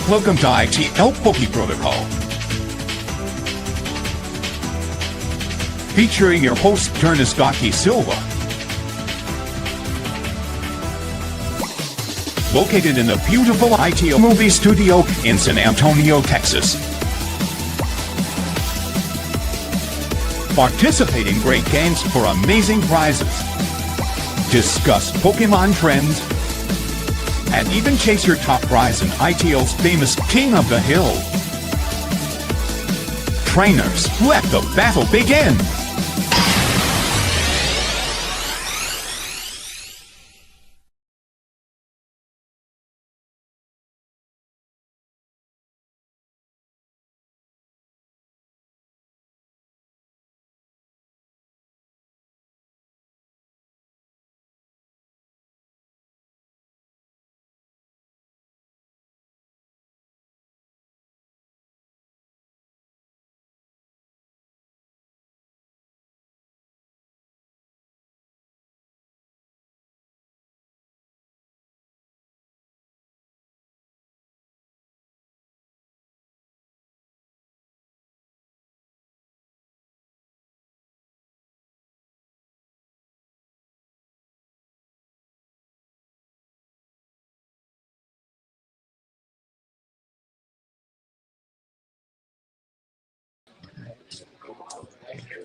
Welcome to iTL Poke Protocol. Featuring your host, Turnistaki Silva. Located in the beautiful iTL movie studio in San Antonio, Texas. Participate in great games for amazing prizes. Discuss Pokemon trends. And even chase your top prize in iTL's famous King of the Hill. Trainers, let the battle begin!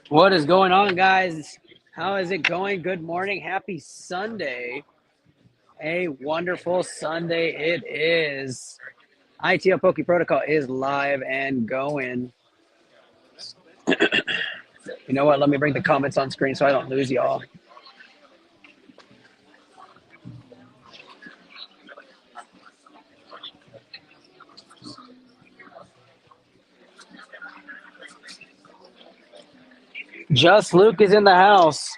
What is going on, guys? How is it going? Good morning. Happy Sunday. A wonderful Sunday it is. ITL Poke Protocol is live and going. You know what? Let me bring the comments on screen so I don't lose y'all. Just Luke is in the house.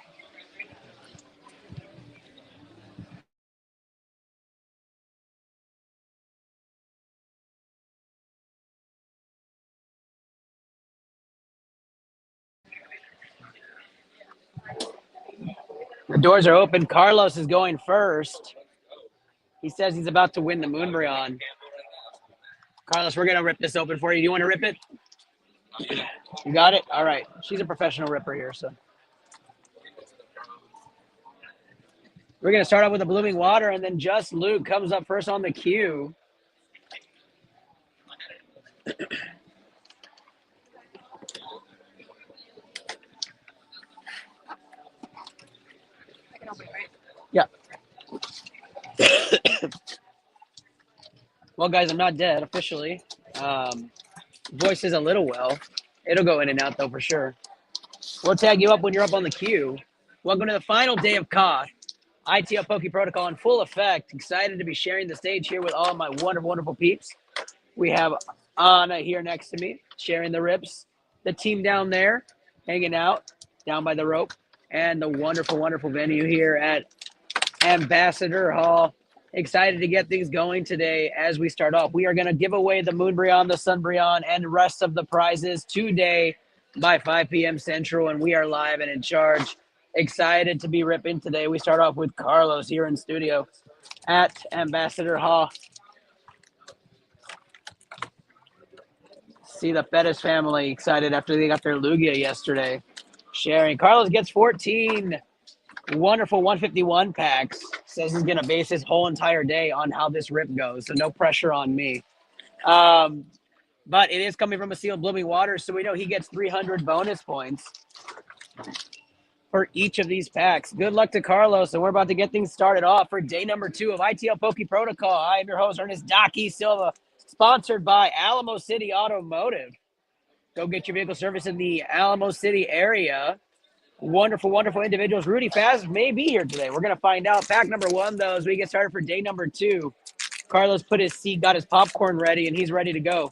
The doors are open. Carlos is going first. He says he's about to win the Moonbryon. Carlos, we're going to rip this open for you. Do you want to rip it? You got it? All right. She's a professional ripper here, so. We're going to start off with a blooming water, and then Just Luke comes up first on the queue. Yeah. Well, guys, I'm not dead officially. Voice is a little well. It'll go in and out, though, for sure. We'll tag you up when you're up on the queue. Welcome to the final day of COD. ITL Poke Protocol in full effect. Excited to be sharing the stage here with all my wonderful, wonderful peeps. We have Anna here next to me, sharing the rips. The team down there, hanging out, down by the rope. And the wonderful, wonderful venue here at Ambassador Hall. Excited to get things going today as we start off. We are going to give away the Moonbryon, the Sunbryon, and the rest of the prizes today by 5 p.m. Central, and we are live and in charge. Excited to be ripping today. We start off with Carlos here in studio at Ambassador Hall. See the Pettis family excited after they got their Lugia yesterday. Sharing. Carlos gets 14 wonderful 151 packs. Says he's going to base his whole entire day on how this rip goes, so no pressure on me. But it is coming from a sealed blooming water, so we know he gets 300 bonus points for each of these packs. Good luck to Carlos, and we're about to get things started off for day number 2 of ITL Poke Protocol. I am your host, Ernest Daki Silva, sponsored by Alamo City Automotive. Go get your vehicle service in the Alamo City area. Wonderful, wonderful individuals. Rudy Faz may be here today. We're going to find out. Pack number 1, though, as we get started for day number 2. Carlos put his seat, got his popcorn ready, and he's ready to go.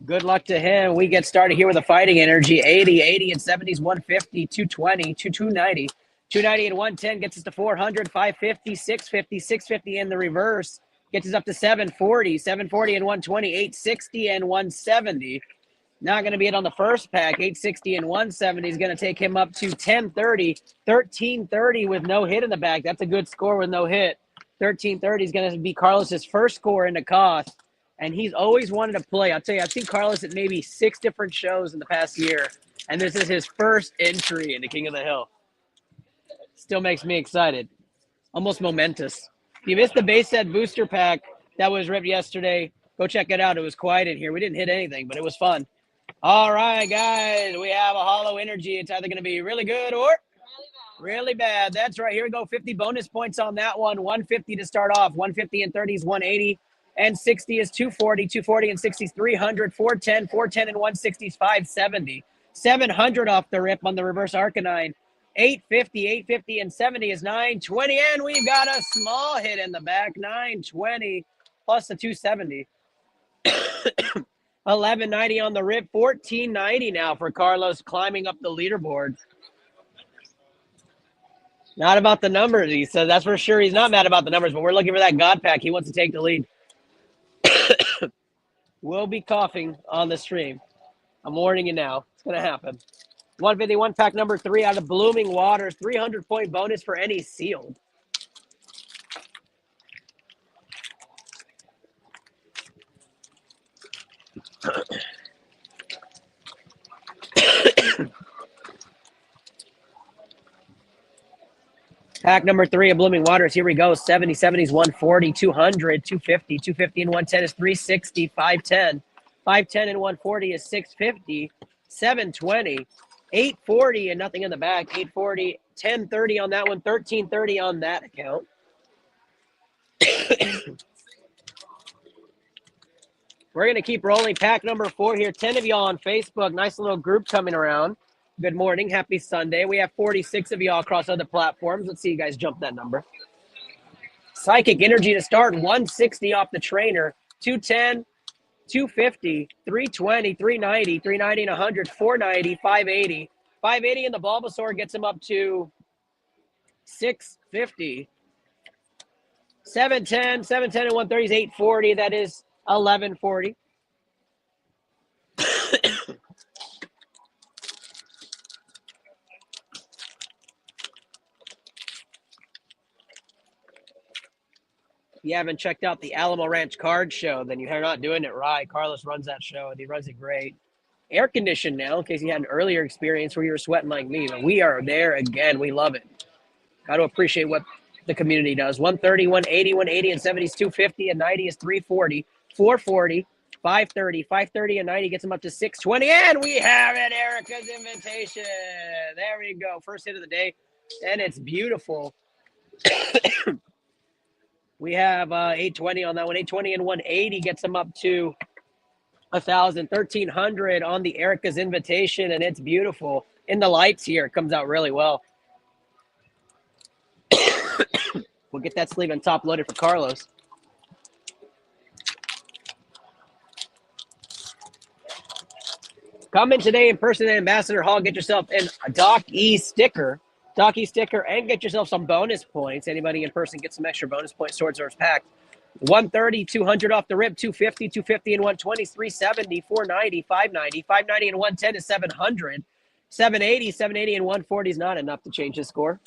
Good luck to him. We get started here with a fighting energy. 80, 80 and 70s, 150, 220, 290. 290 and 110 gets us to 400, 550, 650, 650 in the reverse. Gets us up to 740, 740 and 120, 860 and 170. Not going to be it on the first pack. 860 and 170 is going to take him up to 1030. 1330 with no hit in the back. That's a good score with no hit. 1330 is going to be Carlos's first score in the cost. And he's always wanted to play. I'll tell you, I've seen Carlos at maybe 6 different shows in the past year. And this is his first entry into King of the Hill. Still makes me excited. Almost momentous. If you missed the base set booster pack that was ripped yesterday, go check it out. It was quiet in here. We didn't hit anything, but it was fun. All right, guys, we have a hollow energy. It's either going to be really good or really bad. That's right. Here we go. 50 bonus points on that one. 150 to start off. 150 and 30 is 180. And 60 is 240. 240 and 60 is 300. 410. 410 and 160 is 570. 700 off the rip on the reverse Arcanine. 850. 850 and 70 is 920. And we've got a small hit in the back. 920 plus the 270. 1190 on the rip, 1490 now for Carlos, climbing up the leaderboard. Not about the numbers, he says. That's for sure. He's not mad about the numbers, but we're looking for that God pack. He wants to take the lead. We'll be coughing on the stream. I'm warning you now. It's going to happen. 151 pack number 3 out of Blooming Waters. 300-point bonus for any sealed. Pack number 3 of Blooming Waters. Here we go. 70, 70s, 140, 200, 250, 250 and 110 is 360, 510. 510 and 140 is 650, 720, 840 and nothing in the back. 840, 1030 on that one, 1330 on that account. We're going to keep rolling. Pack number 4 here. 10 of y'all on Facebook. Nice little group coming around. Good morning. Happy Sunday. We have 46 of y'all across other platforms. Let's see you guys jump that number. Psychic Energy to start. 160 off the trainer. 210, 250, 320, 390, 390 and 100, 490, 580. 580 in the Bulbasaur gets him up to 650. 710, 710 and 130 is 840. That is 1140. If you haven't checked out the Alamo Ranch Card Show, then you're not doing it right. Carlos runs that show, and he runs it great. Air conditioned now, in case you had an earlier experience where you were sweating like me. But we are there again. We love it. Got to appreciate what the community does. 130, 180, 180 and 70 is 250, and 90 is 340. 440, 530, 530 and 90 gets them up to 620. And we have it, Erica's Invitation. There we go. First hit of the day. And it's beautiful. We have 820 on that one. 820 and 180 gets them up to 1,000. 1,300 on the Erica's Invitation. And it's beautiful. In the lights here, it comes out really well. We'll get that sleeve and top loaded for Carlos. Come in today in person at Ambassador Hall. Get yourself a Doc E sticker. And get yourself some bonus points. Anybody in person get some extra bonus points towards those packed. 130, 200 off the rip, 250, 250 and 120, 370, 490, 590, 590 and 110 is 700. 780, 780 and 140 is not enough to change his score.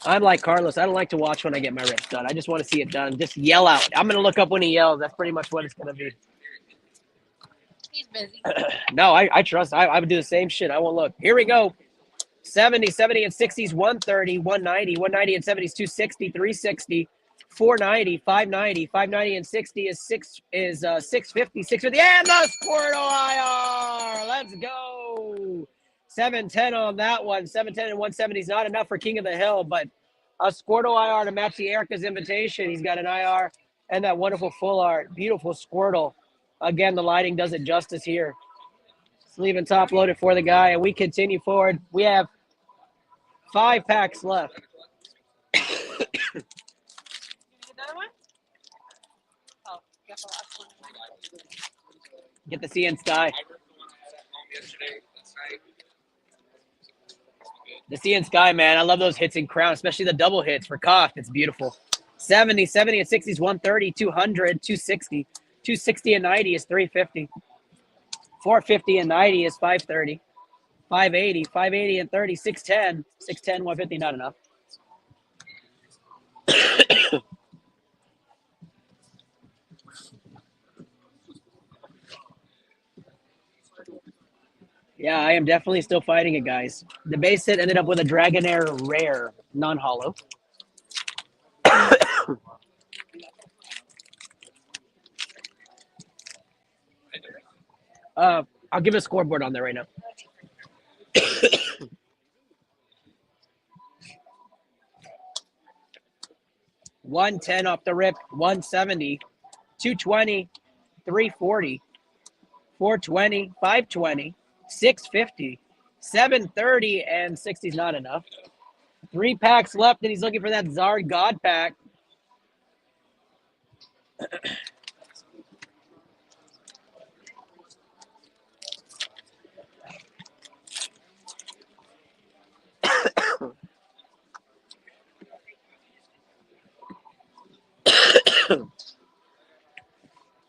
I'm like Carlos. I don't like to watch when I get my rips done. I just want to see it done. Just yell out. I'm going to look up when he yells. That's pretty much what it's going to be. He's busy. No, I trust. I would do the same shit. I won't look. Here we go. 70, 70 and 60s, 130, 190, 190 and 70s, 260, 360, 490, 590, 590 and 60 is 650, 650. And the Squirtle IR. Let's go. 710 on that one. 710 and 170 is not enough for King of the Hill, but a Squirtle IR to match the Erica's Invitation. He's got an IR and that wonderful full art. Beautiful Squirtle. Again, the lighting does it justice here. Sleeve and top loaded for the guy, and we continue forward. We have 5 packs left. Another one? Oh, you got the last one. Get the CN Sky. The CN Sky, man. I love those hits in Crown, especially the double hits for Koff. It's beautiful. 70, 70 and 60s, 130, 200, 260. 260 and 90 is 350. 450 and 90 is 530. 580, 580 and 30, 610. 610, 150, not enough. Yeah, I am definitely still fighting it, guys. The base hit ended up with a Dragonair Rare, non-hollow. I'll give a scoreboard on there right now. 110 off the rip, 170, 220, 340, 420, 520, 650, 730, and 60 is not enough. 3 packs left, and he's looking for that Zard God pack.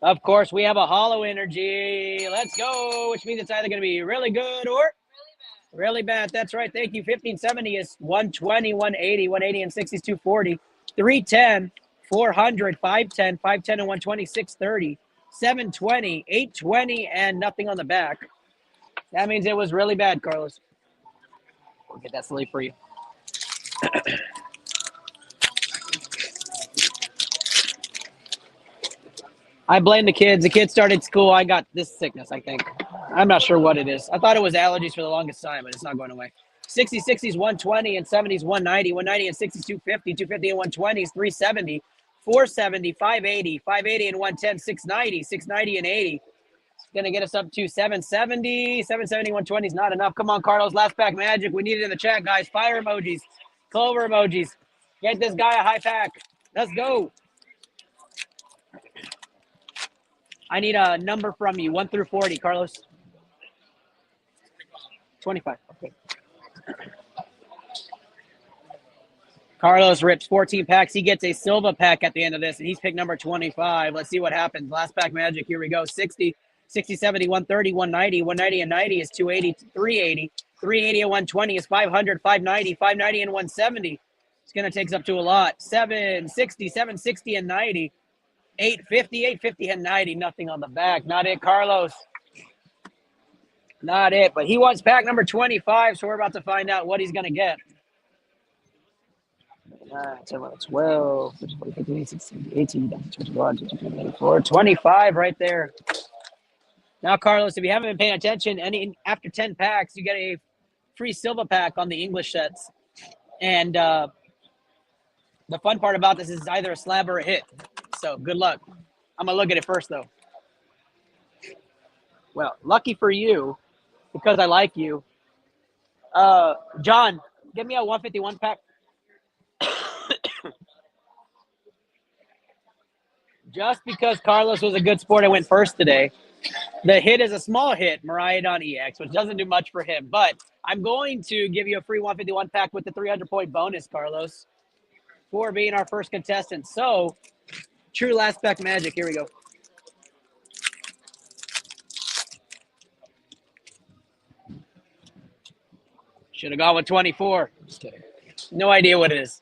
Of course, we have a hollow energy. Let's go, which means it's either going to be really good or really bad. That's right. Thank you. 1570 is 120, 180, 180 and 60 is 240. 310, 400, 510, 510 and 120, 630, 720, 820, and nothing on the back. That means it was really bad, Carlos. We'll get that sleep for you. I blame the kids. The kids started school. I got this sickness, I think. I'm not sure what it is. I thought it was allergies for the longest time, but it's not going away. 60, 60s, 120, and 70s, 190, 190 and 60s, 250, 250 and 120s, 370, 470, 580, 580 and 110, 690, 690 and 80. It's going to get us up to 770, 770, 120 is not enough. Come on, Carlos, last pack magic. We need it in the chat, guys. Fire emojis, clover emojis. Get this guy a high pack. Let's go. I need a number from you, 1 through 40, Carlos. 25. Okay. Carlos rips 14 packs. He gets a Silva pack at the end of this, and he's picked number 25. Let's see what happens. Last pack magic. Here we go. 60, 60, 70, 130, 190. 190 and 90 is 280, 380. 380 and 120 is 500, 590. 590 and 170. It's going to take us up to a lot. 760, 760 and 90. 850, 850 and 90. Nothing on the back. Not it, Carlos. Not it. But he wants pack number 25, so we're about to find out what he's going to get. 12, 15, 16, 18, 21, 22, 24, 25 right there. Now, Carlos, if you haven't been paying attention, after 10 packs, you get a free Silva pack on the English sets. And the fun part about this is either a slab or a hit. So good luck. I'm going to look at it first, though. Well, lucky for you, because I like you. John, give me a 151 pack. Just because Carlos was a good sport, I went first today. The hit is a small hit, Mariadon EX, which doesn't do much for him. But I'm going to give you a free 151 pack with the 300-point bonus, Carlos, for being our first contestant. So, true last pack magic. Here we go. Should have gone with 24. Just kidding. No idea what it is.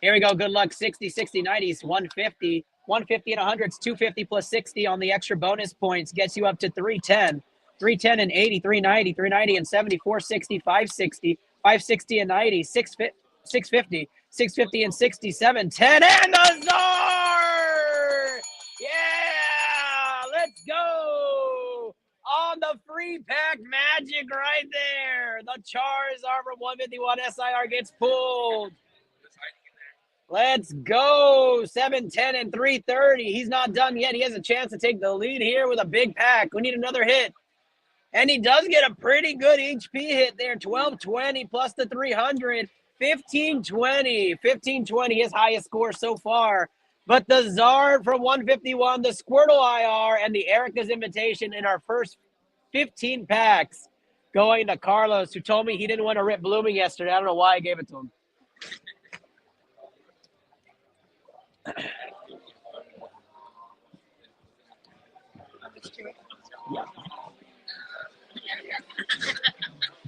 Here we go. Good luck. 60, 60, 90s, 150. 150 and 100s, 250 plus 60 on the extra bonus points gets you up to 310. 310 and 80, 390, 390 and 70, 460, 560, 560 and 90, 650, 650 and 67, 10 and the Czar! Yeah! Let's go! On the free pack magic right there. The Charizard from 151 SIR gets pulled. Let's go. 710 and 330. He's not done yet. He has a chance to take the lead here with a big pack. We need another hit. And he does get a pretty good HP hit there. 1220 plus the 300. 1520. 1520, his highest score so far. But the Zard from 151, the Squirtle IR, and the Erica's Invitation in our first 15 packs going to Carlos, who told me he didn't want to rip Blooming yesterday. I don't know why I gave it to him.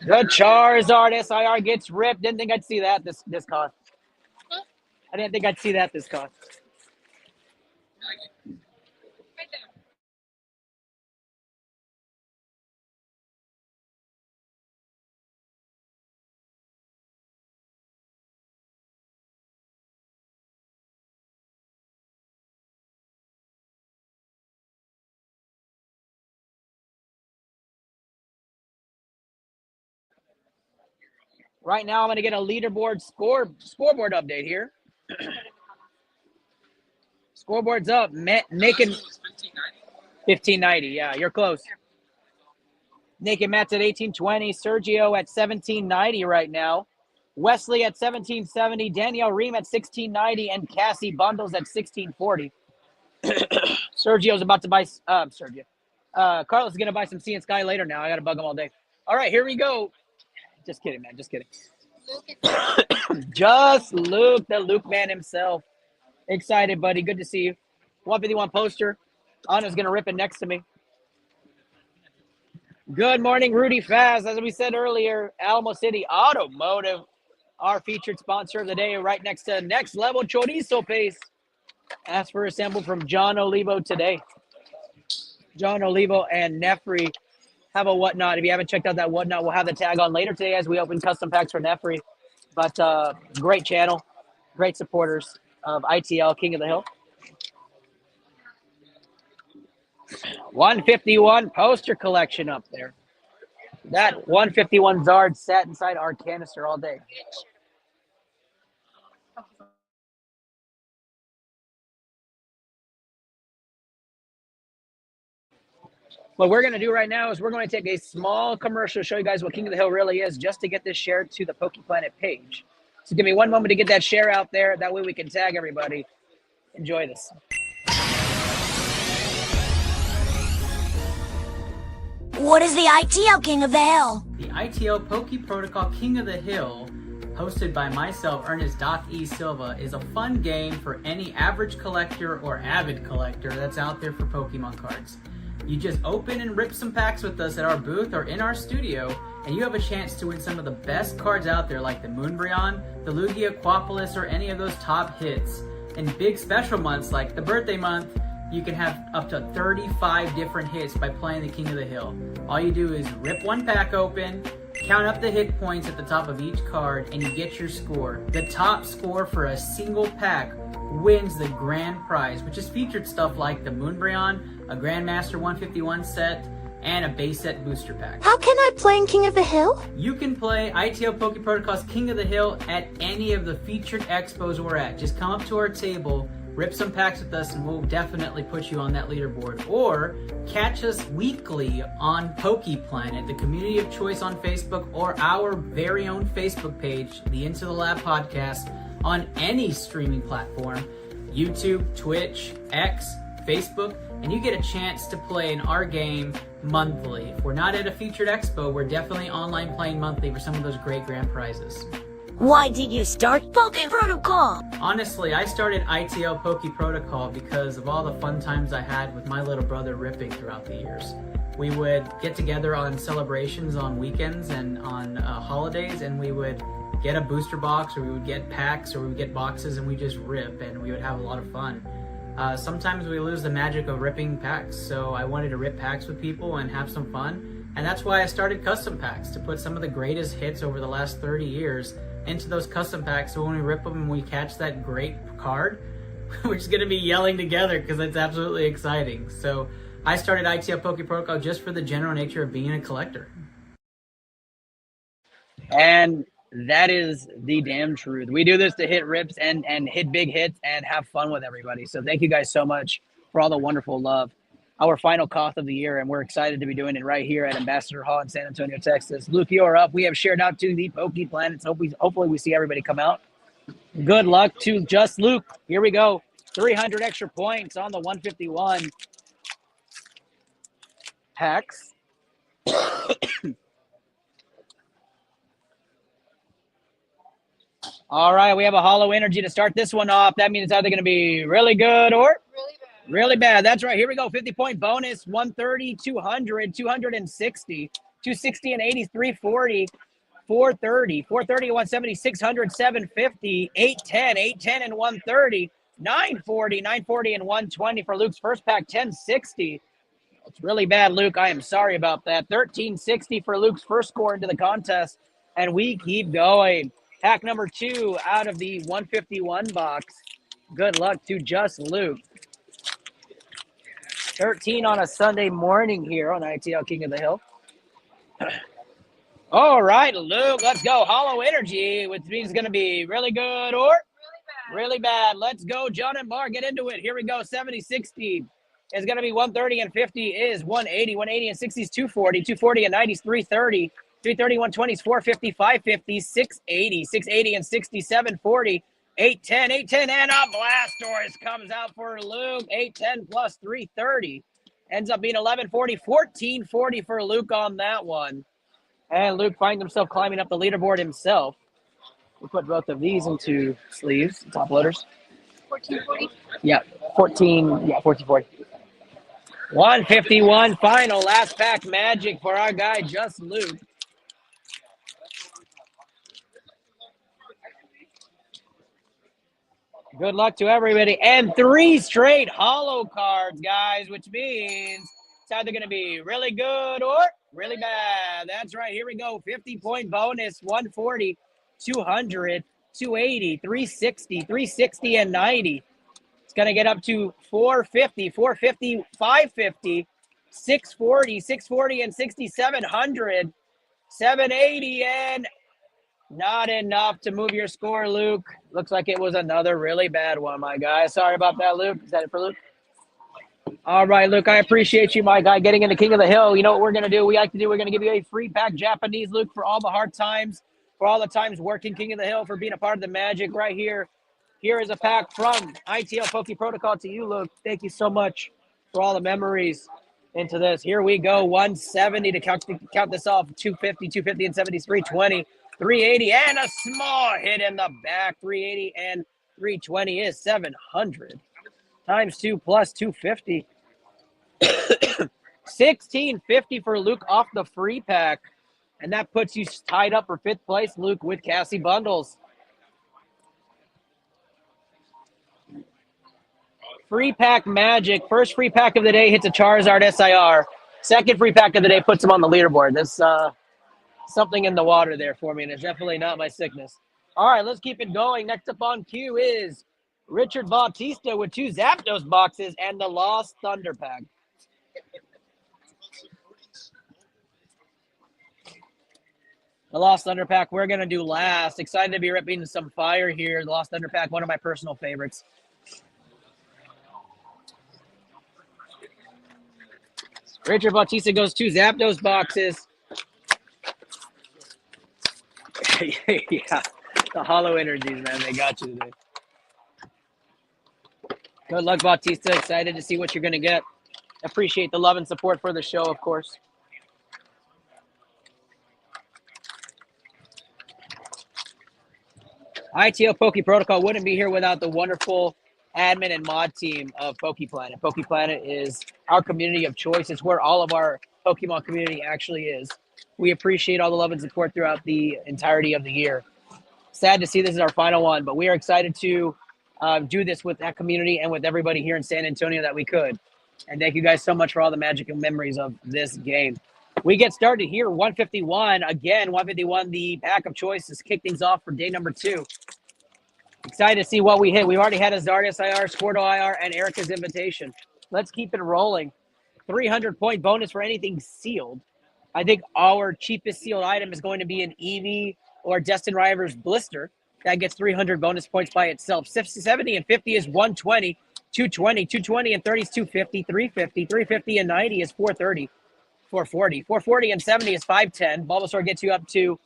The Charizard SIR gets ripped. Didn't think I'd see that this cost. I didn't think I'd see that this cost. Right there. Right now, I'm going to get a leaderboard scoreboard update here. Scoreboard's up. Naked 1590. Yeah, you're close. Naked Matt's at 1820. Sergio at 1790 right now. Wesley at 1770. Danielle Ream at 1690. And Cassie Bundles at 1640. Sergio's about to buy. Sergio. Carlos is going to buy some Sea and Sky later now. I got to bug him all day. All right, here we go. Just kidding, man. Just kidding. Just Luke, the Luke man himself. Excited, buddy. Good to see you. 151 poster. Anna's going to rip it next to me. Good morning, Rudy Faz. As we said earlier, Alamo City Automotive, our featured sponsor of the day, right next to Next Level Chorizo Pace. Ask for a sample from John Olivo today. John Olivo and Nefri have a whatnot. If you haven't checked out that whatnot, we'll have the tag on later today as we open custom packs for Nefri. But great channel, great supporters of ITL, King of the Hill. 151 poster collection up there. That 151 Zard sat inside our canister all day. What we're going to do right now is we're going to take a small commercial to show you guys what King of the Hill really is, just to get this shared to the PokePlanet page. So give me one moment to get that share out there. That way we can tag everybody. Enjoy this. What is the ITL King of the Hill? The ITL Poke Protocol King of the Hill, hosted by myself, Ernest Doc E. Silva, is a fun game for any average collector or avid collector that's out there for Pokemon cards. You just open and rip some packs with us at our booth or in our studio, and you have a chance to win some of the best cards out there like the Moonbryon, the Lugia Quapolis, or any of those top hits. In big special months like the birthday month, you can have up to 35 different hits by playing the King of the Hill. All you do is rip one pack open, count up the hit points at the top of each card, and you get your score. The top score for a single pack wins the grand prize, which is featured stuff like the Moonbryon, a Grandmaster 151 set, and a base set booster pack. How can I play in King of the Hill? You can play ITL Poke Protocol's King of the Hill at any of the featured expos we're at. Just come up to our table, rip some packs with us, and we'll definitely put you on that leaderboard. Or catch us weekly on PokePlanet, the community of choice on Facebook, or our very own Facebook page, the Into the Lab podcast, on any streaming platform, YouTube, Twitch, X, Facebook, and you get a chance to play in our game monthly. If we're not at a featured expo, we're definitely online playing monthly for some of those great grand prizes. Why did you start Poke Protocol? Honestly, I started ITL Poke Protocol because of all the fun times I had with my little brother ripping throughout the years. We would get together on celebrations on weekends and on holidays, and we would get a booster box, or we would get packs, or we would get boxes, and we just rip, and we would have a lot of fun. Sometimes we lose the magic of ripping packs, so I wanted to rip packs with people and have some fun, and that's why I started custom packs, to put some of the greatest hits over the last 30 years into those custom packs, so when we rip them and we catch that great card, we're just going to be yelling together because it's absolutely exciting. So I started ITL Poke Protocol just for the general nature of being a collector. And that is the damn truth. We do this to hit rips and hit big hits and have fun with everybody. So thank you guys so much for all the wonderful love. Our final cost of the year, and we're excited to be doing it right here at Ambassador Hall in San Antonio, Texas. Luke, you're up. We have shared out to the PokePlanets. Hopefully we see everybody come out. Good luck to just Luke. Here we go. 300 extra points on the 151 packs. All right, we have a hollow energy to start this one off. That means it's either going to be really good or Really bad. Really bad. That's right. Here we go. 50-point bonus. 130, 200, 260, 260 and 80, 340, 430, 430 and 170, 600, 750, 810, 810 and 130, 940, 940 and 120 for Luke's first pack, 1060. It's really bad, Luke. I am sorry about that. 1360 for Luke's first score into the contest. And we keep going. Pack number 2 out of the 151 box. Good luck to just Luke. 13 on a Sunday morning here on ITL King of the Hill. All right, Luke, let's go. Hollow Energy, which means it's going to be really good or really bad. Let's go, John and Mark. Get into it. Here we go. 70, 60 is going to be 130 and 50 is 180. 180 and 60 is 240. 240 and 90 is 330. 330, 120 is 450. 550, 680. 680 and 60, 740. 810, 810, and a Blastoise comes out for Luke. 810 plus 330. Ends up being 1140. 1440 for Luke on that one. And Luke finds himself climbing up the leaderboard himself. We'll put both of these into sleeves, top loaders. 1440. Yeah, 1440. 151 final last pack magic for our guy, Just Luke. Good luck to everybody. And 3 straight hollow cards, guys, which means it's either going to be really good or really bad. That's right. Here we go. 50-point bonus, 140, 200, 280, 360, 360, and 90. It's going to get up to 450, 450, 550, 640, 640, and 6,700, 780, and not enough to move your score, Luke. Looks like it was another really bad one, my guy. Sorry about that, Luke. Is that it for Luke? All right, Luke, I appreciate you, my guy, getting into King of the Hill. You know what we're going to do? We're going to give you a free pack Japanese, Luke, for all the hard times, for all the times working King of the Hill, for being a part of the magic right here. Here is a pack from iTL Poke Protocol to you, Luke. Thank you so much for all the memories into this. Here we go, 170 to count this off, 250, 250 and 70, 320, 380, and a small hit in the back. 380 and 320 is 700. Times 2 plus 250. 1650 for Luke off the free pack. And that puts you tied up for 5th place, Luke, with Cassie Bundles. Free pack magic. First free pack of the day hits a Charizard SIR. Second free pack of the day puts him on the leaderboard. There's something in the water there for me, and it's definitely not my sickness. All right, let's keep it going. Next up on queue is Richard Bautista with 2 Zapdos boxes and the Lost Thunder pack. The Lost Thunder pack we're going to do last. Excited to be ripping some fire here. The Lost Thunder pack, one of my personal favorites. Richard Bautista goes 2 Zapdos boxes. Yeah, the hollow energies, man. They got you today. Good luck, Bautista. Excited to see what you're going to get. Appreciate the love and support for the show, of course. ITL Poke Protocol wouldn't be here without the wonderful admin and mod team of Poke Planet. Poke Planet is our community of choice. It's where all of our Pokemon community actually is. We appreciate all the love and support throughout the entirety of the year. Sad to see this is our final one, but we are excited to do this with that community and with everybody here in San Antonio that we could. And thank you guys so much for all the magic and memories of this game. We get started here, 151. Again, 151, the pack of choices, kick things off for day number 2. Excited to see what we hit. We've already had a Zardius IR, Squirtle IR, and Erica's Invitation. Let's keep it rolling. 300-point bonus for anything sealed. I think our cheapest sealed item is going to be an Eevee or Destin Rivers Blister. That gets 300 bonus points by itself. 70 and 50 is 120. 220. 220 and 30 is 250. 350. 350 and 90 is 430. 440. 440 and 70 is 510. Bulbasaur gets you up to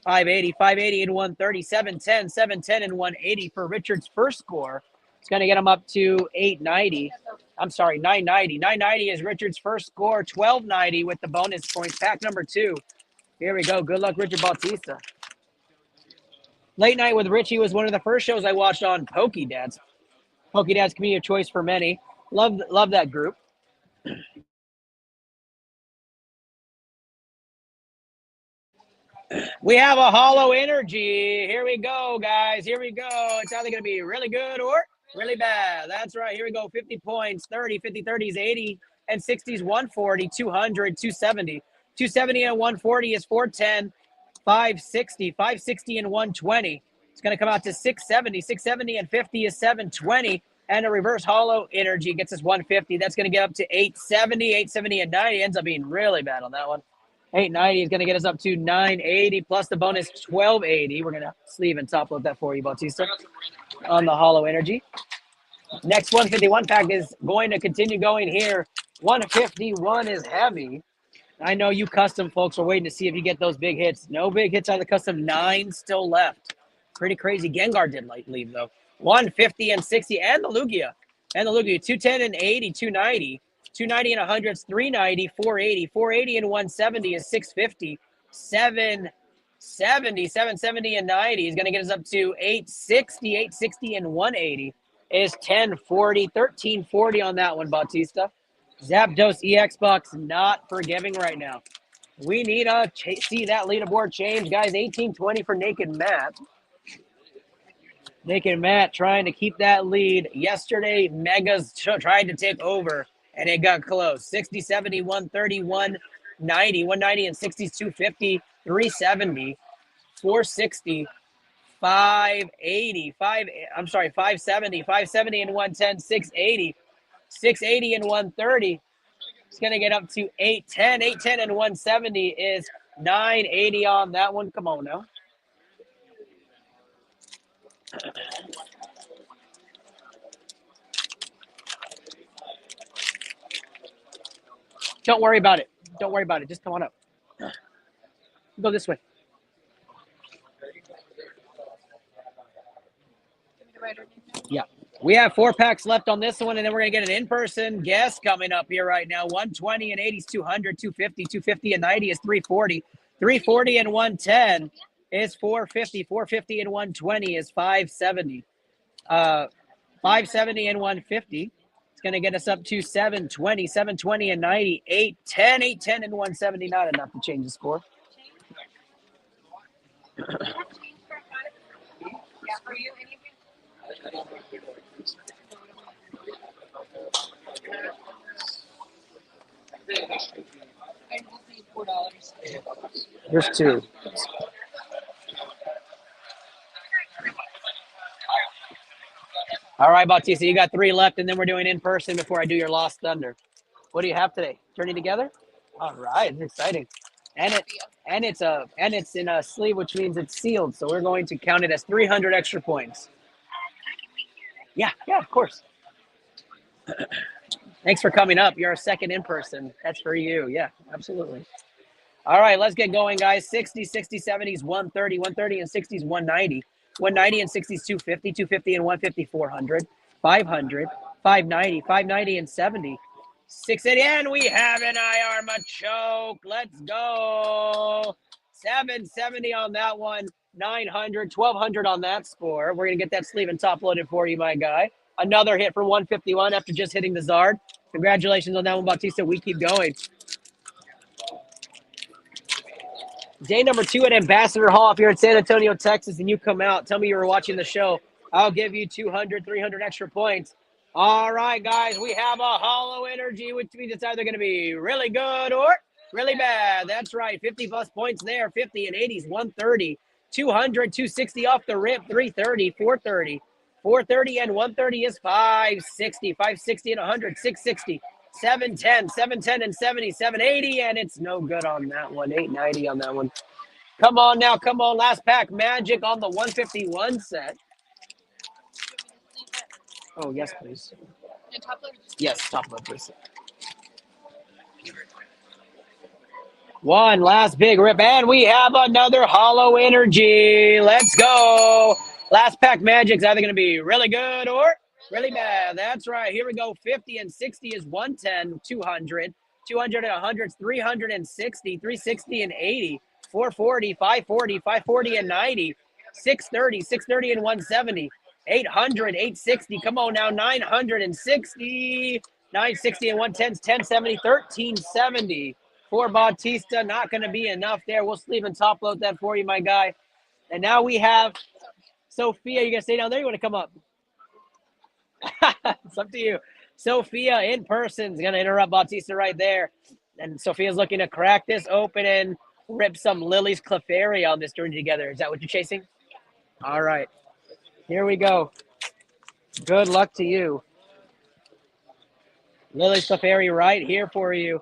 580. 580 and 130. 710. 710 and 180 for Richard's first score. It's going to get him up to 890. I'm sorry, 990. 990 is Richard's first score. 1290 with the bonus points. Pack number 2. Here we go. Good luck, Richard Bautista. Late Night with Richie was one of the first shows I watched on Pokédads. Pokédads community of choice for many. Love that group. We have a hollow energy. Here we go, guys. Here we go. It's either going to be really good or really bad. That's right. Here we go. 50 points, 30, 50, 30s, 80, and 60s, 140, 200, 270. 270 and 140 is 410, 560, 560 and 120. It's going to come out to 670. 670 and 50 is 720. And a reverse hollow energy gets us 150. That's going to get up to 870. 870 and 90 ends up being really bad on that one. 890 is going to get us up to 980 plus the bonus 1280. We're going to sleeve and top load that for you, Bautista, on the hollow energy. Next 151 pack is going to continue going here. 151 is heavy. I know you custom folks are waiting to see if you get those big hits. No big hits on the custom. 9 still left. Pretty crazy. Gengar did leave, though. 150 and 60 and the Lugia. 210 and 80, 290. 290 and 100 is 390, 480. 480 and 170 is 650. 770, 770 and 90 is going to get us up to 860. 860 and 180 is 1040. 1340 on that one, Bautista. Zapdos EX Bucks not forgiving right now. We need to see that leaderboard change, guys. 1820 for Naked Matt. Naked Matt trying to keep that lead. Yesterday, Megas tried to take over, and it got close. 60, 70, 130, 190. 190 and 60s, 250, 370, 460, 580. 570. 570 and 110, 680. 680 and 130. It's going to get up to 810. 810 and 170 is 980 on that one. Come on now. Don't worry about it. Don't worry about it. Just come on up. Go this way. Yeah. We have 4 packs left on this one, and then we're going to get an in-person guest coming up here right now. 120 and 80 is 200, 250, 250 and 90 is 340. 340 and 110 is 450. 450 and 120 is 570. 570 and 150. It's going to get us up to 720. 720 and 90. 810. 810 and 170. Not enough to change the score. There's 2. All right, Bautista, you got 3 left, and then we're doing in person before I do your Lost Thunder. What do you have today? Turning together? All right, it's exciting, and it's in a sleeve, which means it's sealed. So we're going to count it as 300 extra points. Yeah, of course. Thanks for coming up. You're a second in person. That's for you. Yeah, absolutely. All right, let's get going, guys. 60, 60, 70s, 130, 130 and 60s, 190. 190 and 60s, 250, 250 and 150, 400, 500, 590, 590 and 70. 680, and we have an IR Machoke. Let's go. 770 on that one. 900, 1200 on that score. We're going to get that sleeve and top loaded for you, my guy. Another hit for 151 after just hitting the Zard. Congratulations on that one, Bautista. We keep going. Day number 2 at Ambassador Hall if you're in San Antonio, Texas, and you come out. Tell me you were watching the show. I'll give you 200, 300 extra points. All right, guys, we have a hollow energy, which means it's either going to be really good or really bad. That's right, 50 plus points there, 50 and 80s, 130, 200, 260 off the rip, 330, 430. 430 and 130 is 560, 560 and 100, 660. 710, 710 and 70, 780, and it's no good on that one. 890 on that one. Come on now, come on. Last pack magic on the 151 set. Oh, yes, please. Yes, top load, please. One last big rip, and we have another hollow energy. Let's go. Last pack magic's either going to be really good or really bad. That's right. Here we go. 50 and 60 is 110, 200. 200 and 100 is 360. 360 and 80. 440, 540, 540 and 90. 630, 630 and 170. 800, 860. Come on now, 960. 960 and 110s, 1070, 1370. For Bautista, not going to be enough there. We'll sleeve and top load that for you, my guy. And now we have Sophia. You going to stay down there? You want to come up? It's up to you. Sophia in person is going to interrupt Bautista right there. And Sophia's looking to crack this open and rip some Lily's Clefairy on this journey together. Is that what you're chasing? All right. Here we go. Good luck to you. Lily's Clefairy right here for you.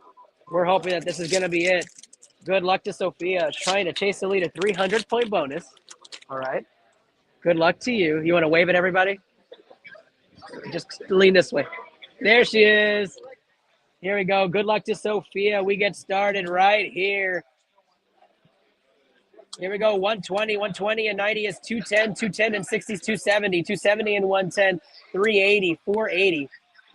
We're hoping that this is going to be it. Good luck to Sophia. Trying to chase the lead, a 300-point bonus. All right. Good luck to you. You want to wave at everybody? Just lean this way. There she is. Here we go. Good luck to Sophia. We get started right here. Here we go. 120, 120 and 90 is 210, 210 and 60 is 270, 270 and 110, 380, 480.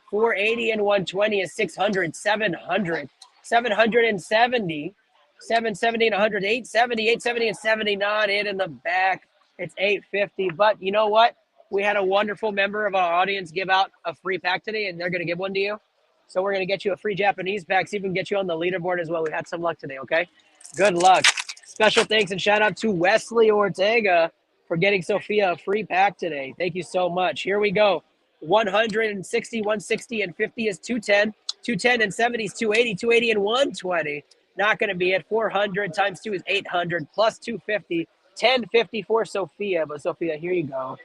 480 and 120 is 600, 700, 770, 770 and 100, 870, 870 and 70, not in the back. It's 850. But you know what? We had a wonderful member of our audience give out a free pack today, and they're going to give one to you. So we're going to get you a free Japanese pack, see if we can get you on the leaderboard as well. We had some luck today, okay? Good luck. Special thanks and shout out to Wesley Ortega for getting Sophia a free pack today. Thank you so much. Here we go. 160, 160 and 50 is 210. 210 and 70 is 280. 280 and 120. Not going to be it. 400 times 2 is 800 plus 250. 1050 for Sophia. But Sophia, here you go.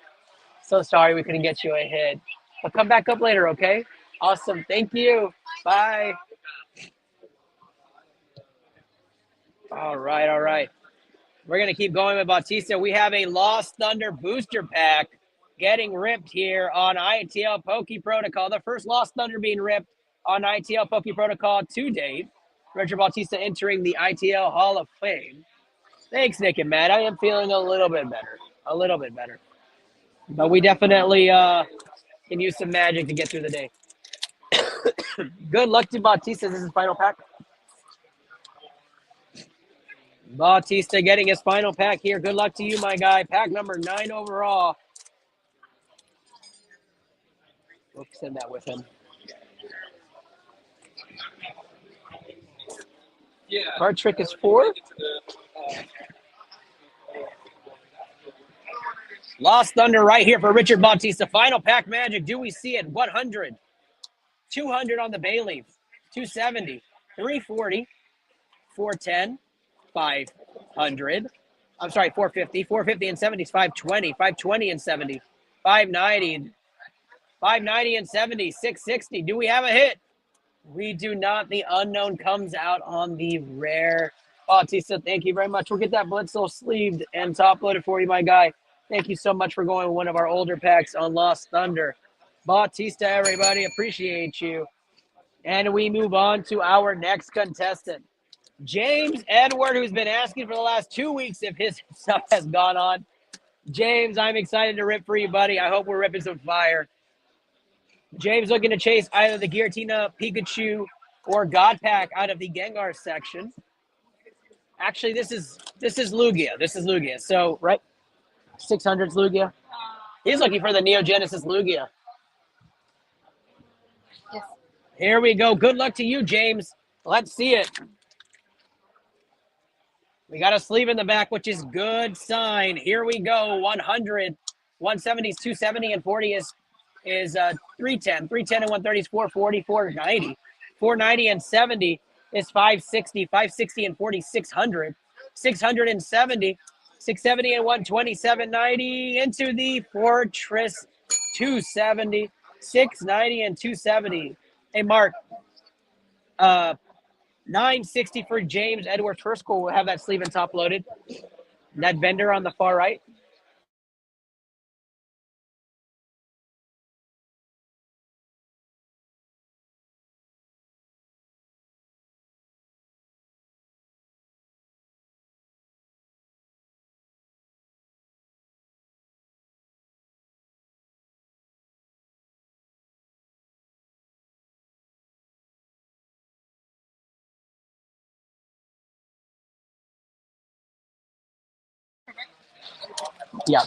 So sorry we couldn't get you a hit. But come back up later, okay? Awesome. Thank you. Bye. All right, all right. We're going to keep going with Bautista. We have a Lost Thunder booster pack getting ripped here on iTL Poke Protocol. The first Lost Thunder being ripped on iTL Poke Protocol to date. Richard Bautista entering the ITL Hall of Fame. Thanks, Nick and Matt. I am feeling a little bit better. A little bit better. But we definitely can use some magic to get through the day. Good luck to Bautista. This is final pack. Bautista getting his final pack here. Good luck to you, my guy. Pack number 9 overall. We'll send that with him. Card trick is 4. Lost Thunder right here for Richard Bautista. Final pack magic. Do we see it? 100. 200 on the Bayleaf. 270. 340. 410. 500. I'm sorry, 450. 450 and 70 is 520. 520 and 70. 590. 590 and 70. 660. Do we have a hit? We do not. The unknown comes out on the rare. Bautista, thank you very much. We'll get that Blitzel sleeved and top loaded for you, my guy. Thank you so much for going with one of our older packs on Lost Thunder. Bautista, everybody, appreciate you. And we move on to our next contestant. James Edward, who's been asking for the last 2 weeks if his stuff has gone on. James, I'm excited to rip for you, buddy. I hope we're ripping some fire. James looking to chase either the Giratina, Pikachu, or God Pack out of the Gengar section. Actually, this is Lugia. This is Lugia. So, right? 600's Lugia. He's looking for the Neo Genesis Lugia. Yes. Here we go. Good luck to you, James. Let's see it. We got a sleeve in the back, which is good sign. Here we go. 100. 170 is 270 and 40 is 310. 310 and 130 is 440, 490. 490 and 70 is 560. 560 and 40, 600. 670. 670 and 120, 790 into the Fortress 270. 690 and 270. Hey, Mark. 960 for James Edwards. First goal, we'll have that sleeve and top loaded. That vendor on the far right. Yeah.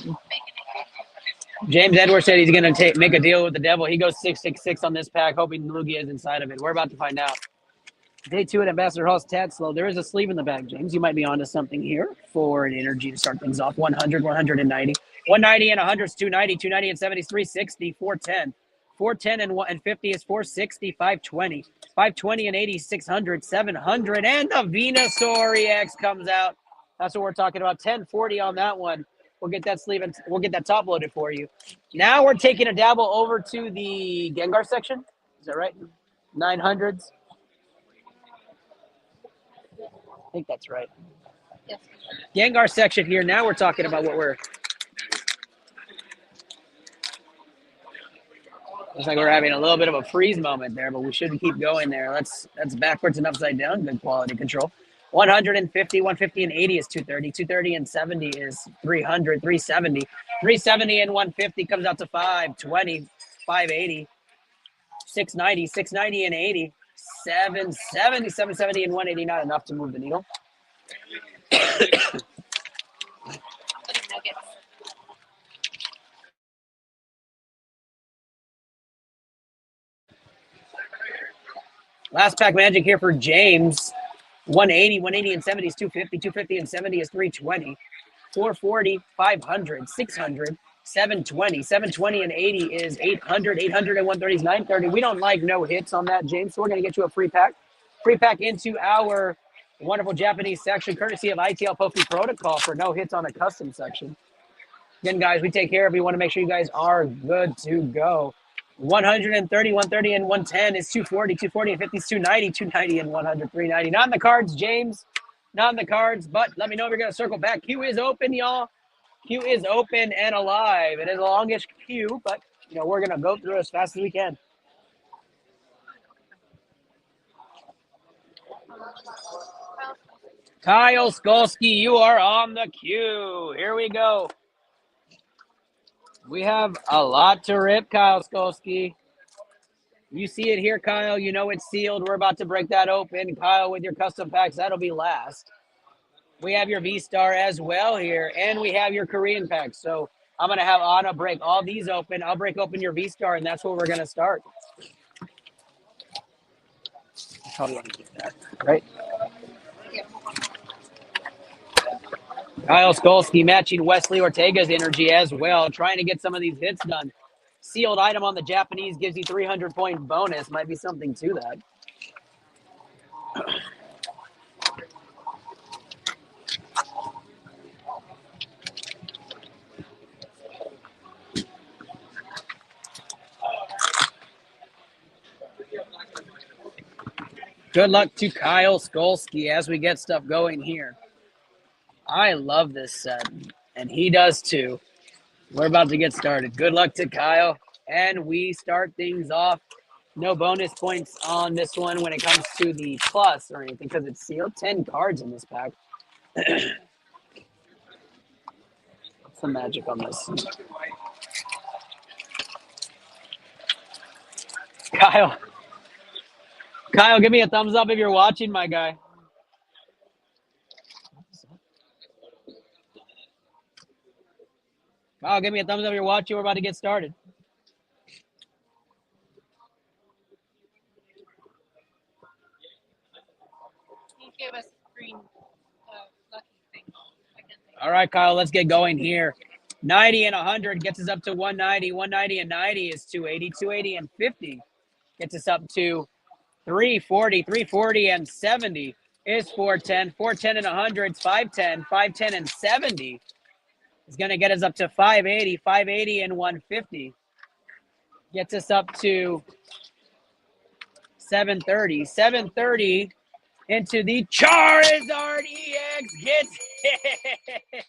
James Edwards said he's going to make a deal with the devil. He goes 666 on this pack, hoping Lugia is inside of it. We're about to find out. Day 2 at Ambassador Hall's Tatslow. There is a sleeve in the bag, James. You might be onto something here for an energy to start things off. 100, 190. 190 and 100 is 290. 290 and 70 is 360. 410. 410 and 50 is 460. 520. 520 and 80 is 600. 700. And the Venusaur EX comes out. That's what we're talking about. 1040 on that one. We'll get that sleeve and we'll get that top loaded for you. Now we're taking a dabble over to the Gengar section. Is that right? 900s. I think that's right. Yes. Gengar section here. Now we're talking about what we're. Looks like we're having a little bit of a freeze moment there, but we shouldn't keep going there. That's backwards and upside down. Good quality control. 150, 150 and 80 is 230. 230 and 70 is 300. 370. 370 and 150 comes out to 520. 580. 690. 690 and 80. 770. 770 and 180. Not enough to move the needle. Nuggets. Last pack magic here for James. 180, 180 and 70 is 250. 250 and 70 is 320. 440, 500, 600, 720. 720 and 80 is 800. 800 and 130 is 930. We don't like no hits on that, James, so we're going to get you a free pack. Free pack into our wonderful Japanese section, courtesy of iTL Poke Protocol for no hits on a custom section. Again, guys, we take care of you. We want to make sure you guys are good to go. 130, 130, and 110 is 240. 240 and 50 is 290. 290 and 100, 390. Not in the cards, James. Not in the cards, but let me know if you're going to circle back. Queue is open, y'all. Queue is open and alive. It is a longish queue, but, we're going to go through as fast as we can. Kyle Skolsky, you are on the queue. Here we go. We have a lot to rip, Kyle Skolsky. You see it here, Kyle. You know it's sealed. We're about to break that open. Kyle, with your custom packs, that'll be last. We have your V-Star as well here, and we have your Korean packs. So I'm going to have Anna break all these open. I'll break open your V-Star, and that's where we're going to start. Probably want to keep that, right? Kyle Skolsky matching Wesley Ortega's energy as well, trying to get some of these hits done. Sealed item on the Japanese gives you 300-point bonus. Might be something to that. Good luck to Kyle Skolsky as we get stuff going here. I love this set, and he does too. We're about to get started. Good luck to Kyle, and we start things off. No bonus points on this one when it comes to the plus or anything because it's sealed. 10 cards in this pack. What's the magic on this? Kyle, give me a thumbs up if you're watching, my guy. Kyle, give me a thumbs up if you're watching. We're about to get started. He gave us green lucky thing. All right, Kyle, let's get going here. 90 and 100 gets us up to 190. 190 and 90 is 280. 280 and 50 gets us up to 340. 340 and 70 is 410. 410 and 100 is 510. 510 and 70 is going to get us up to 580. 580 and 150 gets us up to 730. 730 into the Charizard EX gets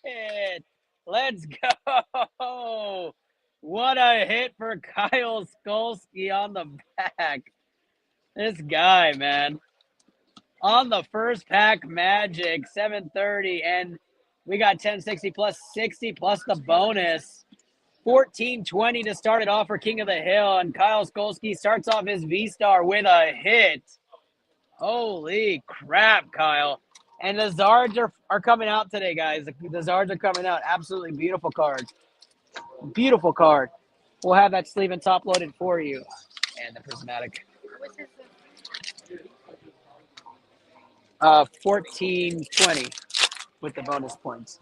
hit. Let's go. What a hit for Kyle Skolsky on the back. This guy, man. On the first pack magic, 730, and we got 1060 plus 60 plus the bonus. 1420 to start it off for King of the Hill, and Kyle Skolsky starts off his V-Star with a hit. Holy crap, Kyle. And the Zards are coming out today, guys. The Zards are coming out. Absolutely beautiful cards. Beautiful card. We'll have that sleeve and top loaded for you. And the prismatic. What's his 1420 with the bonus points.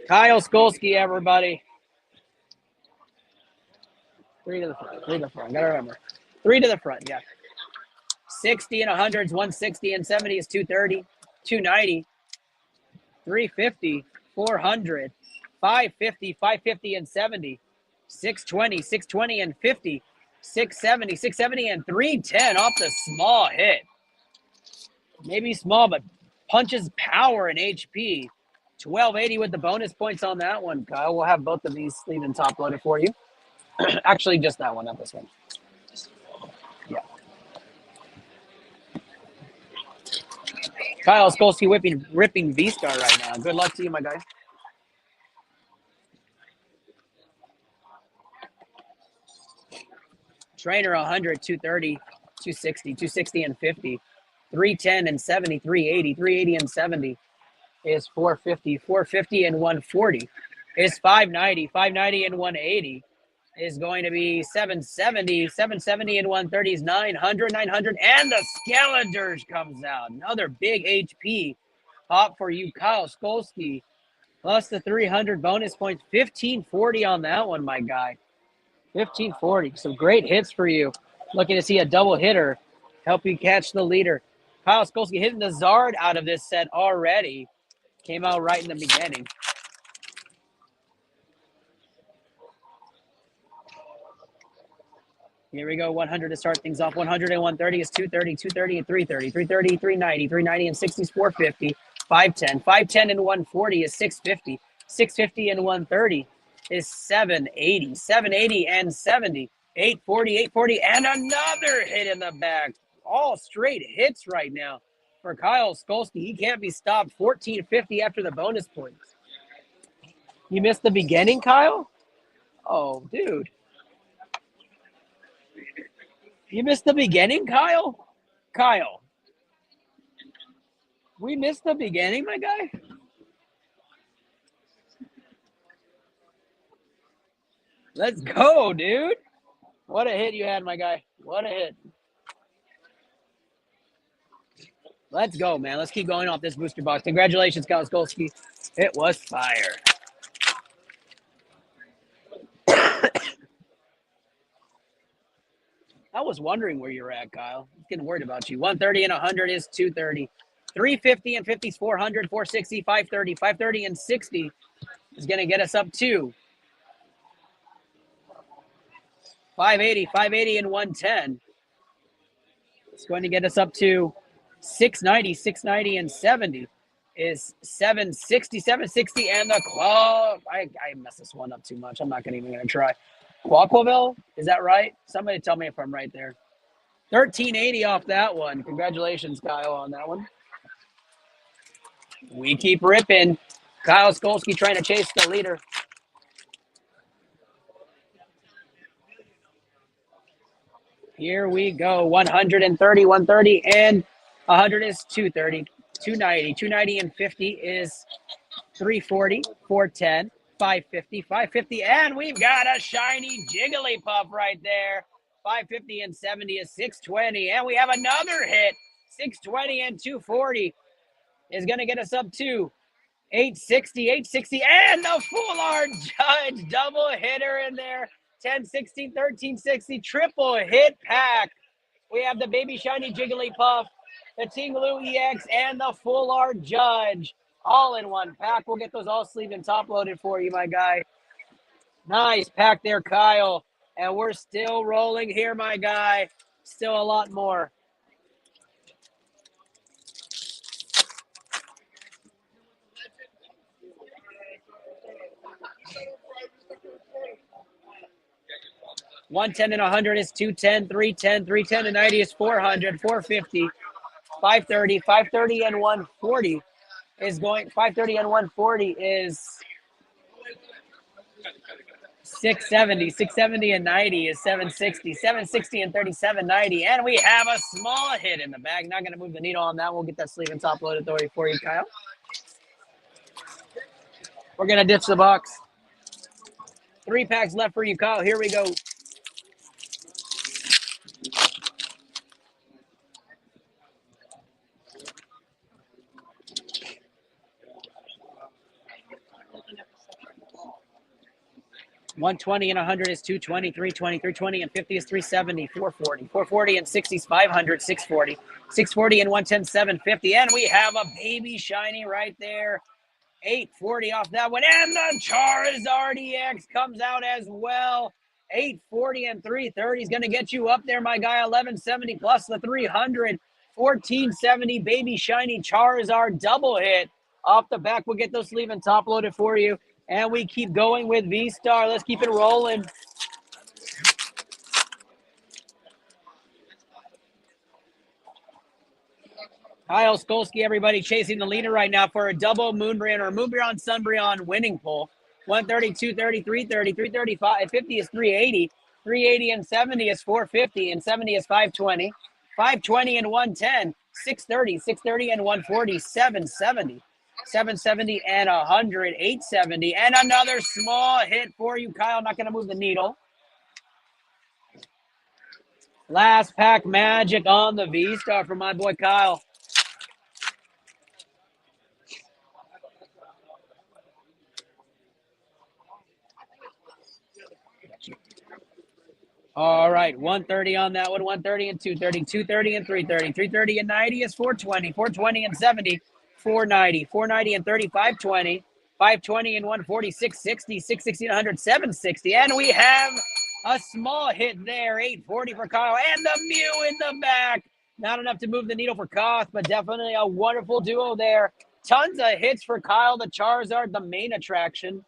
Kyle Skolsky, everybody. 3 to the front. 3 to the front. Gotta remember. 3 to the front, yeah. 60 and 100s, 160 and 70 is 230, 290, 350, 400, 550, 550 and 70, 620, 620 and 50, 670, 670 and 310 off the small hit. Maybe small, but punches power and HP. 1280 with the bonus points on that one, Kyle. We'll have both of these sleeve and top loaded for you. Actually, just that one, not this one. Yeah. Kyle Skolsky ripping V-Star right now. Good luck to you, my guy. Trainer 100, 230, 260, 260 and 50, 310 and 70, 380, 380 and 70 is 450, 450 and 140 is 590, 590 and 180 is going to be 770, 770 and 130 is 900, 900, and the Skeletors comes out. Another big HP pop for you, Kyle Skolsky, plus the 300 bonus points, 1540 on that one, my guy. 1540. Some great hits for you. Looking to see a double hitter help you catch the leader. Kyle Skolsky hitting the Zard out of this set already. Came out right in the beginning. Here we go. 100 to start things off. 100 and 130 is 230, 230 and 330, 330, 390, 390 and 60 is 450, 510, 510 and 140 is 650, 650 and 130 is 780, 780 and 70, 840, 840 and another hit in the back. All straight hits right now for Kyle Skolsky. He can't be stopped. 1450 after the bonus points. You missed the beginning, Kyle? Oh, dude. You missed the beginning, Kyle? Kyle. We missed the beginning, my guy? Let's go, dude. What a hit you had, my guy. What a hit. Let's go, man. Let's keep going off this booster box. Congratulations, Kyle Skolsky. It was fire. I was wondering where you're at, Kyle. I was getting worried about you. 130 and 100 is 230. 350 and 50 is 400, 460, 530. 530 and 60 is going to get us up to 580. 580 and 110. It's going to get us up to 690. 690 and 70 is 760. 760 and the I messed this one up too much. I'm not even going to try. Quaquaville, is that right? Somebody tell me if I'm right there. 1380 off that one. Congratulations, Kyle, on that one. We keep ripping. Kyle Skolsky trying to chase the leader. Here we go. 130, 130, and 100 is 230. 290. 290 and 50 is 340, 410. 550, 550, and we've got a shiny Jigglypuff right there. 550 and 70 is 620, and we have another hit. 620 and 240 is going to get us up to 860, 860, and the Full Art Judge double hitter in there. 1060, 1360, triple hit pack. We have the baby shiny Jigglypuff, the Tingaloo EX, and the Full Art Judge. All in one pack. We'll get those all sleeved and top loaded for you, my guy. Nice pack there, Kyle. And we're still rolling here, my guy. Still a lot more. $110 and 100 is 210, 310, 310 and 90 is 400, 450, 530, 530 and 140. Is going 530 and 140 is 670. 670 and 90 is 760. 760 and 37.90. And we have a small hit in the bag. Not going to move the needle on that. We'll get that sleeve and top loaded for you, Kyle. We're going to ditch the box. 3 packs left for you, Kyle. Here we go. $120 and $100 is $220, $320, $320 and $50 is $370, $440, $440 and $60 is $500, $640, $640 and $110, $750, and we have a baby shiny right there. $840 off that one, and the Charizard EX comes out as well. $840 and $330 is going to get you up there, my guy. $1170 plus the $300, $1470 baby shiny Charizard double hit off the back. We'll get those sleeve and top loaded for you. And we keep going with V-Star. Let's keep it rolling. Kyle Skolsky, everybody chasing the leader right now for a double Moonbrion or Moonbrion Sunbrion winning pull. 130, 230, 330, 335, 50 is 380. 380 and 70 is 450, and 70 is 520. 520 and 110, 630, 630 and 140, 770. 770 and 100, 870, and another small hit for you, Kyle. Not going to move the needle. Last pack magic on the V-Star for my boy Kyle. All right, 130 on that one, 130 and 230, 230 and 330, 330 and 90 is 420, 420 and 70, 490, 490 and 30, 520, 520 and 140, 660, 660 and 100, 760, and we have a small hit there, 840 for Kyle, and the Mew in the back. Not enough to move the needle for Koth, but definitely a wonderful duo there. Tons of hits for Kyle, the Charizard, the main attraction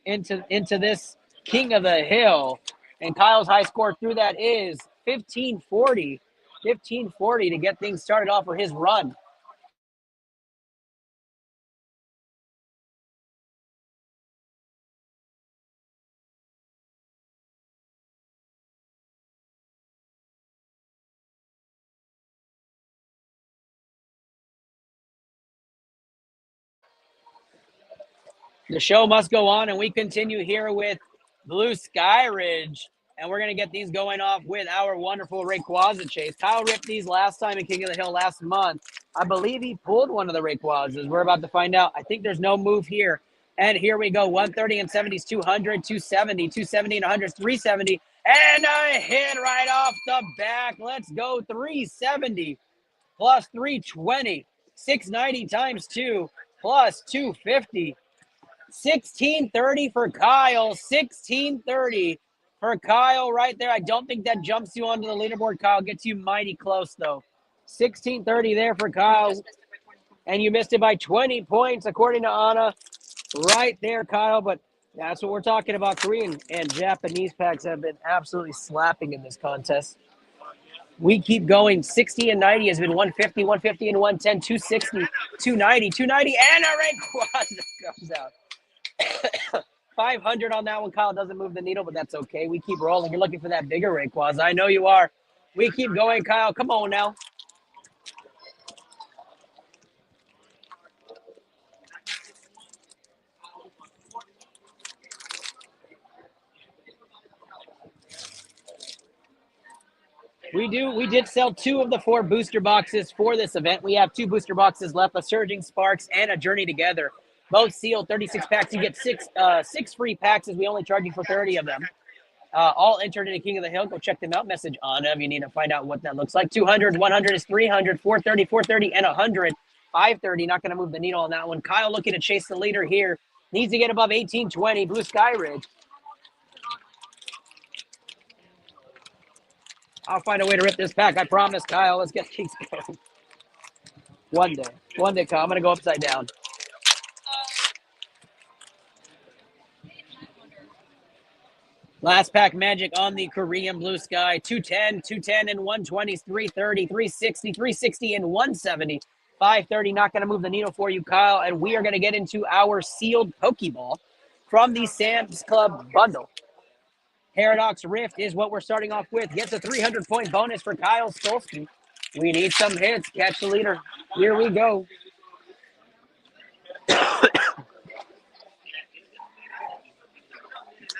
into this King of the Hill. And Kyle's high score through that is 1540. 1540 to get things started off for his run. The show must go on, and we continue here with Blue Sky Ridge. And we're going to get these going off with our wonderful Rayquaza chase. Kyle ripped these last time in King of the Hill last month. I believe he pulled one of the Rayquazas. We're about to find out. I think there's no move here. And here we go. 130 and 70 is 200, 270, 270 and 100 is 370. And a hit right off the back. Let's go. 370 plus 320. 690 times 2 plus 250. 1630 for Kyle. 1630 for Kyle right there. I don't think that jumps you onto the leaderboard, Kyle. Gets you mighty close, though. 1630 there for Kyle. And you missed it by 20 points, according to Anna. Right there, Kyle. But that's what we're talking about. Korean and Japanese packs have been absolutely slapping in this contest. We keep going. 60 and 90 has been 150, 150 and 110, 260, 290, 290, and a Rayquaza comes out. 500 on that one. Kyle doesn't move the needle, but that's okay. We keep rolling. You're looking for that bigger Rayquaza. I know you are. We keep going, Kyle. Come on now. We did sell 2 of the 4 booster boxes for this event. We have 2 booster boxes left, a Surging Sparks and a Journey Together. Both sealed, 36 packs. You get 6 free packs as we only charge you for 30 of them. All entered into King of the Hill. Go check them out. Message Anna if you need to find out what that looks like. 200, 100 is 300, 430, 430, and 100. 530, not going to move the needle on that one. Kyle looking to chase the leader here. Needs to get above 1820. Blue Sky Ridge. I'll find a way to rip this pack. I promise, Kyle. Let's get things going. One day, Kyle. I'm going to go upside down. Last pack magic on the Korean Blue Sky. 210, 210 and 120s, 330, 360, 360 and 170. 530, not going to move the needle for you, Kyle. And we are going to get into our sealed Pokeball from the Sam's Club bundle. Paradox Rift is what we're starting off with. Gets a 300-point bonus for Kyle Stolsky. We need some hits. Catch the leader. Here we go.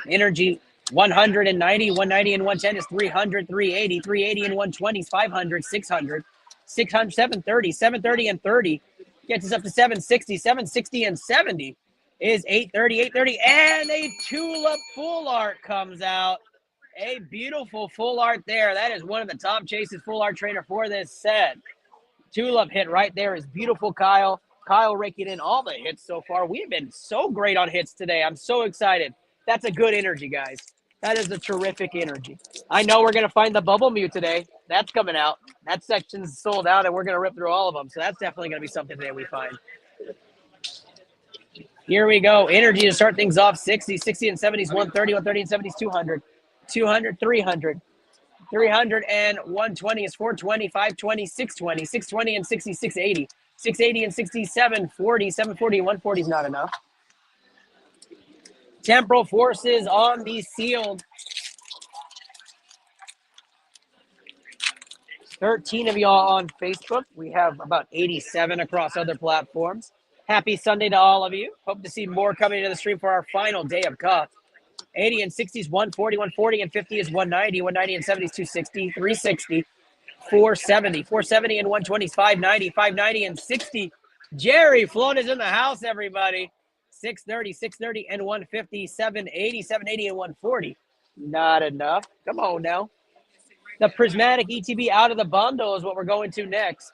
Energy 190, 190 and 110 is 300, 380, 380 and 120 is 500, 600, 600, 730, 730 and 30 gets us up to 760, 760 and 70 is 830, 830, and a tulip full art comes out. A beautiful full art there. That is one of the top chases full art trainer for this set. Tulip hit right there is beautiful, Kyle. Kyle raking in all the hits so far. We've been so great on hits today. I'm so excited. That's a good energy, guys. That is a terrific energy. I know we're going to find the bubble mute today. That's coming out. That section's sold out, and we're going to rip through all of them. So that's definitely going to be something today we find. Here we go. Energy to start things off. 60, 60 and 70s, 130, 130 and 70s, 200, 200, 300. 300 and 120 is 420, 520, 620, 620 and 60, 680, 680 and 60, 740, 740 and 140 is not enough. Temporal forces on the sealed. 13 of y'all on Facebook. We have about 87 across other platforms. Happy Sunday to all of you. Hope to see more coming into the stream for our final day of cuts. 80 and 60s, 140, 140 and 50 is 190, 190 and 70s, 260, 360, 470, 470 and 120 is 590, 590 and 60. Jerry Float is in the house, everybody. 630, 630 and 150, 780, 780 and 140. Not enough. Come on now. The prismatic ETB out of the bundle is what we're going to next.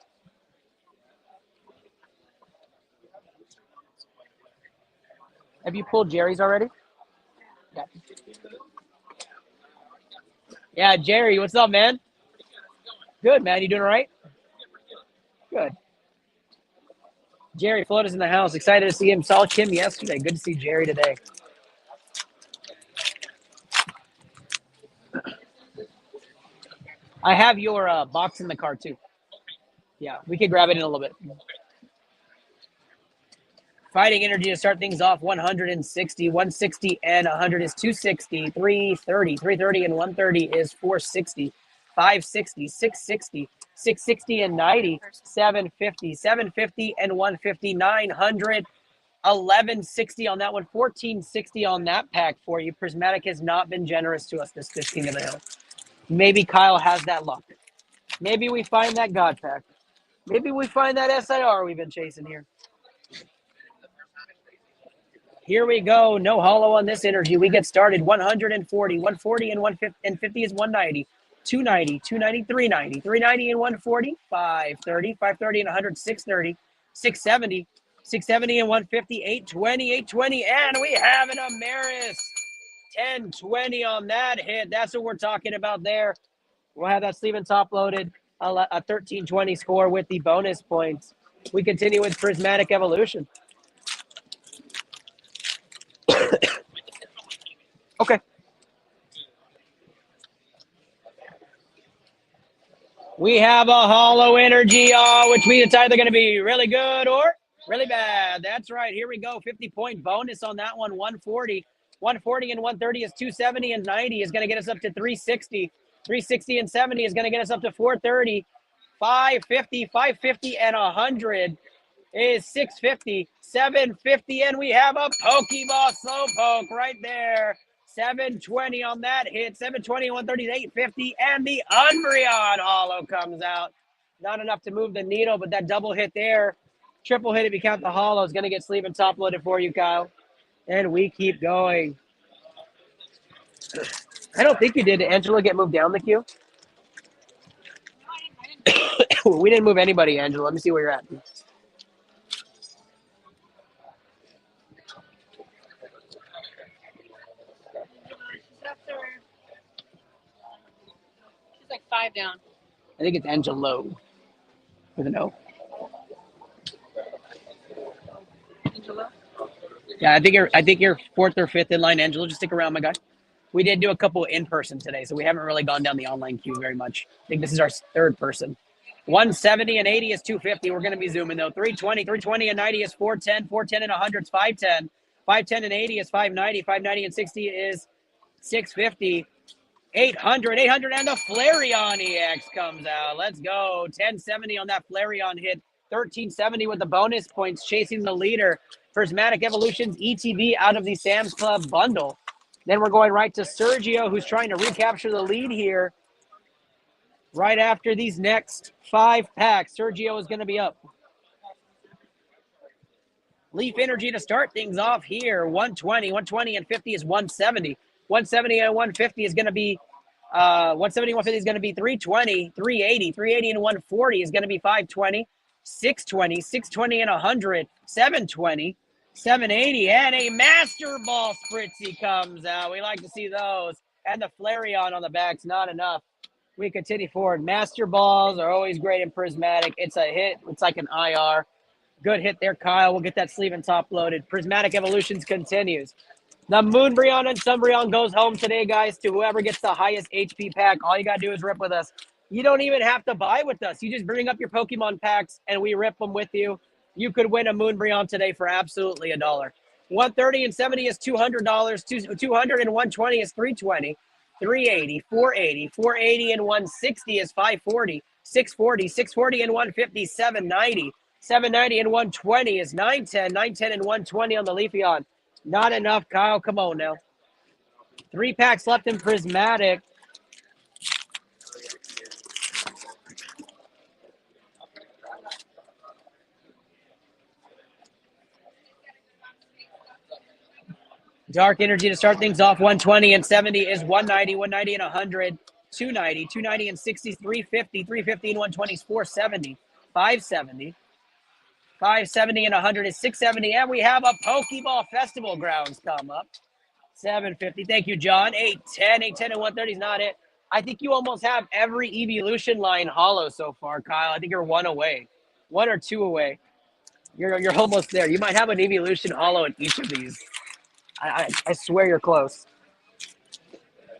Have you pulled Jerry's already? Yeah, Jerry, what's up, man? Good, man. You doing all right? Good. Jerry Float is in the house. Excited to see him. Saw Kim yesterday. Good to see Jerry today. I have your box in the car, too. Yeah, we could grab it in a little bit. Fighting energy to start things off. 160, 160 and 100 is 260, 330, 330 and 130 is 460, 560, 660, 660 and 90, 750, 750 and 150, 900, 1160 on that one, 1460 on that pack for you. Prismatic has not been generous to us this King of the Hill. Maybe Kyle has that luck. Maybe we find that God pack. Maybe we find that SIR we've been chasing here. Here we go. No hollow on this energy. We get started. 140, 140 and 150 and 50 is 190. 290, 290, 390, 390 and 140, 530, 530 and 100, 630, 670, 670 and 150, 820, 820, and we have an Amaris. 1020 on that hit. That's what we're talking about there. We'll have that sleeve and top loaded. A 1320 score with the bonus points. We continue with Prismatic Evolution. Okay. We have a hollow energy, which means it's either going to be really good or really bad. That's right. Here we go. 50-point bonus on that one. 140. 140 and 130 is 270 and 90 is going to get us up to 360. 360 and 70 is going to get us up to 430. 550, 550 and 100 is 650. 750 and we have a Pokeball Slowpoke right there. 720 on that hit. 720 and 130 is 850 and the Umbreon hollow comes out. Not enough to move the needle, but that double hit there, triple hit if you count the hollow, is going to get sleeve and top loaded for you, Kyle. And we keep going. I don't think you did. Did Angela get moved down the queue? We didn't move anybody, Angela. Let me see where you're at. She's like 5 down. I think it's Angelo with an O. Angela? Yeah, I think you're fourth or fifth in line, Angelo. Just stick around, my guy. We did do a couple in person today, so we haven't really gone down the online queue very much. I think this is our third person. 170 and 80 is 250. We're going to be zooming though. 320 and 90 is 410. 410 and 100 is 510. 510 and 80 is 590. 590 and 60 is 650. 800 and the Flareon EX comes out. Let's go. 1070 on that Flareon hit. 1370 with the bonus points, chasing the leader. Prismatic Evolution's ETB out of the Sam's Club bundle. Then we're going right to Sergio, who's trying to recapture the lead here. Right after these next 5 packs, Sergio is going to be up. Leaf Energy to start things off here. 120 and 50 is 170. 170 and 150 is going to be 170 and 150 is going to be 320, 380, 380 and 140 is going to be 520, 620, 620 and 100, 720, 780, and a Master Ball Spritzy comes out. We like to see those. And the Flareon on the back's not enough. We continue forward. Master Balls are always great in Prismatic. It's a hit. It's like an IR. Good hit there, Kyle. We'll get that sleeve and top loaded. Prismatic Evolutions continues. The Moonbreon and Sumbreon goes home today, guys, to whoever gets the highest HP pack. All you got to do is rip with us. You don't even have to buy with us. You just bring up your Pokemon packs, and we rip them with you. You could win a Moonbreon today for absolutely $1. 130 and 70 is $200. 200 and 120 is $320. 380, 480, 480 and 160 is 540. 640, 640 and 150, 790. 790 and 120 is 910. 910 and 120 on the Leafeon. Not enough, Kyle. Come on now. 3 packs left in Prismatic. Dark Energy to start things off. 120 and 70 is 190. 190 and 100. 290. 290 and 60 is 350. 350 and 120 is 470. 570. 570 and 100 is 670. And we have a Pokeball Festival Grounds come up. 750. Thank you, John. 810. 810 and 130 is not it. I think you almost have every Evolution line hollow so far, Kyle. I think you're 1 away. 1 or 2 away. You're almost there. You might have an Evolution hollow in each of these. I swear you're close.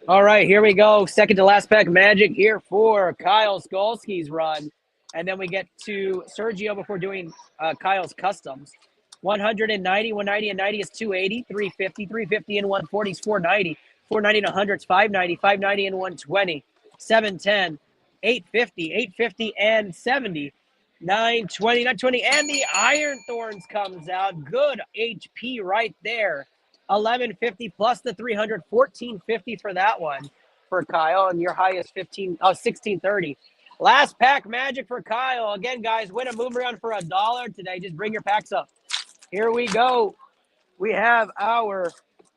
All right, here we go. Second to last pack magic here for Kyle Skolsky's run. And then we get to Sergio before doing Kyle's customs. 190, 190 and 90 is 280, 350, 350 and 140 is 490, 490 and 100 is 590, 590 and 120, 710, 850, 850 and 70, 920, 920, and the Iron Thorns comes out. Good HP right there. 1150 plus the 300, 1450 for that one for Kyle, and your highest 1630. Last pack magic for Kyle. Again, guys, win a Moonbreon for $1 today. Just bring your packs up. Here we go. We have our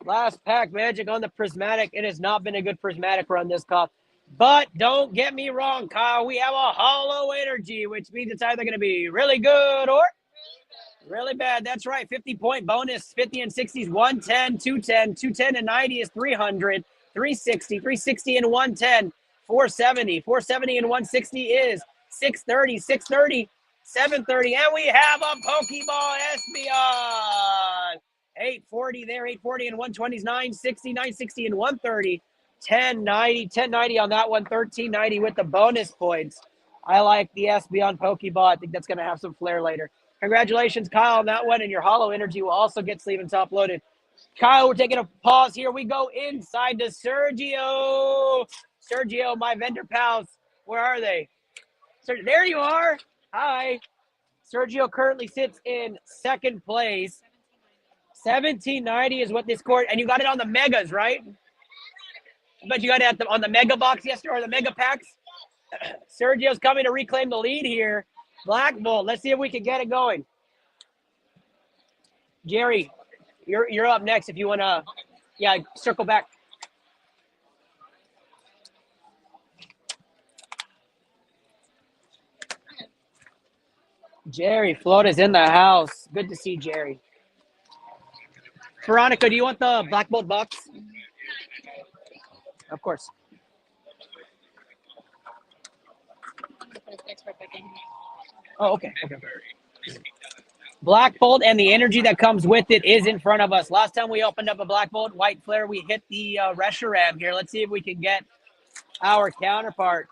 last pack magic on the Prismatic. It has not been a good Prismatic run this cup. But don't get me wrong, Kyle. We have a Hollow Energy, which means it's either going to be really good or really bad. That's right. 50-point bonus. 50 and 60 is 110, 210. 210 and 90 is 300. 360. 360 and 110. 470. 470 and 160 is 630. 630. 730. And we have a Pokeball Espeon. 840 there. 840 and 120 is 960. 960 and 130. 1090. 1090 on that one. 1390 with the bonus points. I like the Espeon Pokeball. I think that's going to have some flair later. Congratulations, Kyle, on that one, and your Hollow Energy will also get sleeve and top loaded. Kyle, we're taking a pause here. We go inside to Sergio. Sergio, my vendor pals, where are they? There you are. Hi. Sergio currently sits in second place. 1790 is what this scored, and you got it on the Megas, right? I bet you got it on the Mega Box yesterday, or the Mega Packs. Sergio's coming to reclaim the lead here. Black Bolt. Let's see if we can get it going. Jerry, you're up next if you want to, circle back. Jerry Float is in the house. Good to see Jerry. Veronica, do you want the Black Bolt box? Of course. Oh, okay. Black Bolt and the energy that comes with it is in front of us. Last time we opened up a Black Bolt White Flare, we hit the Reshiram here. Let's see if we can get our counterpart.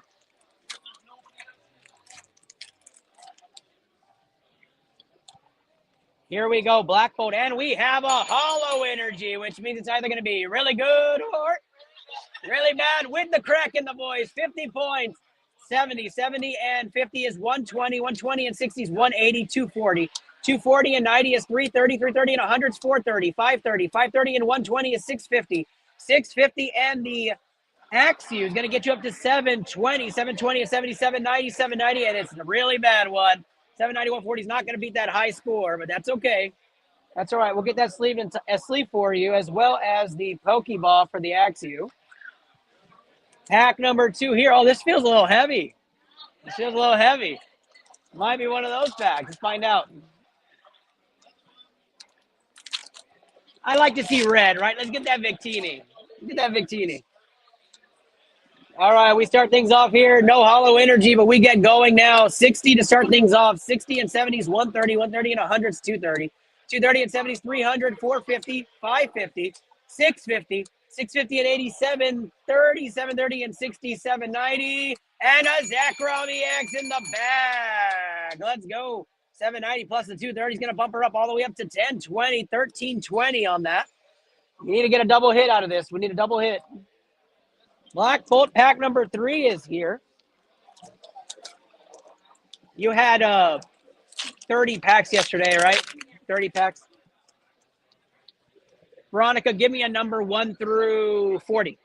Here we go, Black Bolt, and we have a Hollow Energy, which means it's either going to be really good or really bad with the crack in the voice. 50 points. 70 and 50 is 120, 120 and 60 is 180, 240. 240 and 90 is 330, 330 and 100 is 430, 530, 530 and 120 is 650. 650, and the Axie is going to get you up to 720. 720 and 70, 790, 790, and it's a really bad one. 790, 140 is not going to beat that high score, but that's okay. That's all right. We'll get that sleeve for you, as well as the Pokeball for the Axie. Pack number 2 here. Oh, this feels a little heavy. This feels a little heavy. Might be one of those packs. Let's find out. I like to see red, right? Let's get that Victini. Get that Victini. All right, we start things off here. No hollow energy, but we get going now. 60 to start things off. 60 and 70s, 130, 130 and 100s, 230. 230 and 70s, 300, 450, 550, 650, 650 and 80, 730, 730 and 60, 790. And a Zachrami X in the bag. Let's go. 790 plus the 230 is going to bump her up all the way up to 1020, 1320 on that. We need to get a double hit out of this. We need a double hit. Black Bolt pack number 3 is here. You had 30 packs yesterday, right? 30 packs. Veronica, give me a number 1 through 40.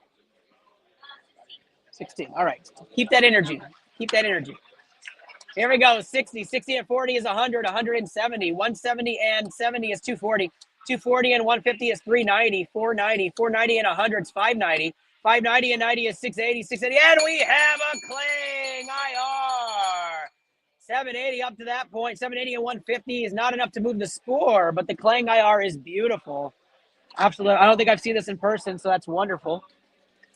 16. All right. Keep that energy. Keep that energy. Here we go. 60. 60 and 40 is 100. 170. 170 and 70 is 240. 240 and 150 is 390. 490. 490 and 100 is 590. 590 and 90 is 680. 680. And we have a Clang IR. 780 up to that point. 780 and 150 is not enough to move the score, but the Clang IR is beautiful. Absolutely. I don't think I've seen this in person, so that's wonderful.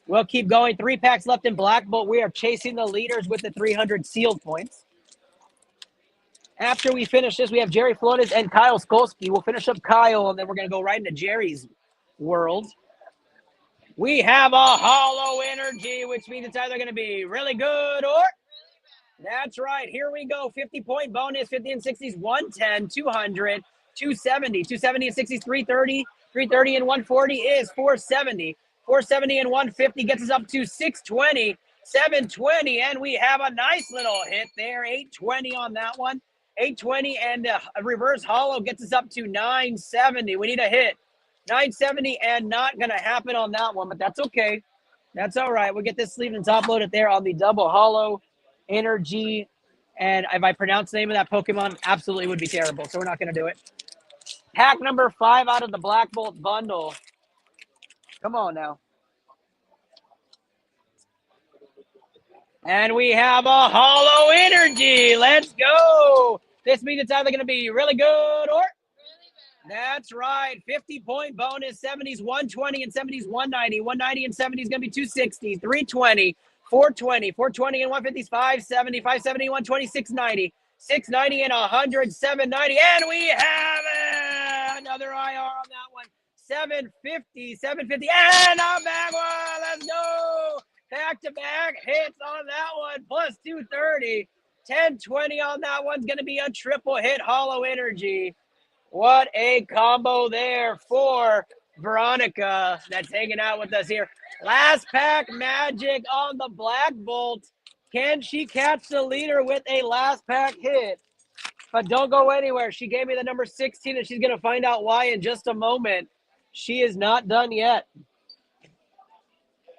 We'll keep going. 3 packs left in Black Bolt. We are chasing the leaders with the 300 sealed points. After we finish this, we have Jerry Flores and Kyle Skolsky. We'll finish up Kyle, and then we're going to go right into Jerry's world. We have a hollow energy, which means it's either going to be really good or... That's right. Here we go. 50-point bonus, 50 and 60s, 110, 200, 270. 270 and 60s, 330. 330 and 140 is 470. 470 and 150 gets us up to 620, 720, and we have a nice little hit there. 820 on that one. 820 and a reverse hollow gets us up to 970. We need a hit. 970 and not going to happen on that one, but that's okay. That's all right. We'll get this sleeve and top load it there on the double hollow energy. And if I pronounce the name of that Pokemon, absolutely would be terrible, so we're not going to do it. Pack number 5 out of the Black Bolt bundle. Come on now. And we have a hollow energy. Let's go. This means it's either going to be really good or... That's right. 50-point bonus, 70s, 120 and 70s, 190. 190 and 70 is going to be 260, 320, 420, 420 and 150 is 570, 570, 120, 690, 690 and 100, 790. And we have another IR on that one. 750, 750, and a bag one. Let's go. Back-to-back hits on that one, plus 230. 1020 on that one's going to be a triple hit hollow energy. What a combo there for Veronica that's hanging out with us here. Last pack magic on the Black Bolt. Can she catch the leader with a last pack hit? But don't go anywhere. She gave me the number 16, and she's going to find out why in just a moment. She is not done yet.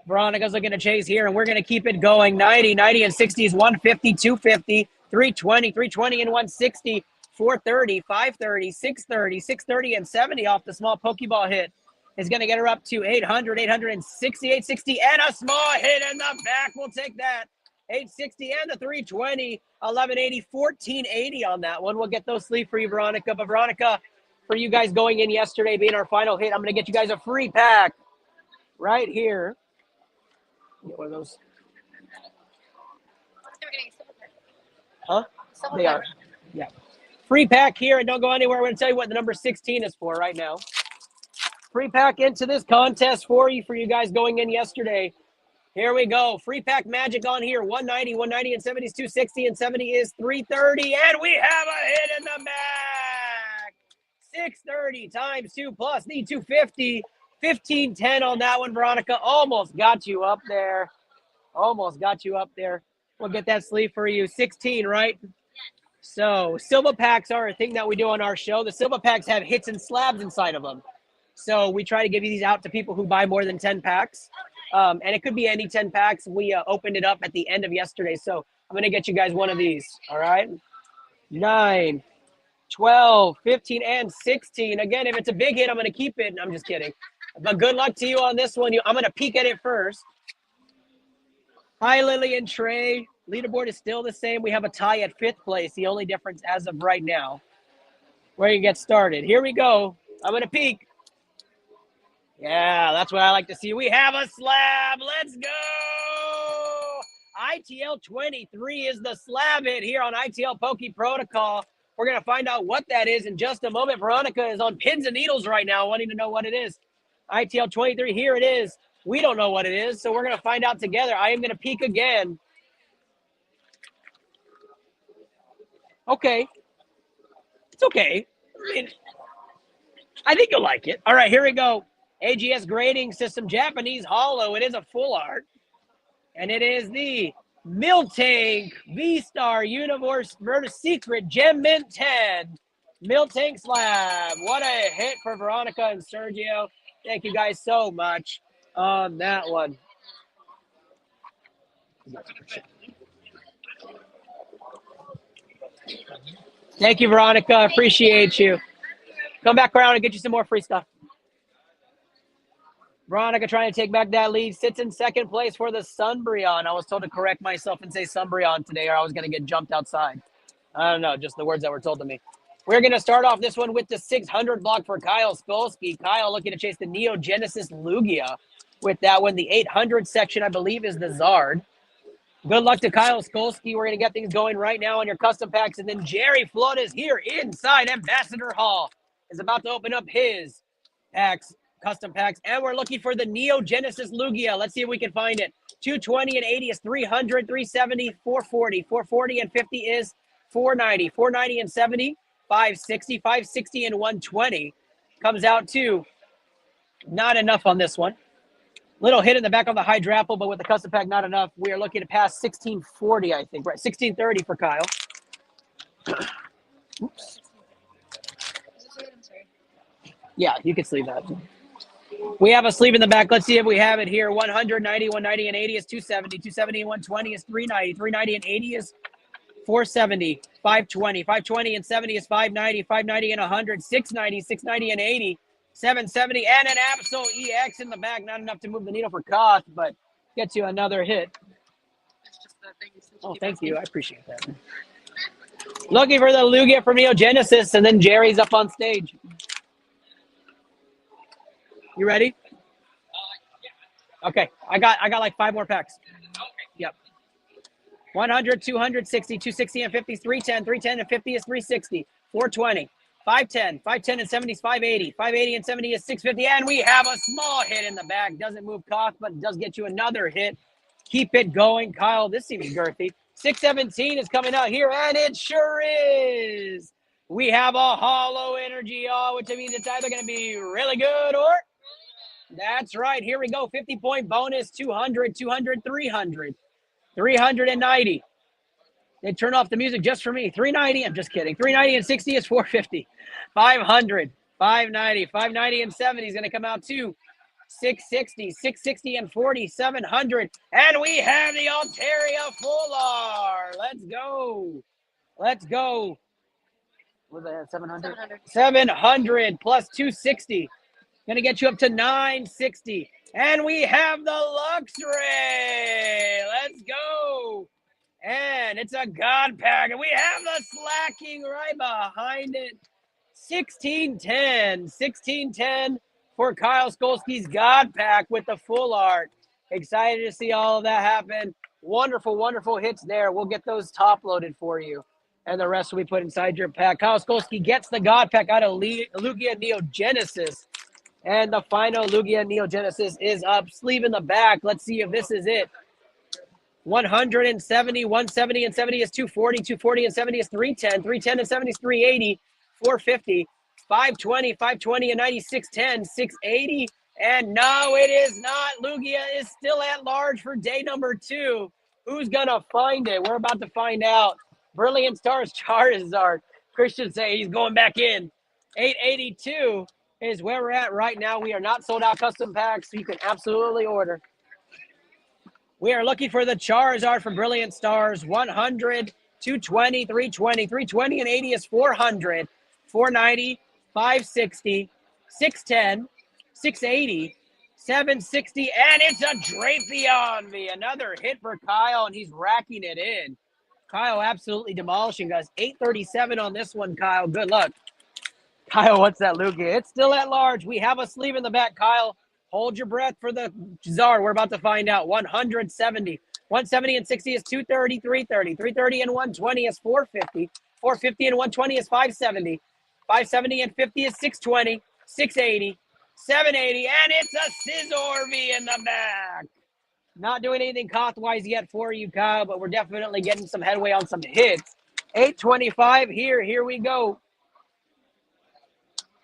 Veronica's looking to chase here, and we're going to keep it going. 90, 90 and 60s, 150, 250, 320, 320 and 160, 430, 530, 630, 630 and 70 off the small Pokeball hit. Is going to get her up to 800, 860, 860, and a small hit in the back. We'll take that. 860 and the 320, 1180, 1480 on that one. We'll get those sleeve for you, Veronica. But Veronica, for you guys going in yesterday being our final hit, I'm going to get you guys a free pack right here. Get one of those. Huh? They are. Yeah. Free pack here, and don't go anywhere. We're going to tell you what the number 16 is for right now. Free pack into this contest for you guys going in yesterday. Here we go. Free pack magic on here. 190, 190 and 70 is 260 and 70 is 330. And we have a hit in the back. 630 times 2 plus the 250. 1510 on that one, Veronica. Almost got you up there. Almost got you up there. We'll get that sleeve for you. 16, right? So Silva packs are a thing that we do on our show. The Silva packs have hits and slabs inside of them. So we try to give you these out to people who buy more than 10 packs. And it could be any 10 packs. We opened it up at the end of yesterday. So I'm going to get you guys one of these. All right. 9, 12, 15, and 16. Again, if it's a big hit, I'm going to keep it. I'm just kidding. But good luck to you on this one. I'm going to peek at it first. Hi, Lily and Trey. Leaderboard is still the same. We have a tie at 5th place. The only difference as of right now. We're going to get started. Here we go. I'm going to peek. Yeah, that's what I like to see. We have a slab. Let's go. ITL 23 is the slab hit here on ITL Poke Protocol. We're going to find out what that is in just a moment. Veronica is on pins and needles right now, wanting to know what it is. ITL 23, here it is. We don't know what it is, so we're going to find out together. I am going to peek again. Okay. It's okay. I think you'll like it. All right, here we go. AGS grading system, Japanese hollow. It is a full art. And it is the Miltank V-Star Universe Secret Gem Mint 10 Miltank slab. What a hit for Veronica and Sergio. Thank you guys so much on that one. Thank you, Veronica. Appreciate you. Come back around and get you some more free stuff. Veronica trying to take back that lead. Sits in 2nd place for the Sunbreon. I was told to correct myself and say Sunbreon today or I was going to get jumped outside. I don't know, just the words that were told to me. We're going to start off this one with the 600 block for Kyle Skolsky. Kyle looking to chase the Neo Genesis Lugia with that one. The 800 section, I believe, is the Zard. Good luck to Kyle Skolsky. We're going to get things going right now on your custom packs. And then Jerry Flood is here inside Ambassador Hall. Is about to open up his packs, custom packs. And we're looking for the Neo Genesis Lugia. Let's see if we can find it. 220 and 80 is 300, 370, 440. 440 and 50 is 490. 490 and 70, 560. 560 and 120 comes out to not enough on this one. Little hit in the back of the Hydrapple, but with the custom pack, not enough. We are looking to pass 1640, I think. Right, 1630 for Kyle. Oops. Yeah, you can sleeve that. We have a sleeve in the back. Let's see if we have it here. 190, 190 and 80 is 270. 270 and 120 is 390. 390 and 80 is 470. 520. 520 and 70 is 590. 590 and 100. 690. 690 and 80. 770 and an Absol EX in the back. Not enough to move the needle for Koth, but gets you another hit. Oh, thank you. I appreciate that. Looking for the Lugia from Neo Genesis, and then Jerry's up on stage. You ready? Okay. I got like 5 more packs. Yep. 100, 200, 60, 260 and 50 is 310. 310 and 50 is 360. 420. 510. 510 and 70 is 580. 580 and 70 is 650. And we have a small hit in the back. Doesn't move Koth, but does get you another hit. Keep it going, Kyle. This seems girthy. 617 is coming out here, and it sure is. We have a hollow energy, which means it's either going to be really good or... That's right. Here we go. 50-point bonus, 200, 200, 300, 390. They turn off the music just for me. 390. I'm just kidding. 390 and 60 is 450. 500, 590, 590 and 70 is going to come out to 660, 660 and 40, 700. And we have the Altaria Full R. Let's go. Let's go. What was that? 700? 700 plus 260. Going to get you up to 960. And we have the Luxray. Let's go. And it's a God pack. And we have the Slacking right behind it. 1610. 1610 for Kyle Skolsky's God pack with the full art. Excited to see all of that happen. Wonderful, wonderful hits there. We'll get those top loaded for you. And the rest will be put inside your pack. Kyle Skolsky gets the God pack out of Lugia Neo Genesis. And the final Lugia Neo Genesis is up. Sleeve in the back. Let's see if this is it. 170, 170 and 70 is 240. 240 and 70 is 310. 310 and 70 is 380. 450. 520. 520 and 90, 610. 680. And no, it is not. Lugia is still at large for day number 2. Who's going to find it? We're about to find out. Brilliant Stars Charizard. Christian say he's going back in. 882 is where we're at right now. We are not sold out custom packs, so you can absolutely order. We are looking for the Charizard from Brilliant Stars. 100, 220, 320. 320 and 80 is 400. 490, 560, 610, 680, 760, and it's a Drapion me. Another hit for Kyle, and he's racking it in. Kyle absolutely demolishing us. 837 on this one, Kyle. Good luck. Kyle, what's that, Lugia? It's still at large. We have a sleeve in the back, Kyle. Hold your breath for the Czar. We're about to find out. 170. 170 and 60 is 230, 330. 330 and 120 is 450. 450 and 120 is 570. 570 and 50 is 620. 680. 780. And it's a Scizor V in the back. Not doing anything cost-wise yet for you, Kyle, but we're definitely getting some headway on some hits. 825 here we go.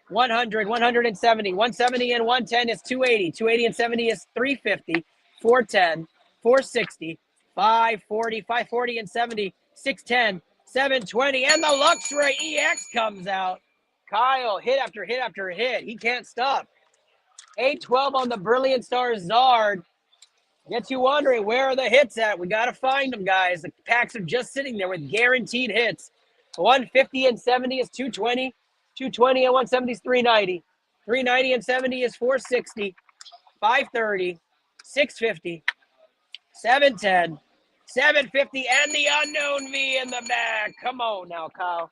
100, 170, 170 and 110 is 280. 280 and 70 is 350. 410, 460, 540, 540 and 70, 610, 720, and the Luxray EX comes out. Kyle, hit after hit after hit. He can't stop. 812 on the Brilliant Stars Zard. Gets you wondering, where are the hits at? We got to find them, guys. The packs are just sitting there with guaranteed hits. 150 and 70 is 220. 220 and 170 is 390. 390 and 70 is 460. 530. 650. 710. 750. And the unknown V in the back. Come on now, Kyle.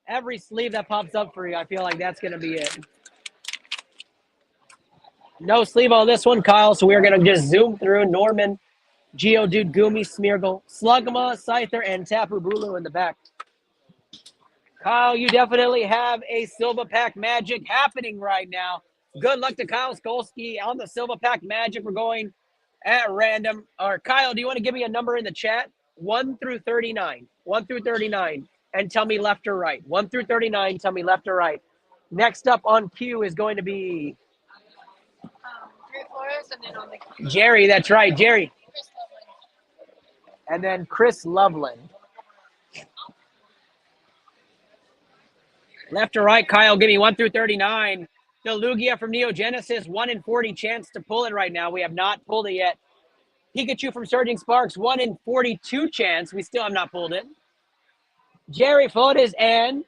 Every sleeve that pops up for you, I feel like that's going to be it. No sleeve on this one, Kyle, so we're going to just zoom through Norman, Geodude, Goomy, Smeargle, Slugma, Scyther, and Tapu Bulu in the back. Kyle, you definitely have a Silva Pack Magic happening right now. Good luck to Kyle Skolsky on the Silva Pack Magic. We're going at random. Or Kyle, do you want to give me a number in the chat? 1 through 39. 1 through 39. And tell me left or right. 1 through 39, tell me left or right. Next up on queue is going to be Jerry Flores, and then on the Jerry. That's right, Jerry. Chris Loveland. And then Chris Loveland. Left or right, Kyle, give me 1 through 39. The Lugia from Neo Genesis, 1 in 40 chance to pull it right now. We have not pulled it yet. Pikachu from Surging Sparks, 1 in 42 chance. We still have not pulled it. Jerry Flores and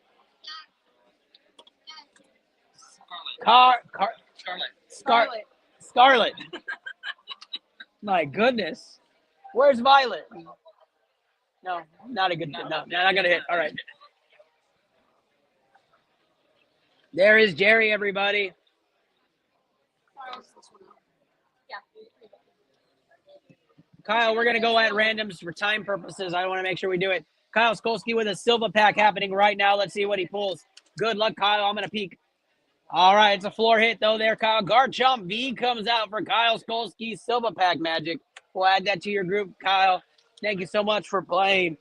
Scarlet. My goodness. Where's Violet? No, not a good fit. No, not gonna hit. All right. There is Jerry, everybody. Yeah. Kyle, we're gonna go at randoms for time purposes. I want to make sure we do it. Kyle Skolsky with a Silva Pack happening right now. Let's see what he pulls. Good luck, Kyle. I'm gonna peek. All right, it's a floor hit though there, Kyle. Garchomp V comes out for Kyle Skolsky's Silva Pack Magic. We'll add that to your group, Kyle. Thank you so much for playing.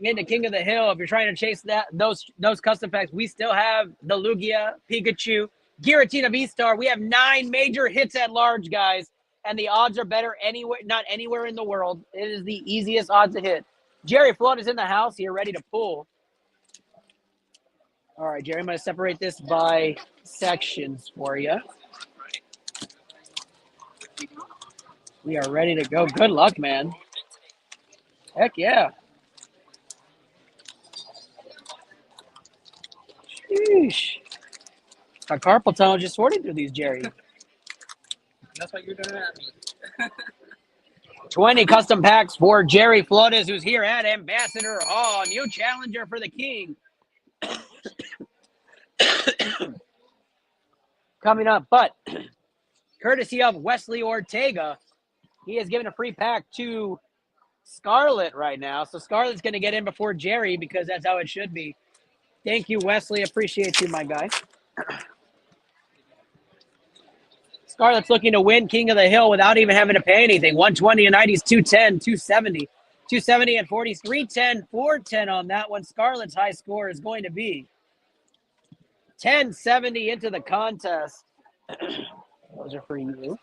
Into King of the Hill. If you're trying to chase those custom packs, we still have the Lugia, Pikachu, Giratina V-Star. We have 9 major hits at large, guys, and the odds are better anywhere, not anywhere in the world. It is the easiest odds to hit. Jerry Flood is in the house here, ready to pull. All right, Jerry, I'm going to separate this by sections for you. We are ready to go. Good luck, man. Heck yeah. Sheesh. My carpal tunnel just sorting through these, Jerry. That's what you're doing at me. 20 custom packs for Jerry Flores, who's here at Ambassador Hall. New challenger for the King. Coming up, but courtesy of Wesley Ortega, he has given a free pack to Scarlet right now. So Scarlet's going to get in before Jerry because that's how it should be. Thank you, Wesley. Appreciate you, my guy. Scarlet's looking to win King of the Hill without even having to pay anything. 120 and 90s, 210, 270. 270 and 40s, 310, 410 on that one. Scarlet's high score is going to be 1070 into the contest. Those are for you.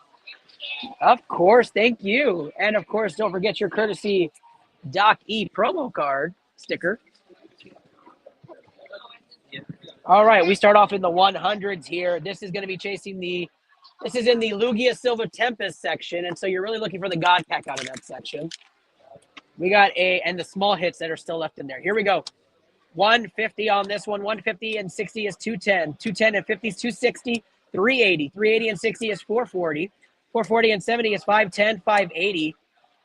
Of course, thank you. And of course, don't forget your courtesy Doc E promo card sticker. All right, we start off in the 100s here. This is going to be chasing this is in the Lugia Silver Tempest section, and so you're really looking for the God Pack out of that section. We got and the small hits that are still left in there. Here we go. 150 on this one. 150 and 60 is 210. 210 and 50 is 260. 380. 380 and 60 is 440. 440 and 70 is 510. 580.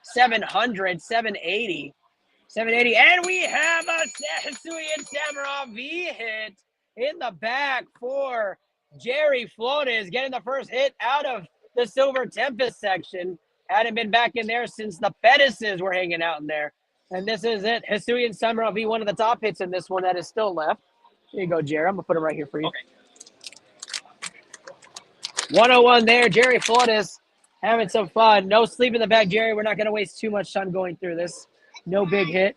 700. 780. 780. And we have a Sasuian Samurai V hit in the back for Jerry Flores, getting the first hit out of the Silver Tempest section. Hadn't been back in there since the Fetuses were hanging out in there. And this is it. Hisuian Samurai V, one of the top hits in this one that is still left. Here you go, Jerry. I'm going to put it right here for you. Okay. 101 there. Jerry Flores having some fun. No sleep in the bag, Jerry. We're not going to waste too much time going through this. No big hit.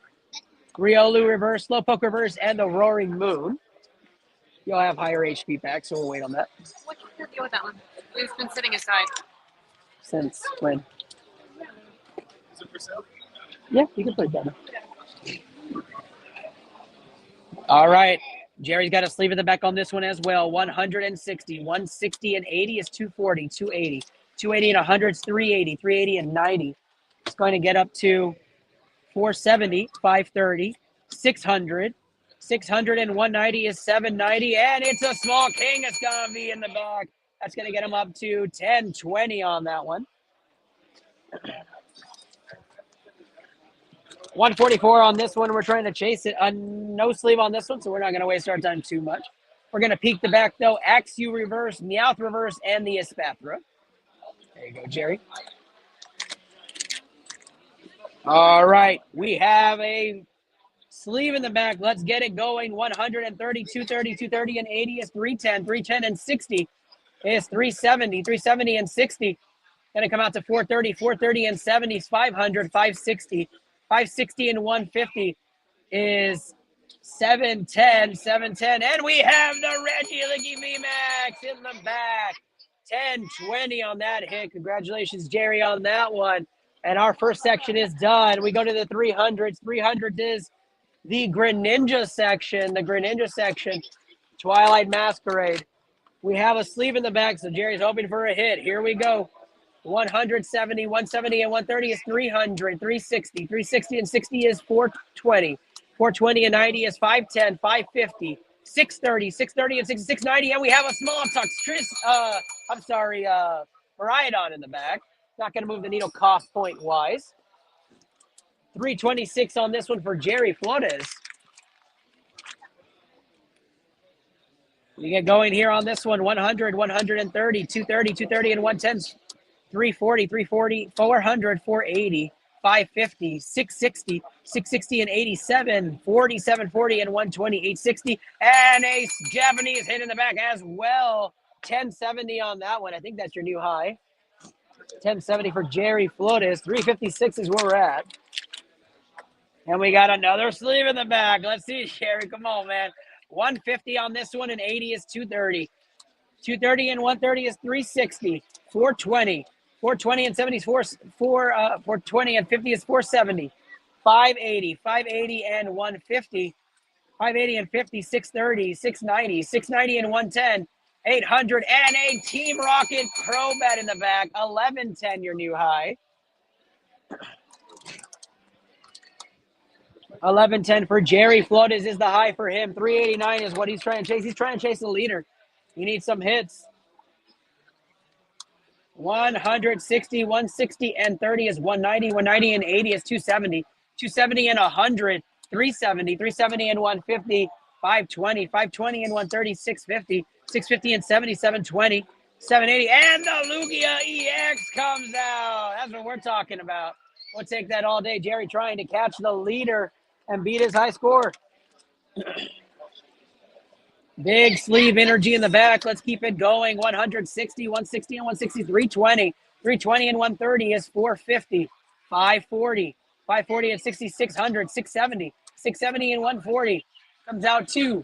Riolu reverse, Slowpoke reverse, and the Roaring Moon. You'll have higher HP packs, so we'll wait on that. What's your deal with that one? It's been sitting aside. Since when? Is it for sale? Yeah, you can put it down. All right. Jerry's got a sleeve in the back on this one as well. 160. 160 and 80 is 240. 280. 280 and 100 is 380. 380 and 90. It's going to get up to 470. 530. 600. 600 and 190 is 790. And it's a small king. It's going to be in the back. That's going to get him up to 1020 on that one. 144 on this one. We're trying to chase it. No sleeve on this one, so we're not going to waste our time too much. We're going to peek the back, though. Axew reverse, Meowth reverse, and the Espathra. There you go, Jerry. All right. We have a sleeve in the back. Let's get it going. 130, 230, 230, and 80 is 310. 310 and 60 is 370. 370 and 60. Going to come out to 430. 430 and 70 is 500. 560. 560 and 150 is 710. 710. And we have the Reggie Licky VMAX in the back. 1020 on that hit. Congratulations, Jerry, on that one. And our first section is done. We go to the 300s. 300 is the Greninja section. The Greninja section. Twilight Masquerade. We have a sleeve in the back, so Jerry's hoping for a hit. Here we go. 170, 170, and 130 is 300, 360, 360 and 60 is 420, 420 and 90 is 510, 550, 630, 630 and 60, 690, and we have a small Miraidon in the back. Not going to move the needle cost point wise. 326 on this one for Jerry Flores. We get going here on this one. 100, 130, 230, 230, and 110. 340, 340, 400, 480, 550, 660, 660 and 87, 40, 740 and 120, 860, and a Japanese hit in the back as well. 1070 on that one. I think that's your new high. 1070 for Jerry Flores. 356 is where we're at. And we got another sleeve in the back. Let's see, Jerry. Come on, man. 150 on this one and 80 is 230. 230 and 130 is 360. 420. 420 and 70 is 420 and 50 is 470. 580. 580 and 150. 580 and 50, 630, 690, 690 and 110. 800 and a Team Rocket Crobat in the back. 1110, your new high. 1110 for Jerry Flores is the high for him. 389 is what he's trying to chase. He's trying to chase the leader. He needs some hits. 160, 160 and 30 is 190. 190 and 80 is 270. 270 and 100. 370. 370 and 150. 520. 520 and 130. 650. 650 and 70. 720. 780. And the Lugia EX comes out. That's what we're talking about. We'll take that all day. Jerry trying to catch the leader and beat his high score. Big sleeve energy in the back. Let's keep it going. 160, 160 and 160, 320. 320 and 130 is 450. 540. 540 and 60, 600. 670. 670 and 140 comes out to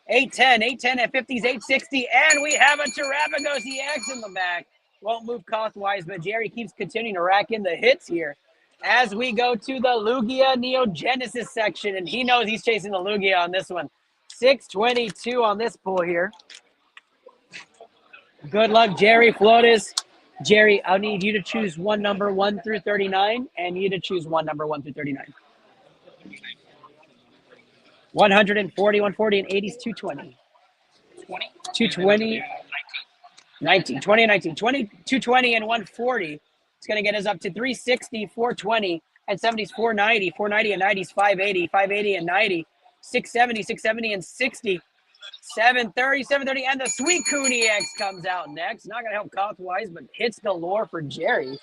810. 810 and 50 is 860. And we have a Terrapagos EX in the back. Won't move cost-wise, but Jerry keeps continuing to rack in the hits here as we go to the Lugia Neo Genesis section. And he knows he's chasing the Lugia on this one. 622 on this pull here. Good luck, Jerry Flores. Jerry, I'll need you to choose one number 1 through 39, and you to choose one number 1 through 39. 140, 140, and 80 is 220. 220, 19, 20 and 19. 20, 220, and 140. It's going to get us up to 360, 420, and 70 is 490. 490 and 90 is 580. 580 and 90. 670, 670 and 60. 730, 730, and the Sweet Cooney X comes out next. Not going to help cost-wise, but hits galore for Jerry.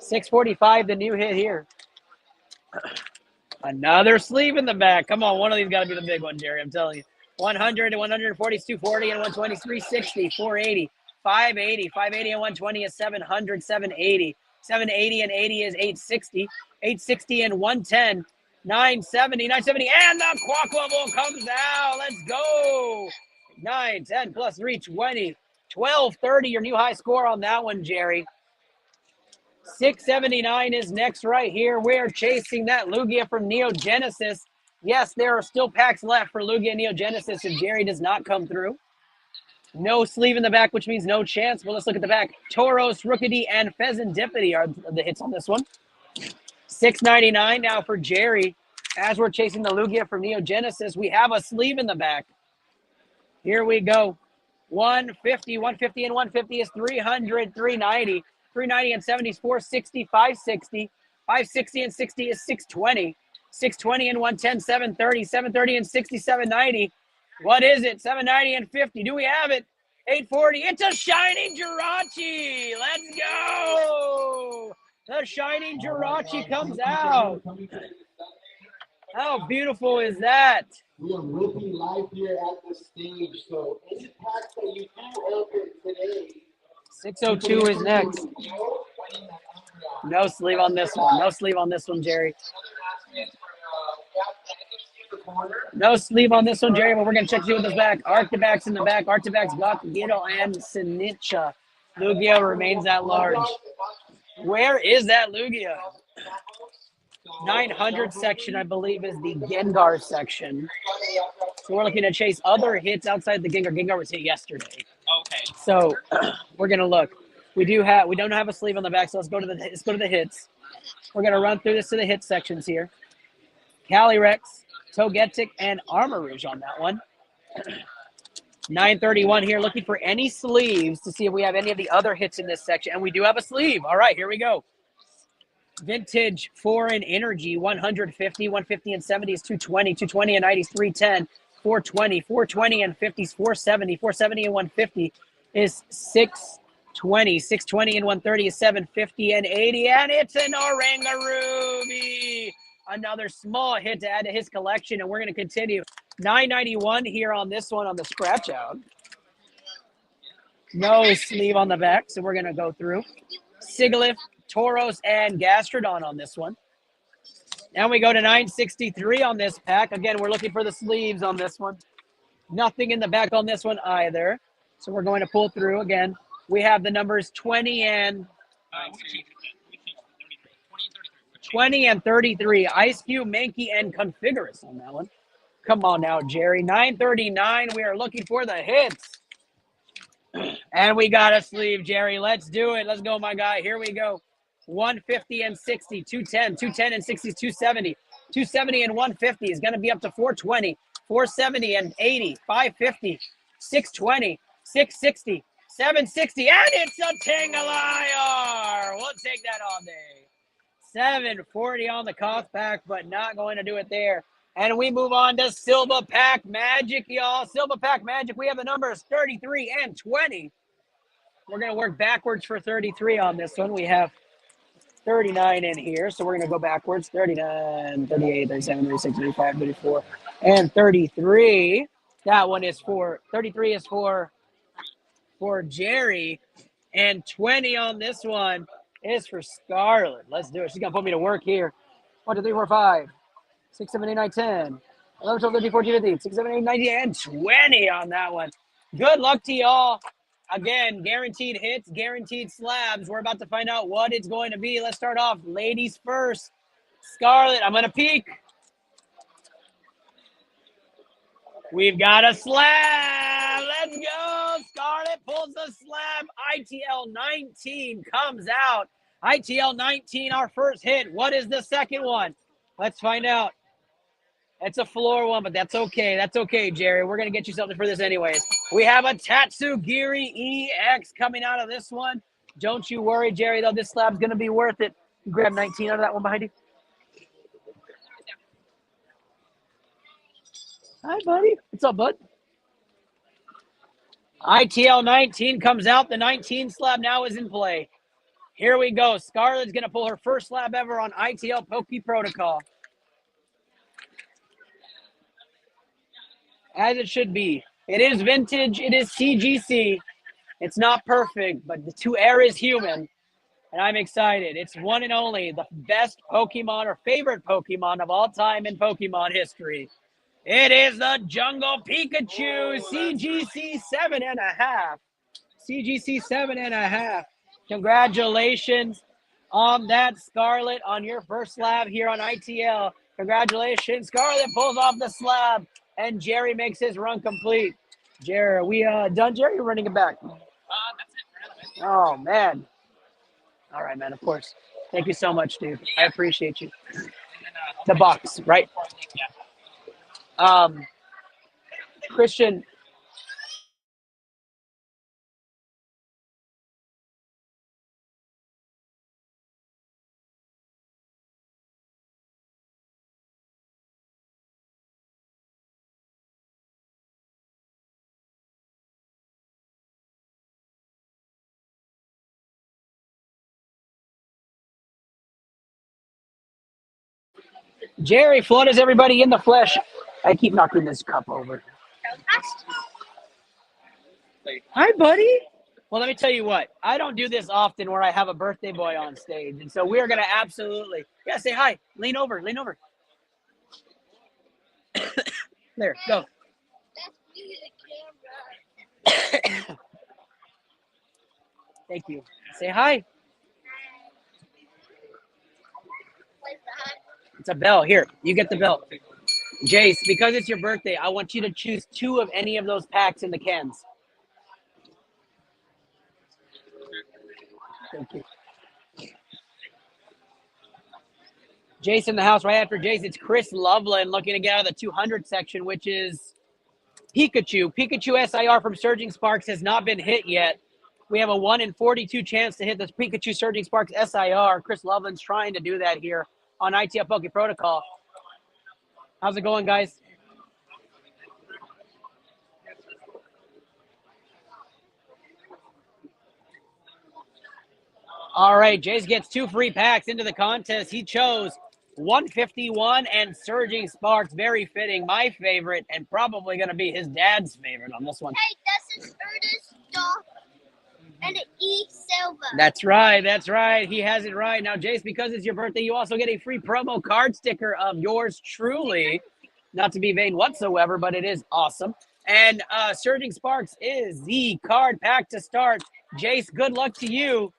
645, the new hit here. Another sleeve in the back. Come on, one of these got to be the big one, Jerry. I'm telling you. 100 and 140 is 240 and 120 is 360, 480, 580, 580 and 120 is 700, 780, 780 and 80 is 860, 860 and 110, 970, 970, and the Quackable comes out. Let's go. 9, 10 plus 320, 1230, your new high score on that one, Jerry. 679 is next right here. We're chasing that Lugia from Neo Genesis. Yes, there are still packs left for Lugia Neo Genesis if Jerry does not come through. No sleeve in the back, which means no chance. But let's look at the back. Tauros, Rookity, and Pheasantipity are the hits on this one. 699 now for Jerry. As we're chasing the Lugia from Neo Genesis, we have a sleeve in the back. Here we go. 150, 150, and 150 is 300, 390. 390 and 70 is 460, 560. 560 and 60 is 620. 620 and 110, 730. 730 and 60, 790. What is it? 790 and 50. Do we have it? 840. It's a Shining Jirachi. Let's go. The Shining Jirachi comes out. How beautiful is that? We are ripping live here at the stage, so any pack that you do open today. 602 is next. No sleeve on this one. No sleeve on this one, Jerry. No sleeve on this one, Jerry, but we're going to check to see what this back. Arctibac's in the back. Arctibac's got Gittle and Sinitcha. Lugia remains at large. Where is that Lugia? 900 section, I believe, is the Gengar section. So we're looking to chase other hits outside the Gengar. Gengar was hit yesterday. Okay. So we're gonna look. We don't have a sleeve on the back, so let's go to the hits. We're gonna run through this to the hit sections here. Calyrex, Togetic, and Armarouge on that one. 931 here, looking for any sleeves to see if we have any of the other hits in this section. And we do have a sleeve. All right, here we go. Vintage Foreign Energy, 150, 150 and 70 is 220, 220 and 90 is 310, 420, 420 and 50 is 470, 470 and 150 is 620, 620 and 130 is 750 and 80, and it's an Orangaruby. Another small hit to add to his collection, and we're going to continue. 991 here on this one on the scratch out. No sleeve on the back, so we're going to go through. Sigilyph, Tauros, and Gastrodon on this one. Now we go to 963 on this pack. Again, we're looking for the sleeves on this one. Nothing in the back on this one either. So we're going to pull through again. We have the numbers 20 and 33. Ice Cube, Mankey, and Configurus on that one. Come on now, Jerry. 939. We are looking for the hits. And we got a sleeve, Jerry. Let's do it. Let's go, my guy. Here we go. 150 and 60, 210, 210 and 60 is 270. 270 and 150 is going to be up to 420, 470 and 80, 550, 620, 660, 760, and it's a Tangela. We'll take that all day. 740 on the cost pack, but not going to do it there. And we move on to Silver Pack Magic, y'all. Silver Pack Magic, we have the numbers 33 and 20. We're going to work backwards for 33 on this one. We have 39 in here, so we're going to go backwards. 39, 38, 37, 36, 35, 34, and 33. That one is for, 33 is for Jerry, and 20 on this one is for Scarlett. Let's do it. She's going to put me to work here. 1, 2, 3, 4, 5, 6, 7, 8, 9, 10, 11, 12, 13, 14, 15, 16, 17, 18, 19, and 20 on that one. Good luck to y'all. Again, guaranteed hits, guaranteed slabs. We're about to find out what it's going to be. Let's start off. Ladies first. Scarlett, I'm going to peek. We've got a slab. Let's go. Scarlett pulls the slab. ITL 19 comes out. ITL 19, our first hit. What is the second one? Let's find out. It's a floor one, but that's okay. That's okay, Jerry. We're going to get you something for this anyways. We have a Tatsugiri EX coming out of this one. Don't you worry, Jerry, though. This slab's going to be worth it. Grab 19 out of that one behind you. Hi, buddy. What's up, bud? ITL 19 comes out. The 19 slab now is in play. Here we go. Scarlett's going to pull her first slab ever on ITL Poke Protocol. As it should be. It is vintage. It is CGC. It's not perfect, but the 2R is human. And I'm excited. It's one and only the best Pokemon or favorite Pokemon of all time in Pokemon history. It is the Jungle Pikachu CGC 7.5. CGC 7.5. Congratulations on that, Scarlett, on your first slab here on ITL. Congratulations. Scarlett pulls off the slab, and Jerry makes his run complete. Jerry, are we done, Jerry? You're running it back. That's it. Oh, man. All right, man, of course. Thank you so much, dude. I appreciate you. The box, right? Christian, Jerry, Flood is everybody in the flesh. I keep knocking this cup over. Hi, buddy. Well, let me tell you what. I don't do this often where I have a birthday boy on stage. And so we're going to absolutely, yeah, say hi. Lean over, lean over. There, go. Thank you. Say hi. It's a bell. Here, you get the bell. Jace, because it's your birthday, I want you to choose 2 of any of those packs in the cans. Thank you. Jace in the house. Right after Jace, it's Chris Loveland looking to get out of the 200 section, which is Pikachu. Pikachu SIR from Surging Sparks has not been hit yet. We have a 1 in 42 chance to hit the Pikachu Surging Sparks SIR. Chris Loveland's trying to do that here on ITL Poke Protocol. How's it going, guys? All right, Jace gets 2 free packs into the contest. He chose 151 and Surging Sparks. Very fitting. My favorite, and probably going to be his dad's favorite on this one. Hey, this is Ernest Doc and E. Silva. That's right. That's right. He has it right. Now, Jace, because it's your birthday, you also get a free promo card sticker of yours truly. Not to be vain whatsoever, but it is awesome. And Surging Sparks is the card pack to start. Jace, good luck to you.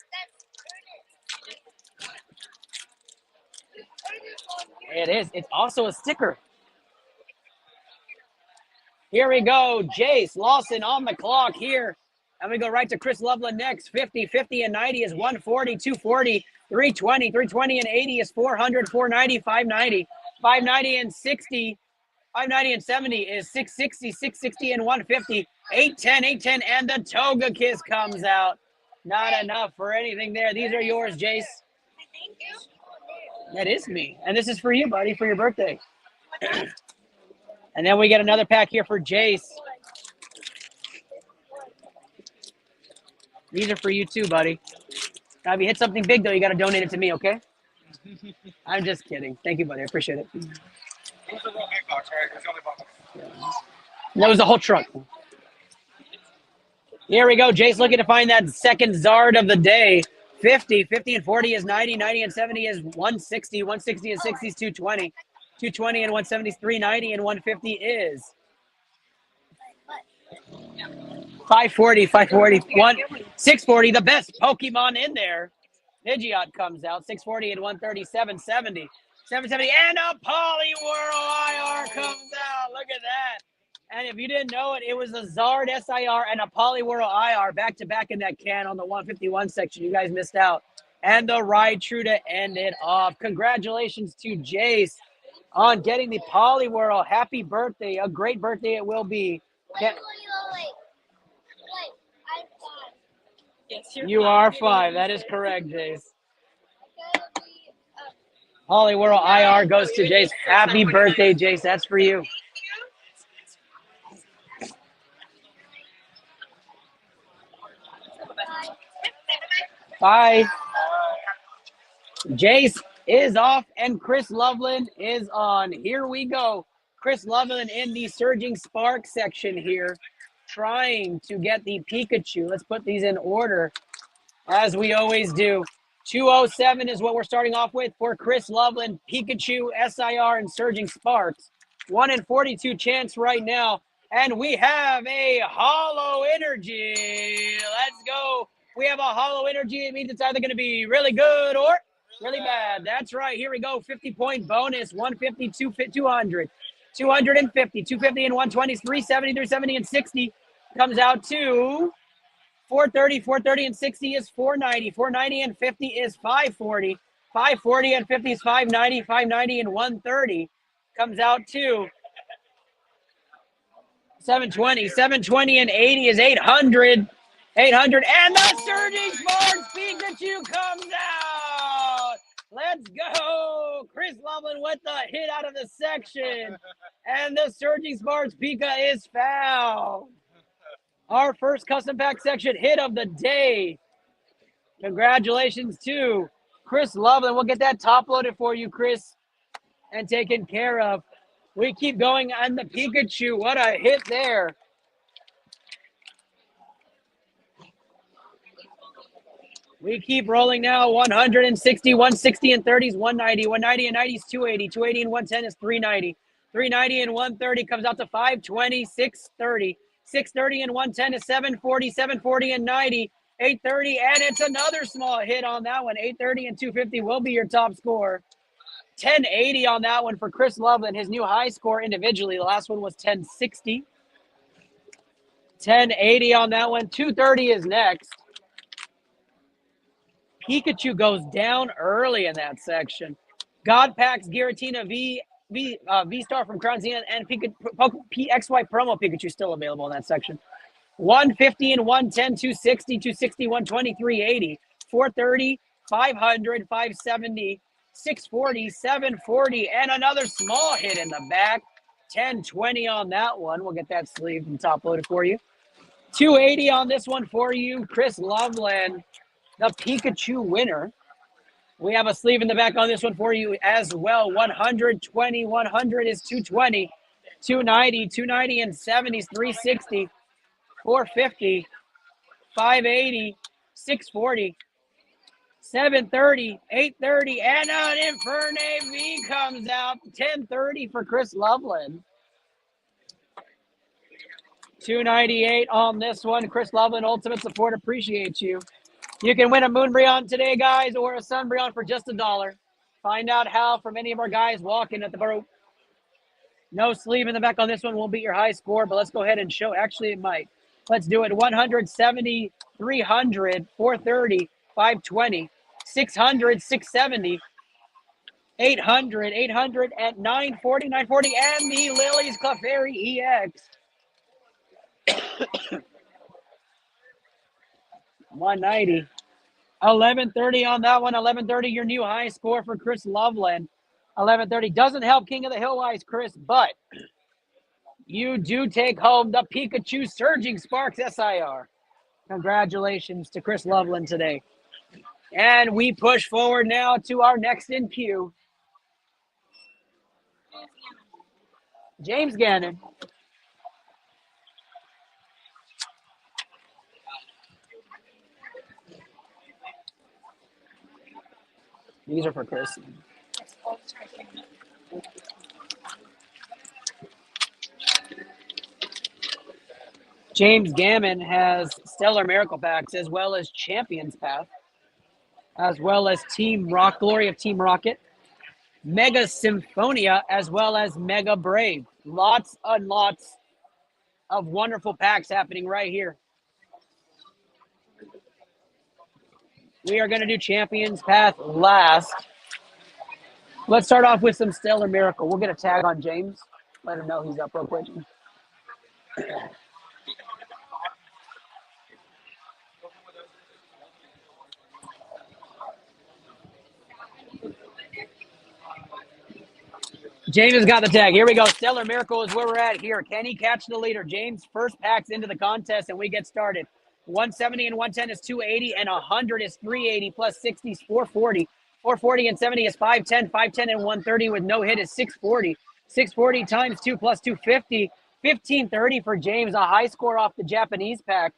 It is. It's also a sticker. Here we go. Jace Lawson on the clock here. And we go right to Chris Loveland next. 50, 50, and 90 is 140, 240, 320, 320, and 80 is 400, 490, 590, 590, and 60. 590 and 70 is 660, 660, and 150. 810, 810, and the Toga Kiss comes out. Not enough for anything there. These are yours, Jace. Thank you. That is me. And this is for you, buddy, for your birthday. And then we get another pack here for Jace. These are for you too, buddy. Now, if you hit something big, though, you got to donate it to me, okay? I'm just kidding. Thank you, buddy. I appreciate it. That was the whole truck. Here we go. Jace looking to find that second Zard of the day. 50, 50 and 40 is 90, 90 and 70 is 160, 160 and 60 is 220, 220 and 170 is 390, and 150 is 540, 540, 640, the best Pokemon in there. Pidgeot comes out, 640 and 130, 770, 770, and a Poliwhirl IR comes out. Look at that. And if you didn't know it, it was a Zard SIR and a Poliwhirl IR back-to-back in that can on the 151 section. You guys missed out. And the Ride True to end it off. Congratulations to Jace on getting the Poliwhirl. Happy birthday. A great birthday it will be. Yes, You are 5. That is correct, Jace. Poliwhirl IR goes to Jace. Happy birthday, Jace. That's for you. Bye. Jace is off and Chris Loveland is on. Here we go. Chris Loveland in the Surging Spark section here, trying to get the Pikachu. Let's put these in order, as we always do. 207 is what we're starting off with for Chris Loveland, Pikachu, SIR, and Surging Sparks. 1 in 42 chance right now. And we have a Hollow Energy. Let's go. We have a Hollow Energy. It means it's either going to be really good or really bad. That's right. Here we go. 50-point bonus. 150, 200, 250, 250 and 120, 370, 370 and 60 comes out to 430, 430 and 60 is 490, 490 and 50 is 540, 540 and 50 is 590, 590 and 130 comes out to 720, 720 and 80 is 800, 800 and the Surging Sparks Pikachu comes out. Let's go. Chris Loveland with the hit out of the section, and the Surging Sparks Pika is found. Our first custom pack section hit of the day. Congratulations to Chris Loveland. We'll get that top loaded for you, Chris, and taken care of. We keep going on the Pikachu. What a hit there. We keep rolling now. 160, 160 and 30s, 190, 190 and 90 is 280, 280 and 110 is 390, 390 and 130 comes out to 520, 630. 630 and 110 is 740, 740 and 90, 830, and it's another small hit on that one. 830 and 250 will be your top score. 1080 on that one for Chris Loveland, his new high score individually. The last one was 1060. 1080 on that one. 230 is next. Pikachu goes down early in that section. God Packs, Giratina, V-Star from Crown Zenith, and PXY promo Pikachu still available in that section. 150 and 110, 260, 260, 120, 380, 430, 500, 570, 640, 740, and another small hit in the back. 1020 on that one. We'll get that sleeve and top loaded for you. 280 on this one for you, Chris Loveland, the Pikachu winner. We have a sleeve in the back on this one for you as well. 120, 100 is 220, 290, 290 and 70 is 360, 450, 580, 640, 730, 830, and an Infernape V comes out. 1030 for Chris Loveland. 298 on this one. Chris Loveland, Ultimate Support, appreciate you. You can win a Moonbreon today, guys, or a Sunbreon for just $1. Find out how from any of our guys walking at the borough. No sleeve in the back on this one. Won't beat your high score, but let's go ahead and show. Actually, it might. Let's do it. 170, 300, 430, 520, 600, 670, 800, 800 at 940, 940, and the Lily's Clefairy EX. 190. 1130 on that one. 1130, your new high score for Chris Loveland. 1130 doesn't help King of the Hill wise, Chris, but you do take home the Pikachu Surging Sparks SIR. Congratulations to Chris Loveland today. And we push forward now to our next in queue. James Gannon. These are for Chris. James Gammon has Stellar Miracle Packs as well as Champions Path, as well as Team Rock, Glory of Team Rocket, Mega Symphonia, as well as Mega Brave. Lots and lots of wonderful packs happening right here. We are going to do Champions Path last. Let's start off with some Stellar Miracle. We'll get a tag on James. Let him know he's up real quick. James has got the tag. Here we go. Stellar Miracle is where we're at here. Can he catch the leader? James first packs into the contest, and we get started. 170 and 110 is 280, and 100 is 380, plus 60 is 440. 440 and 70 is 510. 510 and 130 with no hit is 640. 640 times 2 plus 250. 1530 for James, a high score off the Japanese pack.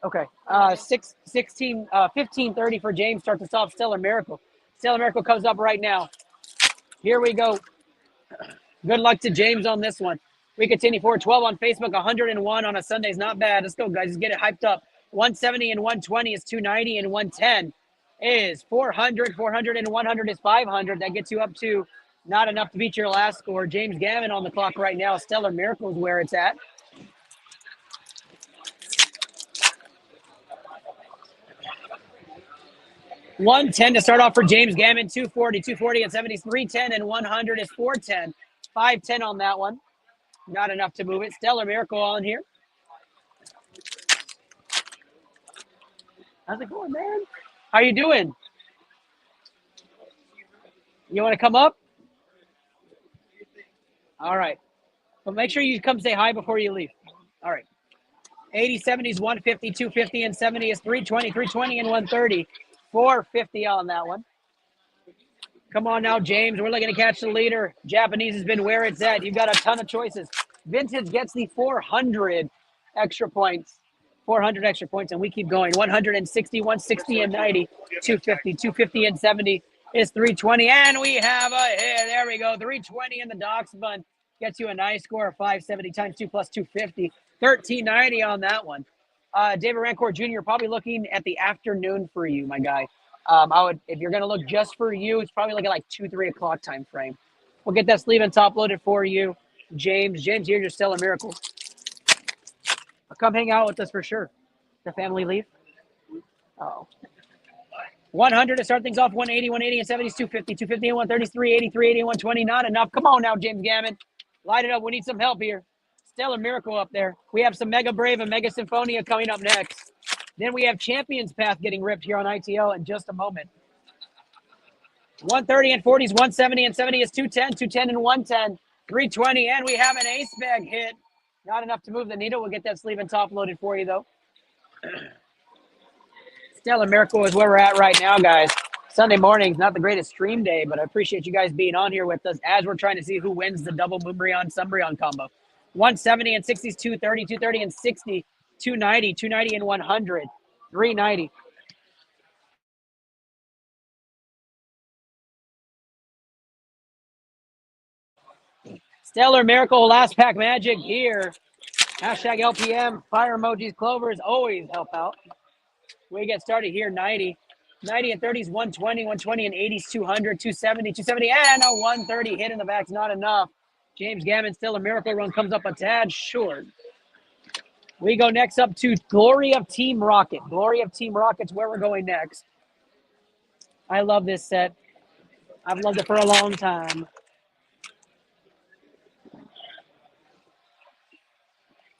Okay. 1530 for James starts us off Stellar Miracle. Stellar Miracle comes up right now. Here we go. Good luck to James on this one. We continue forward. 12 on Facebook, 101 on a Sunday is not bad. Let's go, guys. Let's get it hyped up. 170 and 120 is 290, and 110 is 400. 400 and 100 is 500. That gets you up to not enough to beat your last score. James Gammon on the clock right now. Stellar Miracle is where it's at. $110 to start off for James Gammon. 240 and 70 is 310, and 100 is 410. 510 on that one. Not enough to move it. Stellar Miracle on here. How's it going, man? How you doing? You want to come up? All right. But make sure you come say hi before you leave. All right. 80, 70 is 150, 250, and 70 is 320, 320, and 130. 450 on that one. Come on now, James. We're looking to catch the leader. Japanese has been where it's at. You've got a ton of choices. Vintage gets the 400 extra points. 400 extra points, and we keep going. 160, 160, and 90. 250, 250, and 70 is 320. And we have a hit. There we go. 320 in the Docks Bun. Gets you a nice score of 570 times 2 plus 250. 1390 on that one. David Rancourt Jr., probably looking at the afternoon for you, my guy. I would, if you're going to look just for you, it's probably looking like 2-3 o'clock time frame. We'll get that sleeve and top loaded for you, James. James, here's your Stellar Miracle. Come hang out with us for sure. The family leave. Oh. 100 to start things off. 180, 180, and 70 is 250. 250 and 130 is 380, 380 and 120. Not enough. Come on now, James Gammon. Light it up. We need some help here. Stellar Miracle up there. We have some Mega Brave and Mega Symphonia coming up next. Then we have Champions Path getting ripped here on ITL in just a moment. 130 and 40 is 170 and 70 is 210. 210 and 110. 320, and we have an ace bag hit. Not enough to move the needle. We'll get that sleeve and top loaded for you, though. Stellar Miracle is where we're at right now, guys. Sunday morning's not the greatest stream day, but I appreciate you guys being on here with us as we're trying to see who wins the double Moonbreon Sunbreon combo. 170 and 60 is 230, 230 and 60, 290, 290 and 100, 390. Stellar Miracle, last pack magic here. Hashtag LPM, fire emojis, clovers always help out. We get started here, 90. 90 and 30 is 120, 120 and 80 is 200, 270, 270, and a 130 hit in the back's not enough. James Gammon, Stellar Miracle run comes up a tad short. We go next up to Glory of Team Rocket. Glory of Team Rocket's where we're going next. I love this set. I've loved it for a long time.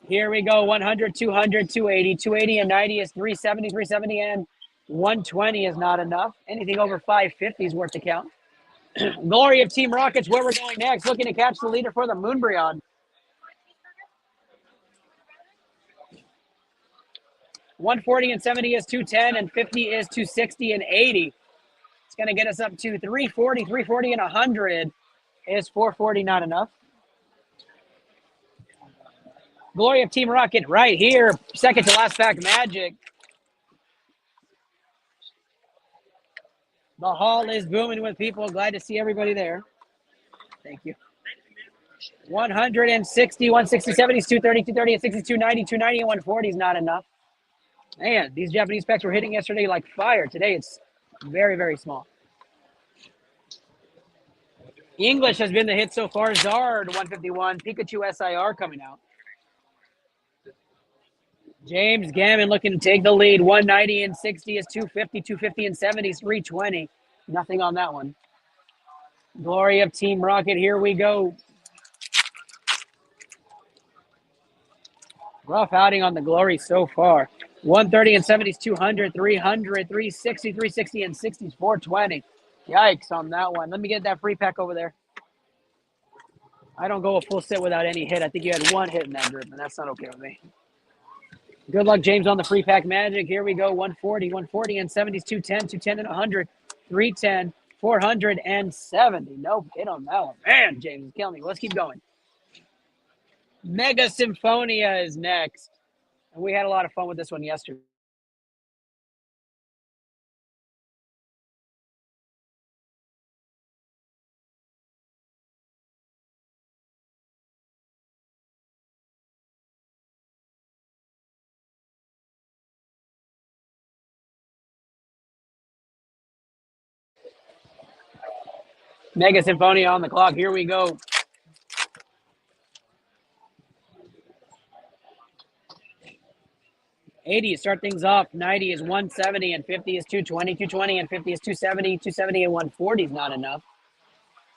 Here we go, 100, 200, 280. 280 and 90 is 370, 370 and 120 is not enough. Anything over 550 is worth the count. Glory of Team Rockets, where we're going next. Looking to catch the leader for the Moonbreon. 140 and 70 is 210, and 50 is 260 and 80. It's going to get us up to 340, 340 and 100 is 440, not enough. Glory of Team Rocket right here. Second to last pack magic. The hall is booming with people. Glad to see everybody there. Thank you. 160, 160, 70, 230, 230, and 60, 290, 290, and 140 is not enough. Man, these Japanese packs were hitting yesterday like fire. Today it's very, very small. English has been the hit so far. Zard, 151. Pikachu SIR coming out. James Gammon looking to take the lead. 190 and 60 is 250. 250 and 70 is 320. Nothing on that one. Glory of Team Rocket. Here we go. Rough outing on the Glory so far. 130 and 70 is 200. 300. 360. 360 and 60 is 420. Yikes on that one. Let me get that free pack over there. I don't go a full set without any hit. I think you had one hit in that group, and that's not okay with me. Good luck, James, on the free pack magic. Here we go. 140, 140 and 70s, 210, 210 and 100, 310, 470. No hit on that one. Man, James is killing me. Let's keep going. Mega Symphonia is next. And we had a lot of fun with this one yesterday. Mega Symphonia on the clock. Here we go. $80 start things off. 90 is 170 and 50 is 220. 220 and 50 is 270. 270 and 140 is not enough.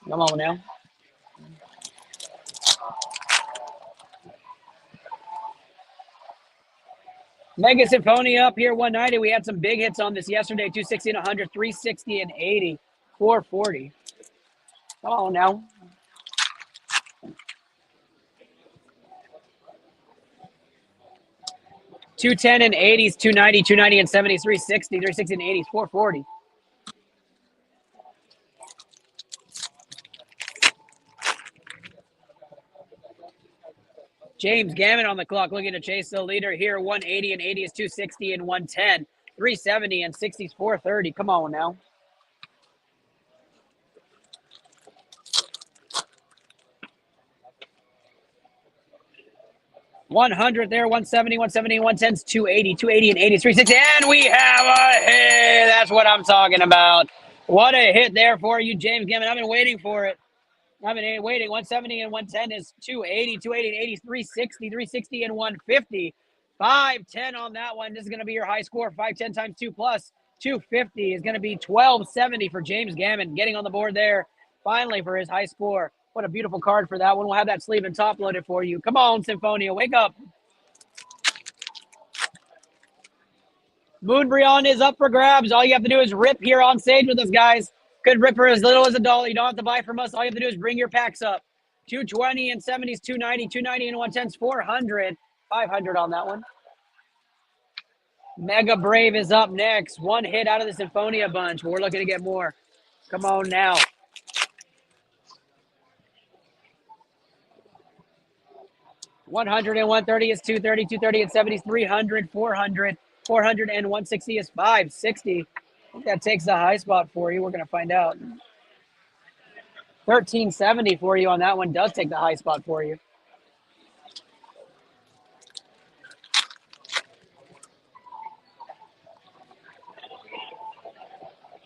Come on now. Mega Symphonia up here, 190. We had some big hits on this yesterday. 260 and 100, 360 and 80, 440. Come on now. $210 and 80s, 290, 290 and 70s, 360, 360 and 80s, 440. James Gammon on the clock looking to chase the leader here. 180 and 80 is 260 and 110. 370 and 60 is 430. Come on now. $100 there, 170, 170, 110 is 280, 280 and 80 is 360. And we have a hit. That's what I'm talking about. What a hit there for you, James Gammon. I've been waiting for it. I've been waiting. 170 and 110 is 280, 280 and 80 is 360, 360 and 150. 510 on that one. This is going to be your high score. 510 times 2 plus 250 is going to be 1270 for James Gammon. Getting on the board there finally for his high score. What a beautiful card for that one. We'll have that sleeve and top loaded for you. Come on, Symphonia. Wake up. Moonbrion is up for grabs. All you have to do is rip here on stage with us, guys. Could rip for as little as $1. You don't have to buy from us. All you have to do is bring your packs up. 220 and 70s, 290, 290 and 110s, 400. 500 on that one. Mega Brave is up next. One hit out of the Symphonia bunch, but we're looking to get more. Come on now. $100 and 130 is 230, 230 and 70 is 300, 400, 400 and 160 is 560. I think that takes the high spot for you. We're going to find out. 1370 for you on that one does take the high spot for you.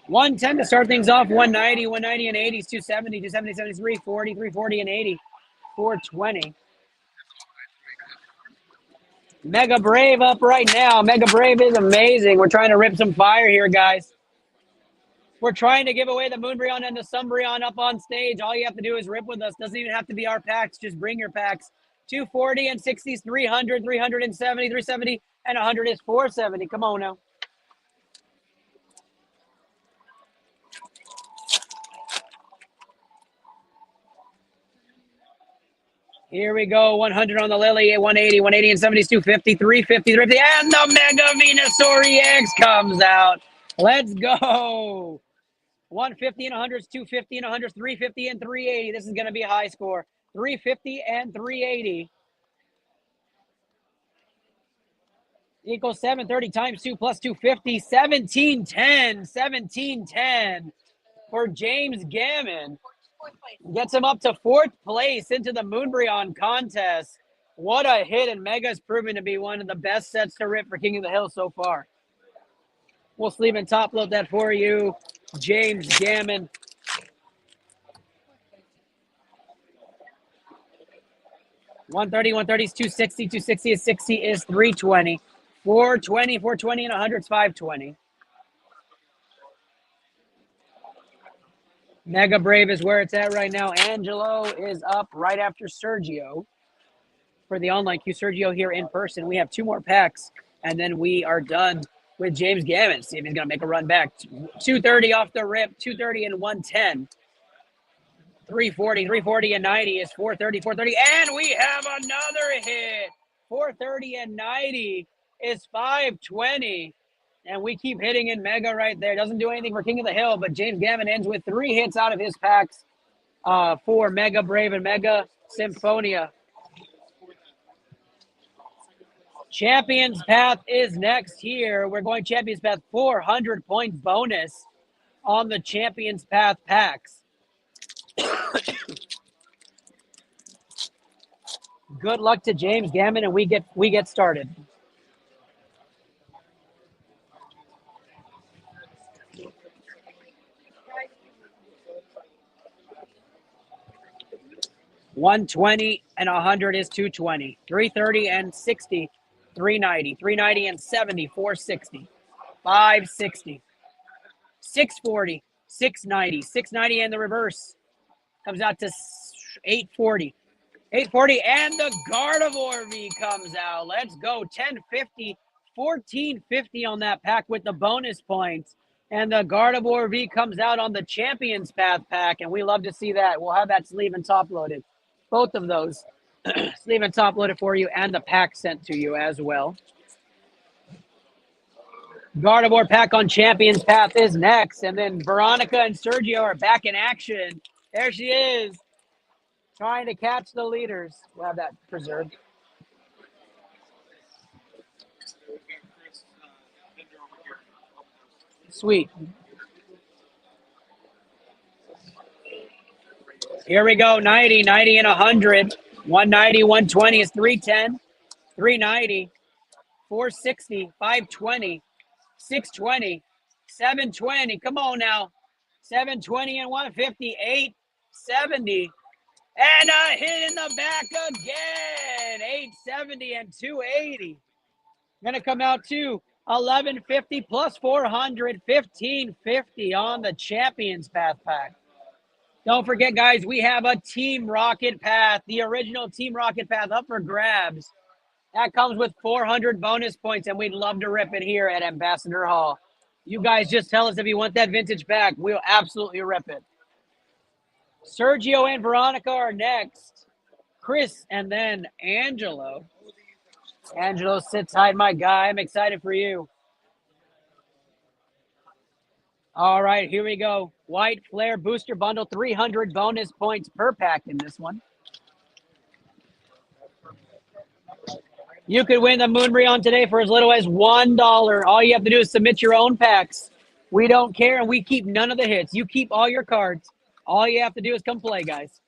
$110 to start things off. 190, 190 and 80s, 270, 270, 73, 40, 340 and 80, 420. Mega Brave up right now. Mega Brave is amazing. We're trying to rip some fire here, guys. We're trying to give away the Moonbrion and the Sumbrion up on stage. All you have to do is rip with us. Doesn't even have to be our packs. Just bring your packs. 240 and 60s, 300, 370, 370, and 100 is 470. Come on now. Here we go. 100 on the Lily, 180, 180 and 70s, 250, 350, 350, and the Mega Venusaur EX comes out. Let's go. 150 and 100s, 250 and 100s, 350 and 380. This is going to be a high score. 350 and 380 equals 730 times 2 plus 250. 1710. 1710 for James Gammon. Gets him up to 4th place into the Moonbrion contest. What a hit, and Mega's proven to be one of the best sets to rip for King of the Hill so far. We'll sleeve and top load that for you, James Gammon. 130, 130 is 260. 260 is 60 is 320. 420, 420 and 100 is 520. Mega Brave is where it's at right now. Angelo is up right after Sergio for the online queue. Sergio here in person. We have 2 more packs, and then we are done with James Gammon. See if he's going to make a run back. 230 off the rip, 230 and 110. 340, 340 and 90 is 430, 430. And we have another hit. 430 and 90 is 520. And we keep hitting in Mega right there. Doesn't do anything for King of the Hill, but James Gammon ends with 3 hits out of his packs for Mega Brave and Mega Symphonia. Champions Path is next here. We're going Champions Path 400 points bonus on the Champions Path packs. Good luck to James Gammon, and we get started. $120 and 100 is 220. 330 and 60, 390. 390 and 70, 460. 560. 640, 690. 690 and the reverse comes out to 840. 840 and the Gardevoir V comes out. Let's go. 1050, 1450 on that pack with the bonus points. And the Gardevoir V comes out on the Champions Path pack, and we love to see that. We'll have that sleeve and top loaded. Both of those sleeve and top loaded for you, and the pack sent to you as well. Gardevoir pack on Champions Path is next, and then Veronica and Sergio are back in action. There she is, trying to catch the leaders. We'll have that preserved. Sweet. Here we go. 90, 90 and 100. 190, 120 is 310. 390, 460, 520, 620, 720. Come on now. 720 and 150, 870. And a hit in the back again. 870 and 280. Going to come out to 1150 plus 400, 1550 on the Champions Path pack. Don't forget, guys, we have a Team Rocket Path, the original Team Rocket Path up for grabs. That comes with 400 bonus points, and we'd love to rip it here at Ambassador Hall. You guys just tell us if you want that vintage pack. We'll absolutely rip it. Sergio and Veronica are next. Chris and then Angelo. Angelo, sit tight, my guy. I'm excited for you. All right, here we go. White Flare Booster Bundle, 300 bonus points per pack in this one. You could win the Moonbreon today for as little as $1. All you have to do is submit your own packs. We don't care, and we keep none of the hits. You keep all your cards. All you have to do is come play, guys.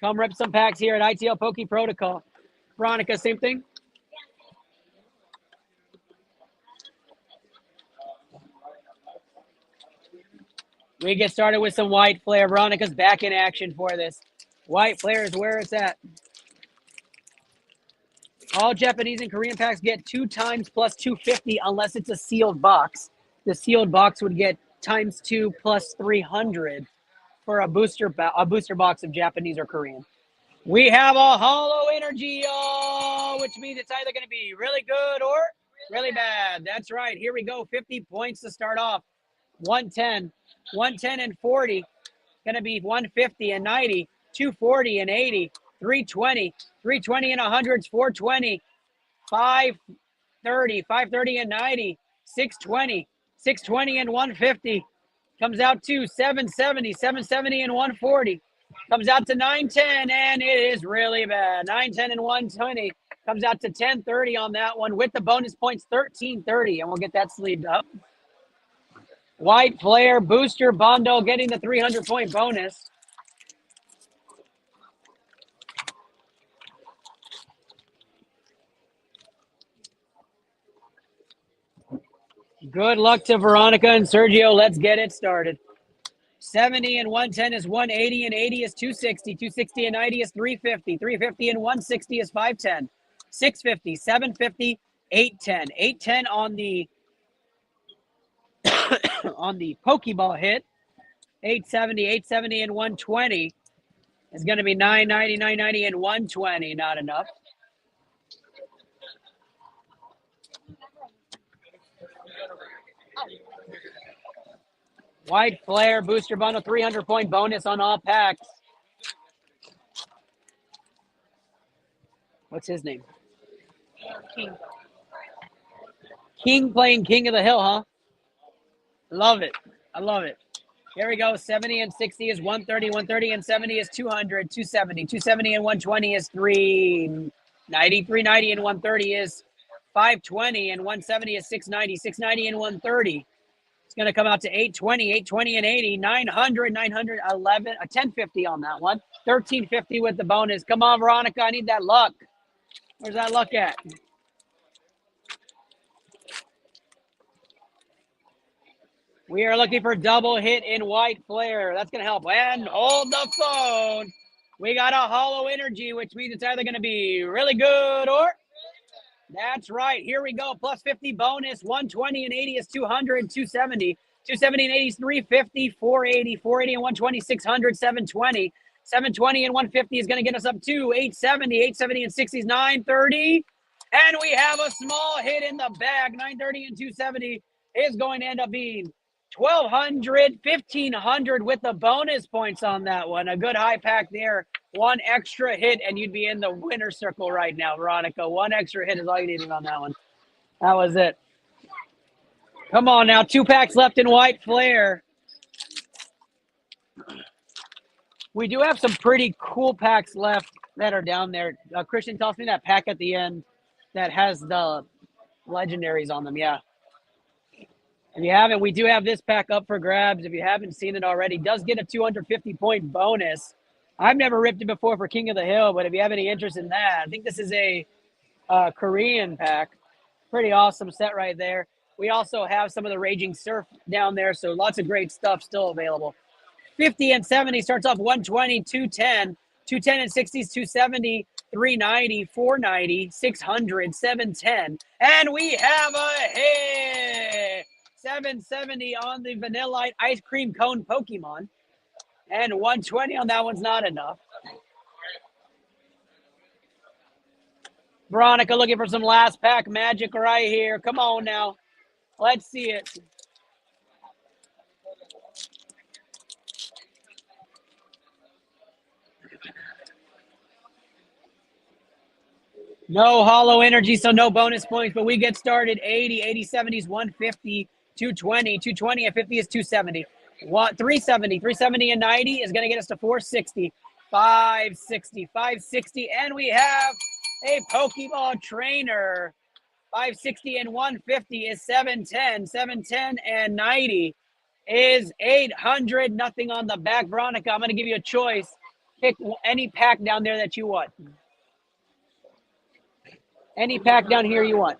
Come rip some packs here at iTL Poke Protocol. Veronica, same thing? We get started with some White Flare. Veronica's back in action for this. White Flare is where it's at. All Japanese and Korean packs get 2 times plus 250 unless it's a sealed box. The sealed box would get times 2 plus 300 for a booster box of Japanese or Korean. We have a Holo Energy, which means it's either going to be really good or really bad. That's right. Here we go. 50 points to start off. 110, 110 and 40. Going to be 150 and 90, 240 and 80, 320, 320 and 100's 420, 530, 530 and 90, 620, 620 and 150. Comes out to 770, 770 and 140. Comes out to 910, and it is really bad. 910 and 120. Comes out to 1030 on that one with the bonus points, 1330, and we'll get that sleeved up. White Flare Booster Bundle getting the 300-point bonus. Good luck to Veronica and Sergio. Let's get it started. 70 and 110 is 180 and 80 is 260. 260 and 90 is 350. 350 and 160 is 510. 650, 750, 810. 810 on the on the Pokeball hit. 870 and 120 is going to be 990, 990 and 120. Not enough. White Flare booster bundle, 300-point bonus on all packs. What's his name? King. King playing King of the Hill, huh? Love it. I love it. Here we go. 70 and 60 is 130. 130 and 70 is 200. 270. 270 and 120 is 390. 390 and 130 is 520. And 170 is 690. 690 and 130. It's going to come out to 820. 820 and 80. 900. 911. 1050 on that one. 1350 with the bonus. Come on, Veronica. I need that luck. Where's that luck at? We are looking for double hit in White Flare. That's going to help. And hold the phone. We got a hollow energy, which means it's either going to be really good or... That's right. Here we go. Plus 50 bonus. 120 and 80 is 200. 270. 270 and 80 is 350. 480. 480 and 120, 600. 720. 720 and 150 is going to get us up to 870. 870 and 60 is 930. And we have a small hit in the bag. 930 and 270 is going to end up being 1,200, 1,500 with the bonus points on that one. A good high pack there. One extra hit, and you'd be in the winner's circle right now, Veronica. One extra hit is all you needed on that one. That was it. Come on now. 2 packs left in White Flare. We do have some pretty cool packs left that are down there. Christian tells me that pack at the end that has the legendaries on them. Yeah. If you haven't, we do have this pack up for grabs. If you haven't seen it already, it does get a 250-point bonus. I've never ripped it before for King of the Hill, but if you have any interest in that, I think this is a Korean pack. Pretty awesome set right there. We also have some of the Raging Surf down there, so lots of great stuff still available. 50 and 70 starts off 120, 210. 210 and 60s, 270, 390, 490, 600, 710. And we have a hit! 770 on the Vanillite Ice Cream Cone Pokemon. And 120 on that one's not enough. Veronica looking for some last pack magic right here. Come on now. Let's see it. No hollow energy, so no bonus points, but we get started. 80, 80, 70s, 150, 220. 220 and 50 is 270. 370, 370 and 90 is going to get us to 460, 560, 560, and we have a Pokeball trainer. 560 and 150 is 710. 710 and 90 is 800. Nothing on the back. Veronica, I'm going to give you a choice. Pick any pack down there that you want. Any pack down here you want.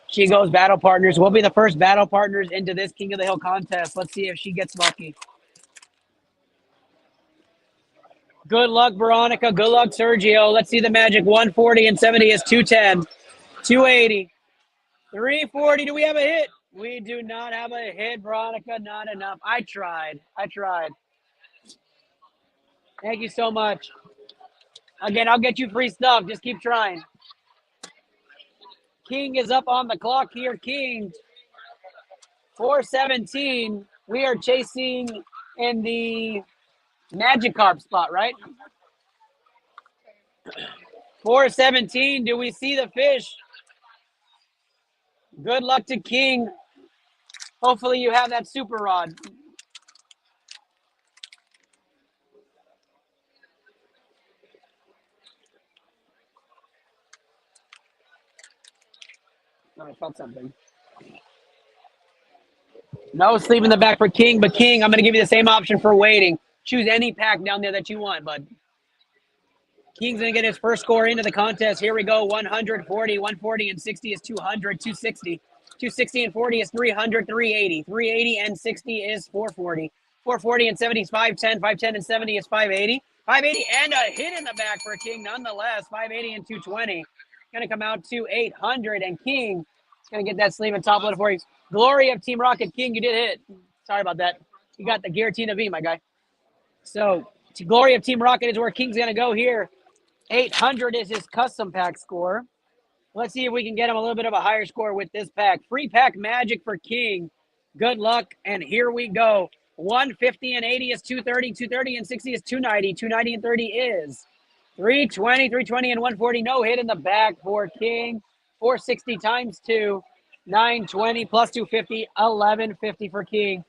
She goes battle partners. We'll be the first battle partners into this King of the Hill contest. Let's see if she gets lucky. Good luck, Veronica. Good luck, Sergio. Let's see the magic. 140 and 70 is 210. 280. 340. Do we have a hit? We do not have a hit, Veronica. Not enough. I tried. Thank you so much. Again, I'll get you free stuff. Just keep trying. King is up on the clock here. King, 417. We are chasing in the Magikarp spot, right? 417. Do we see the fish? Good luck to King. Hopefully you have that super rod. Oh, I felt something. No sleep in the back for King, but King, I'm going to give you the same option for waiting. Choose any pack down there that you want, bud. King's going to get his first score into the contest. Here we go. 140, 140 and 60 is 200, 260. 260 and 40 is 300, 380. 380 and 60 is 440. 440 and 70 is 510. 510 and 70 is 580. 580 and a hit in the back for King nonetheless. 580 and 220. Going to come out to 800, and King is going to get that sleeve and top loaded for you. Glory of Team Rocket. King, you did hit. Sorry about that. You got the Giratina V, my guy. So, to Glory of Team Rocket is where King's going to go here. 800 is his custom pack score. Let's see if we can get him a little bit of a higher score with this pack. Free pack magic for King. Good luck, and here we go. 150 and 80 is 230. 230 and 60 is 290. 290 and 30 is 320. 320 and 140. No hit in the back for King. 460 times 2. 920 plus 250. 1150 for King.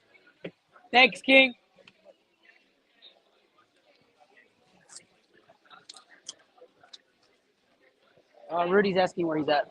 Thanks, King. Rudy's asking where he's at.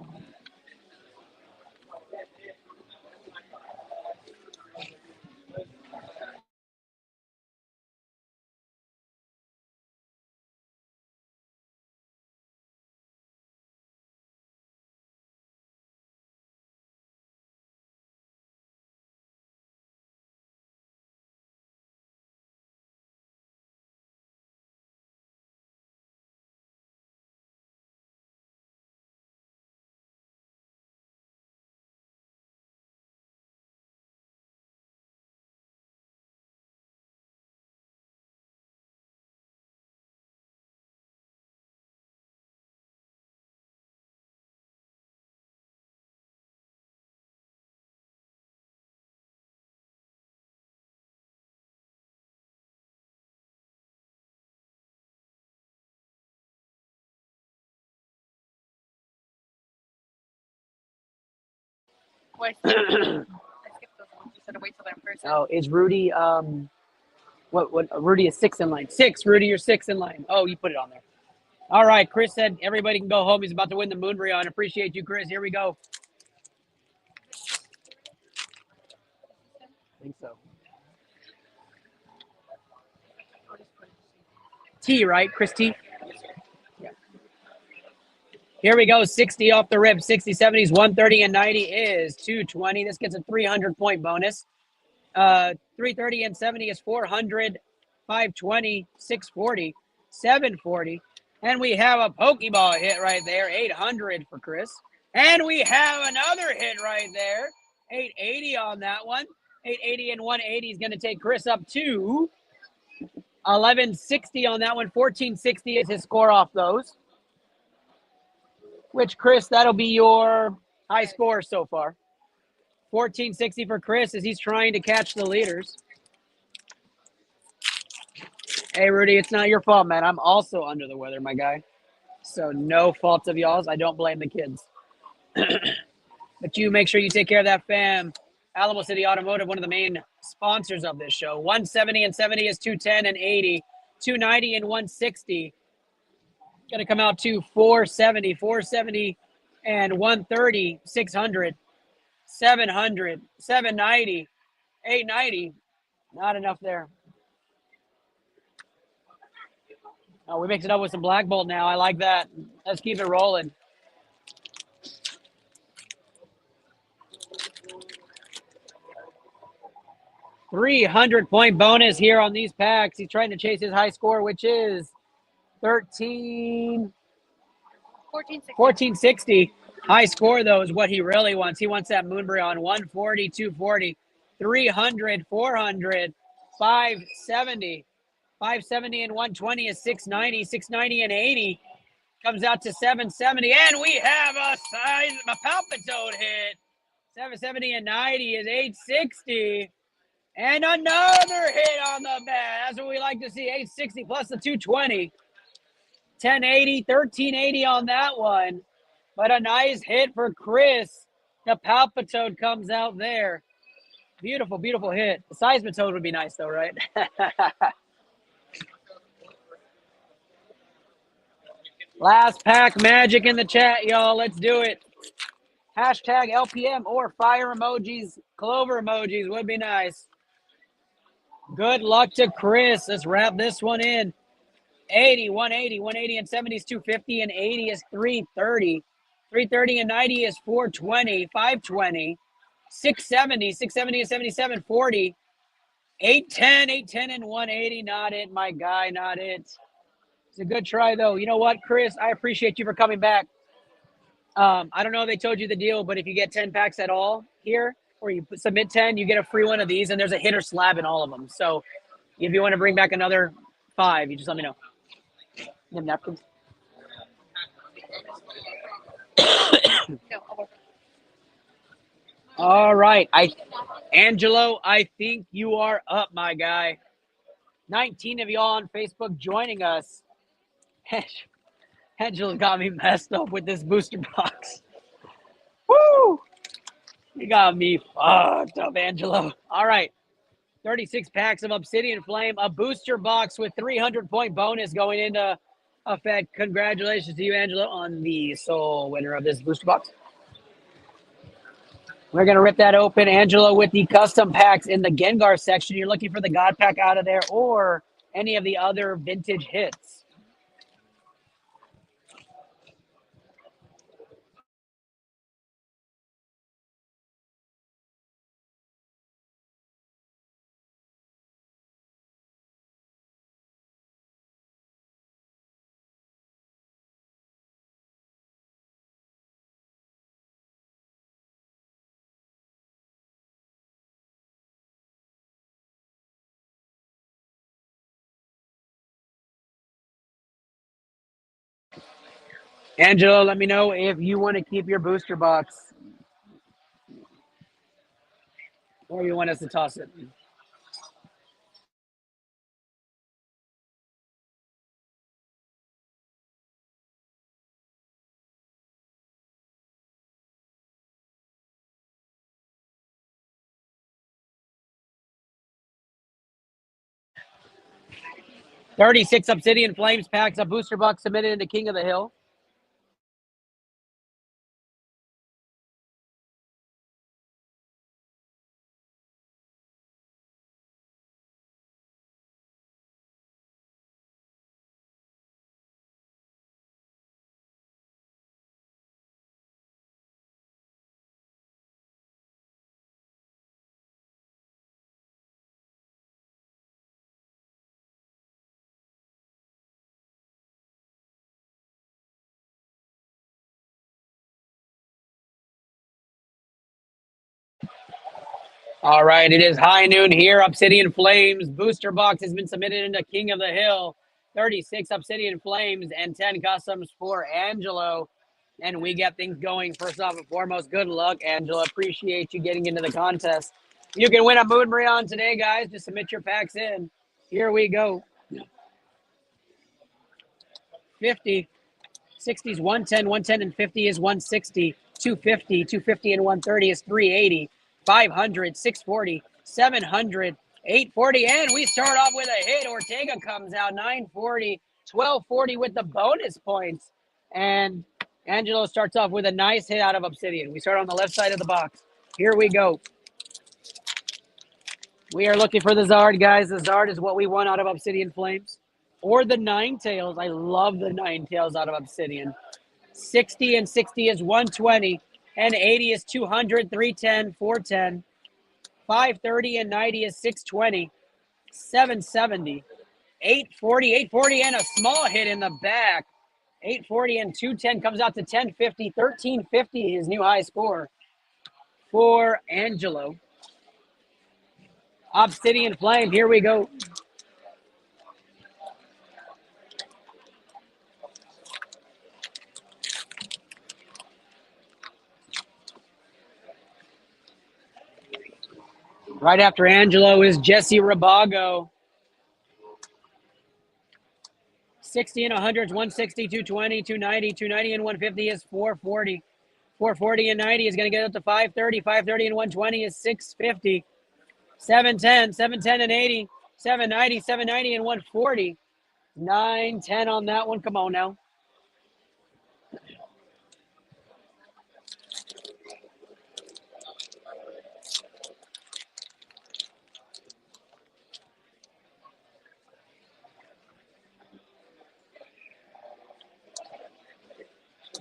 Oh, I skipped those ones. You said to wait till they're in person. Oh, is Rudy what Rudy is 6 in line. 6, Rudy, you're 6 in line. Oh, you put it on there. All right, Chris said everybody can go home. He's about to win the Moonbrion. Appreciate you, Chris. Here we go. I think so. T, right? Chris T? Yeah. Here we go. 60 off the rip. 60, 70s, 130, and 90 is 220. This gets a 300-point bonus. 330 and 70 is 400. 520, 640, 740. And we have a Pokeball hit right there. 800 for Chris. And we have another hit right there. 880 on that one. 880 and 180 is going to take Chris up to 1160 on that one. 1460 is his score off those. Which, Chris, that'll be your high score so far. 1460 for Chris as he's trying to catch the leaders. Hey, Rudy, it's not your fault, man. I'm also under the weather, my guy. So no fault of y'all's. I don't blame the kids. But you make sure you take care of that fam. Alamo City Automotive, one of the main sponsors of this show. 170 and 70 is 210 and 80. 290 and 160. Going to come out to 470. 470 and 130. 600. 700. 790. 890. Not enough there. Oh, we mix it up with some Black Bolt now. I like that. Let's keep it rolling. $300-point bonus here on these packs. He's trying to chase his high score, which is 1460. High score, though, is what he really wants. He wants that Moonbrion. 140, 240, 300, 400, 570. 570 and 120 is 690. 690 and 80 comes out to 770. And we have a Palpitoad hit. 770 and 90 is 860. And another hit on the bat. That's what we like to see. 860 plus the 220. 1080, 1380 on that one. But a nice hit for Chris. The Palpitoad comes out there. Beautiful, beautiful hit. The Seismitoad would be nice, though, right? Last pack magic in the chat, y'all. Let's do it. Hashtag LPM or fire emojis, clover emojis would be nice. Good luck to Chris. Let's wrap this one in. 80, 180, 180 and 70 is 250, and 80 is 330. 330 and 90 is 420, 520, 670, 670 and 77, 40. 810, 810 and 180. Not it, my guy, not it. It's a good try, though. You know what, Chris? I appreciate you for coming back. I don't know if they told you the deal, but if you get 10 packs at all here, or you submit 10, you get a free one of these, and there's a hitter slab in all of them. So if you want to bring back another 5, you just let me know. You have napkins? No, I'll work. All right. Angelo, I think you are up, my guy. 19 of y'all on Facebook joining us. Angelo got me messed up with this booster box. Woo! You got me fucked up, Angelo. All right. 36 packs of Obsidian Flame, a booster box with 300-point bonus going into effect. Congratulations to you, Angelo, on the sole winner of this booster box. We're going to rip that open. Angelo with the custom packs in the Gengar section. You're looking for the God pack out of there or any of the other vintage hits. Angelo, let me know if you want to keep your booster box or you want us to toss it. 36 Obsidian Flames packs, a booster box submitted into King of the Hill. All right, it is high noon here. Obsidian Flames booster box has been submitted into King of the Hill. 36 Obsidian Flames and 10 customs for Angelo. And we get things going. First off and foremost, good luck, Angelo. Appreciate you getting into the contest. You can win a Moon Marion today, guys. Just submit your packs in. Here we go. 50. 60 is 110, 110 and 50 is 160, 250, 250 and 130 is 380, 500, 640, 700, 840, and we start off with a hit. Ortega comes out 940, 1240 with the bonus points, and Angelo starts off with a nice hit out of Obsidian. We start on the left side of the box. Here we go. We are looking for the Zard, guys. The Zard is what we want out of Obsidian Flames. Or the Nine Tails. I love the Nine Tails out of Obsidian. 60 and 60 is 120, and 80 is 200, 310, 410, 530 and 90 is 620, 770, 840, 840 and a small hit in the back. 840 and 210 comes out to 1050, 1350 his new high score for Angelo. Obsidian Flame, here we go. Right after Angelo is Jesse Rabago. 60 and 100 is 160, 220, 290, 290 and 150 is 440. 440 and 90 is going to get up to 530. 530 and 120 is 650. 710, 710 and 80. 790, 790 and 140. 910 on that one. Come on now.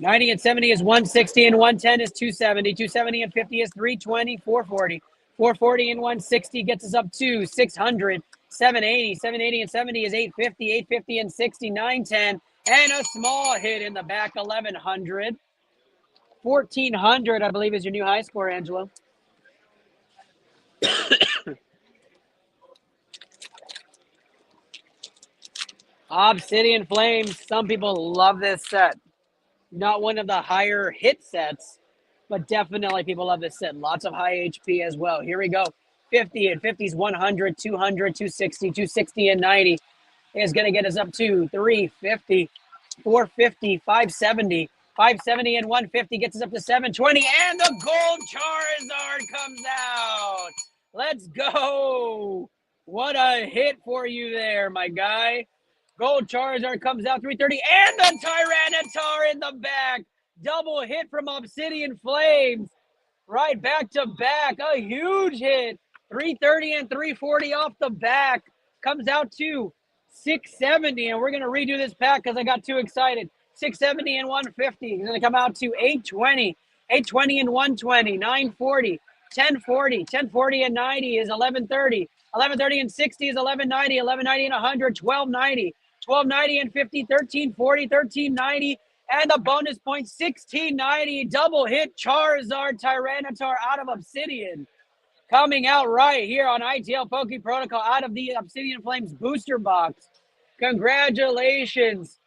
90 and 70 is 160 and 110 is 270. 270 and 50 is 320, 440. 440 and 160 gets us up to 600. 780. 780 and 70 is 850. 850 and 60, 910. And a small hit in the back, 1100. 1400, I believe, is your new high score, Angelo. Obsidian Flames. Some people love this set. Not one of the higher hit sets, but definitely people love this set. Lots of high HP as well. Here we go. 50 and 50s 100, 200, 260, 260 and 90 is going to get us up to 350, 450, 570. 570 and 150 gets us up to 720, and the gold Charizard comes out. Let's go. What a hit for you there, my guy. Gold Charizard comes out 330, and the Tyranitar in the back. Double hit from Obsidian Flames. Right back to back. A huge hit. 330 and 340 off the back. Comes out to 670, and we're going to redo this pack because I got too excited. 670 and 150 is going to come out to 820. 820 and 120. 940. 1040. 1040 and 90 is 1130. 1130 and 60 is 1190. 1190 and 100. 1290. 1290 and 50. 1340. 1390. And the bonus point, 1690. Double hit Charizard Tyranitar out of Obsidian. Coming out right here on iTL Poke Protocol out of the Obsidian Flames booster box. Congratulations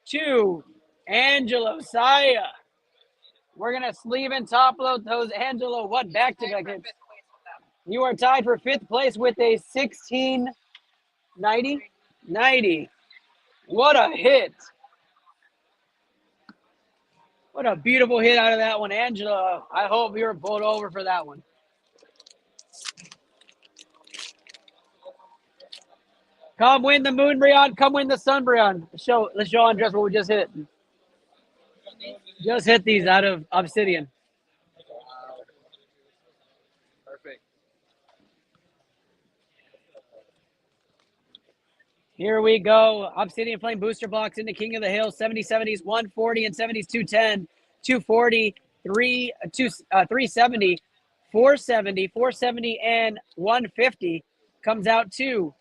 to Angelo Saya. We're going to sleeve and top load those. Angelo, what back to back hits? You are tied for 5th place with a 1690. 90. What a hit. What a beautiful hit out of that one, Angelo. I hope you were pulled over for that one. Come win the Moonbreon. Come win the Sunbreon. Let's show Andres what we just hit. Just hit these out of Obsidian. Perfect. Here we go. Obsidian Flame booster box into King of the Hill. 70, 70s, 140 and 70s, 210, 240, 370, 470, 470 and 150 comes out to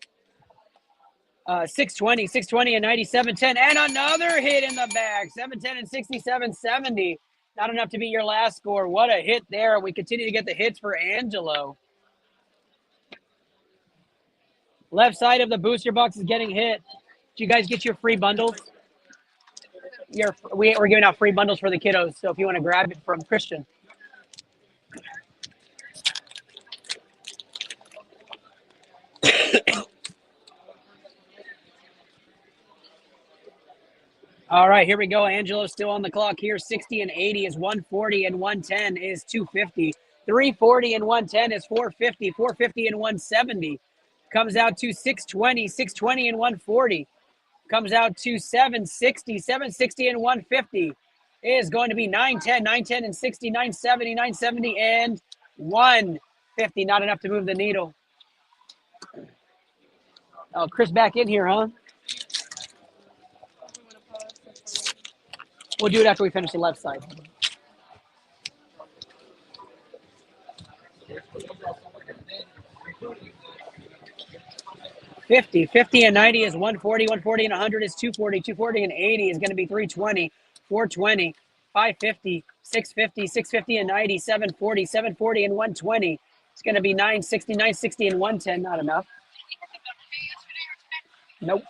620, 620 and 97, 10, and another hit in the back. 710 and 67, 70. Not enough to beat your last score. What a hit there. We continue to get the hits for Angelo. Left side of the booster box is getting hit. Did you guys get your free bundles? We're giving out free bundles for the kiddos, so if you want to grab it from Christian. All right, here we go. Angelo's still on the clock here. 60 and 80 is 140 and 110 is 250. 340 and 110 is 450. 450 and 170 comes out to 620. 620 and 140 comes out to 760. 760 and 150 is going to be 910. 910 and 60. 970. 970 and 150. Not enough to move the needle. Oh, Chris back in here, huh? We'll do it after we finish the left side. $50 and 90 is 140. 140 and 100 is 240. 240 and 80 is going to be 320. 420. 550. 650. 650 and 90. 740. 740 and 120. It's going to be 960. 960 and 110. Not enough. Nope.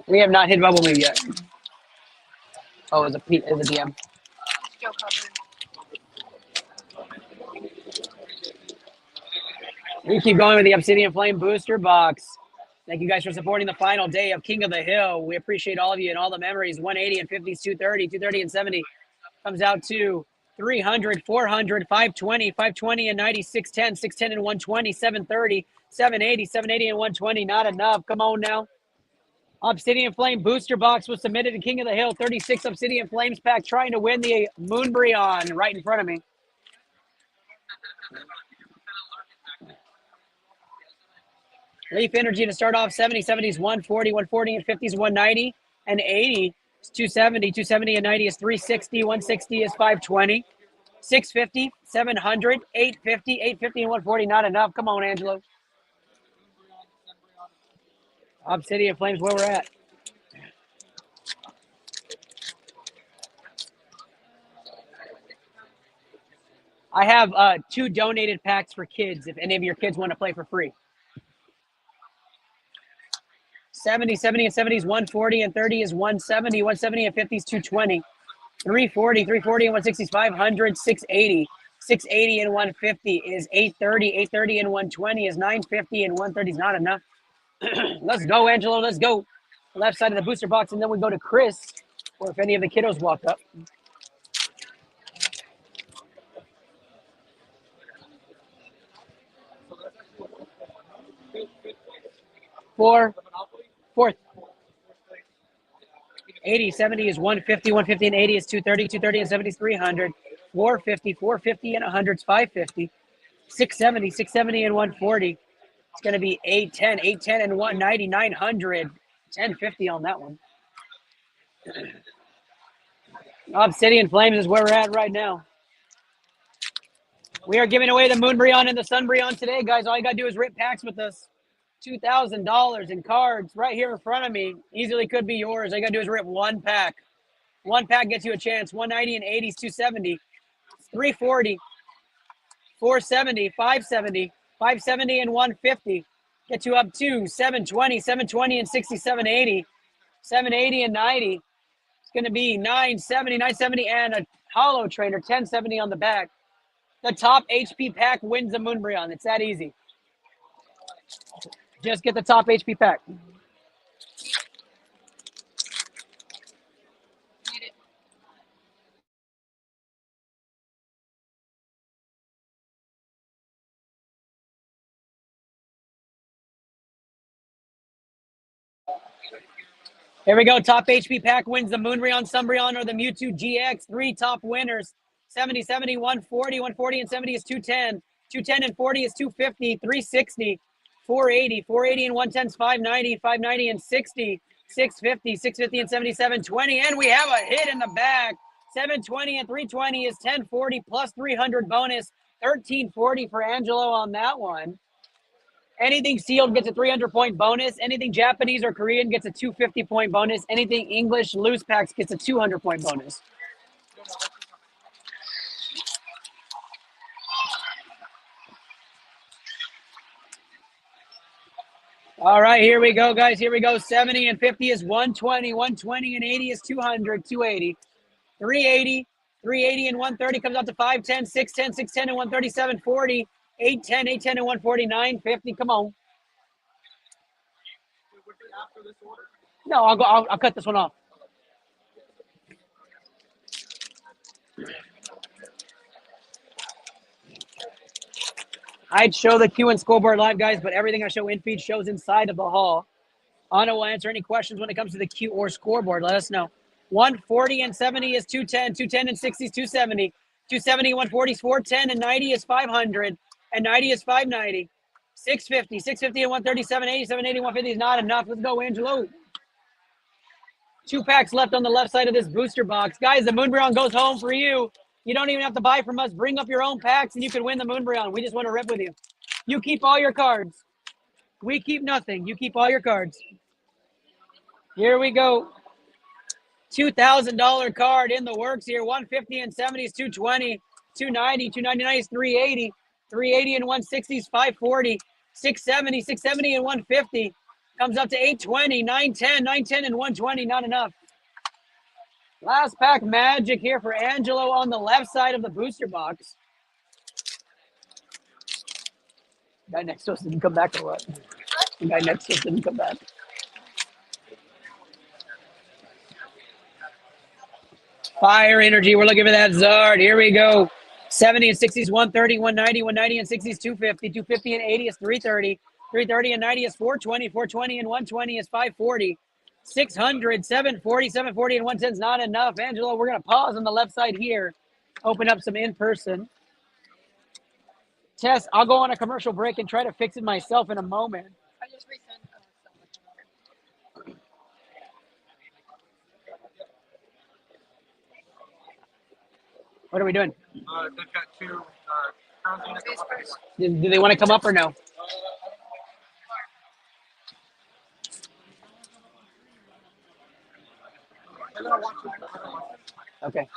We have not hit bubble move yet. Oh, it was a DM. We keep going with the Obsidian Flame booster box. Thank you guys for supporting the final day of King of the Hill. We appreciate all of you and all the memories. 180 and 50s, 230, 230 and 70 comes out to 300, 400, 520, 520 and 90, 610, 610 and 120, 730, 780, 780 and 120. Not enough. Come on now. Obsidian Flame booster box was submitted to King of the Hill. 36 Obsidian Flames pack trying to win the Moonbreon right in front of me. Leaf Energy to start off 70, 70s, 140, 140 and 50s, 190 and 80 is 270. 270 and 90 is 360. 160 is 520. 650, 700, 850, 850 and 140. Not enough. Come on, Angelo. Obsidian Flames, where we're at. I have 2 donated packs for kids if any of your kids want to play for free. 70, 70 and 70 is 140 and 30 is 170. 170 and 50 is 220. 340, 340 and 160 is 500. 680. 680 and 150 is 830. 830 and 120 is 950 and 130 is not enough. Let's go, Angelo. Let's go. Left side of the booster box, and then we go to Chris, or if any of the kiddos walk up. Fourth. 80, 70 is 150, 150 and 80 is 230, 230 and 70 is 300. 450, 450 and 100 is 550. 670, 670 and 140. It's going to be 810, 810 and 190, 900. 1050 on that one. Obsidian Flames is where we're at right now. We are giving away the Moonbreon and the Sunbreon today, guys. All you got to do is rip packs with us. $2,000 in cards right here in front of me. Easily could be yours. All you got to do is rip 1 pack. 1 pack gets you a chance. 190 and 80 is 270. 340. 470. 570. 570 and 150. Get you up to 720. 720 and 60. 780. 780 and 90. It's going to be 970. 970 and a hollow trainer. 1070 on the back. The top HP pack wins the Moonbreon. It's that easy. Just get the top HP pack. Here we go. Top HP pack wins the Moonbreon, Sunbreon, or the Mewtwo GX. 3 top winners. 70, 70, 140. 140 and 70 is 210. 210 and 40 is 250. 360. 480. 480 and 110 is 590. 590 and 60. 650. 650 and 77. 20. And we have a hit in the back. 720 and 320 is 1040 plus 300 bonus. 1340 for Angelo on that one. Anything sealed gets a 300-point bonus. Anything Japanese or Korean gets a 250-point bonus. Anything English loose packs gets a 200-point bonus. All right, here we go, guys. Here we go. 70 and 50 is 120. 120 and 80 is 200. 280. 380. 380 and 130 comes out to 510. 610. 610 and 137. 40. 810. 810 and 149. 50. Come on. No, I'll cut this one off. I'd show the queue and scoreboard live, guys, but everything I show in feed shows inside of the hall. Anna will answer any questions when it comes to the queue or scoreboard. Let us know. 140 and 70 is 210. 210 and 60 is 270. 270 and 140 is 410 and 90 is 500 and 90 is 590. 650. 650 and 130, 780. 780 150 is not enough. Let's go, Angelo. 2 packs left on the left side of this booster box. Guys, the Moonbreon goes home for you. You don't even have to buy from us. Bring up your own packs and you can win the Moonbreon. We just want to rip with you. You keep all your cards. We keep nothing. You keep all your cards. Here we go. $2,000 card in the works here. 150 and 70 is 220. 290. 299 is 380. 380 and 160 is 540. 670. 670 and 150. Comes up to 820, 910, 910 and 120, not enough. Last pack magic here for Angelo on the left side of the booster box. Guy next to us didn't come back or what? The guy next to us didn't come back. Fire energy, we're looking for that Zard. Here we go. 70 and 60 is 130, 190, 190 and 60 is 250, 250 and 80 is 330. 330 and 90 is 420. 420 and 120 is 540. 600, 740, 740 and 110 is not enough. Angelo, we're going to pause on the left side here. Open up some in-person. Tess, I'll go on a commercial break and try to fix it myself in a moment. I just resent What are we doing? They've got two crowns in it. Do they want to come up or no? Okay.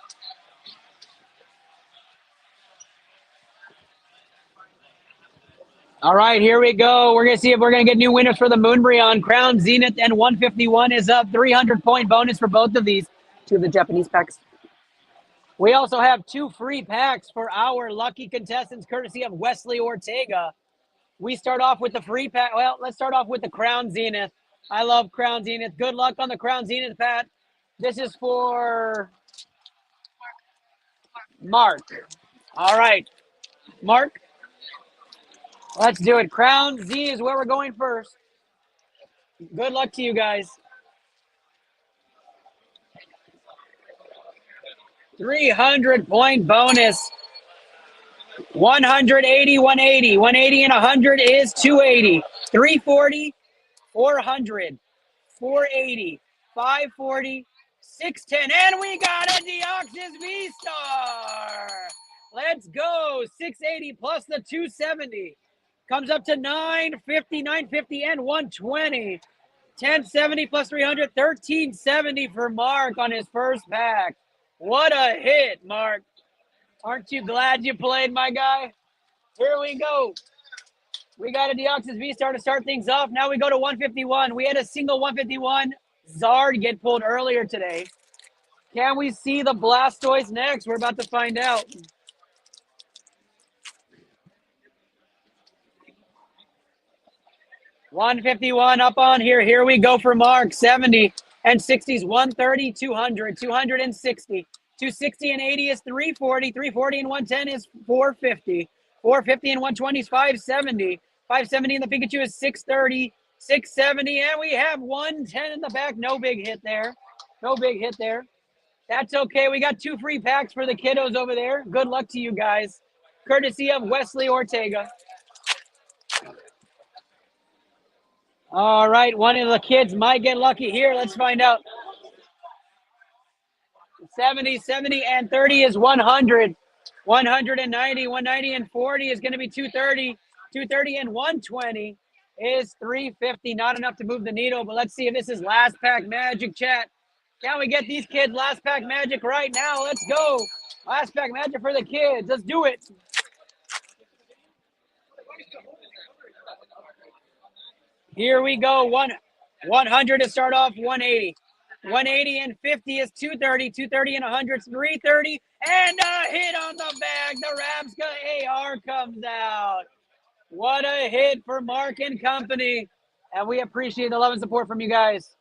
All right, here we go. We're going to see if we're going to get new winners for the Moonbreon. Crown, Zenith, and 151 is up. 300-point bonus for both of these. Two of the Japanese packs. We also have 2 free packs for our lucky contestants, courtesy of Wesley Ortega. We start off with the free pack. Well, let's start off with the Crown Zenith. I love Crown Zenith. Good luck on the Crown Zenith, Pat. This is for Mark. All right, Mark. Let's do it. Crown Z is where we're going first. Good luck to you guys. 300-point bonus. 180, 180. 180 and 100 is 280. 340, 400, 480, 540, 610. And we got a Deoxys V-Star. Let's go. 680 plus the 270. Comes up to 950, 950, and 120. 1070 plus 300, 1370 for Mark on his first pack. What a hit, Mark. Aren't you glad you played, my guy? Here we go. We got a Deoxys V-Star to start things off. Now we go to 151. We had a single 151 Zard get pulled earlier today. Can we see the Blastoise next? We're about to find out. $151 up on here. Here we go for Mark. 70 and 60s, 130, 200, 260. 260 and 80 is 340. 340 and 110 is 450. 450 and 120 is 570. 570 in the Pikachu is 630. 670, and we have 110 in the back. No big hit there. No big hit there. That's okay. We got 2 free packs for the kiddos over there. Good luck to you guys. Courtesy of Wesley Ortega. All right, one of the kids might get lucky here. Let's find out. 70, 70, and 30 is 100. 190, 190, and 40 is going to be 230. 230 and 120 is 350. Not enough to move the needle, but let's see if this is last pack magic, chat. Can we get these kids last pack magic right now? Let's go. Last pack magic for the kids. Let's do it. Here we go. 100 to start off, 180. 180 and 50 is 230. 230 and 100 is 330. And a hit on the bag. The Rapska AR comes out. What a hit for Mark and company. And we appreciate the love and support from you guys.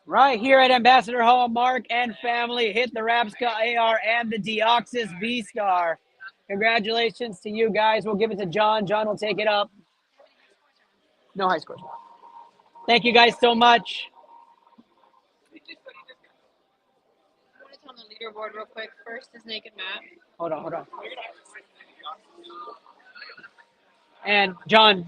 Right here at Ambassador Hall, Mark and family hit the Rapska AR and the Deoxys V-Star. Congratulations to you guys. We'll give it to John. John will take it up. No high scores. Thank you guys so much. I want to tell them the leaderboard real quick. First is Naked Matt. Hold on. And John.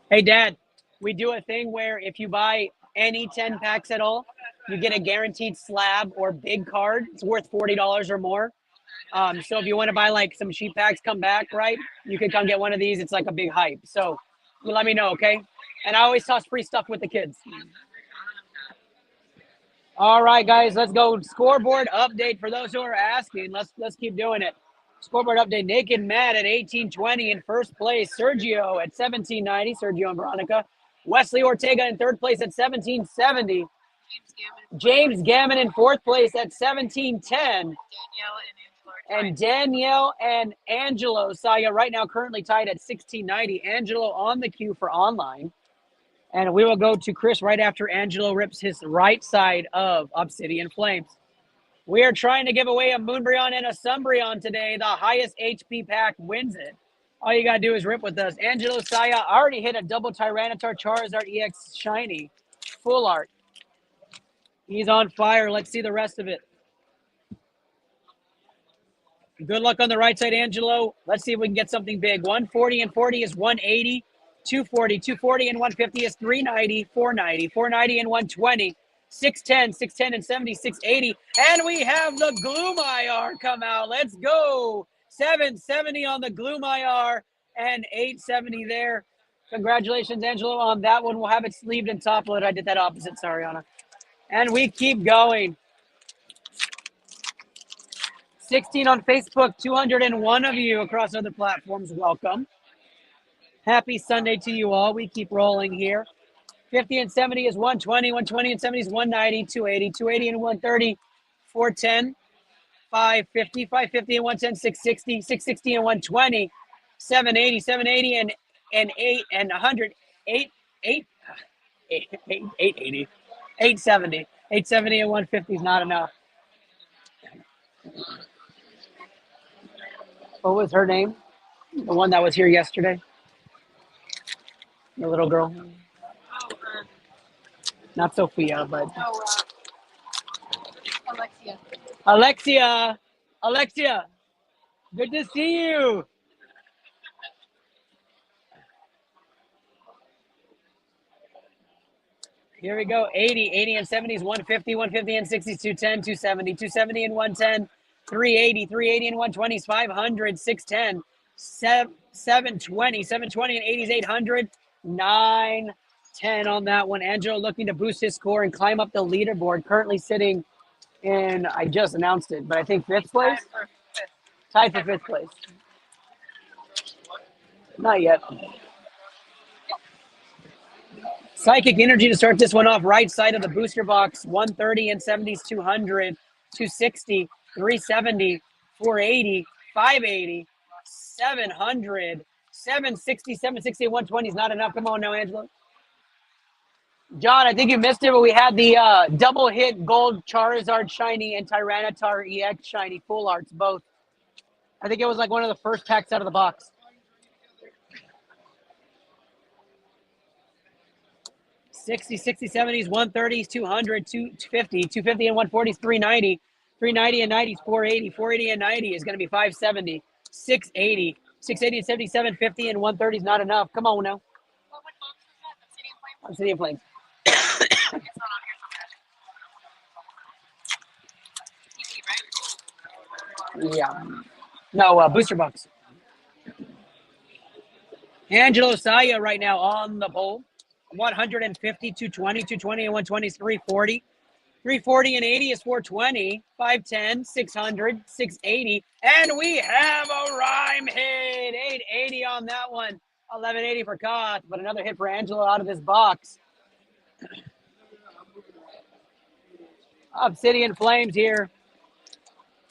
Hey, Dad. We do a thing where if you buy any 10 packs at all, you get a guaranteed slab or big card. It's worth $40 or more. So if you want to buy like some sheet packs, come back, right? You can come get one of these. It's like a big hype. So you let me know, okay? And I always toss free stuff with the kids. All right, guys, let's go. Scoreboard update for those who are asking. Let's keep doing it. Scoreboard update. Naked Matt at 1820 in first place. Sergio at 1790. Sergio and Veronica. Wesley Ortega in third place at 1770. James Gammon in fourth place at 1710. And Danielle and Angelo Saya right now currently tied at 1690. Angelo on the queue for online. And we will go to Chris right after Angelo rips his right side of Obsidian Flames. We are trying to give away a Moonbreon and a Sumbreon today. The highest HP pack wins it. All you got to do is rip with us. Angelo Saya already hit a double Tyranitar Charizard EX Shiny. Full art. He's on fire. Let's see the rest of it. Good luck on the right side, Angelo. Let's see if we can get something big. 140 and 40 is 180. 240, 240 and 150 is 390, 490, 490 and 120, 610, 610 and 70, 680. And we have the Gloom IR come out. Let's go. 770 on the Gloom IR and 870 there. Congratulations, Angelo, on that one. We'll have it sleeved and top loaded. I did that opposite. Sorry, Anna. And we keep going. 16 on Facebook, 201 of you across other platforms. Welcome. Happy Sunday to you all. We keep rolling here. 50 and 70 is 120. 120 and 70 is 190, 280. 280 and 130, 410. 550. 550 and 110, 660. 660 and 120, 780. 780 and 8 and 100. 880. 870. 870 and 150 is not enough. What was her name? The one that was here yesterday? The little girl? Oh, Not Sophia, but no, Alexia. Alexia. Alexia, good to see you. Here we go. 80, 80 and 70 is 150, 150 and 60 is 210, 270, 270 and 110, 380, 380 and 120 is 500, 610, 720, 720 and 80 is 800, 910 on that one. Angelo looking to boost his score and climb up the leaderboard. Currently sitting in, I just announced it, but I think fifth place? Tied for fifth place. Not yet. Psychic Energy to start this one off. Right side of the booster box. 130 and 70s, 200, 260, 370, 480, 580, 700, 760, 760, 120 is not enough. Come on now, Angelo. John, I think you missed it, but we had the double hit gold Charizard shiny and Tyranitar EX shiny full arts both. I think it was like one of the first packs out of the box. 60, 60, 70s, 130s, 200, 250, 250 and 140s, 390, 390 and 90s, 480, 480 and 90 is going to be 570, 680, 680 and 70, 750 and 130 is not enough. Come on now. What box was that? Obsidian Flame? Obsidian Flames. It's not on here somewhere. EP, right? Yeah. No, booster box. Angelo Saya right now on the pole. 150, 220, 220 and 120 is 340. 340 and 80 is 420. 510, 600, 680. And we have a rhyme hit. 880 on that one. 1180 for Koth, but another hit for Angelo out of this box. Obsidian Flames here.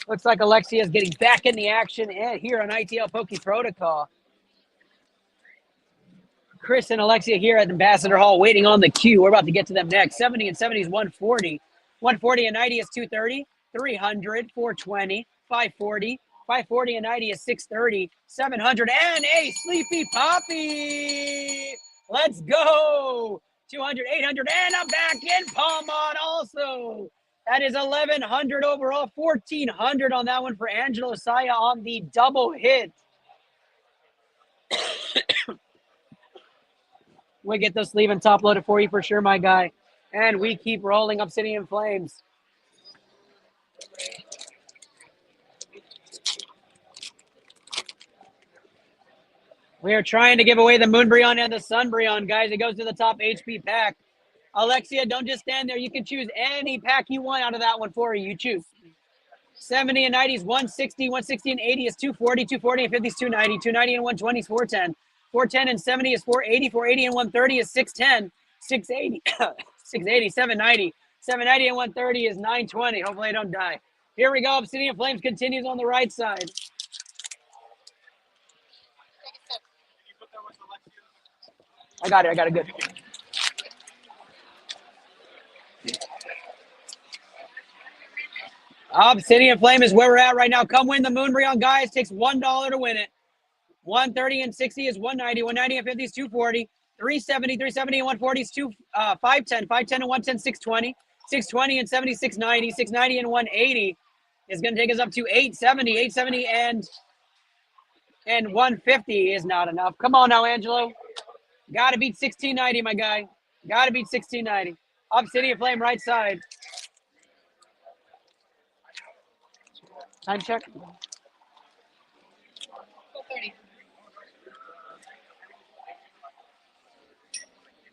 Looks like Alexia is getting back in the action here on ITL Poke Protocol. Chris and Alexia here at Ambassador Hall waiting on the queue. We're about to get to them next. 70 and 70 is 140. 140 and 90 is 230. 300, 420, 540. 540 and 90 is 630. 700 and a Sleepy Poppy. Let's go. 200, 800 and a back in Palmon also. That is 1,100 overall. 1,400 on that one for Angelo Saya on the double hit. We get the sleeve and top loaded for you for sure, my guy. And we keep rolling Obsidian Flames. We are trying to give away the Moonbreon and the Sunbreon, guys. It goes to the top HP pack. Alexia, don't just stand there. You can choose any pack you want out of that one for you. You choose. 70 and 90 is 160. 160 and 80 is 240. 240 and 50 is 290. 290 and 120 is 410. 410 and 70 is 480. 480 and 130 is 610. 680. 680. 790. 790 and 130 is 920. Hopefully I don't die. Here we go. Obsidian Flames continues on the right side. I got it good. Obsidian Flame is where we're at right now. Come win the Moonbreon, guys. Takes $1 to win it. 130 and 60 is 190. 190 and 50 is 240. 370, 370 and 140 is 510. 510 and 110, 620. 620 and 70, 690. 690 and 180 is going to take us up to 870. 870 and 150 is not enough. Come on now, Angelo. Got to beat 1690, my guy. Got to beat 1690. Obsidian Flame right side. Time check. 430.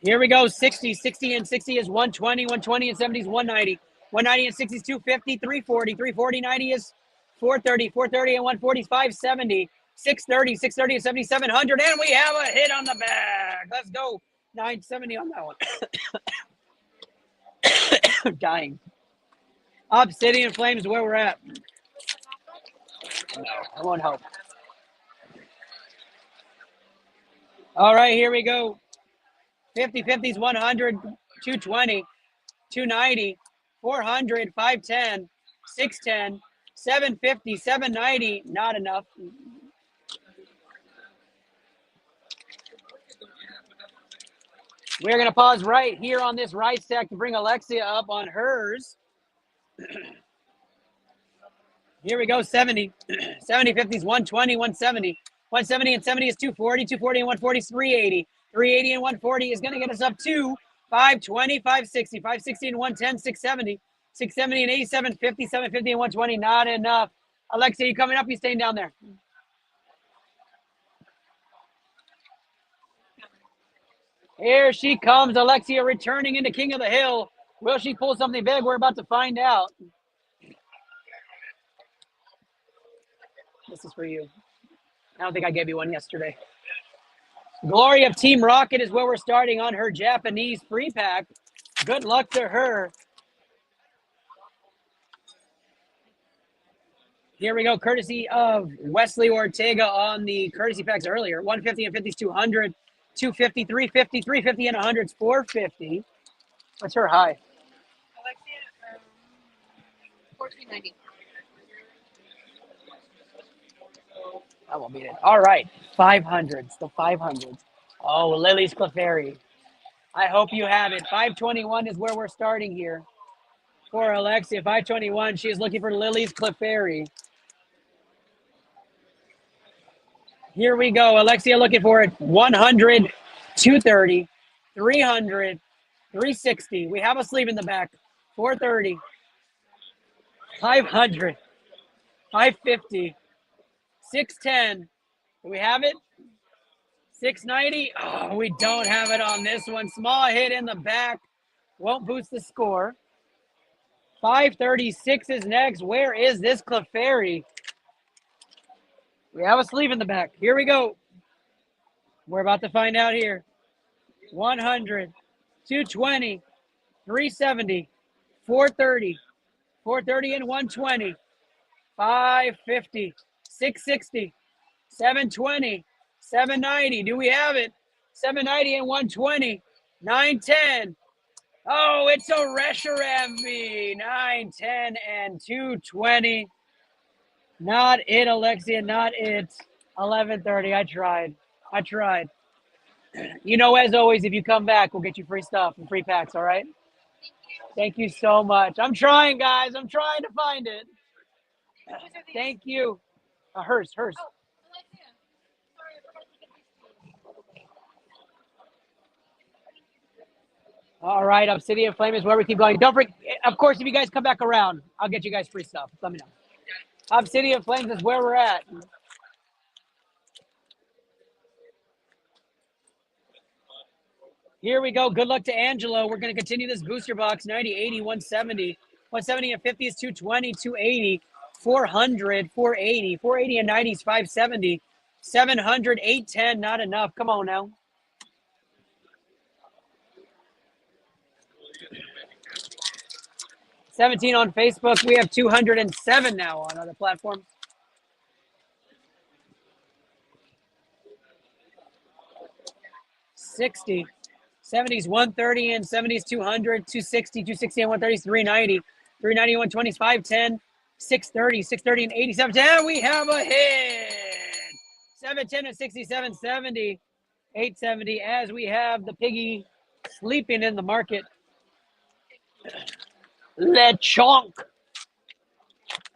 Here we go. 60. 60 and 60 is 120. 120 and 70 is 190. 190 and 60 is 250. 340. 340, 90 is 430. 430 and 140 is 570. 630. 630 and 7700. And we have a hit on the back. Let's go. 970 on that one. Dying. Obsidian Flames where we're at. No, I won't help. All right, here we go. 50-50 is 100, 220, 290, 400, 510, 610, 750, 790. Not enough. We're going to pause right here on this right stack to bring Alexia up on hers. Here we go, 70. 70-50 is 120, 170. 170 and 70 is 240. 240 and 140 is 380. 380 and 140 is going to get us up to 520, 560. 560 and 110, 670. 670 and 87, 50, 750 and 120. Not enough. Alexia, you coming up? You staying down there? Here she comes, Alexia returning into King of the Hill. Will she pull something big? We're about to find out. This is for you. I don't think I gave you one yesterday. Glory of Team Rocket is where we're starting on her Japanese free pack. Good luck to her. Here we go, courtesy of Wesley Ortega on the courtesy packs earlier. 150 and 50 is 200. 250, 350, 350 and 100 is 450. What's her high? Alexia, 1490. I won't beat it. All right, 500s, the 500s. Oh, Lily's Clefairy. I hope you have it. 521 is where we're starting here. For Alexia, 521, she is looking for Lily's Clefairy. Here we go. Alexia looking for it. 100, 230, 300, 360. We have a sleeve in the back. 430, 500, 550, 610. Do we have it? 690. Oh, we don't have it on this one. Small hit in the back. Won't boost the score. 536 is next. Where is this Clefairy? We have a sleeve in the back. Here we go. We're about to find out here. 100, 220, 370, 430, 430 and 120, 550, 660, 720, 790. Do we have it? 790 and 120, 910. Oh, it's a Reshiram 910 and 220. Not it, Alexia, not it. 1130. I tried. You know, as always, if you come back, we'll get you free stuff and free packs, all right? Thank you so much. I'm trying, guys. I'm trying to find it. Thank you. Hers. Oh, Alexia. Sorry, I forgot to get these to you. All right, Obsidian Flame is where we keep going. Don't forget, of course, if you guys come back around, I'll get you guys free stuff. Let me know. Obsidian Flames is where we're at. Here we go. Good luck to Angelo. We're going to continue this booster box. 90, 80, 170. 170 and 50 is 220, 280, 400, 480. 480 and 90 is 570. 700, 810. Not enough. Come on now. $17 on Facebook. We have 207 now on other platforms. $60. 70s 130 and 70s 200, 260, 260 and 130 is 390. 390 and 120 is 510, 630, 630 and 87. And we have a hit. 710 and 67, 70, 870 as we have the piggy sleeping in the market. Le chonk.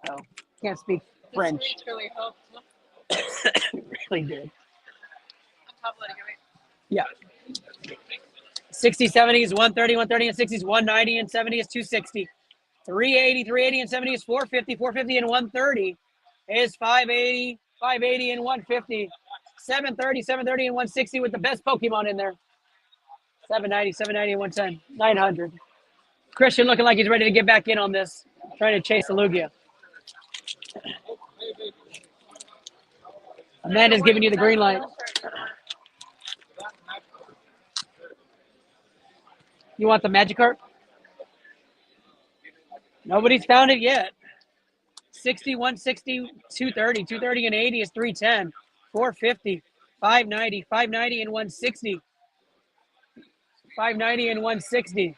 Oh, can't speak French. The sweets really helped. Really did. I'm top loading it, right? Yeah. 60, 70 is 130, 130 and 60 is 190 and 70 is 260. 380, 380 and 70 is 450, 450 and 130 is 580, 580 and 150. 730, 730 and 160 with the best Pokemon in there. 790, 790 and 110. 900. Christian looking like he's ready to get back in on this. Trying to chase a Lugia. Amanda's giving you the green light. You want the Magikarp? Nobody's found it yet. 60, 160, 230. 230 and 80 is 310. 450, 590, 590 and 160. 590 and 160.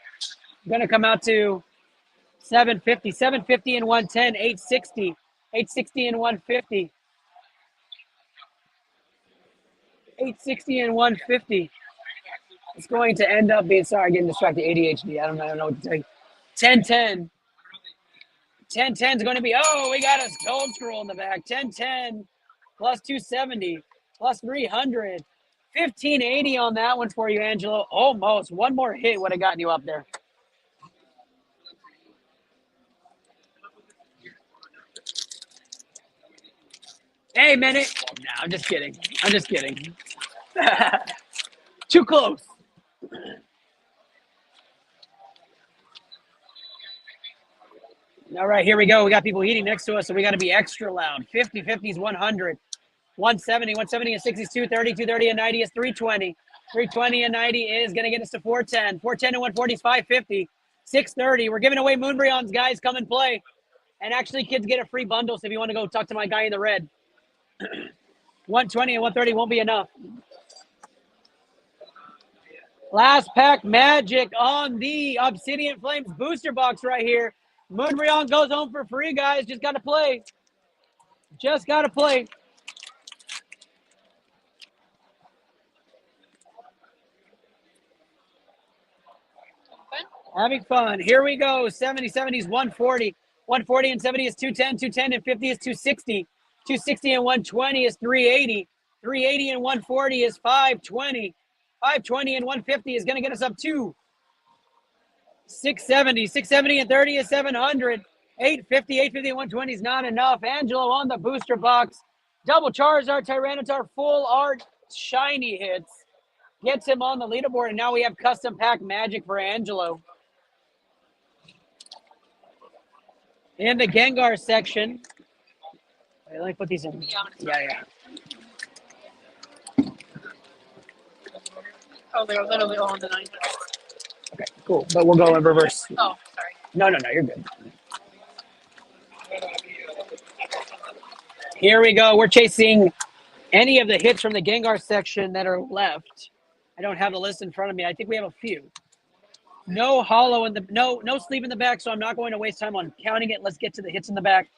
Gonna come out to 750, 750 and 110, 860, 860 and 150. 860 and 150. It's going to end up being, sorry, getting distracted, ADHD. I don't know what to tell you. 1010. 1010 is going to be, oh, we got a gold scroll in the back. 1010 plus 270 plus 300. 1580 on that one for you, Angelo. Almost. One more hit would have gotten you up there. Hey, minute. No, I'm just kidding. I'm just kidding. Too close. All right, here we go. We got people eating next to us, so we got to be extra loud. 50, 50 is 100. 170, 170 and 60 is 230. 230 and 90 is 320. 320 and 90 is going to get us to 410. 410 and 140 is 550. 630. We're giving away Moonbreons, guys. Come and play. And actually, kids get a free bundle, so if you want to go talk to my guy in the red. 120 and 130 won't be enough. Last pack magic on the Obsidian Flames booster box right here. Moonbreon goes home for free, guys. Just got to play. Just got to play. Having fun. Here we go. 70, 70 is 140. 140 and 70 is 210. 210 and 50 is 260. 260 and 120 is 380. 380 and 140 is 520. 520 and 150 is going to get us up to 670. 670 and 30 is 700. 850, 850 and 120 is not enough. Angelo on the booster box. Double Charizard, Tyranitar, full art, shiny hits. Gets him on the leaderboard, and now we have custom pack magic for Angelo. In the Gengar section. Wait, let me put these in. Yeah. Oh, they're literally all on the 9. Okay, cool. But we'll go in reverse. Oh, sorry. No, you're good. Here we go. We're chasing any of the hits from the Gengar section that are left. I don't have the list in front of me. I think we have a few. No hollow in the no sleeve in the back, so I'm not going to waste time on counting it. Let's get to the hits in the back.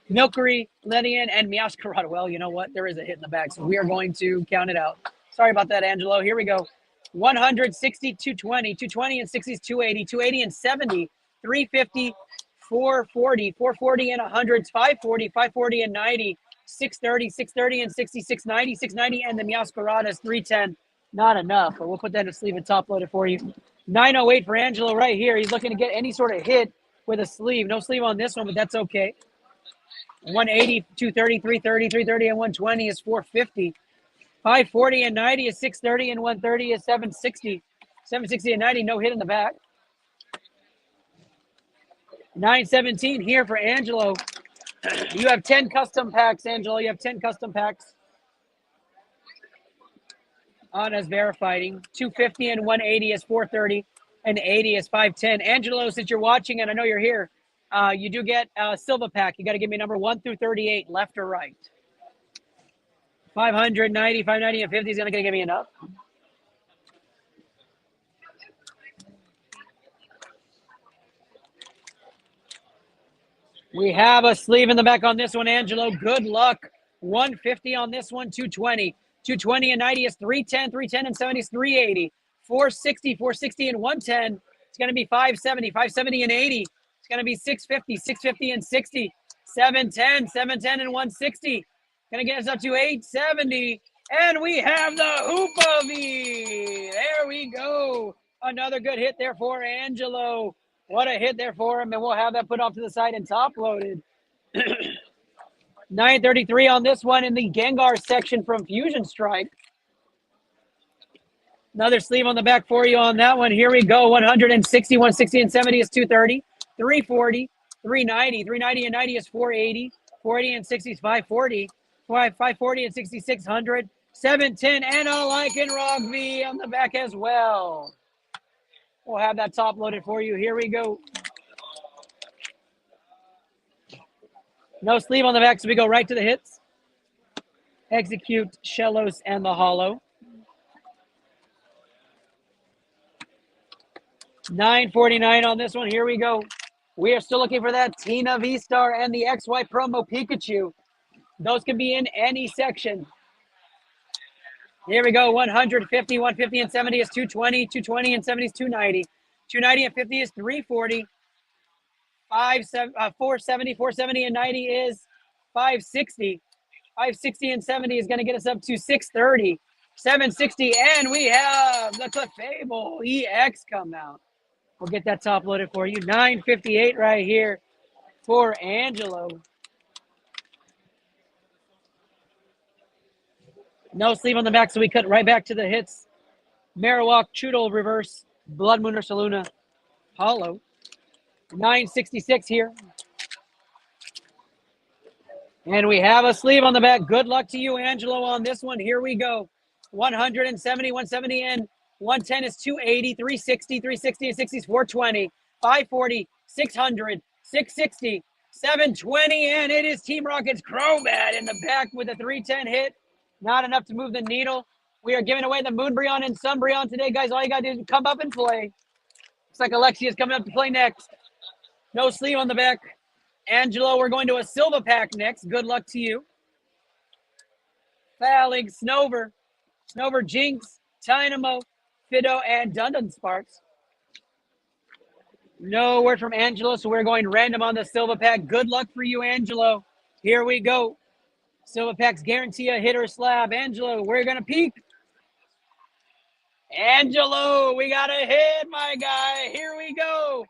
Milkery, Ledian, and Meowscarada. Well, you know what? There is a hit in the back, so we are going to count it out. Sorry about that, Angelo. Here we go. 160, 220, 220 and 60 is 280, 280 and 70, 350, 440, 440 and 100, 540, 540 and 90, 630, 630 and 60, 690, 690 and the Meowscarada is 310. Not enough, but we'll put that in a sleeve and top loaded for you. 908 for Angelo right here. He's looking to get any sort of hit with a sleeve. No sleeve on this one, but that's okay. 180, 230, 330, 330 and 120 is 450. 540 and 90 is 630 and 130 is 760. 760 and 90, no hit in the back. 917 here for Angelo. You have 10 custom packs, Angelo. You have 10 custom packs. On as verified. 250 and 180 is 430 and 80 is 510. Angelo, since you're watching and I know you're here, you do get a Silva pack. You got to give me number 1 through 38, left or right. 590, 590, and 50 is going to give me enough. We have a sleeve in the back on this one, Angelo. Good luck. 150 on this one, 220. 220 and 90 is 310. 310 and 70 is 380. 460, 460 and 110. It's going to be 570. 570 and 80. It's going to be 650. 650 and 60. 710. 710 and 160. Going to get us up to 870. And we have the Hoopavie. There we go. Another good hit there for Angelo. What a hit there for him, and we'll have that put off to the side and top loaded. 933 on this one in the Gengar section from Fusion Strike. Another sleeve on the back for you on that one. Here we go. 160, 160 and 70 is 230. 340, 390. 390 and 90 is 480. 480 and 60 is 540. 540 and 6600. 710 and a Lycan Rock V on the back as well. We'll have that top loaded for you. Here we go. No sleeve on the back, so we go right to the hits. Execute, Shellos, and the Hollow. 949 on this one. Here we go. We are still looking for that Tina V-Star and the XY Promo Pikachu. Those can be in any section. Here we go. 150, 150 and 70 is 220. 220 and 70 is 290. 290 and 50 is 340. 470, 470 and 90 is 560. 560 and 70 is going to get us up to 630. 760, and we have the Clefable EX come out. We'll get that top loaded for you. 958 right here for Angelo. No sleeve on the back, so we cut right back to the hits. Marowak, Choodle, Reverse, Blood Moon or Saluna, Hollow. 966 here. And we have a sleeve on the back. Good luck to you, Angelo, on this one. Here we go. 170, 170, and 110 is 280, 360, 360 and 60 is 420, 540, 600, 660, 720, and it is Team Rocket's Crobat in the back with a 310 hit. Not enough to move the needle. We are giving away the Moonbreon and Sunbreon today, guys. All you got to do is come up and play. Looks like Alexia's coming up to play next. No sleeve on the back. Angelo, we're going to a Silva pack next. Good luck to you. Falling, Snover, Jinx, Dynamo, Fido, and Dundon Sparks. No word from Angelo, so we're going random on the Silva pack. Good luck for you, Angelo. Here we go. Silva packs guarantee a hit or slab. Angelo, we're going to peek. Angelo, we got a hit, my guy. Here we go.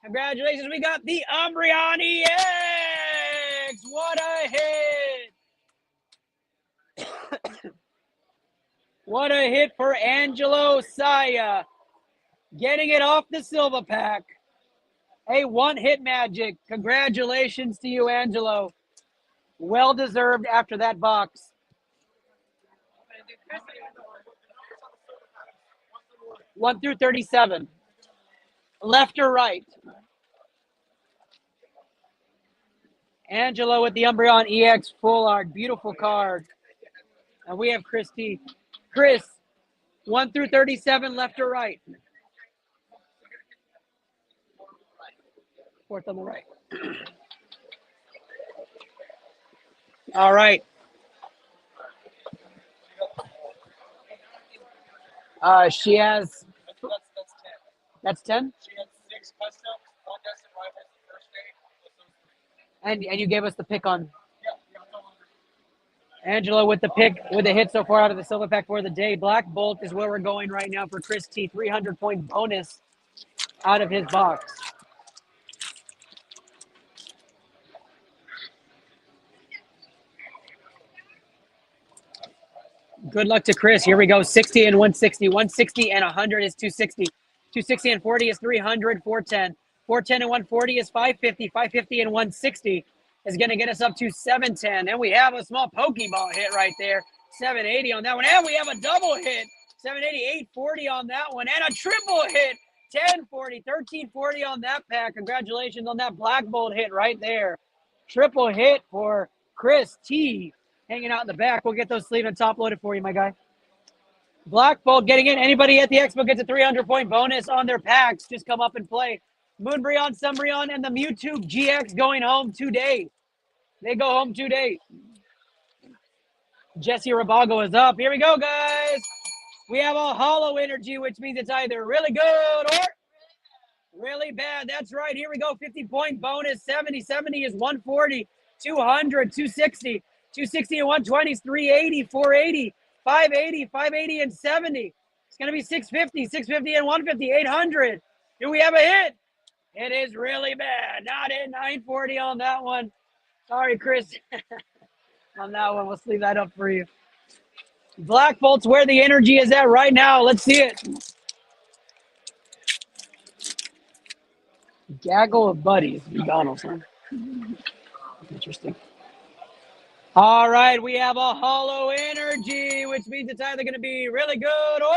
Congratulations, we got the Umbreon EX. What a hit. What a hit for Angelo Saya. Getting it off the Silva pack. A one-hit magic. Congratulations to you, Angelo. Well deserved after that box. 1 through 37. Left or right? Angelo with the Umbreon EX full art. Beautiful card. And we have Chris T. Chris, 1 through 37, left or right? Fourth on the right. All right. She has. That's 10. She had 6 customs, 1 destined rivals the first day. And you gave us the pick on. Angelo with the pick, with the hit so far out of the Silva pack for the day. Black Bolt is where we're going right now for Chris T. 300-point bonus out of his box. Good luck to Chris. Here we go. 60 and 160. 160 and 100 is 260. 260 and 40 is 300. 410. 410 and 140 is 550. 550 and 160 is going to get us up to 710. And we have a small Pokeball hit right there. 780 on that one. And we have a double hit. 780, 840 on that one. And a triple hit. 1040, 1340 on that pack. Congratulations on that Black Bolt hit right there. Triple hit for Chris T. Hanging out in the back. We'll get those sleeve and top loaded for you, my guy. Black Bolt getting in. Anybody at the expo gets a 300-point bonus on their packs. Just come up and play. Moonbreon, Sunbreon, and the Mewtwo GX going home today. They go home today. Jesse Rabago is up. Here we go, guys. We have a hollow energy, which means it's either really good or really bad. That's right. Here we go. 50-point bonus. 70. 70 is 140. 200. 260. 260 and 120 is 380. 480. 580. 580 and 70. It's going to be 650, 650 and 150, 800. Do we have a hit? It is really bad. Not in 940 on that one. Sorry, Chris. On that one, we'll leave that up for you. Black Bolt's where the energy is at right now. Let's see it. Gaggle of buddies. McDonald's, huh? Interesting. All right, we have a hollow energy, which means it's either going to be really good or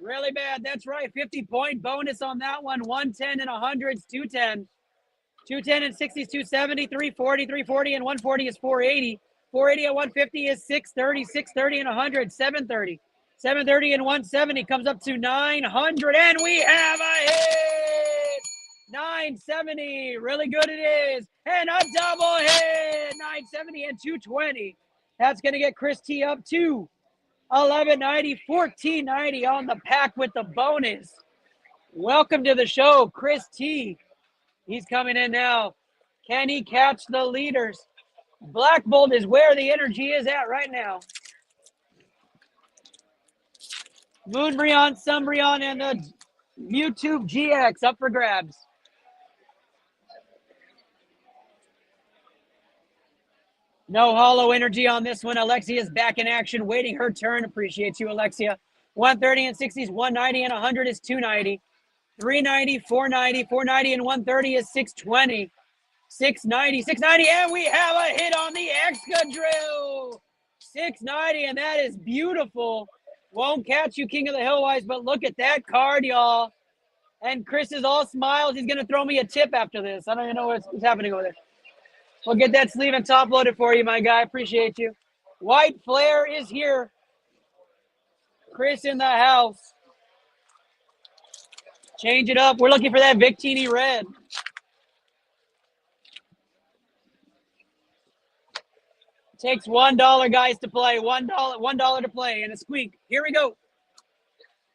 really bad. That's right. 50-point bonus on that one. 110 and 100's 210. 210 and 60 is 270. 340, 340 and 140 is 480. 480 and 150 is 630. 630 and 100, 730. 730 and 170 comes up to 900, and we have a hit. 970, really good it is, and a double hit. 970 and 220. That's going to get Chris T up to 1190, 1490 on the pack with the bonus. Welcome to the show, Chris T. He's coming in now. Can he catch the leaders? Black Bolt is where the energy is at right now. Moonbreon, Sunbreon, and the YouTube GX up for grabs. No hollow energy on this one. Alexia's back in action, waiting her turn. Appreciate you, Alexia. 130 and 60 is 190, and 100 is 290. 390, 490, 490 and 130 is 620. 690, 690, and we have a hit on the Excadrill. 690, and that is beautiful. Won't catch you, King of the Hill Wise, but look at that card, y'all. And Chris is all smiles. He's going to throw me a tip after this. I don't even know what's happening over there. We'll get that sleeve and top loaded for you, my guy. Appreciate you. White Flare is here. Chris in the house. Change it up. We're looking for that Victini red. Takes $1, guys, to play. $1 to play, and a squeak. Here we go.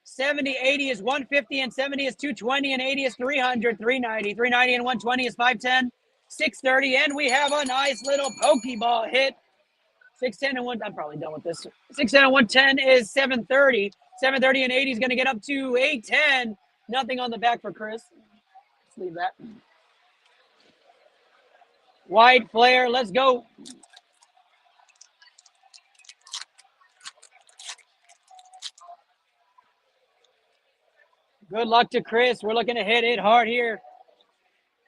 70, 80 is 150, and 70 is 220, and 80 is 300, 390. 390 and 120 is 510, 630, and we have a nice little Pokeball hit. 610 and 1, I'm probably done with this. 610 and 110 is 730. 730 and 80 is going to get up to 810. Nothing on the back for Chris. Let's leave that. White Flare, let's go. Good luck to Chris. We're looking to hit it hard here.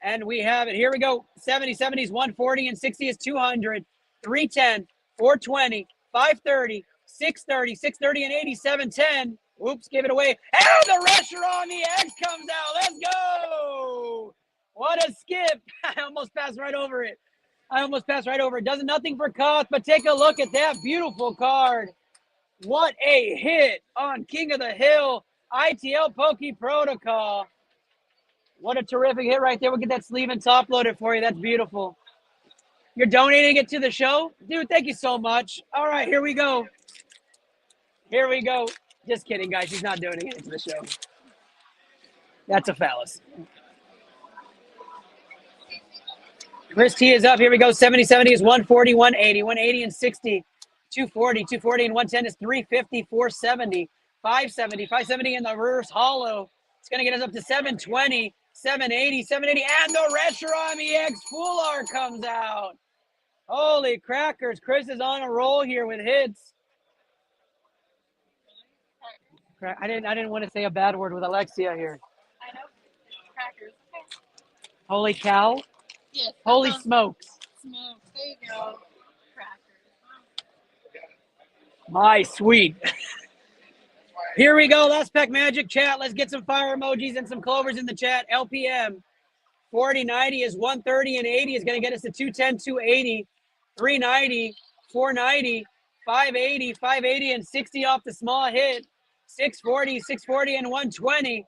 And we have it. Here we go. 70 is 140, and 60 is 200. 310, 420, 530, 630, 630 and 80, 710. Oops, gave it away. And the rusher on the X comes out. Let's go. What a skip. I almost passed right over it. Does nothing for Koth, but take a look at that beautiful card. What a hit on King of the Hill. iTL Poke Protocol. What a terrific hit right there. We'll get that sleeve and top loaded for you. That's beautiful. You're donating it to the show? Dude, thank you so much. All right, here we go. Just kidding, guys. She's not donating it to the show. That's a phallus. Chris T is up. Here we go. 70 is 140, 180. 180 and 60. 240. 240 and 110 is 350, 470. 570 in the reverse hollow. It's going to get us up to 720, 780, and the Retro on the X Full Art comes out. Holy crackers. Chris is on a roll here with hits. I didn't want to say a bad word with Alexia here. I know. Crackers. Okay. Holy cow. Yes. Holy smokes. Smokes. There you go. Crackers. My sweet. Here we go. Last pack magic chat. Let's get some fire emojis and some clovers in the chat. LPM. 40, 90 is 130, and 80 is going to get us to 210, 280, 390, 490, 580, 580, and 60 off the small hit. 640, and 120.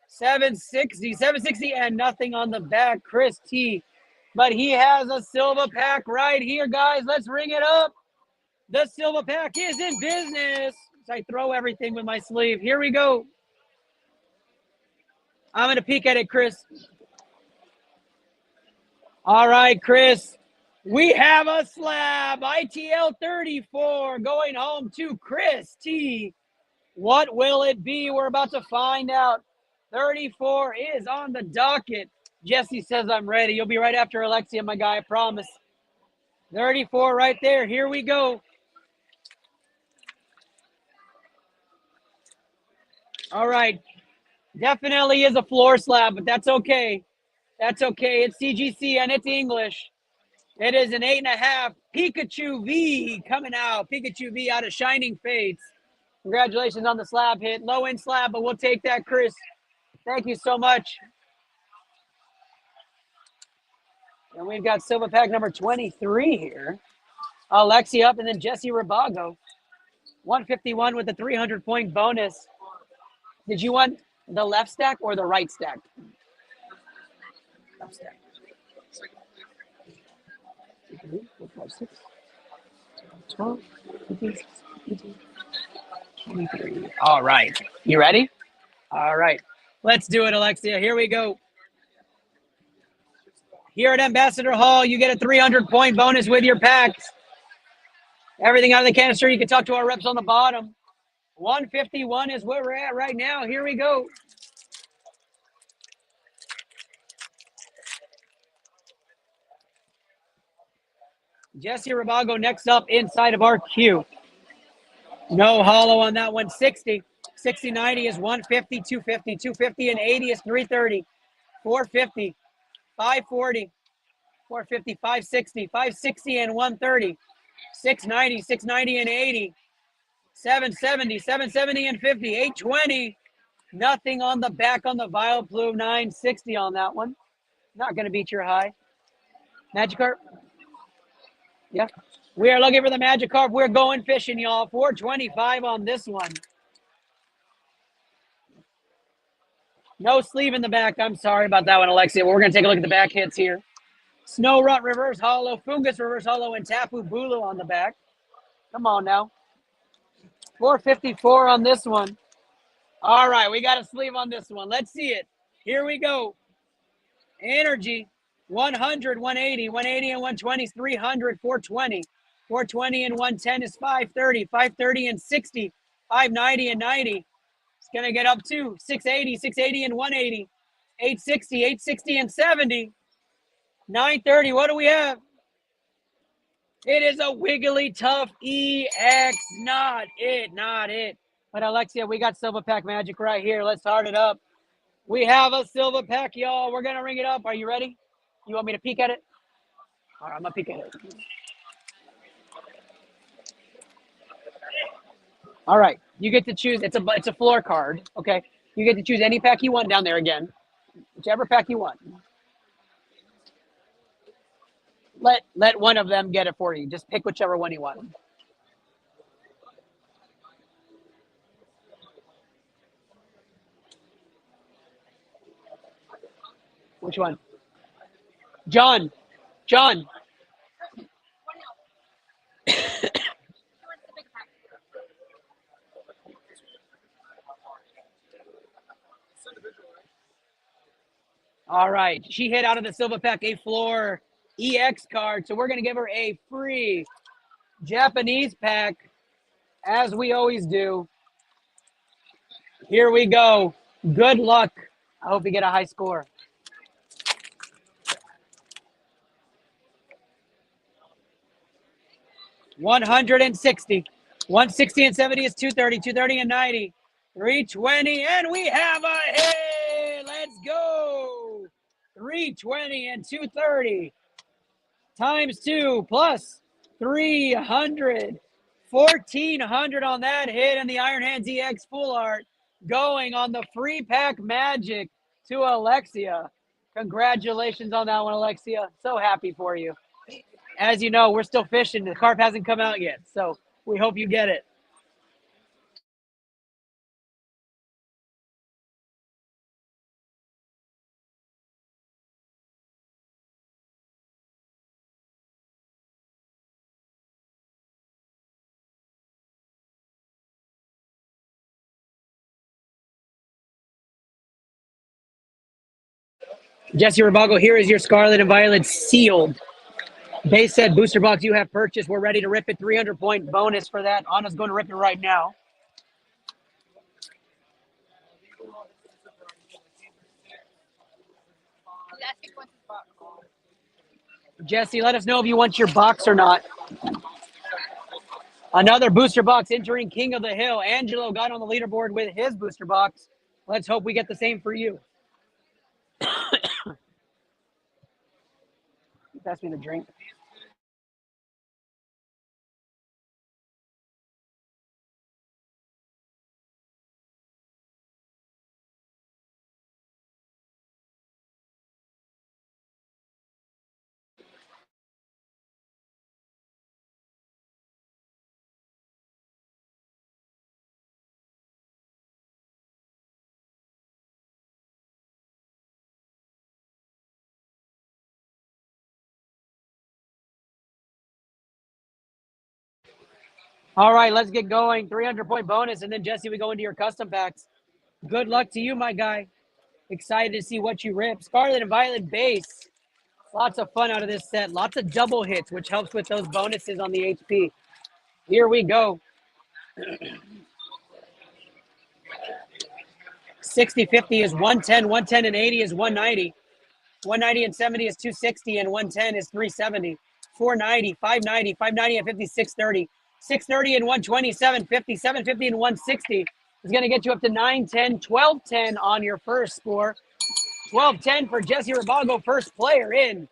760, and nothing on the back. Chris T. But he has a silver pack right here, guys. Let's ring it up. The silver pack is in business. I throw everything with my sleeve. Here we go. I'm going to peek at it, Chris. All right, Chris. We have a slab. iTL 34 going home to Chris T. What will it be? We're about to find out. 34 is on the docket. Jesse says I'm ready. You'll be right after Alexia, my guy, I promise. 34 right there. Here we go. All right. Definitely is a floor slab, but that's okay. That's okay. It's CGC and it's English. It is an 8.5 Pikachu V coming out. Pikachu V out of Shining Fates. Congratulations on the slab hit. Low end slab, but we'll take that, Chris. Thank you so much. And we've got silver pack number 23 here. Alexia up and then Jesse Rabago. 151 with the 300-point bonus. Did you want the left stack or the right stack? Left stack. 4, 5, 6, 12, 15, 16, 23. All right. You ready? All right. Let's do it, Alexia. Here we go. Here at Ambassador Hall, you get a 300-point bonus with your packs. Everything out of the canister, you can talk to our reps on the bottom. 151 is where we're at right now. Here we go. Jesse Rabago next up inside of our queue. No hollow on that one. 60. 60, 90 is 150, 250. 250 and 80 is 330. 450, 540. 450, 560. 560 and 130. 690, 690 and 80. 770, 770 and 50. 820. Nothing on the back on the Vial Plume. 960 on that one. Not going to beat your high. Magikarp? Yeah. We are looking for the Magikarp. We're going fishing, y'all. 425 on this one. No sleeve in the back. I'm sorry about that one, Alexia. But we're going to take a look at the back hits here. Snow Rut Reverse Hollow, Fungus Reverse Hollow, and Tapu Bulu on the back. Come on now. 454 on this one. All right, we got a sleeve on this one. Let's see it. Here we go. Energy, 100, 180, 180 and 120 is 300, 420. 420 and 110 is 530, 530 and 60, 590 and 90. It's going to get up to 680, 680 and 180, 860, 860 and 70, 930. What do we have? It is a Wiggly Tough EX. Not it, not it. But Alexia, we got Silver Pack Magic right here. Let's start it up. We have a Silver Pack, y'all. We're going to ring it up. Are you ready? You want me to peek at it? All right, I'm going to peek at it. All right, you get to choose. It's a floor card, okay? You get to choose any pack you want down there again. Whichever pack you want. Let one of them get it for you. Just pick whichever one you want. Which one? John. All right. She hit out of the Silver Pack a floor EX card. So we're going to give her a free Japanese pack, as we always do. Here we go. Good luck. I hope you get a high score. $160. 160 and 70 is 230. 230 and 90. 320. And we have a hit. Let's go. 320 and 230. Times 2 plus 300. 1,400 on that hit. And the Iron Hands EX Full Art going on the free pack Magic to Alexia. Congratulations on that one, Alexia. So happy for you. As you know, we're still fishing. The carp hasn't come out yet, so we hope you get it. Jesse Rabago, here is your Scarlet and Violet sealed. Base set booster box you have purchased. We're ready to rip it. 300-point bonus for that. Anna's going to rip it right now. asking what's his box. Jesse, let us know if you want your box or not. Another booster box entering King of the Hill. Angelo got on the leaderboard with his booster box. Let's hope we get the same for you. Pass me the drink. All right, let's get going. 300-point bonus, and then Jesse, we go into your custom packs. Good luck to you, my guy. Excited to see what you rip. Scarlet and Violet base. Lots of fun out of this set. Lots of double hits, which helps with those bonuses on the HP. Here we go. 60, 50 is 110. 110 and 80 is 190. 190 and 70 is 260, and 110 is 370. 490, 590, 590 and 50, 630. 630 and 120, 750. 750 and 160 is going to get you up to 910, 1210 on your first score. 1210 for Jesse Rabago, first player in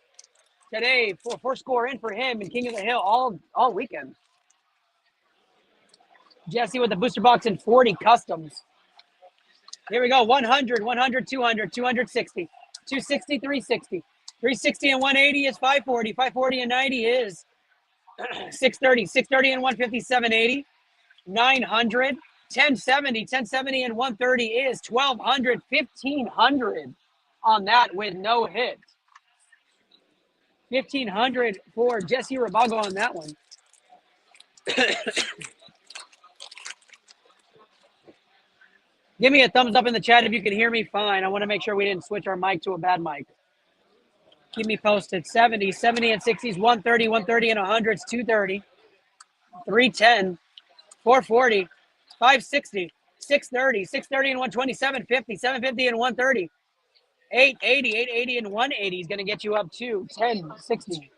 today. First score in for him in King of the Hill all weekend. Jesse with the booster box and 40 customs. Here we go. 100, 100, 200, 260, 260, 360. 360 and 180 is 540. 540 and 90 is 630. 630 and 150, 780. 900. 1070. 1070 and 130 is 1200. 1500 on that with no hit. 1500 for Jesse Rabago on that one. Give me a thumbs up in the chat if you can hear me fine. I want to make sure we didn't switch our mic to a bad mic. Keep me posted. 70, 70 and 60s, 130, 130 and 100s, 230, 310, 440, 560, 630, 630 and 120, 750, 750 and 130, 880, 880 and 180 is going to get you up to 1060.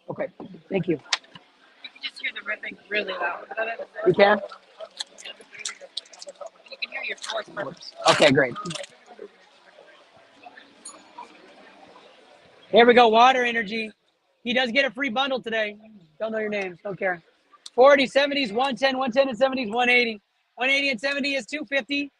Okay, thank you. You can just hear the ripping really loud. You can? You can hear your voice perfect. Okay, great. Here we go, Water Energy. He does get a free bundle today. Don't know your names, don't care. 40, 70s, 110, 110 and 70s, 180. 180 and 70 is 250,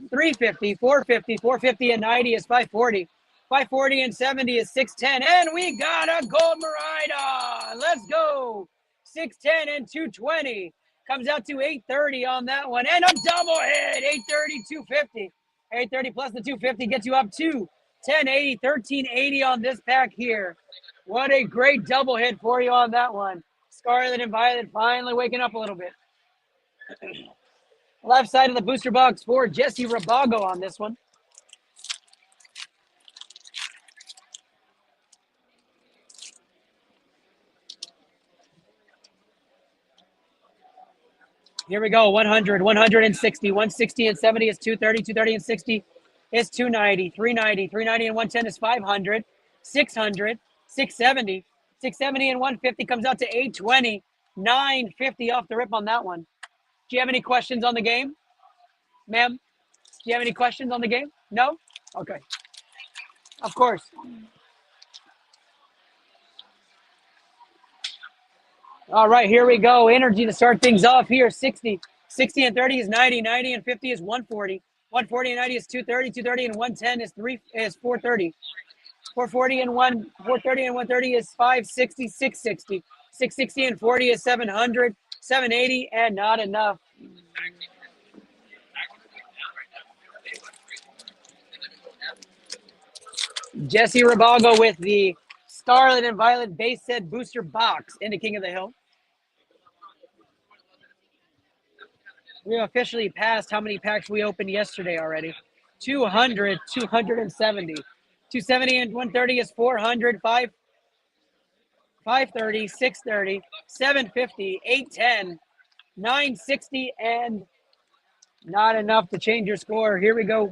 350, 450, 450 and 90 is 540. 540 and 70 is 610. And we got a gold Marida. Let's go. 610 and 220. Comes out to 830 on that one. And a double hit. 830, 250. 830 plus the 250 gets you up to 1080, 1380 on this pack here. What a great double hit for you on that one. Scarlet and Violet finally waking up a little bit. Left side of the booster box for Jesse Rabago on this one. Here we go. 100, 160, 160 and 70 is 230, 230 and 60 is 290, 390, 390 and 110 is 500, 600, 670, 670 and 150 comes out to 820, 950 off the rip on that one. Do you have any questions on the game? Ma'am, do you have any questions on the game? No? Okay. Of course. All right, here we go. Energy to start things off here. 60. 60 and 30 is 90. 90 and 50 is 140. 140 and 90 is 230. 230 and 110 is 430. 440 and 430 and 130 is 560. 660. 660 and 40 is 700. 780 and not enough. Jesse Rabago with the Scarlet and Violet base set booster box into King of the Hill. We have officially passed how many packs we opened yesterday already. 200, 270. 270 and 130 is 400, 530, 630, 750, 810, 960, and not enough to change your score. Here we go.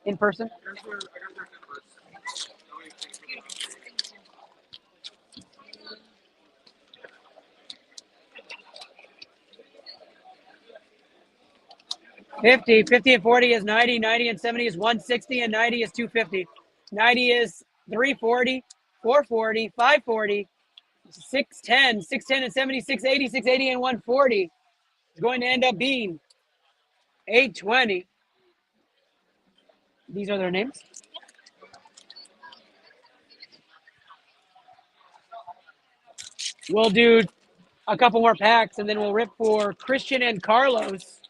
in person? Here's where I got their numbers. 50 and 40 is 90, 90 and 70 is 160, and 90 is 250. 90 is 340, 440, 540, 610, 610 and 70, 680, 680 and 140 is going to end up being 820. These are their names. We'll do a couple more packs and then we'll rip for Christian and Carlos.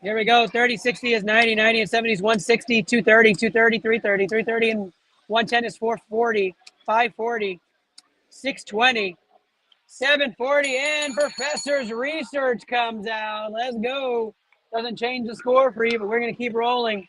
Here we go. 30, 60 is 90, 90 and 70 is 160, 230, 230, 330, 330 and 110 is 440, 540, 620, 740, and Professor's Research comes out. Let's go. Doesn't change the score for you, but we're going to keep rolling.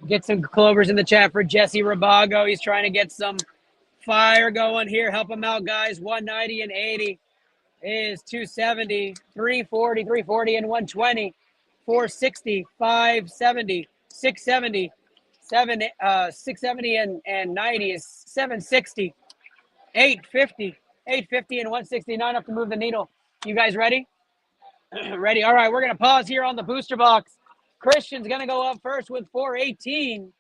Get some clovers in the chat for Jesse Rabago. He's trying to get some fire going here. Help him out, guys. 190 and 80 is 270, 340, 340 and 120, 460, 570, 670, 670 and 90 is 760, 850, 850 and 160. Not enough to move the needle. You guys ready? Ready. All right, we're going to pause here on the booster box. Christian's going to go up first with 418.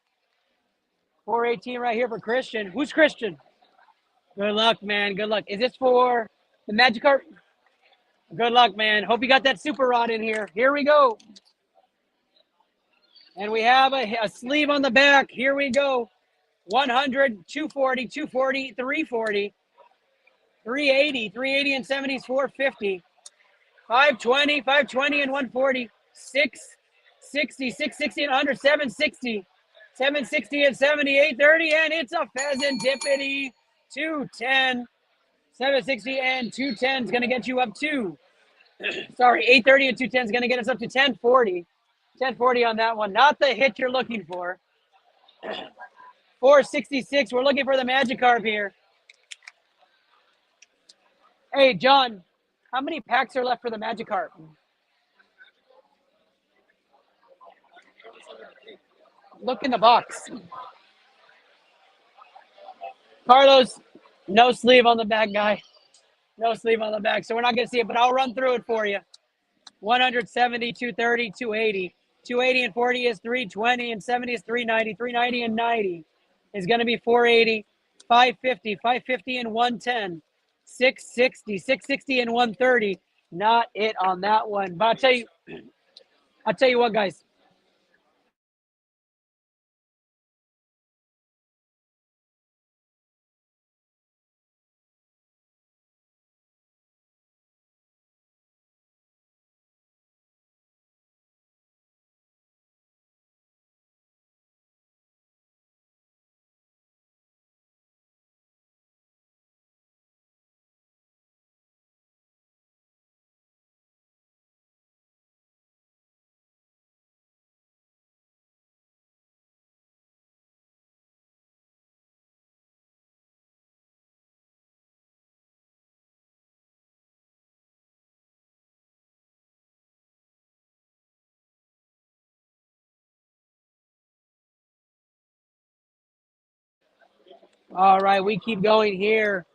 418 right here for Christian. Who's Christian? Good luck, man. Good luck. Is this for the Magikarp? Good luck, man. Hope you got that super rod in here. Here we go. And we have a sleeve on the back. Here we go. 100, 240, 240, 340, 380, 380 and 70s, 450, 520, 520 and 140, 660, 660 and 100, 760, 760 and 70, 830, and it's a pheasant dippity, 210, 760 and 210 is going to get you up to, 830 and 210 is going to get us up to 1040. 1040 on that one. Not the hit you're looking for. 466. We're looking for the Magikarp here. Hey, John, how many packs are left for the Magikarp? Look in the box. Carlos, no sleeve on the back, guy. No sleeve on the back, so we're not going to see it, but I'll run through it for you. 170, 230, 280. 280 and 40 is 320, and 70 is 390. 390 and 90 is going to be 480. 550, 550 and 110. 660, 660 and 130. Not it on that one. But I'll tell you what, guys. All right, we keep going here.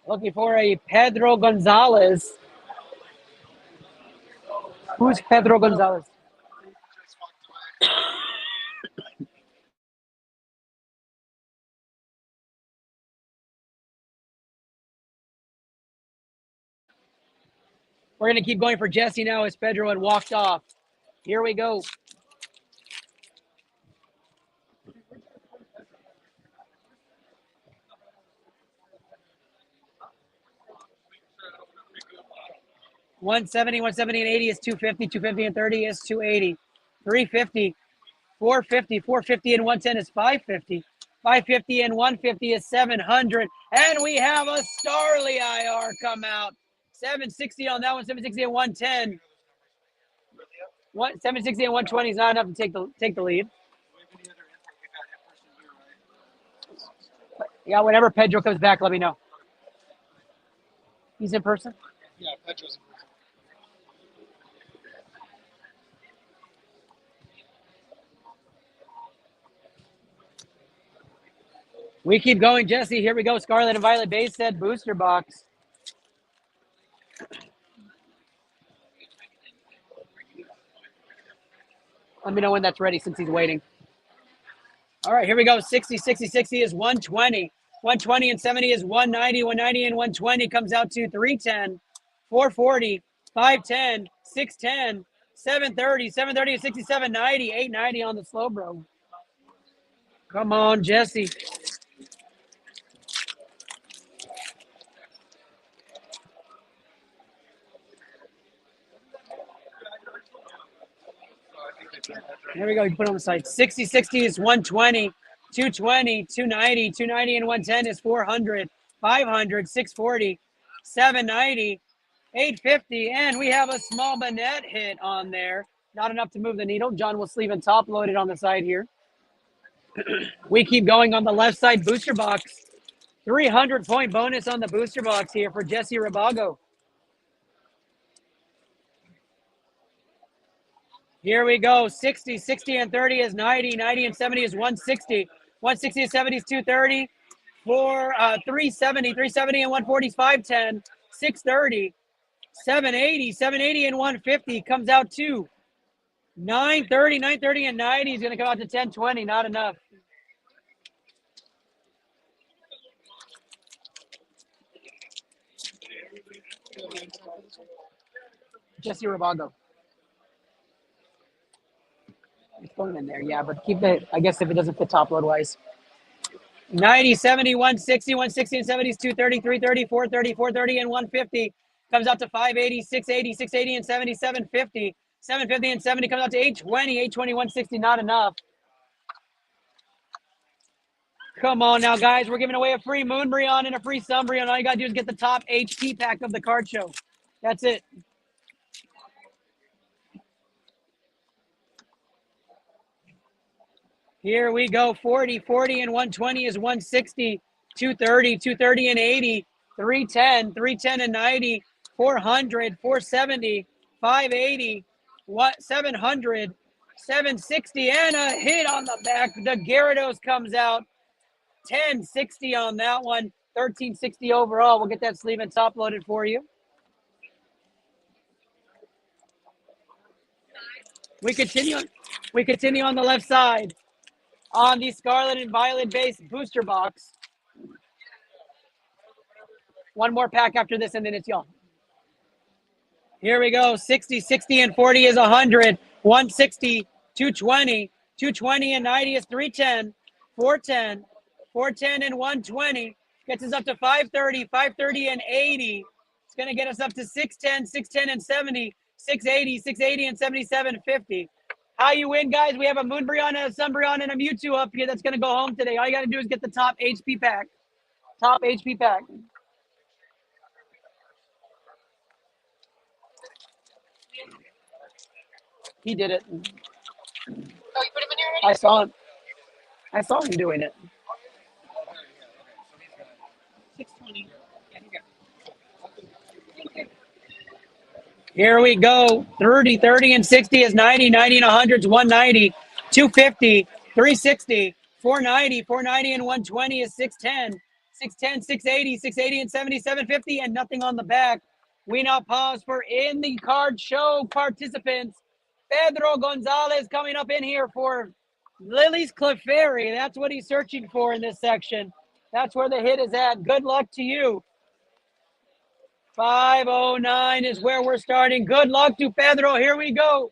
Looking for a Pedro Gonzalez. Who's Pedro Gonzalez? We're going to keep going for Jesse now as Pedro had walked off. Here we go. $170, $170 and 80 is 250, 250 and 30 is 280, 350, 450, 450 and 110 is 550, 550 and 150 is 700. And we have a Starly IR come out. 760 on that one, 760 and 110. 760 and 120 is not enough to take the lead. Yeah, whenever Pedro comes back, let me know. He's in person? Yeah, Pedro's in person. We keep going, Jesse. Here we go. Scarlet and Violet base set booster box. Let me know when that's ready since he's waiting. All right, here we go. 60, 60, 60 is 120. 120 and 70 is 190. 190 and 120 comes out to 310, 440, 510, 610, 730, 730 and 67, 90, 890 on the slow, bro. Come on, Jesse. Here we go. You put it on the side. 60, 60 is 120. 220, 290, 290 and 110 is 400, 500, 640, 790, 850, and we have a small Bennett hit on there. Not enough to move the needle. John will sleeve and top load it on the side here. We keep going on the left side booster box. 300-point bonus on the booster box here for Jesse Rabago. Here we go. 60, 60 and 30 is 90. 90 and 70 is 160. 160 and 70 is 230. 370. 370 and 140 is 510. 630. 780. 780 and 150 comes out to 930. 930 and 90 is going to come out to 1020. Not enough. Jesse Rabago. It's going in there, yeah, but keep it, I guess if it doesn't fit top load wise. 90, 70, 160, 160 and 70 is 230, 330, 430, 430 and 150 comes out to 580, 680, 680 and 70, 750. 750 and 70 comes out to 820, 820, 160, not enough. Come on now, guys. We're giving away a free Moonbreon and a free Sunbreon. All you got to do is get the top HP pack of the card show. That's it. Here we go. 40, 40 and 120 is 160. 230, 230 and 80. 310, 310 and 90. 400, 470, 580, 700, 760, and a hit on the back. The Gyarados comes out. 1060 on that one. 1360 overall. We'll get that sleeve and top loaded for you. We continue on the left side on the Scarlet and Violet base booster box. One more pack after this, and then it's y'all. Here we go. 60, 60 and 40 is 100. 160, 220, 220 and 90 is 310, 410, 410 and 120. Gets us up to 530, 530 and 80. It's going to get us up to 610, 610 and 70, 680, 680 and 7750. How you win, guys? We have a Moonbreon and a Sunbreon and a Mewtwo up here that's going to go home today. All you got to do is get the top HP pack. Top HP pack. He did it. Oh, you put him in here already? I saw him doing it. 620. Yeah, Here we go. 30, 30 and 60 is 90. 90 and 100 is 190. 250, 360, 490. 490 and 120 is 610. 610, 680, 680 and 70, 750, and nothing on the back. We now pause for in the card show participants. Pedro Gonzalez coming up in here for Lily's Clefairy. That's what he's searching for in this section. That's where the hit is at. Good luck to you. 509 is where we're starting. Good luck to Pedro. Here we go.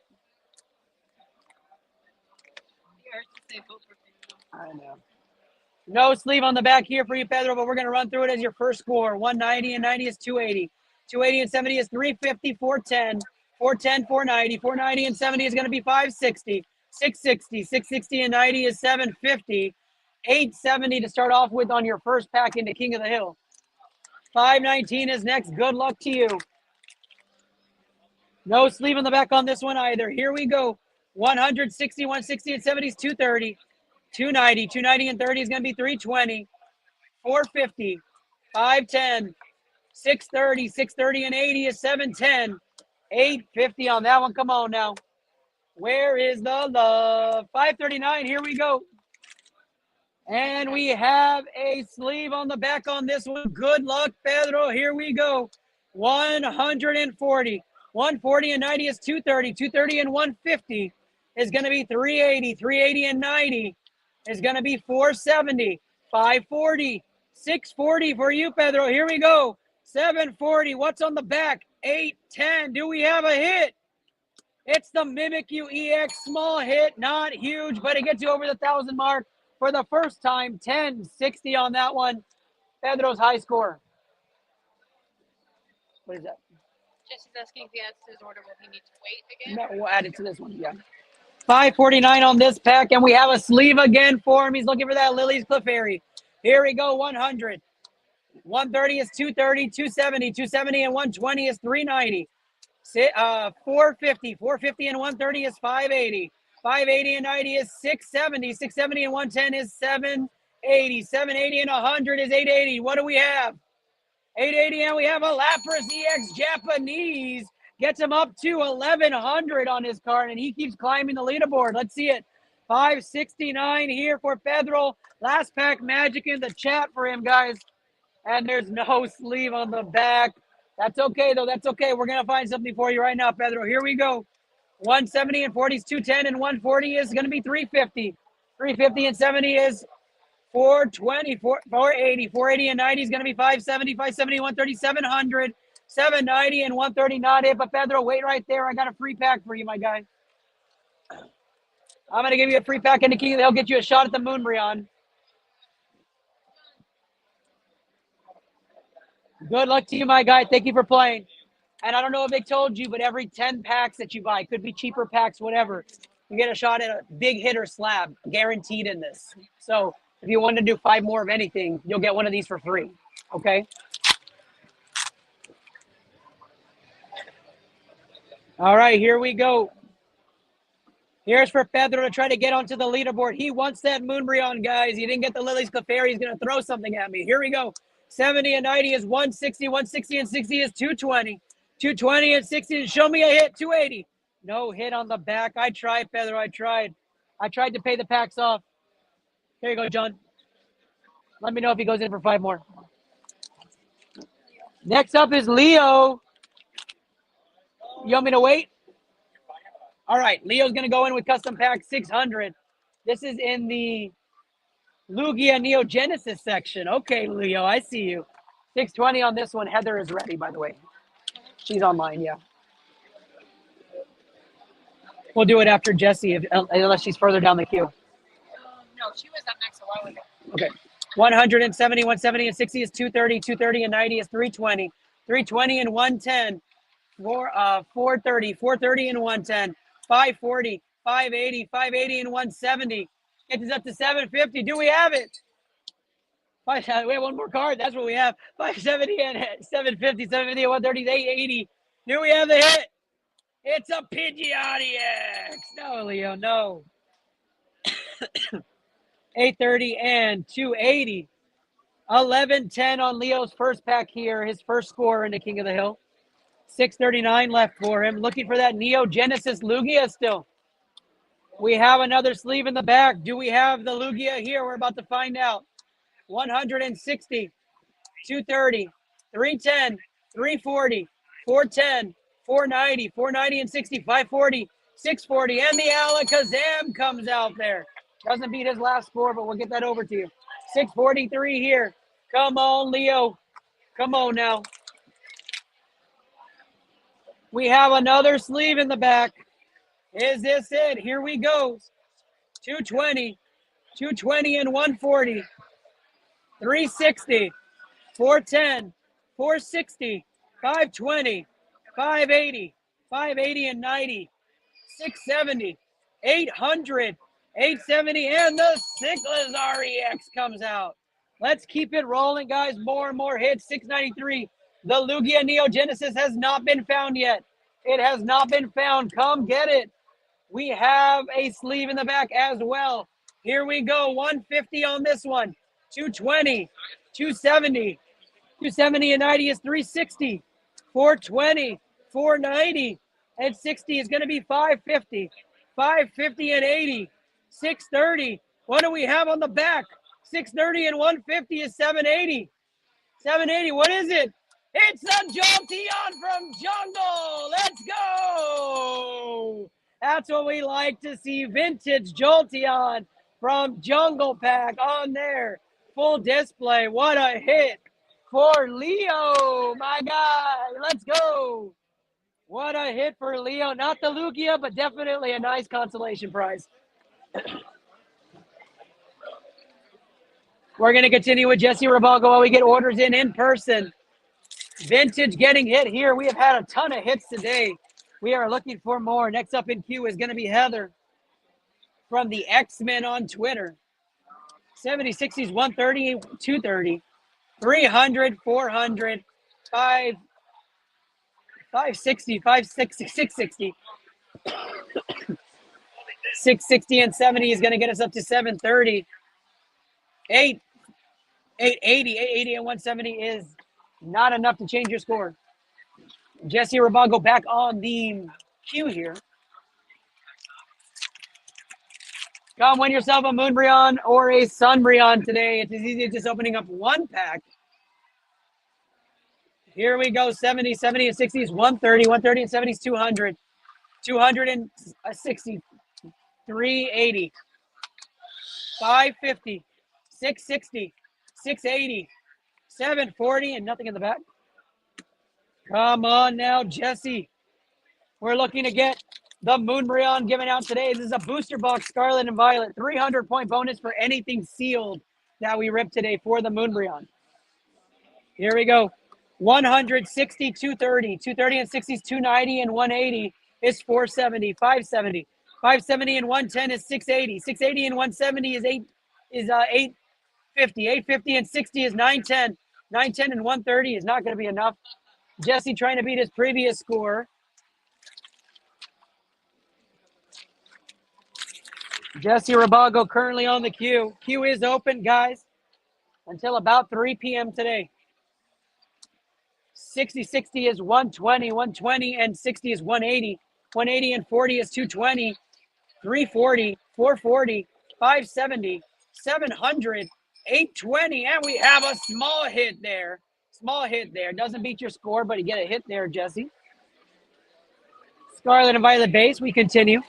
I know. No sleeve on the back here for you, Pedro, but we're going to run through it as your first score. 190 and 90 is 280. 280 and 70 is 350, 410. 410, 490. 490 and 70 is going to be 560. 660. 660 and 90 is 750. 870 to start off with on your first pack into King of the Hill. 519 is next. Good luck to you. No sleeve in the back on this one either. Here we go. 160, 160 and 70 is 230. 290, 290 and 30 is going to be 320. 450, 510, 630, 630 and 80 is 710. 850 on that one. Come on now. Where is the love? 539. Here we go. And we have a sleeve on the back on this one. Good luck, Pedro. Here we go. 140. 140 and 90 is 230. 230 and 150 is going to be 380. 380 and 90 is going to be 470. 540. 640 for you, Pedro. Here we go. 740. What's on the back? 810. Do we have a hit? It's the Mimikyu EX small hit. Not huge, but it gets you over the 1,000 mark for the first time. 1060 on that one. Pedro's high score. What is that? Jesse's asking if he adds to his order, will he need to wait again? No, we'll add it to this one. Yeah. 549 on this pack, and we have a sleeve again for him. He's looking for that Lily's Clefairy. Here we go. 100. 130 is 230. 270. 270 and 120 is 390. 450. 450 and 130 is 580. 580 and 90 is 670. 670 and 110 is 780. 780 and 100 is 880. What do we have? 880, and we have a Lapras EX Japanese. Gets him up to 1,100 on his card, and he keeps climbing the leaderboard. Let's see it. 569 here for Pedro. Last pack magic in the chat for him, guys. And there's no sleeve on the back. That's okay, though. That's okay. We're going to find something for you right now, Pedro. Here we go. 170 and 40 is 210, and 140 is going to be 350. 350 and 70 is 420, 480. 480 and 90 is going to be 570. 570, 130, 700. 790 and 130 not it. But Pedro, wait right there. I got a free pack for you, my guy. I'm going to give you a free pack into King. They'll get you a shot at the Moonbryon. Good luck to you, my guy. Thank you for playing. And I don't know if they told you, but every 10 packs that you buy, could be cheaper packs, whatever, you get a shot at a big hitter slab, guaranteed in this. So if you want to do 5 more of anything, you'll get one of these for free. Okay? All right, here we go. Here's for Pedro to try to get onto the leaderboard. He wants that Moonbryon, guys. He didn't get the Lily's Clefairy. He's going to throw something at me. Here we go. 70 and 90 is 160. 160 and 60 is 220. 220 and 60 is show me a hit. 280. No hit on the back. I tried, Pedro. I tried. I tried to pay the packs off. Here you go, John. Let me know if he goes in for 5 more. Next up is Leo. You want me to wait? All right. Leo's going to go in with custom pack 600. This is in the Lugia Neo Genesis section. Okay, Leo, I see you. 620 on this one. Heather is ready, by the way. She's online, yeah. We'll do it after Jessie, unless she's further down the queue. No, she was up next a while ago. Okay. 170, 170 and 60 is 230. 230 and 90 is 320. 320 and 110. 430. 430 and 110. 540. 580. 580 and 170. Gets us up to 750. Do we have it? We have one more card. That's what we have. 570 and 750. 750 and 130 is 880. Do we have the hit? It's a Pidgeotty X. No, Leo, no. 830 and 280. 1110 on Leo's first pack here. His first score in the King of the Hill. 639 left for him. Looking for that Neo Genesis Lugia still. We have another sleeve in the back. Do we have the Lugia here? We're about to find out. 160, 230, 310, 340, 410, 490, 490 and 60, 540, 640, and the Alakazam comes out there. Doesn't beat his last score, but we'll get that over to you. 643 here. Come on, Leo. Come on now. We have another sleeve in the back. Is this it? Here we go. 220, 220 and 140, 360, 410, 460, 520, 580, 580 and 90, 670, 800, 870, and the Sickless REX comes out. Let's keep it rolling, guys. More and more hits. 693. The Lugia Neogenesis has not been found yet. It has not been found. Come get it. We have a sleeve in the back as well. Here we go. 150 on this one. 220. 270. 270 and 90 is 360. 420. 490. And 60 is going to be 550. 550 and 80. 630. What do we have on the back? 630 and 150 is 780. 780. What is it? It's a Jolteon from Jungle. Let's go. That's what we like to see. Vintage Jolteon from Jungle Pack on there. Full display. What a hit for Leo, my guy. Let's go. What a hit for Leo. Not the Lugia, but definitely a nice consolation prize. We're going to continue with Jesse Rabalgo while we get orders in person. Vintage getting hit here. We have had a ton of hits today. We are looking for more. Next up in queue is going to be Heather from the X-Men on Twitter. 70, 60s, 130, 230, 300, 400, 560, 560, 660. 660 and 70 is going to get us up to 730. 880 and 170 is not enough to change your score. Jesse Rabago back on the queue here. Come win yourself a Moonbryon or a Sunbryon today. It's as easy as just opening up one pack. Here we go. 70, 70 and 60s, 130, 130 and 70s, 200, 260, 380, 550, 660, 680, 740, and nothing in the back. Come on now, Jesse. We're looking to get the Moonbryon given out today. This is a booster box, Scarlet and Violet. 300-point bonus for anything sealed that we ripped today for the Moonbryon. Here we go. 160, 230. 230 and 60s, 290 and 180 is 470. 570. 570 and 110 is 680. 680 and 170 is 850. 850 and 60 is 910. 910 and 130 is not going to be enough. Jesse trying to beat his previous score. Jesse Rabago currently on the queue. Queue is open, guys, until about 3 p.m. today. 60 is 120. 120 and 60 is 180. 180 and 40 is 220. 340, 440, 570, 700, 820, and we have a small hit there. Small hit there. Doesn't beat your score, but you get a hit there, Jesse. Scarlet and Violet base. We continue.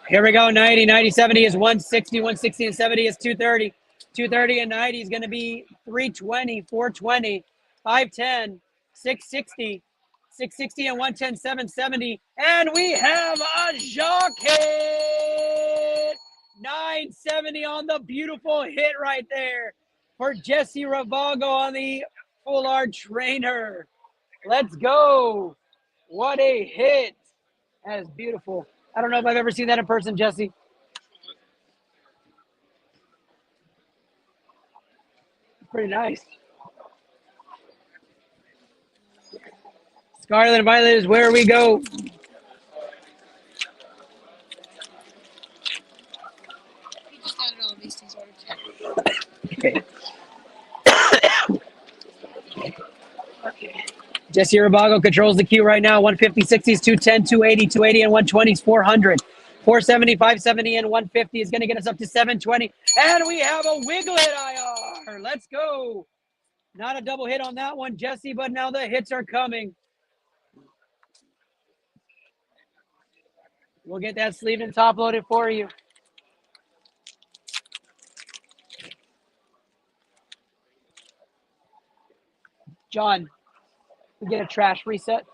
Here we go. 90, 90, 70 is 160. 160 and 70 is 230. 230 and 90 is going to be 320, 420, 510, 660. 660 and 110, 770. And we have a Jacques hit. 970 on the beautiful hit right there for Jesse Ravago on the Full Art Trainer. Let's go. What a hit. That is beautiful. I don't know if I've ever seen that in person, Jesse. Pretty nice. Scarlet and Violet is where we go. He just added all these things order too. Okay. Jesse Rabago controls the queue right now. 150, 60s, 210, 280, 280, and 120s, 400. 470, 570, and 150 is going to get us up to 720. And we have a Wiglet IR. Let's go. Not a double hit on that one, Jesse, but now the hits are coming. We'll get that sleeve and top loaded for you. John, we get a trash reset.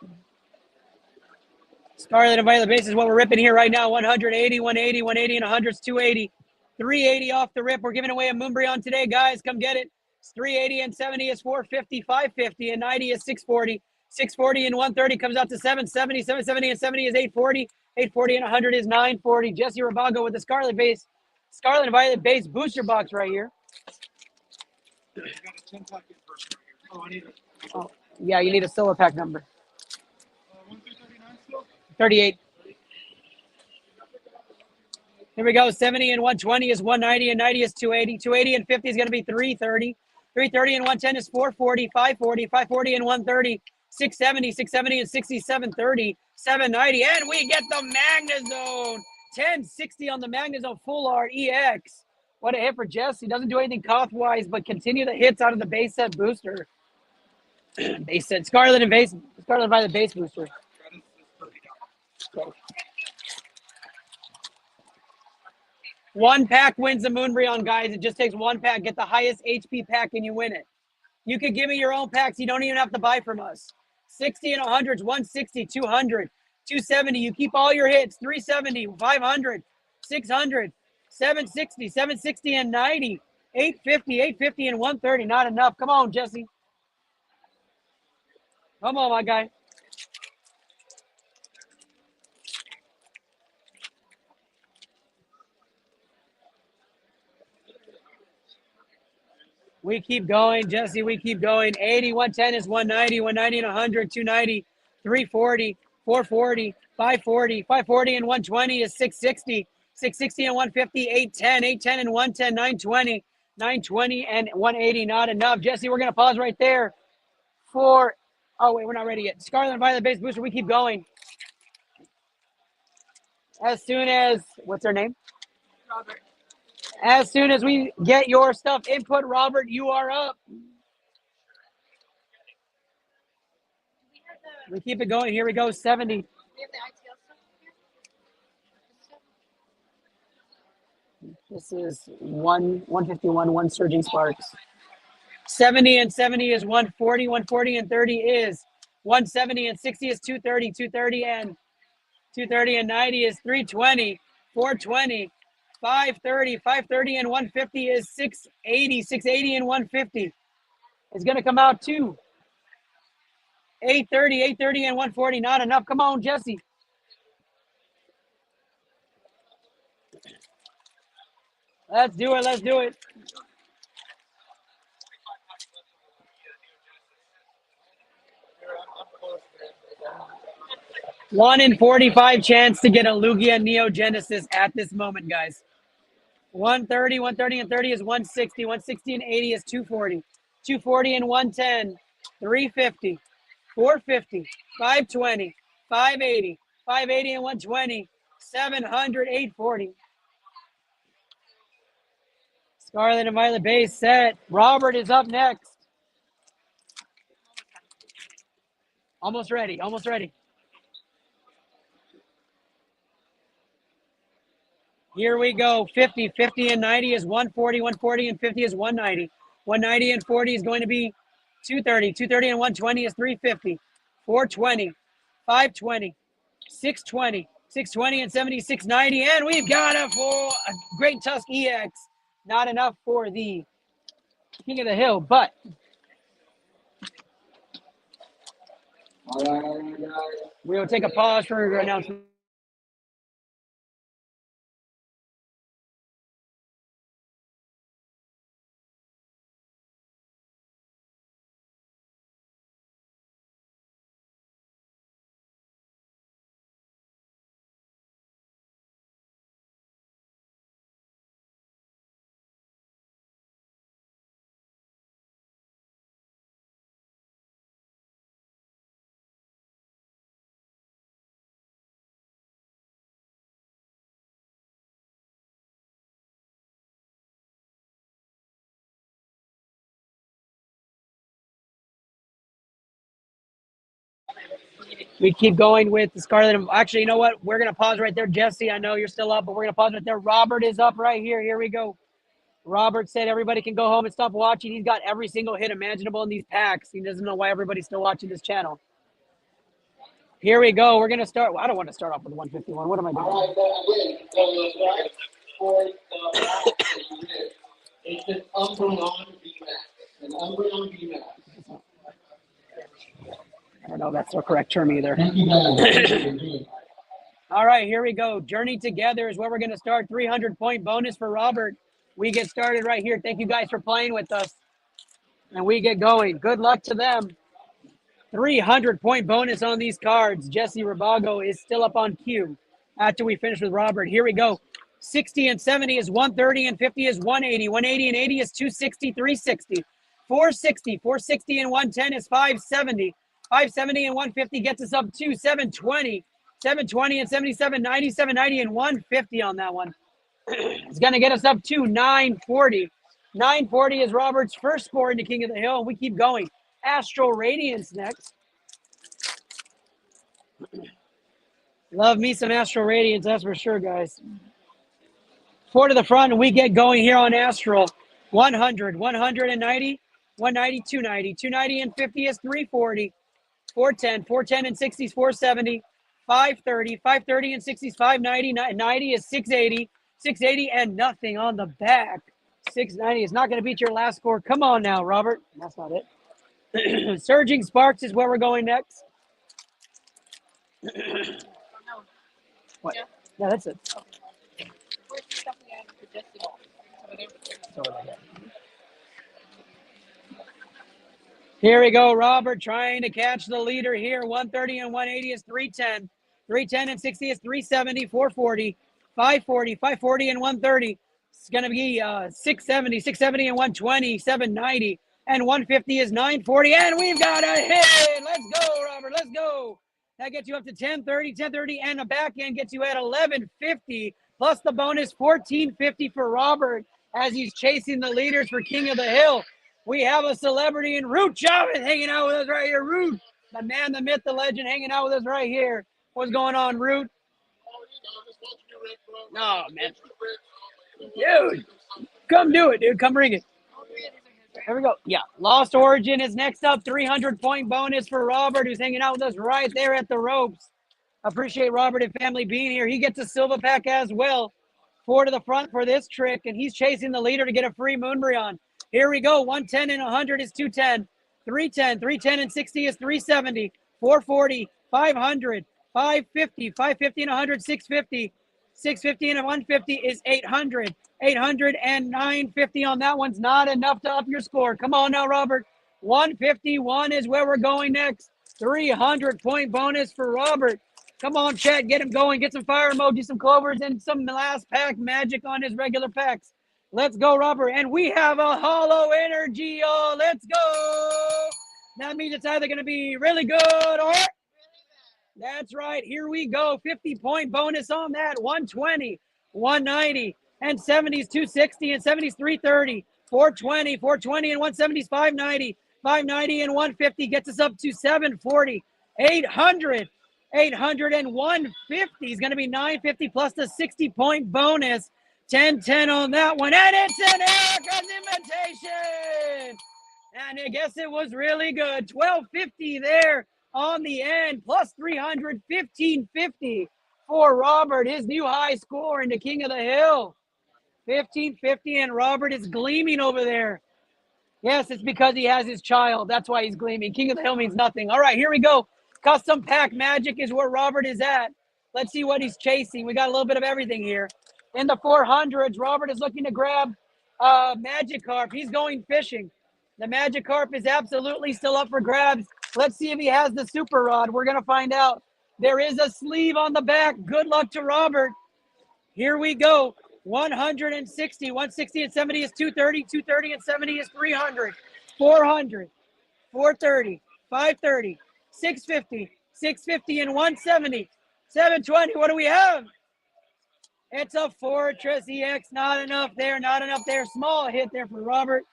Scarlet and Violet base is what we're ripping here right now. 180, 180, 180, and 100's 280. 380 off the rip. We're giving away a Moonbreon today, guys. Come get it. It's 380 and 70 is 450, 550 and 90 is 640. 640 and 130 comes out to 770. 770 and 70 is 840. 840 and 100 is 940. Jesse Rabago with the Scarlet and Violet base booster box right here. Oh, yeah, you need a silver pack number. 38. Here we go. 70 and 120 is 190 and 90 is 280. 280 and 50 is going to be 330. 330 and 110 is 440. 540. 540 and 130. 670. 670 and 60. 730. 790. And we get the Magnezone. 1060 on the Magnezone Full Art EX. What a hit for Jesse. Doesn't do anything cost-wise, but continue the hits out of the base set booster. Base set. Scarlet by the base booster. Okay. One pack wins the Moonbreon, guys. It just takes one pack. Get the highest HP pack and you win it. You can give me your own packs. You don't even have to buy from us. 60 and 100s, 160, 200, 270. You keep all your hits. 370, 500, 600, 760, 760 and 90, 850, 850 and 130. Not enough. Come on, Jesse. Come on, my guy. We keep going, Jesse. We keep going. 80, 110 is 190, 190 and 100, 290, 340, 440, 540, 540 and 120 is 660, 660 and 150, 810, 810 and 110, 920, 920 and 180. Not enough. Jesse, we're going to pause right there for, oh, wait, we're not ready yet. Scarlet and Violet base booster. We keep going. As soon as, what's her name? Robert. As soon as we get your stuff input, Robert, you are up. We keep it going. Here we go. 70. We have the ITL stuff here. This is 151, one Surging Sparks. 70 and 70 is 140. 140 and 30 is 170 and 60 is 230. 230 and 90 is 320. 420. 530. 530 and 150 is 680. 680 and 150 is going to come out to 830. 830 and 140. Not enough. Come on, Jesse. Let's do it. Let's do it. One in 45 chance to get a Lugia Neo Genesis at this moment, guys. 130, 130 and 30 is 160. 160 and 80 is 240. 240 and 110, 350. 450, 520, 580, 580 and 120, 700, 840. Scarlet and Violet base set. Robert is up next. Almost ready. Almost ready. Here we go. 50. 50 and 90 is 140. 140 and 50 is 190. 190 and 40 is going to be 230. 230 and 120 is 350. 420. 520. 620. 620 and 70, 690. And we've got it for a Great Tusk EX. Not enough for the King of the Hill, but we'll take a pause for announcement. We keep going with the Scarlet. Actually, you know what? We're going to pause right there. Jesse, I know you're still up, but we're going to pause right there. Robert is up right here. Here we go. Robert said everybody can go home and stop watching. He's got every single hit imaginable in these packs. He doesn't know why everybody's still watching this channel. Here we go. We're going to start. Well, I don't want to start off with 151. What am I doing? All right, then again, so for the Umbreon VMAX. An Umbreon VMAX. I don't know if that's the correct term either. Thank you guys. All right, here we go. Journey Together is where we're going to start. 300-point bonus for Robert. We get started right here. Thank you guys for playing with us. And we get going. Good luck to them. 300-point bonus on these cards. Jesse Rabago is still up on cue after we finish with Robert. Here we go. 60 and 70 is 130 and 50 is 180. 180 and 80 is 260, 360. 460 and 110 is 570. 570 and 150 gets us up to 720. 720 and 77, 90, 790 and 150 on that one. It's going to get us up to 940. 940 is Robert's first score into King of the Hill. We keep going. Astral Radiance next. Love me some Astral Radiance, that's for sure, guys. 4 to the front, and we get going here on Astral. 100, 190, 190, 290. 290 and 50 is 340. 410, 410 and 60 is 470. 530, 530 and 60 is 590. 90 is 680. 680 and nothing on the back. 690 is not going to beat your last score. Come on now, Robert. That's not it. Surging Sparks is where we're going next. Oh, no. What? Yeah. Yeah, that's it. Where's the stuff we added for Jesse? Over there. Here we go, Robert trying to catch the leader here. 130 and 180 is 310. 310 and 60 is 370, 440, 540, 540 and 130. It's going to be 670, 670 and 120, 790. And 150 is 940. And we've got a hit. Let's go, Robert. Let's go. That gets you up to 1030, 1030. And the back end gets you at 1150. Plus the bonus 1450 for Robert as he's chasing the leaders for King of the Hill. We have a celebrity in Root Chavez hanging out with us right here. Root, the man, the myth, the legend, hanging out with us right here. What's going on, Root? Oh, man. Dude, come do it, dude. Come bring it. Here we go. Yeah, Lost Origin is next up. 300-point bonus for Robert, who's hanging out with us right there at the ropes. Appreciate Robert and family being here. He gets a Silva pack as well. 4 to the front for this trick, and he's chasing the leader to get a free Moonbryon. Here we go. 110 and 100 is 210. 310, 310 and 60 is 370. 440, 500, 550, 550 and 100, 650. 650 and 150 is 800. 800 and 950 on that one's not enough to up your score. Come on now, Robert. 151 is where we're going next. 300-point bonus for Robert. Come on, chat. Get him going. Get some fire emoji, some clovers, and some last pack magic on his regular packs. Let's go, Robert. And we have a hollow energy, y'all. Let's go. That means it's either going to be really good or... That's right. Here we go. 50-point bonus on that. 120, 190, and 70s 260, and 70s 330. 420, 420, and 170s 590. 590 and 150 gets us up to 740. 800, 800 and 150 is going to be 950 plus the 60-point bonus. 1010 on that one. And it's an Erica's invitation. And I guess it was really good. 1250 there on the end, plus 300, 1550 for Robert, his new high score into King of the Hill. 1550, and Robert is gleaming over there. Yes, it's because he has his child. That's why he's gleaming. King of the Hill means nothing. All right, here we go. Custom pack magic is where Robert is at. Let's see what he's chasing. We got a little bit of everything here. In the 400s, Robert is looking to grab Magikarp. He's going fishing. The Magikarp is absolutely still up for grabs. Let's see if he has the Super Rod. We're going to find out. There is a sleeve on the back. Good luck to Robert. Here we go. 160, 160 and 70 is 230. 230 and 70 is 300. 400, 430, 530, 650, 650 and 170. 720. What do we have? It's a Fortress EX. Not enough there. Not enough there. Small hit there for Robert.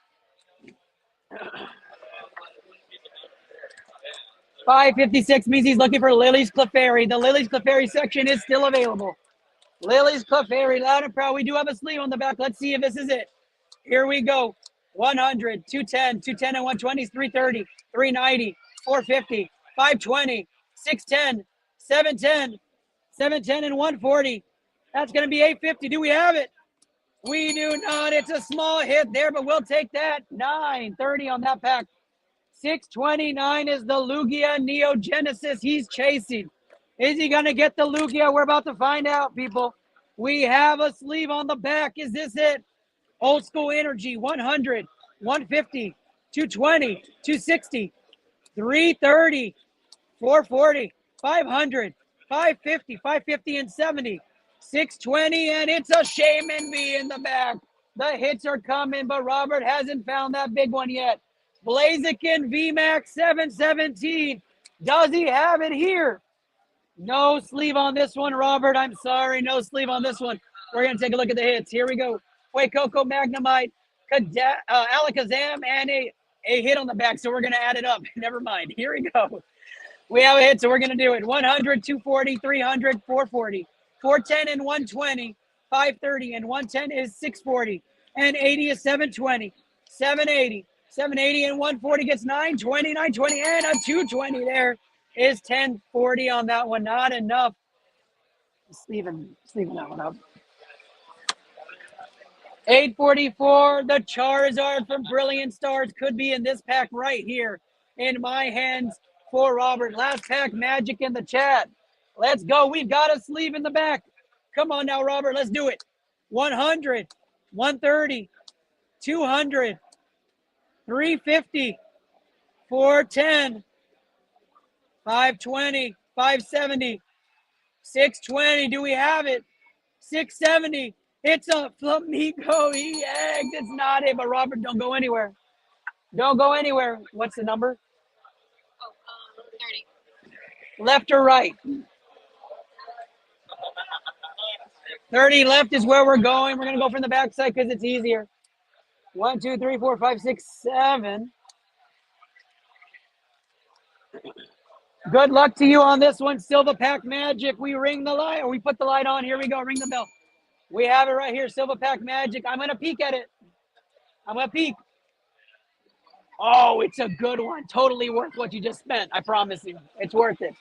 556 means he's looking for Lily's Clefairy. The Lily's Clefairy section is still available. Lily's Clefairy, loud and proud. We do have a sleeve on the back. Let's see if this is it. Here we go. 100, 210, 210 and 120 is 330, 390, 450, 520, 610, 710, 710 and 140. That's going to be 850. Do we have it? We do not. It's a small hit there, but we'll take that. 930 on that pack. 629 is the Lugia Neogenesis. He's chasing. Is he going to get the Lugia? We're about to find out, people. We have a sleeve on the back. Is this it? Old School Energy, 100, 150, 220, 260, 330, 440, 500, 550, 550 and 70, 620, and it's a Shaman B in the back. The hits are coming, but Robert hasn't found that big one yet. Blaziken VMAX 717. Does he have it here? No sleeve on this one, Robert. I'm sorry, no sleeve on this one. We're going to take a look at the hits. Here we go. Coco Magnemite, Alakazam, and a hit on the back, so we're going to add it up. Never mind. Here we go. We have a hit, so we're going to do it. 100, 240, 300, 440, 410 and 120, 530 and 110 is 640, and 80 is 720, 780, 780 and 140 gets 920, 920, and a 220 there is 1040 on that one. Not enough. Sleeving that one up. 844, the Charizard from Brilliant Stars could be in this pack right here in my hands for Robert. Last pack magic in the chat. Let's go. We've got a sleeve in the back. Come on now, Robert. Let's do it. 100, 130, 200, 350, 410, 520, 570, 620. Do we have it? 670. It's a Flamigo EX. It's not it, but Robert, don't go anywhere. Don't go anywhere. What's the number? 30. Left or right? 30 left is where we're going. We're going to go from the backside because it's easier. 1, 2, 3, 4, 5, 6, 7. Good luck to you on this one. Silva Pack Magic. We ring the light, or we put the light on. Here we go. Ring the bell. We have it right here. Silva Pack Magic. I'm going to peek at it. I'm going to peek. Oh, it's a good one. Totally worth what you just spent. I promise you. It's worth it.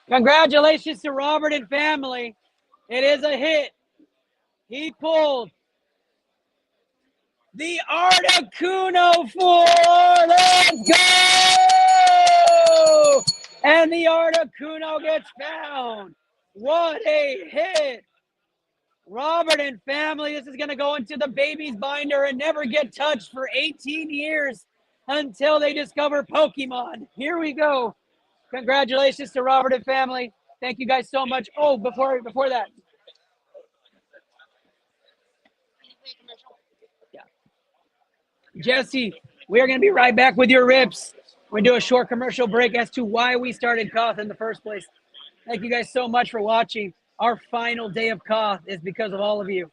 Congratulations to Robert and family. It is a hit. He pulled the Articuno 4. Let's go! And the Articuno gets found. What a hit. Robert and family, this is going to go into the baby's binder and never get touched for 18 years until they discover Pokemon. Here we go. Congratulations to Robert and family. Thank you guys so much. Oh, before that. Yeah. Jesse, we are going to be right back with your rips. We're going to do a short commercial break as to why we started Koth in the first place. Thank you guys so much for watching. Our final day of Koth is because of all of you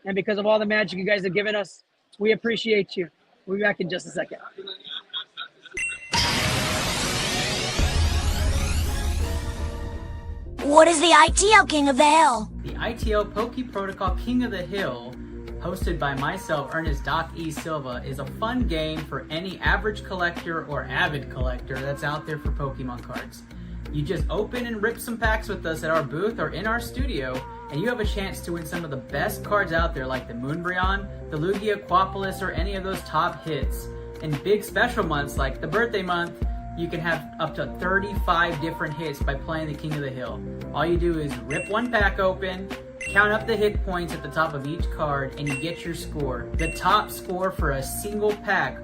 and because of all the magic you guys have given us. We appreciate you. We'll be back in just a second. What is the ITL King of the Hill? The iTL Poke Protocol King of the Hill, hosted by myself, Ernest Doc E. Silva, is a fun game for any average collector or avid collector that's out there for Pokemon cards. You just open and rip some packs with us at our booth or in our studio, and you have a chance to win some of the best cards out there like the Moonbryon, the Lugia, Quapolis, or any of those top hits. In big special months like the birthday month, you can have up to 35 different hits by playing the King of the Hill. All you do is rip one pack open, count up the hit points at the top of each card, and you get your score. The top score for a single pack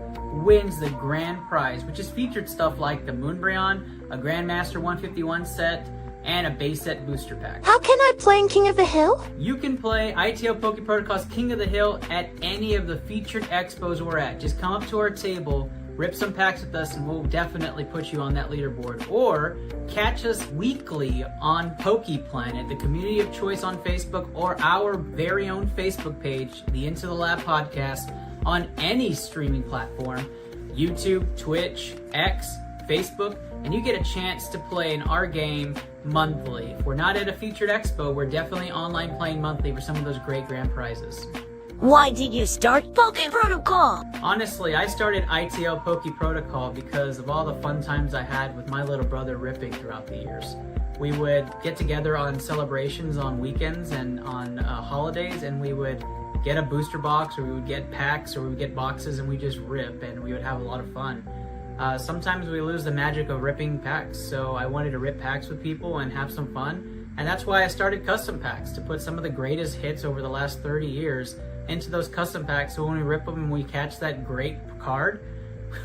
wins the grand prize, which is featured stuff like the Moonbryon, a Grandmaster 151 set, and a base set booster pack. How can I play in King of the Hill? You can play ITL Poke Protocol's King of the Hill at any of the featured expos we're at. Just come up to our table, rip some packs with us, and we'll definitely put you on that leaderboard. Or catch us weekly on Poke Planet, the community of choice on Facebook, or our very own Facebook page, the Into the Lab podcast, on any streaming platform, YouTube, Twitch, X, Facebook, and you get a chance to play in our game monthly. If we're not at a featured expo, we're definitely online playing monthly for some of those great grand prizes. Why did you start Poke Protocol? Honestly, I started ITL Poke Protocol because of all the fun times I had with my little brother ripping throughout the years. We would get together on celebrations on weekends and on holidays, and we would get a booster box, or we would get packs, or we would get boxes, and we just rip, and we would have a lot of fun. Sometimes we lose the magic of ripping packs, so I wanted to rip packs with people and have some fun, and that's why I started custom packs, to put some of the greatest hits over the last 30 years into those custom packs, so when we rip them and we catch that great card,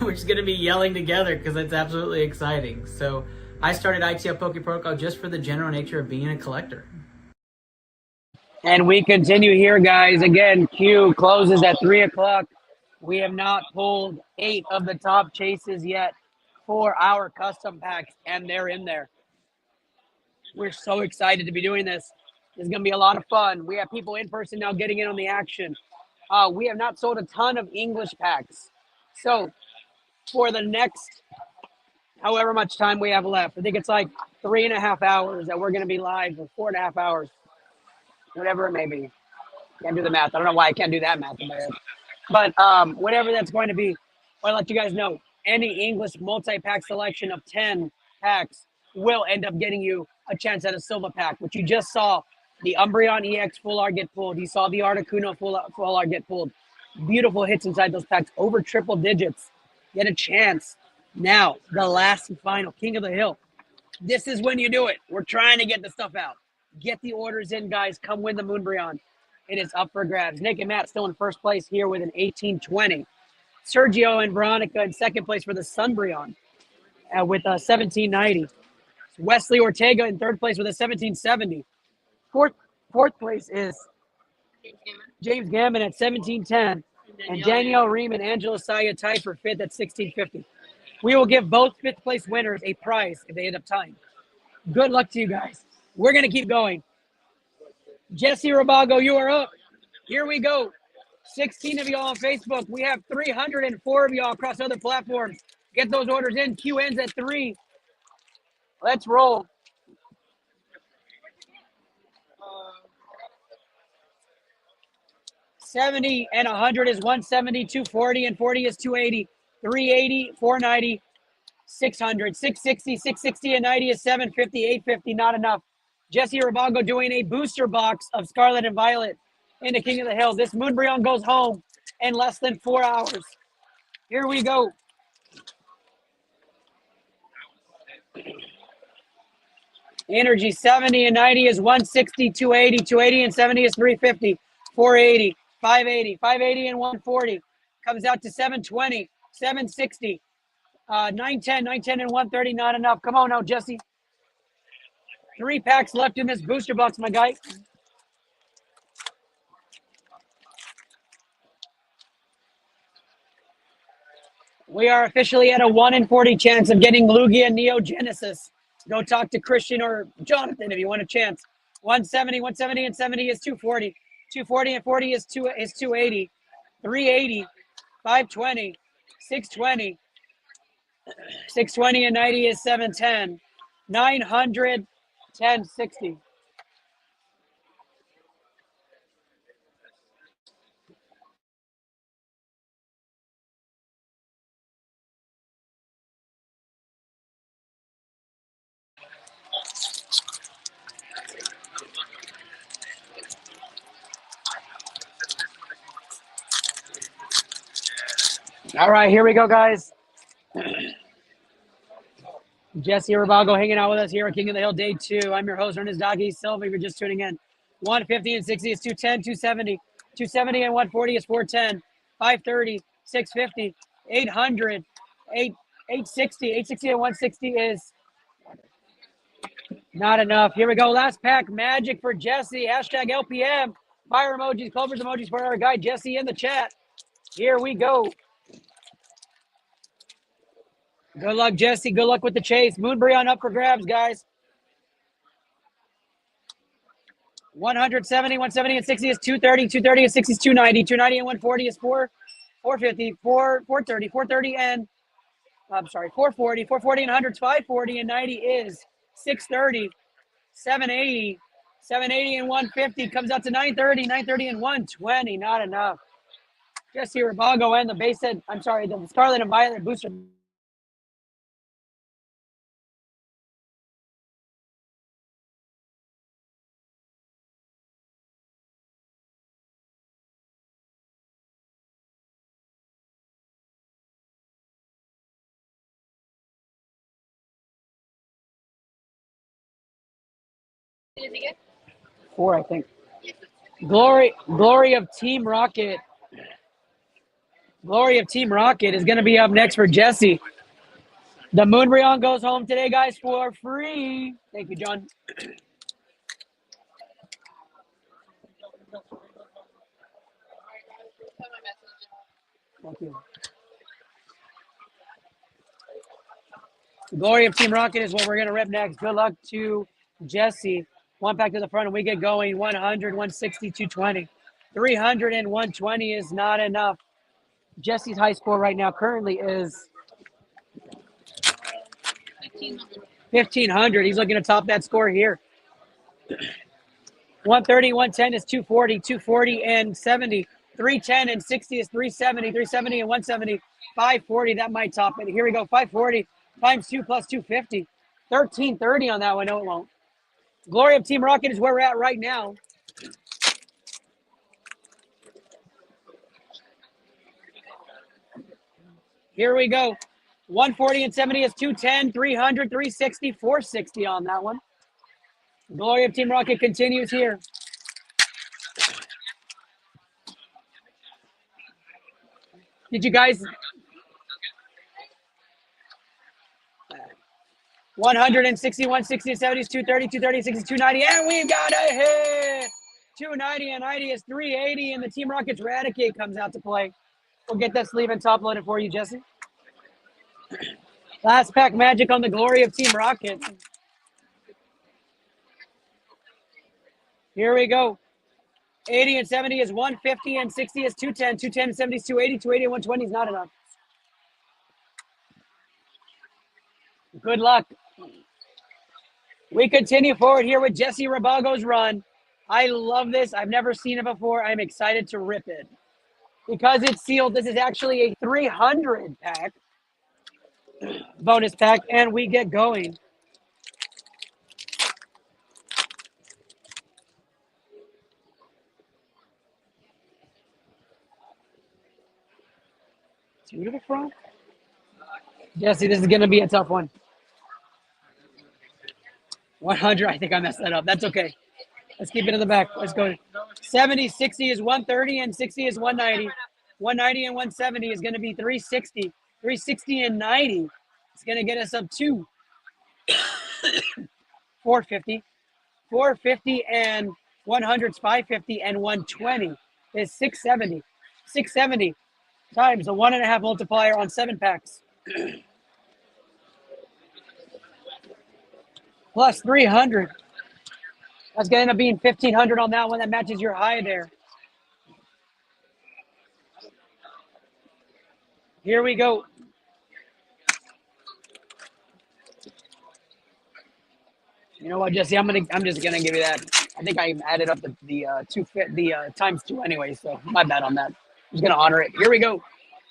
we're just going to be yelling together because it's absolutely exciting. So I started iTL Poke Protocol just for the general nature of being a collector. And we continue here, guys. Again, Q closes at 3 o'clock. We have not pulled 8 of the top chases yet for our custom packs, and they're in there. We're so excited to be doing this. It's going to be a lot of fun. We have people in person now getting in on the action. We have not sold a ton of English packs. So for the next however much time we have left, I think it's like 3.5 hours that we're going to be live, or 4.5 hours, whatever it may be. Can't do the math. I don't know why I can't do that math in my head. But whatever that's going to be, I'll let you guys know. Any English multi-pack selection of 10 packs will end up getting you a chance at a silver pack, which you just saw the Umbreon EX full art get pulled. You saw the Articuno full art get pulled. Beautiful hits inside those packs, over triple digits. Get a chance. Now, the last and final, King of the Hill. This is when you do it. We're trying to get the stuff out. Get the orders in, guys. Come win the Moonbreon. It is up for grabs. Nick and Matt still in first place here with an 1820. Sergio and Veronica in second place for the Sunbreon with a 1790. Wesley Ortega in third place with a 1770. Fourth place is James Gammon at 1710. And Danielle Ream and Angela Saya tied for fifth at 1650. We will give both fifth place winners a prize if they end up tying. Good luck to you guys. We're going to keep going. Jesse Rabago, you are up. Here we go. 16 of y'all on Facebook. We have 304 of y'all across other platforms. Get those orders in. Q ends at 3. Let's roll. $70 and $100 is $170, $240 and $40 is $280, $380, $490, $600, $660, $660 and $90 is $750, $850, not enough. Jesse Rabago doing a booster box of Scarlet and Violet into King of the Hill. This Moonbreon goes home in less than 4 hours. Here we go. Energy 70 and 90 is 160, 280, 280 and 70 is 350, 480, 580, 580 and 140 comes out to 720, 760, 910, 910 and 130, not enough. Come on now, Jesse. 3 packs left in this booster box, my guy. We are officially at a 1 in 40 chance of getting Lugia Neo Genesis. Go talk to Christian or Jonathan if you want a chance. 170, 170 and 70 is 240. 240 and 40 is 280. 380, 520, 620. 620 and 90 is 710. 900, 1060. All right, here we go, guys. Jesse Rabago hanging out with us here at King of the Hill Day 2. I'm your host, Ernest Doggy Silva. If you're just tuning in, 150 and 60 is 210, 270. 270 and 140 is 410. 530, 650, 800, 860. 860 and 160 is not enough. Here we go. Last pack, magic for Jesse. Hashtag LPM. Fire emojis, clovers emojis for our guy Jesse in the chat. Here we go. Good luck, Jesse. Good luck with the chase. Moonbreon up for grabs, guys. 170, 170 and 60 is 230. 230 and 60 is 290. 290 and 140 is 450. 430. 430 and I'm sorry, 440. 440 and 100 is 540 and 90 is 630. 780. 780 and 150 comes out to 930. 930 and 120. Not enough. Jesse Rabago and the base set. I'm sorry, the Scarlet and Violet booster many does he get? 4, I think. Glory of Team Rocket. Glory of Team Rocket is going to be up next for Jesse. The Moonbryon goes home today, guys, for free. Thank you, John. Thank you. Glory of Team Rocket is what we're going to rip next. Good luck to Jesse. 1 pack to the front, and we get going. 100, 160, 220. 300 and 120 is not enough. Jesse's high score right now currently is 1,500. He's looking to top that score here. 130, 110 is 240. 240 and 70. 310 and 60 is 370. 370 and 170. 540, that might top it. Here we go. 540 times 2 plus 250. 1330 on that one. No, it won't. Glory of Team Rocket is where we're at right now. Here we go. 140 and 70 is 210, 300, 360, 460 on that one. Glory of Team Rocket continues here. Did you guys? 160, 160, 70, 230, 230, 60, 290, and we've got a hit. 290 and 90 is 380, and the Team Rocket's Radicate comes out to play. We'll get that sleeve and top loaded for you, Jesse. Last pack magic on the Glory of Team Rocket. Here we go. 80 and 70 is 150 and 60 is 210. 210 and 70 is 280. 280 and 120 is not enough. Good luck. We continue forward here with Jesse Rabago's run. I love this. I've never seen it before. I'm excited to rip it. Because it's sealed, this is actually a 300 pack. Bonus pack, and we get going. Two to the front. Jesse, this is going to be a tough one. 100, I think I messed that up. That's okay. Let's keep it in the back. Let's go. 70, 60 is 130, and 60 is 190. 190 and 170 is going to be 360. 360 and 90 is going to get us up to 450. 450 and 100 is 550, and 120 is 670. 670 times the 1.5 multiplier on 7 packs. Plus 300. That's going to end up being 1,500 on that one. That matches your high there. Here we go. You know what, Jesse? I'm just gonna give you that. I think I added up the times 2 anyway, so my bad on that. I'm just gonna honor it. Here we go.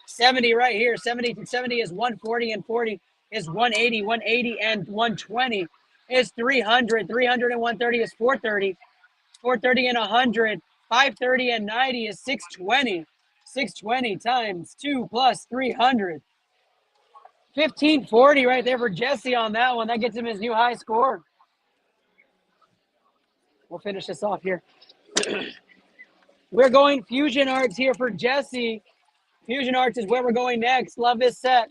70 right here. 70 is 140, and 40 is 180. 180 and 120 is 300. 300 and 130 is 430. 430 and 100. 530 and 90 is 620. 620 times 2 plus 300. 1540 right there for Jesse on that one. That gets him his new high score. We'll finish this off here. We're going Fusion Arts here for Jesse. Fusion Arts is where we're going next. Love this set.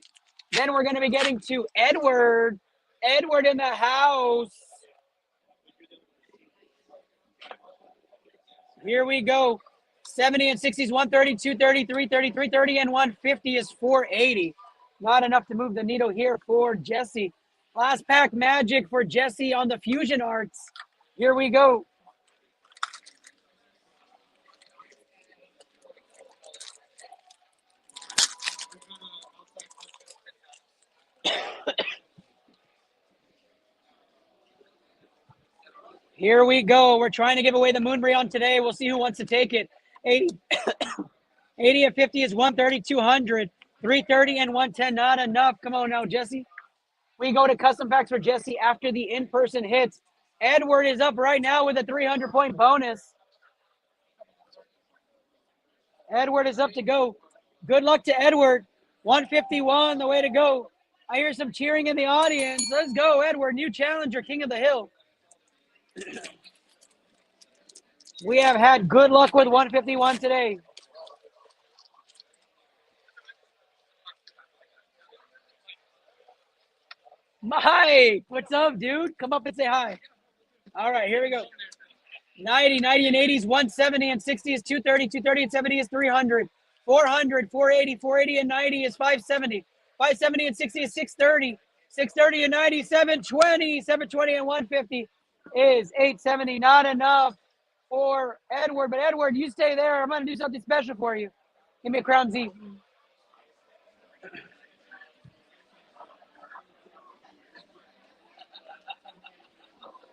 Then we're going to be getting to Edward. Edward in the house. Here we go. 70 and 60 is 130, 230, 330, 330, and 150 is 480. Not enough to move the needle here for Jesse. Last pack magic for Jesse on the Fusion Arts. Here we go. Here we go. We're trying to give away the Moonbryon today. We'll see who wants to take it. 80, 80 and 50 is 130, 200, 330, and 110. Not enough. Come on now, Jesse. We go to custom packs for Jesse after the in-person hits. Edward is up right now with a 300-point bonus. Edward is up to go. Good luck to Edward. 151, the way to go. I hear some cheering in the audience. Let's go, Edward. New challenger, King of the Hill. We have had good luck with 151 today. Mike, what's up, dude? Come up and say hi. All right, here we go. 90 and 80 is 170 and 60 is 230, 230 and 70 is 300, 400, 480, 480 and 90 is 570, 570 and 60 is 630, 630 and 90, 720, 720 and 150 is 870. Not enough for Edward, but Edward, you stay there. I'm going to do something special for you. Give me a Crown Z.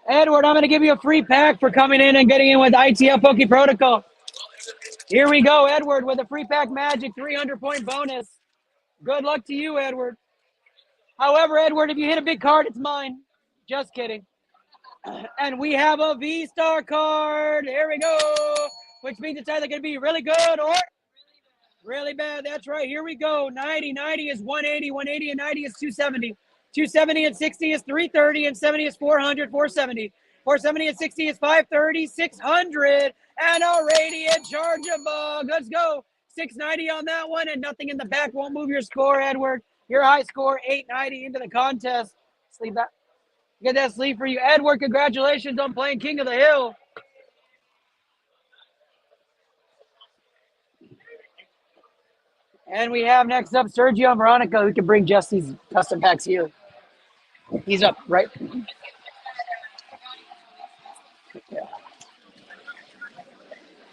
Edward, I'm going to give you a free pack for coming in and getting in with iTL Poke Protocol. Here we go, Edward, with a free pack magic, 300-point bonus. Good luck to you, Edward. However, Edward, if you hit a big card, it's mine. Just kidding. And we have a V-Star card. Here we go. Which means it's either going to be really good or really bad. That's right. Here we go. 90 is 180. 180 and 90 is 270. 270 and 60 is 330, and 70 is 400, 470. 470 and 60 is 530, 600, and a radiant charge of bug. Let's go. 690 on that one, and nothing in the back won't move your score, Edward. Your high score, 890 into the contest. Sleeve that. Get that sleeve for you. Edward, congratulations on playing King of the Hill. And we have next up Sergio and Veronica, who can bring Jesse's custom packs here. He's up, right? Yeah.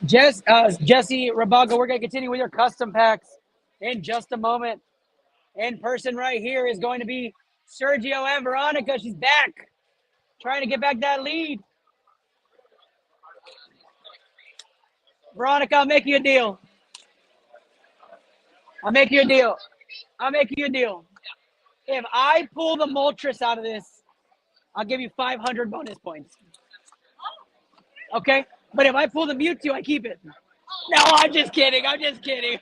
Jesse Rabago, we're going to continue with your custom packs in just a moment. In person right here is going to be Sergio and Veronica. She's back, trying to get back that lead. Veronica, I'll make you a deal. I'll make you a deal. If I pull the Moltres out of this, I'll give you 500 bonus points. Okay? But if I pull the Mewtwo, I keep it. No, I'm just kidding. I'm just kidding.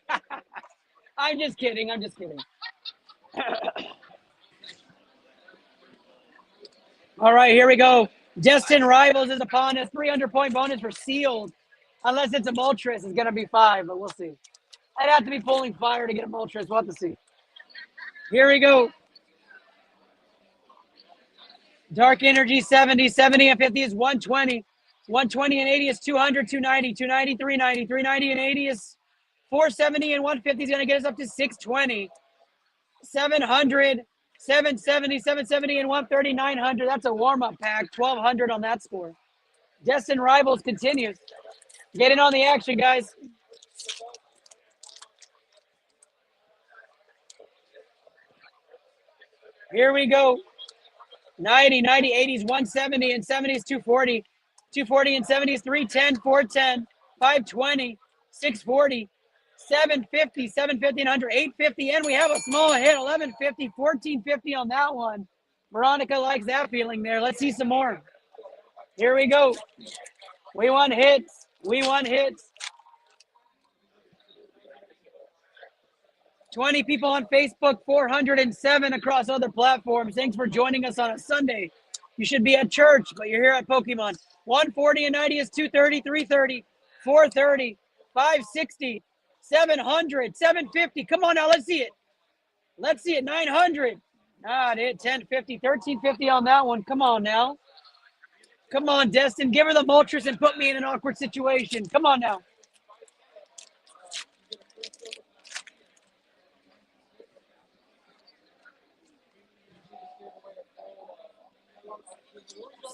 All right, here we go. Destin Rivals is upon us. 300-point bonus for Sealed. Unless it's a Moltres, it's going to be 5, but we'll see. I'd have to be pulling fire to get a Moltres. We'll have to see. Here we go. Dark Energy 70. 70 and 50 is 120. 120 and 80 is 200. 290. 290, 390. 390 and 80 is 470. And 150 is going to get us up to 620. 700. 770. 770 and 130. 900. That's a warm-up pack. 1,200 on that score. Destin Rivals continues. Get in on the action, guys. Here we go. 90, 80 is 170, and 70 is 240. 240 and 70 is 310, 410, 520, 640, 750, 750 and 100, 850, and we have a small hit, 1150, 1450 on that one. Veronica likes that feeling there. Let's see some more. Here we go. We want hits. 20 people on Facebook, 407 across other platforms. Thanks for joining us on a Sunday. You should be at church, but you're here at Pokemon. 140 and 90 is 230, 330, 430, 560, 700, 750. Come on now, let's see it. 900. Ah, it hit 1050, 1350 on that one. Come on now. Come on, Destin. Give her the Moltres and put me in an awkward situation. Come on now.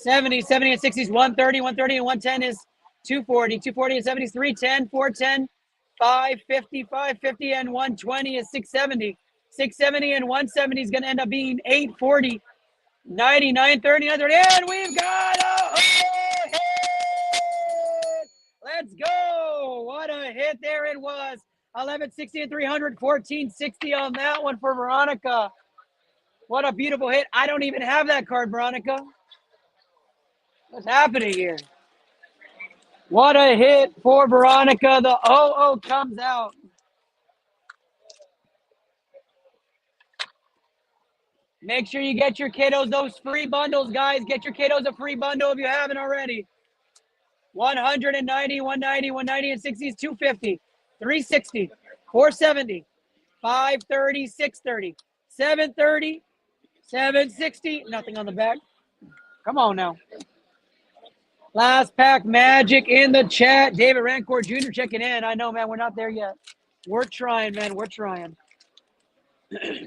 70 and 60 is 130, 130 and 110 is 240, 240 and 70 is 310, 410, 550, 550 and 120 is 670, 670 and 170 is going to end up being 840, 90, 930, 930, and we've got a hit! Let's go! What a hit there it was. 1160 and 300, 1460 on that one for Veronica. What a beautiful hit. I don't even have that card, Veronica. What's happening here? What a hit for Veronica. The 0-0 comes out. Make sure you get your kiddos those free bundles, guys. Get your kiddos a free bundle if you haven't already. 190, 190, 190 and 60 is 250, 360, 470, 530, 630, 730, 760. Nothing on the back. Come on now. Last pack magic in the chat. David Rancourt Jr. checking in. I know, man, we're not there yet. We're trying, man. We're trying.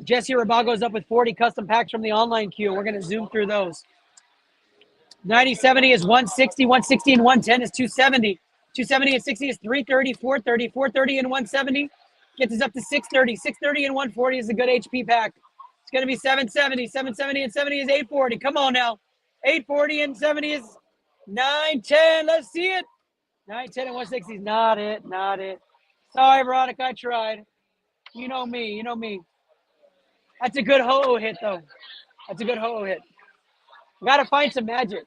Jesse Rabago's up with 40 custom packs from the online queue. We're going to zoom through those. 90-70 is 160. 160 and 110 is 270. 270 and 60 is 330, 430. 430 and 170 gets us up to 630. 630 and 140 is a good HP pack. It's going to be 770. 770 and 70 is 840. Come on now. 840 and 70 is 910. Let's see it. 910 and 160 is not it. Not it. Sorry, Veronica. I tried. You know me. You know me. That's a good ho-oh hit, though. That's a good ho-oh hit. We got to find some magic.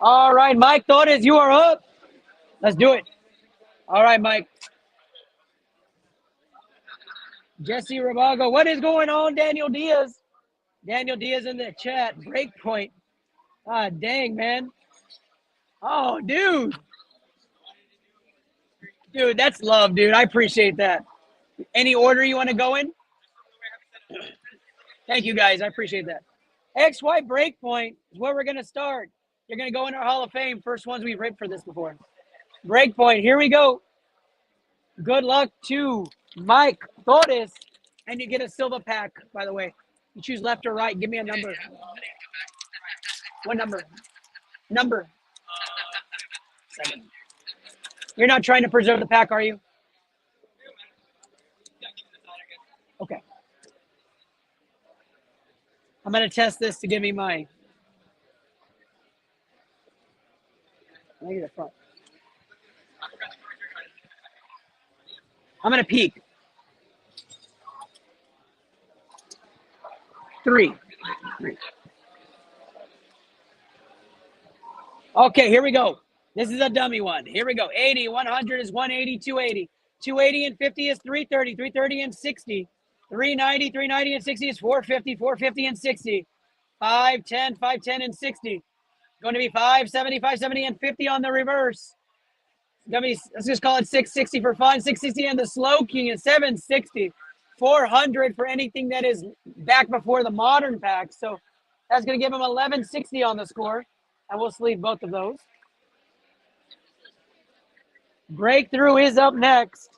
All right, Mike Torres, you are up. Let's do it. All right, Mike. Jesse Rabago. What is going on, Daniel Diaz? Daniel Diaz in the chat. Breakpoint. Ah, dang, man. Oh, dude. Dude, that's love, dude. I appreciate that. Any order you want to go in? Thank you, guys. I appreciate that. XY Breakpoint is where we're going to start. You're going to go in our Hall of Fame. First ones we've ripped for this before. Breakpoint. Here we go. Good luck to Mike Torres. And you get a silver pack, by the way. You choose left or right. Give me a number. What number? Number. 7. You're not trying to preserve the pack, are you? Okay. I'm going to test this to give me my. Maybe the front. I'm going to peek. 3. Okay, here we go. This is a dummy one. Here we go. 80, 100 is 180, 280. 280 and 50 is 330. 330 and 60. 390, 390 and 60 is 450. 450 and 60. 510, 510 and 60. Going to be 570, 570 and 50 on the reverse. Gonna be, let's just call it 660 for fun. 660 and the slow king is 760. 400 for anything that is back before the modern pack. So that's going to give him 1160 on the score. And we'll sleeve both of those. Breakthrough is up next.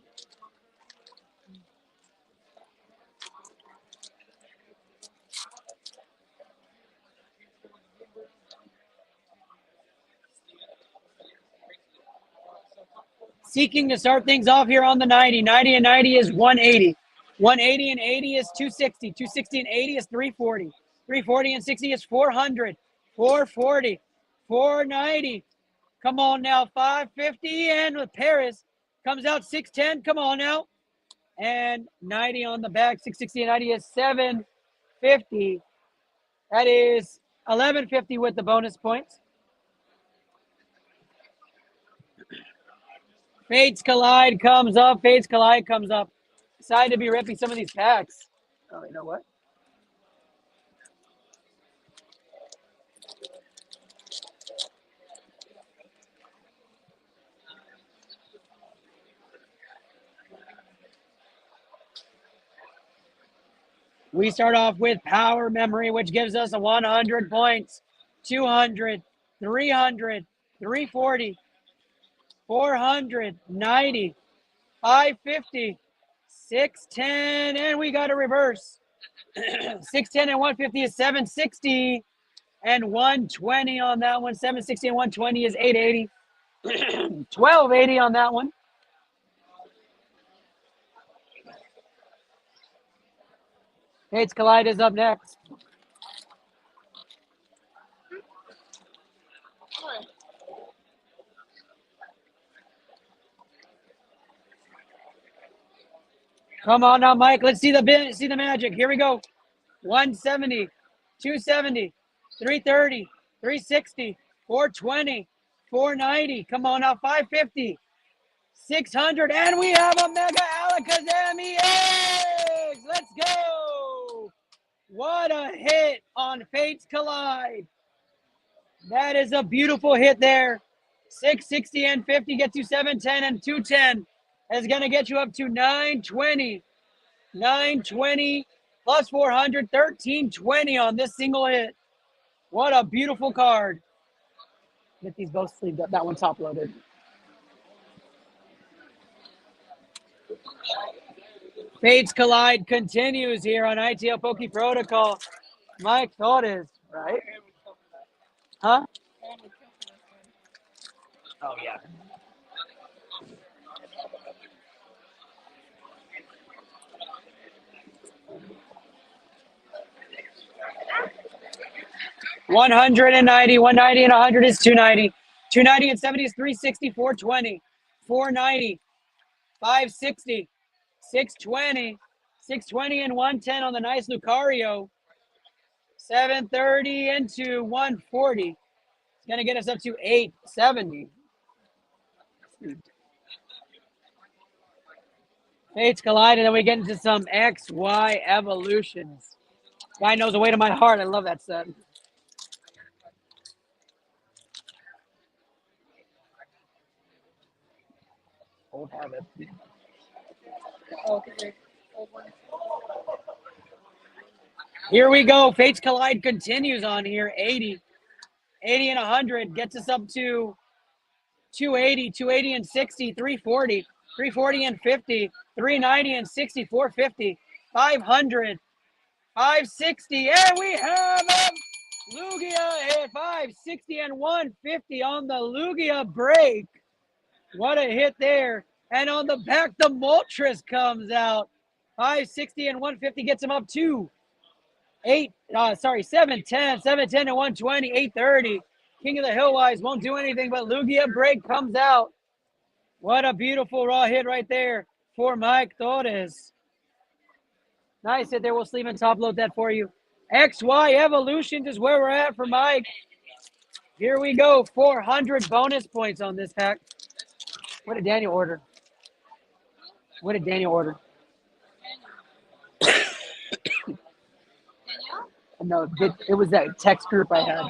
Seeking to start things off here on the 90. 90 and 90 is 180. 180 and 80 is 260. 260 and 80 is 340. 340 and 60 is 400. 440. 490. Come on now. 550. And with Paris comes out 610. Come on now. And 90 on the back. 660 and 90 is 750. That is 1150 with the bonus points. Fates Collide comes up. Fates Collide comes up. Excited to be ripping some of these packs. Oh, you know what? We start off with Power Memory, which gives us a 100 points. 200, 300, 340, 490, 550, 610, and we got a reverse. 610 and 150 is 760, and 120 on that one. 760 and 120 is 880. 1280 on that one. Fates Collide is up next. Come on now, Mike. Let's see the magic. Here we go. 170, 270, 330, 360, 420, 490. Come on now, 550, 600, and we have a Mega Alakazam EX. Let's go. What a hit on Fates Collide. That is a beautiful hit there. 660 and 50 gets you 710, and 210 is going to get you up to 920. 920 plus 400, 1320 on this single hit. What a beautiful card. Get these both sleeved up. That one top loaded. Fates Collide continues here on ITL Poke Protocol. Mike thought is right. Huh? Oh, yeah. $190, 190 and 100 is 290. 290 and 70 is 360, 420, 490, 560, 620, 620 and 110 on the nice Lucario. 730 into 140. It's going to get us up to 870. Fates Collide, and then we get into some XY evolutions. Guy knows the way to my heart. I love that set. Old habit. Here we go. Fates Collide continues on here. 80. 80 and 100 gets us up to 280, 280 and 60, 340, 340 and 50, 390 and 60, 450, 500, 560, and we have a Lugia hit. 560 and 150 on the Lugia break. What a hit there. And on the back, the Moltres comes out. 560 and 150 gets him up to 710, 710 and 120, 830. King of the Hill Wise won't do anything, but Lugia break comes out. What a beautiful raw hit right there for Mike Torres. Nice hit there. We'll sleeve and top load that for you. XY Evolutions is where we're at for Mike. Here we go. 400 bonus points on this pack. What did Daniel order? What did Daniel order? No, it was that text group I had.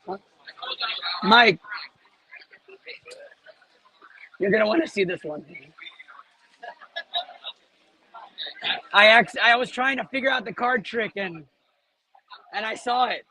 Huh? Mike, you're gonna want to see this one. I was trying to figure out the card trick and I saw it.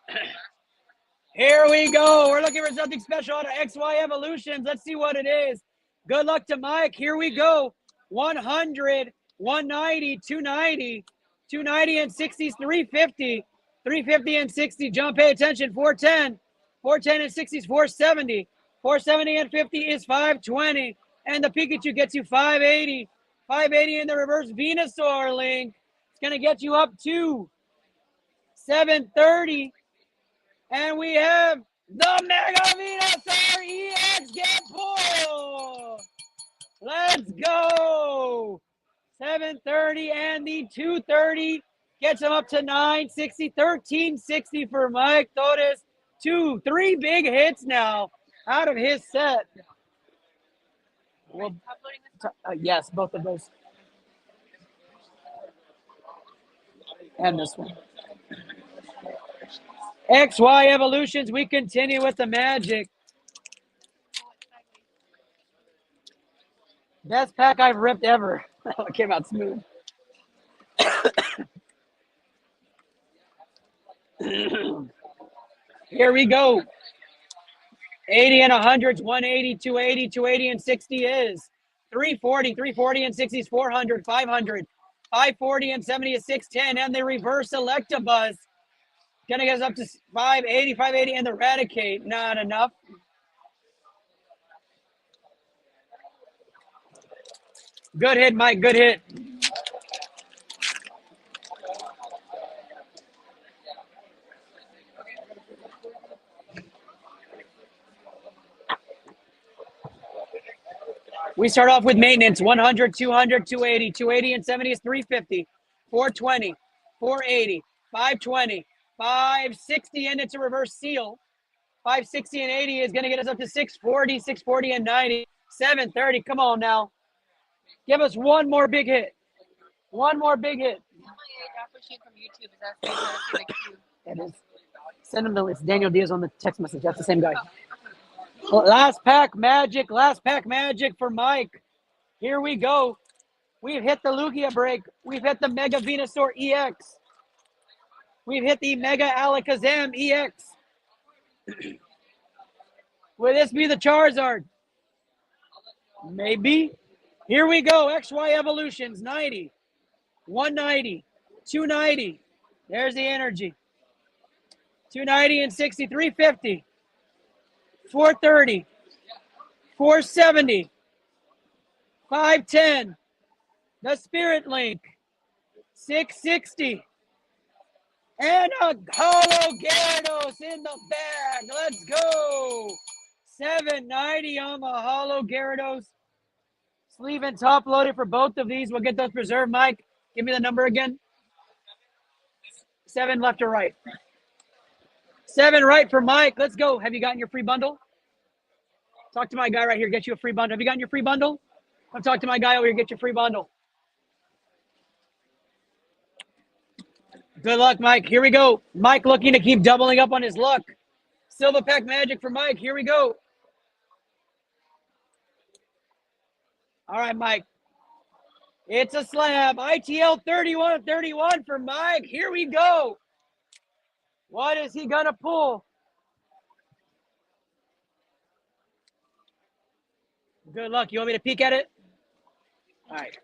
Here we go. We're looking for something special out of XY Evolutions. Let's see what it is. Good luck to Mike. Here we go. 100, 190, 290, 290 and 60 is 350, 350 and 60. John, pay attention. 410, 410 and 60 is 470, 470 and 50 is 520. And the Pikachu gets you 580, 580 in the reverse Venusaur link. It's going to get you up to 730. And we have the Mega Venusaur EX get pulled. Let's go. 730 and the 230 gets him up to 960, 1360 for Mike Torres. 3 big hits now out of his set. Well, yes, both of those. And this one. XY Evolutions, we continue with the magic. Best pack I've ripped ever. It came out smooth. Here we go. 80 and 100s, 180, 280, 280 and 60 is 340, 340 and 60 is 400, 500, 540 and 70 is 610, and the reverse Electabuzz gonna get us up to 580, 580, and the Eradicate. Not enough. Good hit, Mike. Good hit. We start off with maintenance, 100, 200, 280. 280 and 70 is 350. 420, 480, 520, 560, and it's a reverse seal. 560 and 80 is going to get us up to 640, 640 and 90. 730, come on now. Give us one more big hit. One more big hit. Doc machine from YouTube is asking how to see the queue. It is. Send him it's Daniel Diaz on the text message. That's the same guy. Last pack magic for Mike. Here we go. We've hit the Lugia break. We've hit the Mega Venusaur EX. We've hit the Mega Alakazam EX. Will this be the Charizard? Maybe. Here we go. XY Evolutions, 90, 190, 290. There's the energy. 290 and 60, 350, 430, 470, 510. The Spirit Link, 660. And a Holo Gyarados in the bag. Let's go. 790 on the Holo Gyarados. Sleeve and top loaded for both of these. We'll get those preserved. Mike, give me the number again. 7 left or right? 7 right for Mike. Let's go. Have you gotten your free bundle? Talk to my guy right here. Get you a free bundle. Have you gotten your free bundle? Come talk to my guy over here. Get your free bundle. Good luck, Mike. Here we go. Mike looking to keep doubling up on his luck. Silver pack magic for Mike. Here we go. All right, Mike. It's a slab. ITL 31 for Mike. Here we go. What is he going to pull? Good luck. You want me to peek at it? All right.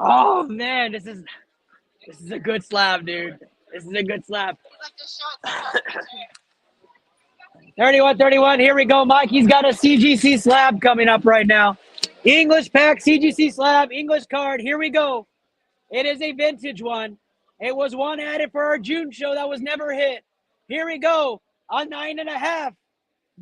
Oh, man. This is a good slab, dude. This is a good slab. 31. Here we go, Mike. He's got a CGC slab coming up right now. English pack, CGC slab, English card. Here we go. It is a vintage one. It was one added for our June show that was never hit. Here we go. A 9.5.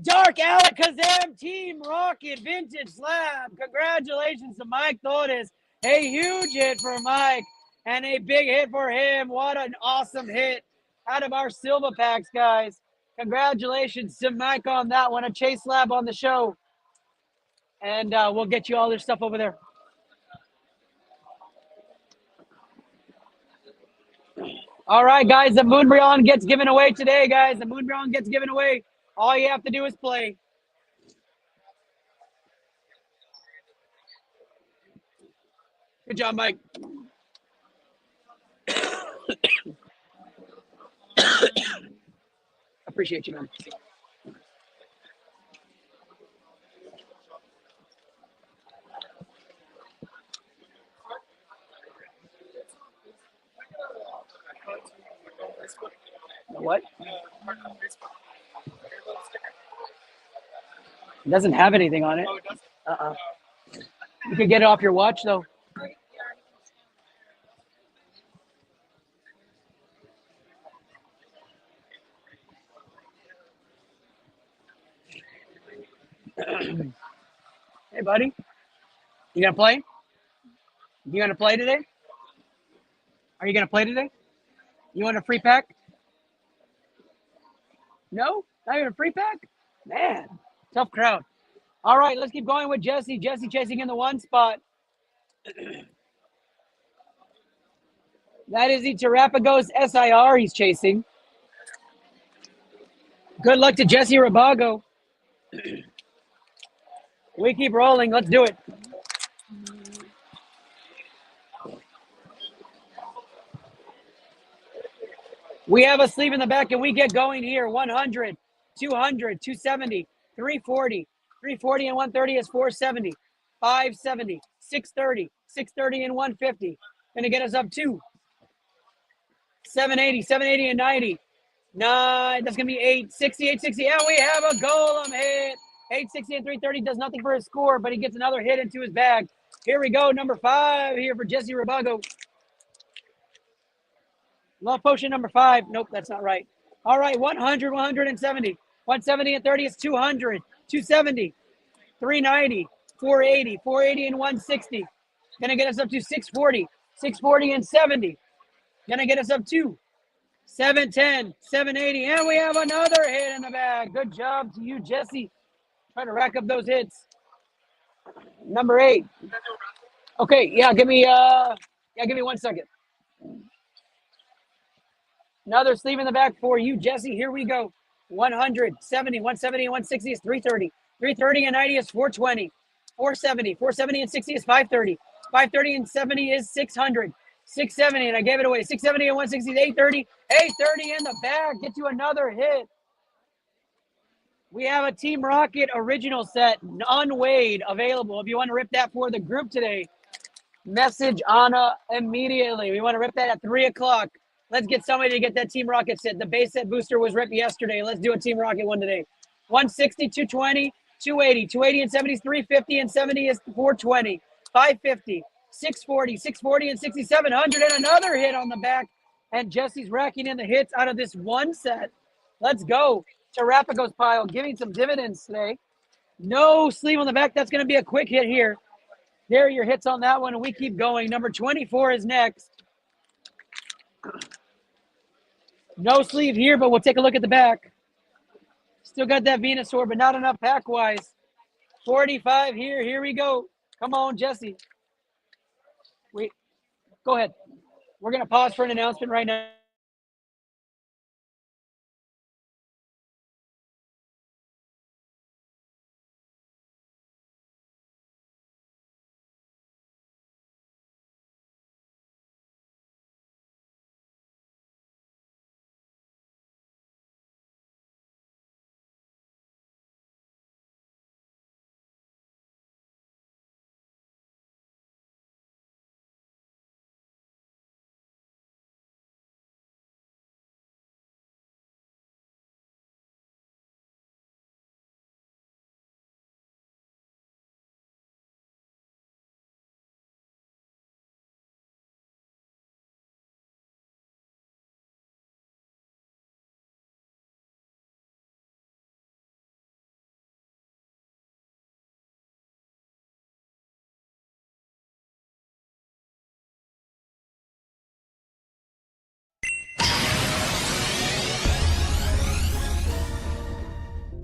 Dark Alakazam Team Rocket vintage slab. Congratulations to Mike Torres. A huge hit for Mike and a big hit for him. What an awesome hit out of our Silver packs, guys. Congratulations to Mike on that one. A chase slab on the show. And we'll get you all this stuff over there. All right, guys. The Moonbryon gets given away today, guys. The Moonbryon gets given away. All you have to do is play. Good job, Mike. Appreciate you, man. What? It doesn't have anything on it. You could get it off your watch, though. Hey, buddy. You gonna play? You gonna play today? Are you gonna play today? You want a free pack? No? Not even a free pack? Man, tough crowd. All right, let's keep going with Jesse. Jesse chasing in the one spot. That is the Terrapagos SIR he's chasing. Good luck to Jesse Rabago. We keep rolling. Let's do it. We have a sleeve in the back, and we get going here. 100, 200, 270, 340. 340 and 130 is 470. 570, 630, 630 and 150. Gonna get us up to 780 and 90. 9, that's gonna be 860, 860. And we have a Golem hit. 860 and 330 does nothing for his score, but he gets another hit into his bag. Here we go, number 5 here for Jesse Rabago. Love potion number 5. Nope, that's not right. All right, 100, 170. 170 and 30 is 200. 270, 390, 480, 480 and 160. Gonna get us up to 640. 640 and 70. Gonna get us up to 710, 780. And we have another hit in the bag. Good job to you, Jesse. Trying to rack up those hits. Number 8. Okay, yeah, give me 1 second. Another sleeve in the back for you, Jesse. Here we go. 170, 170, and 160 is 330. 330 and 90 is 420. 470, 470 and 60 is 530. 530 and 70 is 600. 670, and I gave it away. 670 and 160 is 830. 830 in the bag. Get you another hit. We have a Team Rocket original set, unweighed, available. If you want to rip that for the group today, message Anna immediately. We want to rip that at 3 o'clock. Let's get somebody to get that Team Rocket set. The base set booster was ripped yesterday. Let's do a Team Rocket one today. 160, 220, 280. 280 and 70 is 350 and 70 is 420. 550, 640, 640 and 60, 700 and another hit on the back. And Jesse's racking in the hits out of this one set. Let's go. Tarapago's pile giving some dividends today. No sleeve on the back. That's going to be a quick hit here. There are your hits on that one, and we keep going. Number 24 is next. No sleeve here, but we'll take a look at the back. Still got that Venusaur, but not enough pack-wise. 45 here. Here we go. Come on, Jesse. Wait. Go ahead. We're going to pause for an announcement right now.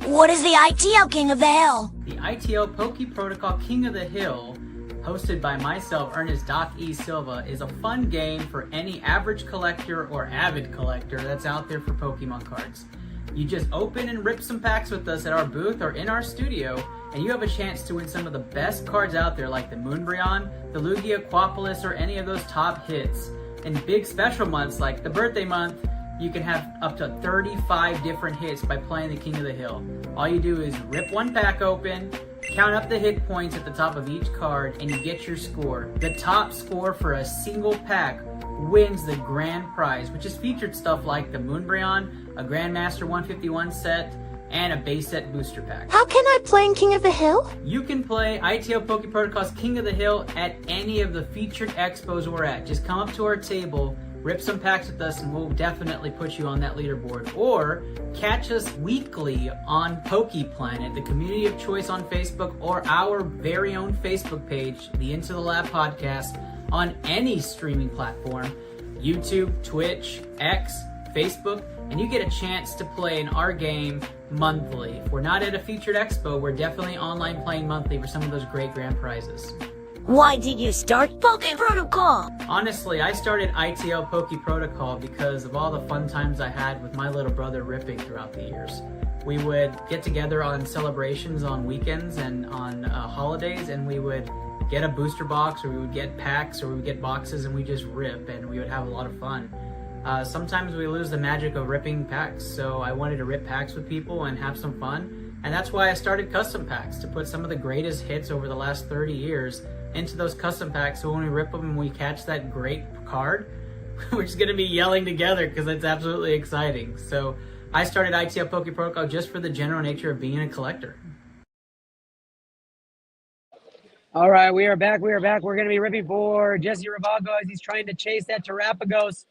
What is the ITL King of the Hill? The iTL Poke Protocol King of the Hill, hosted by myself, Ernest Doc E. Silva, is a fun game for any average collector or avid collector that's out there for Pokemon cards. You just open and rip some packs with us at our booth or in our studio, and you have a chance to win some of the best cards out there like the Moonbryon, the Lugia, Quapolis, or any of those top hits. In big special months like the birthday month, you can have up to 35 different hits by playing the King of the Hill. All you do is rip one pack open, count up the hit points at the top of each card, and you get your score. The top score for a single pack wins the grand prize, which is featured stuff like the Moonbryon, a Grandmaster 151 set, and a base set booster pack. How can I play in King of the Hill? You can play ITL Poke Protocol's King of the Hill at any of the featured expos we're at. Just come up to our table, rip some packs with us, and we'll definitely put you on that leaderboard. Or catch us weekly on Poke Planet, the community of choice on Facebook, or our very own Facebook page, the Into the Lab podcast, on any streaming platform, YouTube, Twitch, X, Facebook, and you get a chance to play in our game monthly. If we're not at a featured expo, we're definitely online playing monthly for some of those great grand prizes. Why did you start Poke Protocol? Honestly, I started ITL Poke Protocol because of all the fun times I had with my little brother ripping throughout the years. We would get together on celebrations on weekends and on holidays, and we would get a booster box, or we would get packs, or we would get boxes, and we just rip, and we would have a lot of fun. Sometimes we lose the magic of ripping packs, so I wanted to rip packs with people and have some fun, and that's why I started custom packs, to put some of the greatest hits over the last 30 years into those custom packs, so when we rip them and we catch that great card, we're just going to be yelling together because it's absolutely exciting. So I started ITL Poke Protocol just for the general nature of being a collector. All right, we are back. We're going to be ripping for Jesse Ravago as he's trying to chase that Terapagos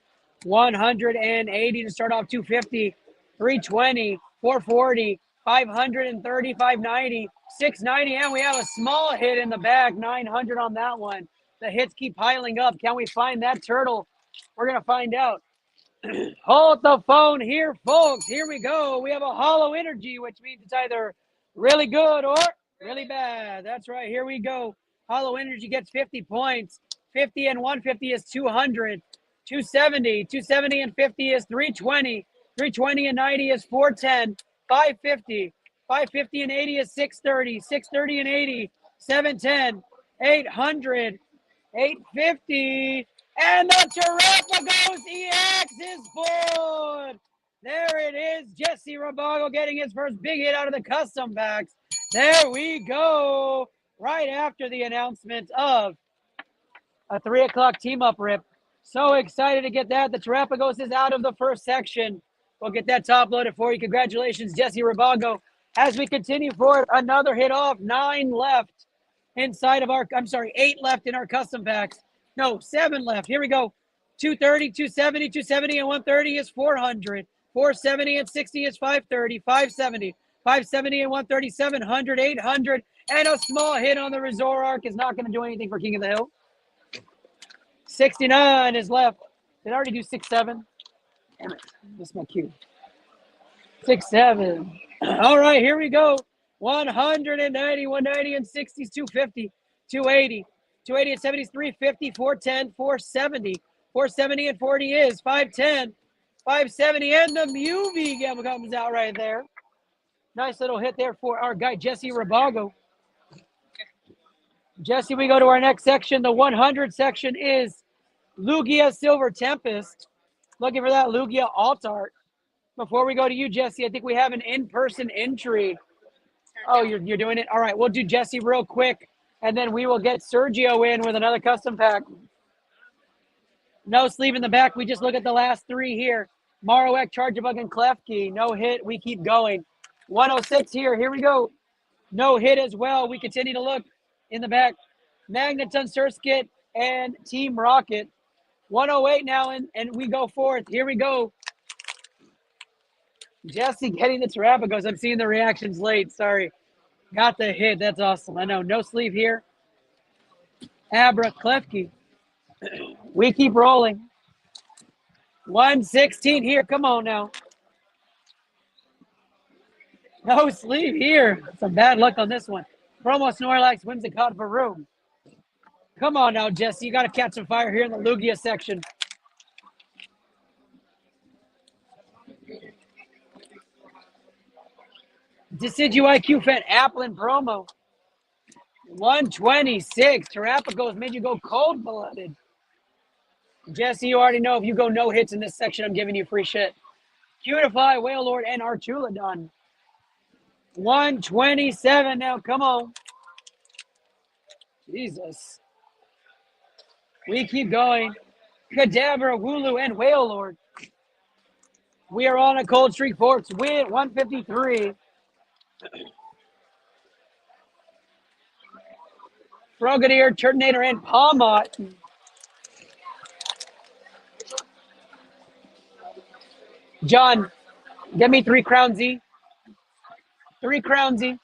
180 to start off 250. 320, 440, 530, 590, 690, and we have a small hit in the back, 900 on that one. The hits keep piling up. Can we find that turtle? We're going to find out. Hold the phone here, folks. Here we go. We have a hollow energy, which means it's either really good or really bad. That's right. Here we go. Hollow energy gets 50 points. 50 and 150 is 200. 270. 270 and 50 is 320. 320 and 90 is 410. 550. 550 and 80 is 630. 630 and 80, 710. 800. 850. And the Galapagos EX is born. There it is. Jesse Rabago getting his first big hit out of the custom packs. There we go. Right after the announcement of a 3 o'clock team up rip. So excited to get that. The Galapagos is out of the first section. We'll get that top loaded for you. Congratulations, Jesse Rabago. As we continue forward, another hit off. 9 left inside of our, 8 left in our custom packs. No, 7 left. Here we go. 230, 270, 270, and 130 is 400. 470 and 60 is 530. 570. 570 and 130, 700, 800. And a small hit on the Resort Arc is not going to do anything for King of the Hill. 69 is left. Did I already do 6-7? Damn it. Missed my cue. 6-7. All right, here we go. 190, 190 and 60s, 250, 280. 280 and 70 is 350, 410, 470. 470 and 40 is 510, 570, and the Muvie gamble comes out right there. Nice little hit there for our guy, Jesse Rabago. Jesse, we go to our next section. The 100 section is Lugia Silver Tempest. Looking for that Lugia alt art. Before we go to you, Jesse, I think we have an in-person entry. Oh, you're doing it? All right, we'll do Jesse real quick, and then we will get Sergio in with another custom pack. No sleeve in the back. We just look at the last 3 here. Marowak, Charjabug, and Klefki. No hit. We keep going. 106 here. Here we go. No hit as well. We continue to look in the back. Magneton, Surskit, and Team Rocket. 108 now, and we go forth. Here we go. Jesse getting the Terrapagos. I'm seeing the reactions late. Sorry. Got the hit. That's awesome. I know. No sleeve here. Abra, Klefki. We keep rolling. 116 here. Come on now. No sleeve here. Some bad luck on this one. Promo Snorlax wins the card for room. Come on now, Jesse. You got to catch some fire here in the Lugia section. Decidu IQ Fan Applin promo. 126. Terrapagos made you go cold-blooded. Jesse, you already know if you go no hits in this section, I'm giving you free shit. Cutify, Whale Lord, and Artuladon. 127 now. Come on. Jesus. We keep going. Kadabra, Wooloo, and Whale Lord. We are on a cold streak, folks. Win 153. Frogadier, Turtonator, and Palmot. John, get me 3 Crown Z. 3 Crown Z.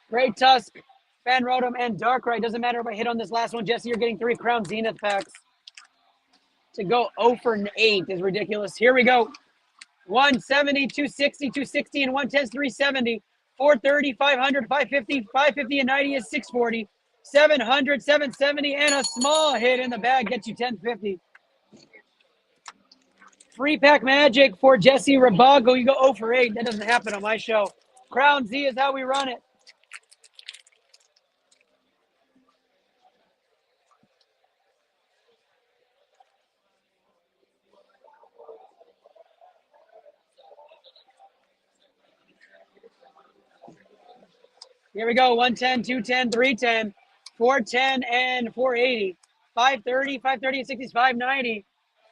Great Tusk, Fan Rotom, and Darkrai. Doesn't matter if I hit on this last one, Jesse. You're getting 3 Crown Zenith packs. To go 0 for 8 is ridiculous. Here we go. 170, 260, 260, and 110 is 370. 430, 500, 550, 550, and 90 is 640. 700, 770, and a small hit in the bag gets you 1050. Free pack magic for Jesse Rabago. You go 0 for 8. That doesn't happen on my show. Crown Z is how we run it. Here we go. 110, 210, 310, 410, and 480. 530, 530 and 60 is 590.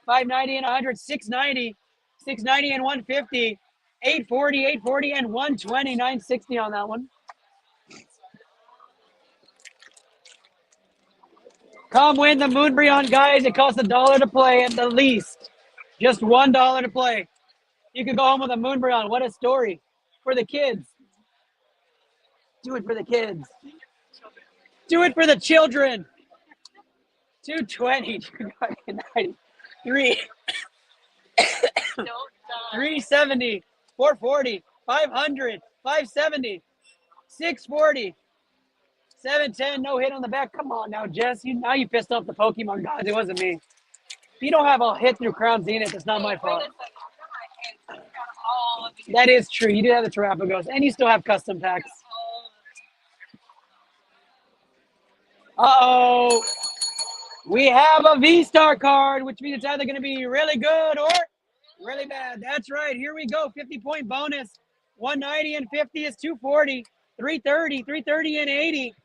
590 and 100, 690. 690 and 150. 840, 840, and 120. 960 on that one. Come win the Moonbreon, guys. It costs $1 to play at the least. Just $1 to play. You could go home with a Moonbreon. What a story. For the kids. Do it for the kids. Do it for the children. 220, 290, 370, 440, 500, 570, 640, 710, no hit on the back. Come on now, Jess. Now you pissed off the Pokemon gods. It wasn't me. If you don't have a hit through Crown Zenith, it's not my fault. That is true. You do have the Terapagos, and you still have custom packs. Uh-oh. We have a V-Star card, which means it's either going to be really good or really bad. That's right. Here we go. 50-point bonus. 190 and 50 is 240. 330, 330 and 80.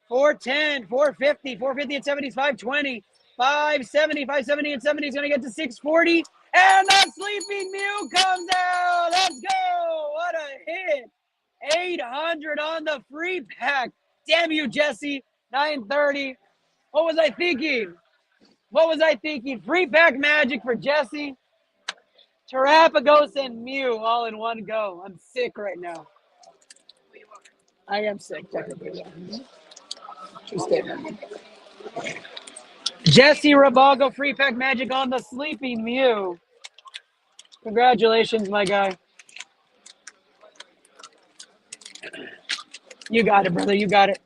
410, 450, 450 and 70 is 520. 570, 570 and 70 is going to get to 640. And the Sleeping Mew comes out. Let's go. What a hit. 800 on the free pack. Damn you, Jesse. 930. What was I thinking? What was I thinking? Free pack magic for Jesse. Terapagos and Mew all in one go. I'm sick right now. I am sick, technically. True statement. Jesse Rabago, free pack magic on the Sleeping Mew. Congratulations, my guy. You got it, brother. You got it.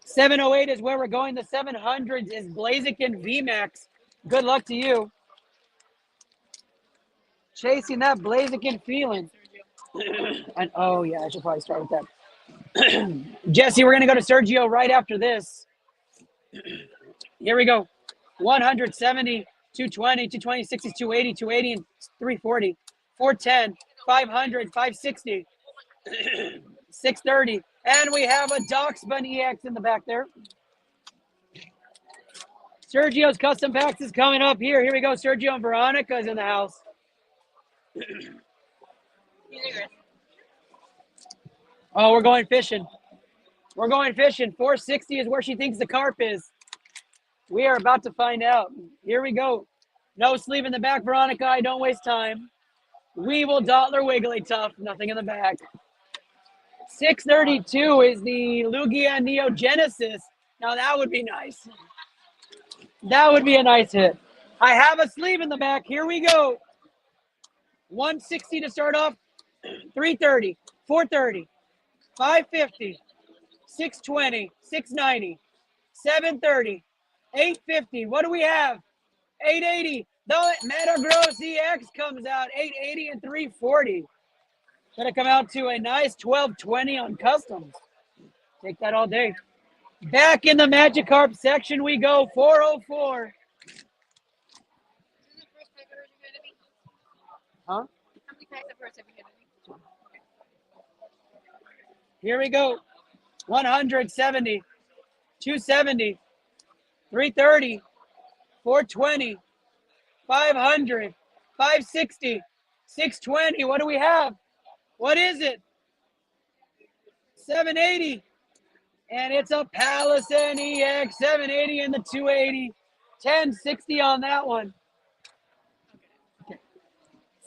708 is where we're going. The 700s is Blaziken VMAX. Good luck to you. Chasing that Blaziken feeling. And oh, yeah, I should probably start with that. Jesse, we're going to go to Sergio right after this. Here we go. 170, 220, 220, 60, 280, 280, and 340. 410, 500, 560, 630. And we have a Doxbun EX in the back there. Sergio's custom packs is coming up here. Here we go. Sergio and Veronica's in the house. Oh, we're going fishing. We're going fishing. 460 is where she thinks the carp is. We are about to find out. Here we go. No sleeve in the back, Veronica. I don't waste time. Weevil, Dottler, Wigglytuff. Nothing in the back. 632 is the Lugia Neo Genesis. Now that would be nice. That would be a nice hit. I have a sleeve in the back. Here we go. 160 to start off. 330, 430, 550, 620, 690, 730, 850. What do we have? 880. The Metagross EX comes out. 880 and 340. Gonna come out to a nice 1220 on customs. Take that all day. Back in the Magikarp section we go. 404. Huh? Here we go. 170, 270, 330, 420, 500, 560, 620. What do we have? What is it? 780. And it's a Palisade EX. 780 and the 280. 1060 on that one.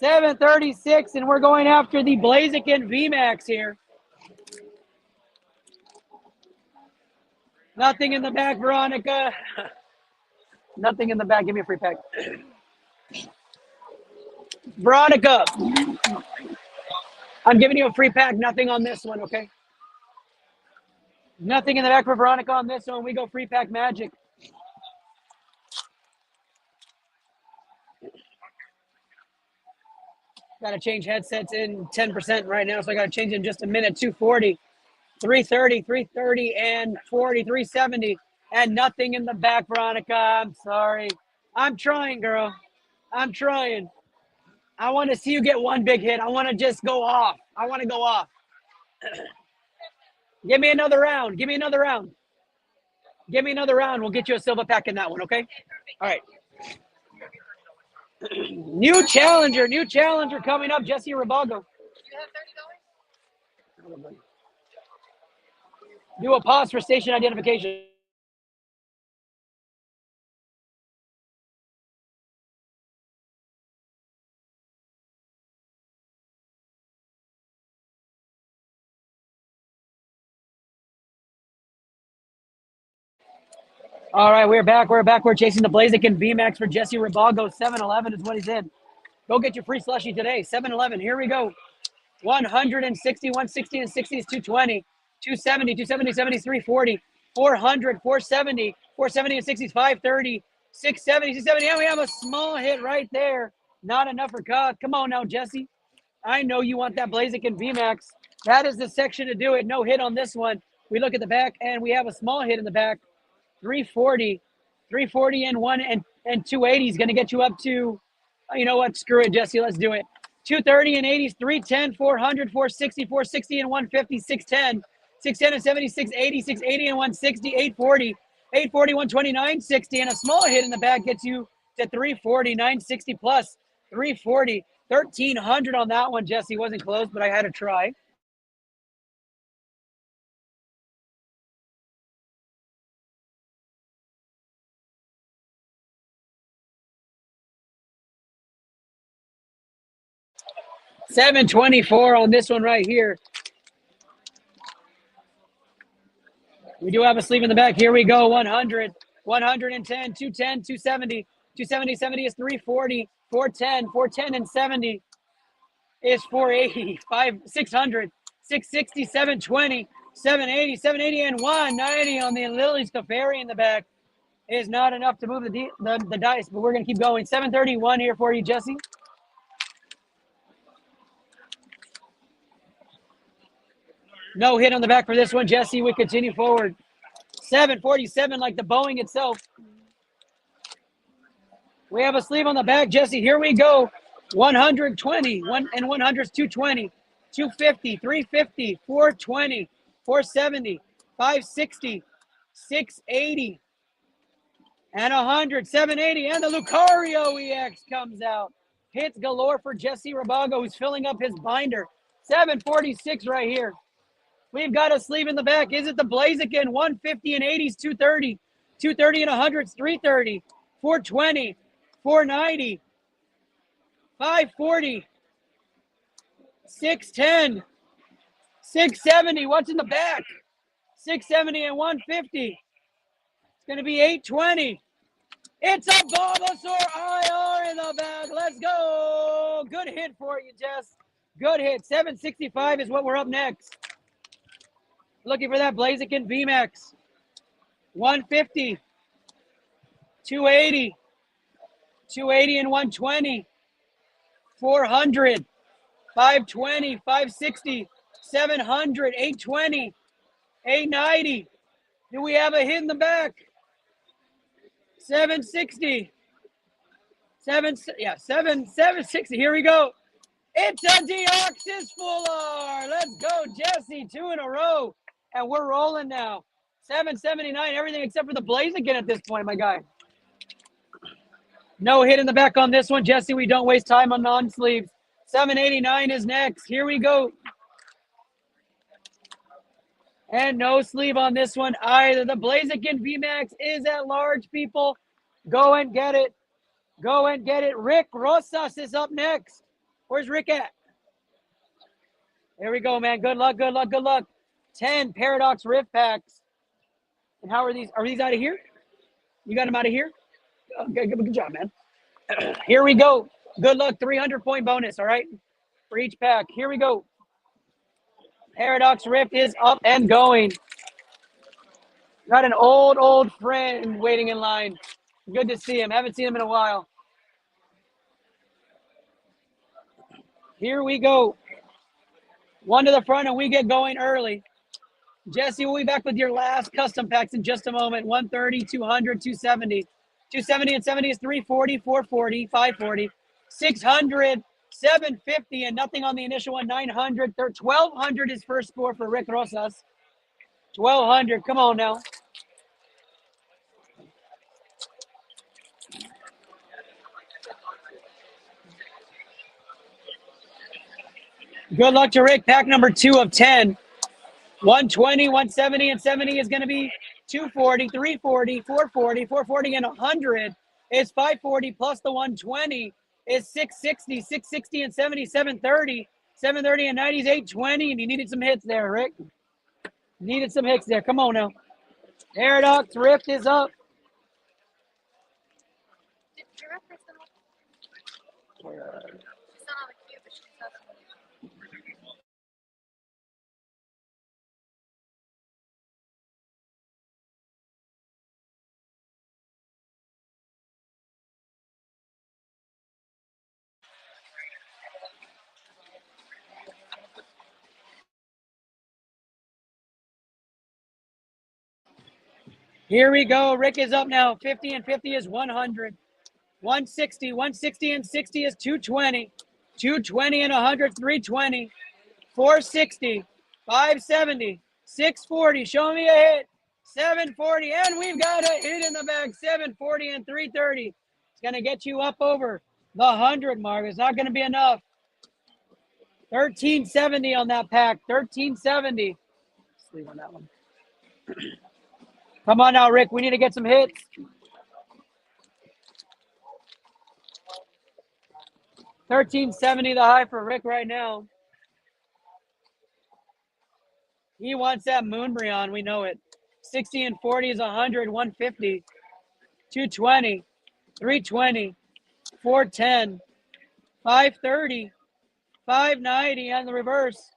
736, and we're going after the Blaziken VMAX here. Nothing in the back, Veronica. Nothing in the back. Give me a free pack. Veronica, I'm giving you a free pack. Nothing on this one, okay? Nothing in the back for Veronica on this one. We go free pack magic. Got to change headsets in 10% right now, so I got to change in just a minute. 240, 330, 330, and 40, 370. And nothing in the back, Veronica. I'm sorry. I'm trying, girl. I'm trying. I want to see you get one big hit. I want to just go off. I want to go off. Give me another round. Give me another round. Give me another round. We'll get you a silver pack in that one, okay? All right. New challenger coming up, Jesse Rabago. Do a pause for station identification. All right, we're back. We're back. We're chasing the Blaziken VMAX for Jesse Rabago. 7-11 is what he's in. Go get your free slushie today. 7-11. Here we go. 160, 160 and 60 is 220. 270, 270, 70 is 340. 400, 470, 470 and 60 is 530. 670, 670. And we have a small hit right there. Not enough for God. Come on now, Jesse. I know you want that Blaziken VMAX. That is the section to do it. No hit on this one. We look at the back, and we have a small hit in the back. 340, 340 and 280 is going to get you up to, you know what? Screw it, Jesse. Let's do it. 230 and 80s, 310, 400, 460, 460 and 150, 610, 610 and 70, 680, 680 and 160, 840, 840, 129, 60, and a small hit in the back gets you to 340, 960 plus, 340, 1300 on that one, Jesse. Wasn't close, but I had to try. $724 on this one right here. We do have a sleeve in the back. Here we go. 100, 110, 210, 270, 270, 70 is 340, 410, 410 and 70 is 480, 600, 660, 720, 780, 780 and 190 on the Lily's Cafari in the back is not enough to move the dice, but we're going to keep going. 731 here for you, Jesse. No hit on the back for this one, Jesse. We continue forward. 747 like the Boeing itself. We have a sleeve on the back, Jesse. Here we go. 120, 1 and 100 is 220, 250, 350, 420, 470, 560, 680, and 100, 780, and the Lucario EX comes out. Hits galore for Jesse Rabago, who's filling up his binder. 746 right here. We've got a sleeve in the back. Is it the Blaziken? 150 and 80s, 230. 230 and 100s, 330. 420, 490, 540, 610, 670. What's in the back? 670 and 150. It's going to be 820. It's a Bulbasaur IR in the back. Let's go. Good hit for you, Jess. Good hit. 765 is what we're up next. Looking for that Blaziken VMAX. 150, 280, 280 and 120, 400, 520, 560, 700, 820, 890. Do we have a hit in the back? 760. 760. Here we go. It's a Deoxys Fuller. Let's go, Jesse. 2 in a row. And we're rolling now. 779, everything except for the Blaziken at this point, my guy. No hit in the back on this one, Jesse. We don't waste time on non-sleeves. 789 is next. Here we go. And no sleeve on this one either. The Blaziken VMAX is at large, people. Go and get it. Go and get it. Rick Rosas is up next. Where's Rick at? There we go, man. Good luck, good luck, good luck. 10 Paradox Rift Packs. And how are these? Are these out of here? You got them out of here? Okay, good job, man. Here we go. Good luck. 300-point bonus, all right? For each pack. Here we go. Paradox Rift is up and going. Got an old friend waiting in line. Good to see him. Haven't seen him in a while. Here we go. One to the front, and we get going early. Jesse, we'll be back with your last custom packs in just a moment. 130, 200, 270. 270 and 70 is 340, 440, 540, 600, 750, and nothing on the initial one. 900, 1200 is first score for Rick Rosas. 1200. Come on now. Good luck to Rick. Pack number 2 of 10. 120, 170, and 70 is going to be 240, 340, 440, 440, and 100 is 540, plus the 120 is 660, 660 and 70, 730, 730 and 90 is 820, and you needed some hits there, Rick. Needed some hits there. Come on now. Paradox Rift is up. She's not on the queue, but she's not somebody. Here we go. Rick is up now. 50 and 50 is 100. 160, 160 and 60 is 220. 220 and 100, 320. 460, 570, 640. Show me a hit. 740, and we've got a hit in the bag. 740 and 330. It's going to get you up over the 100 mark. It's not going to be enough. 1370 on that pack. 1370. Sleep on that one. Come on now, Rick. We need to get some hits. $13.70 the high for Rick right now. He wants that Moonbreon. We know it. 60 and 40 is 100, 150, 220, 320, 410, 530, 590 on the reverse.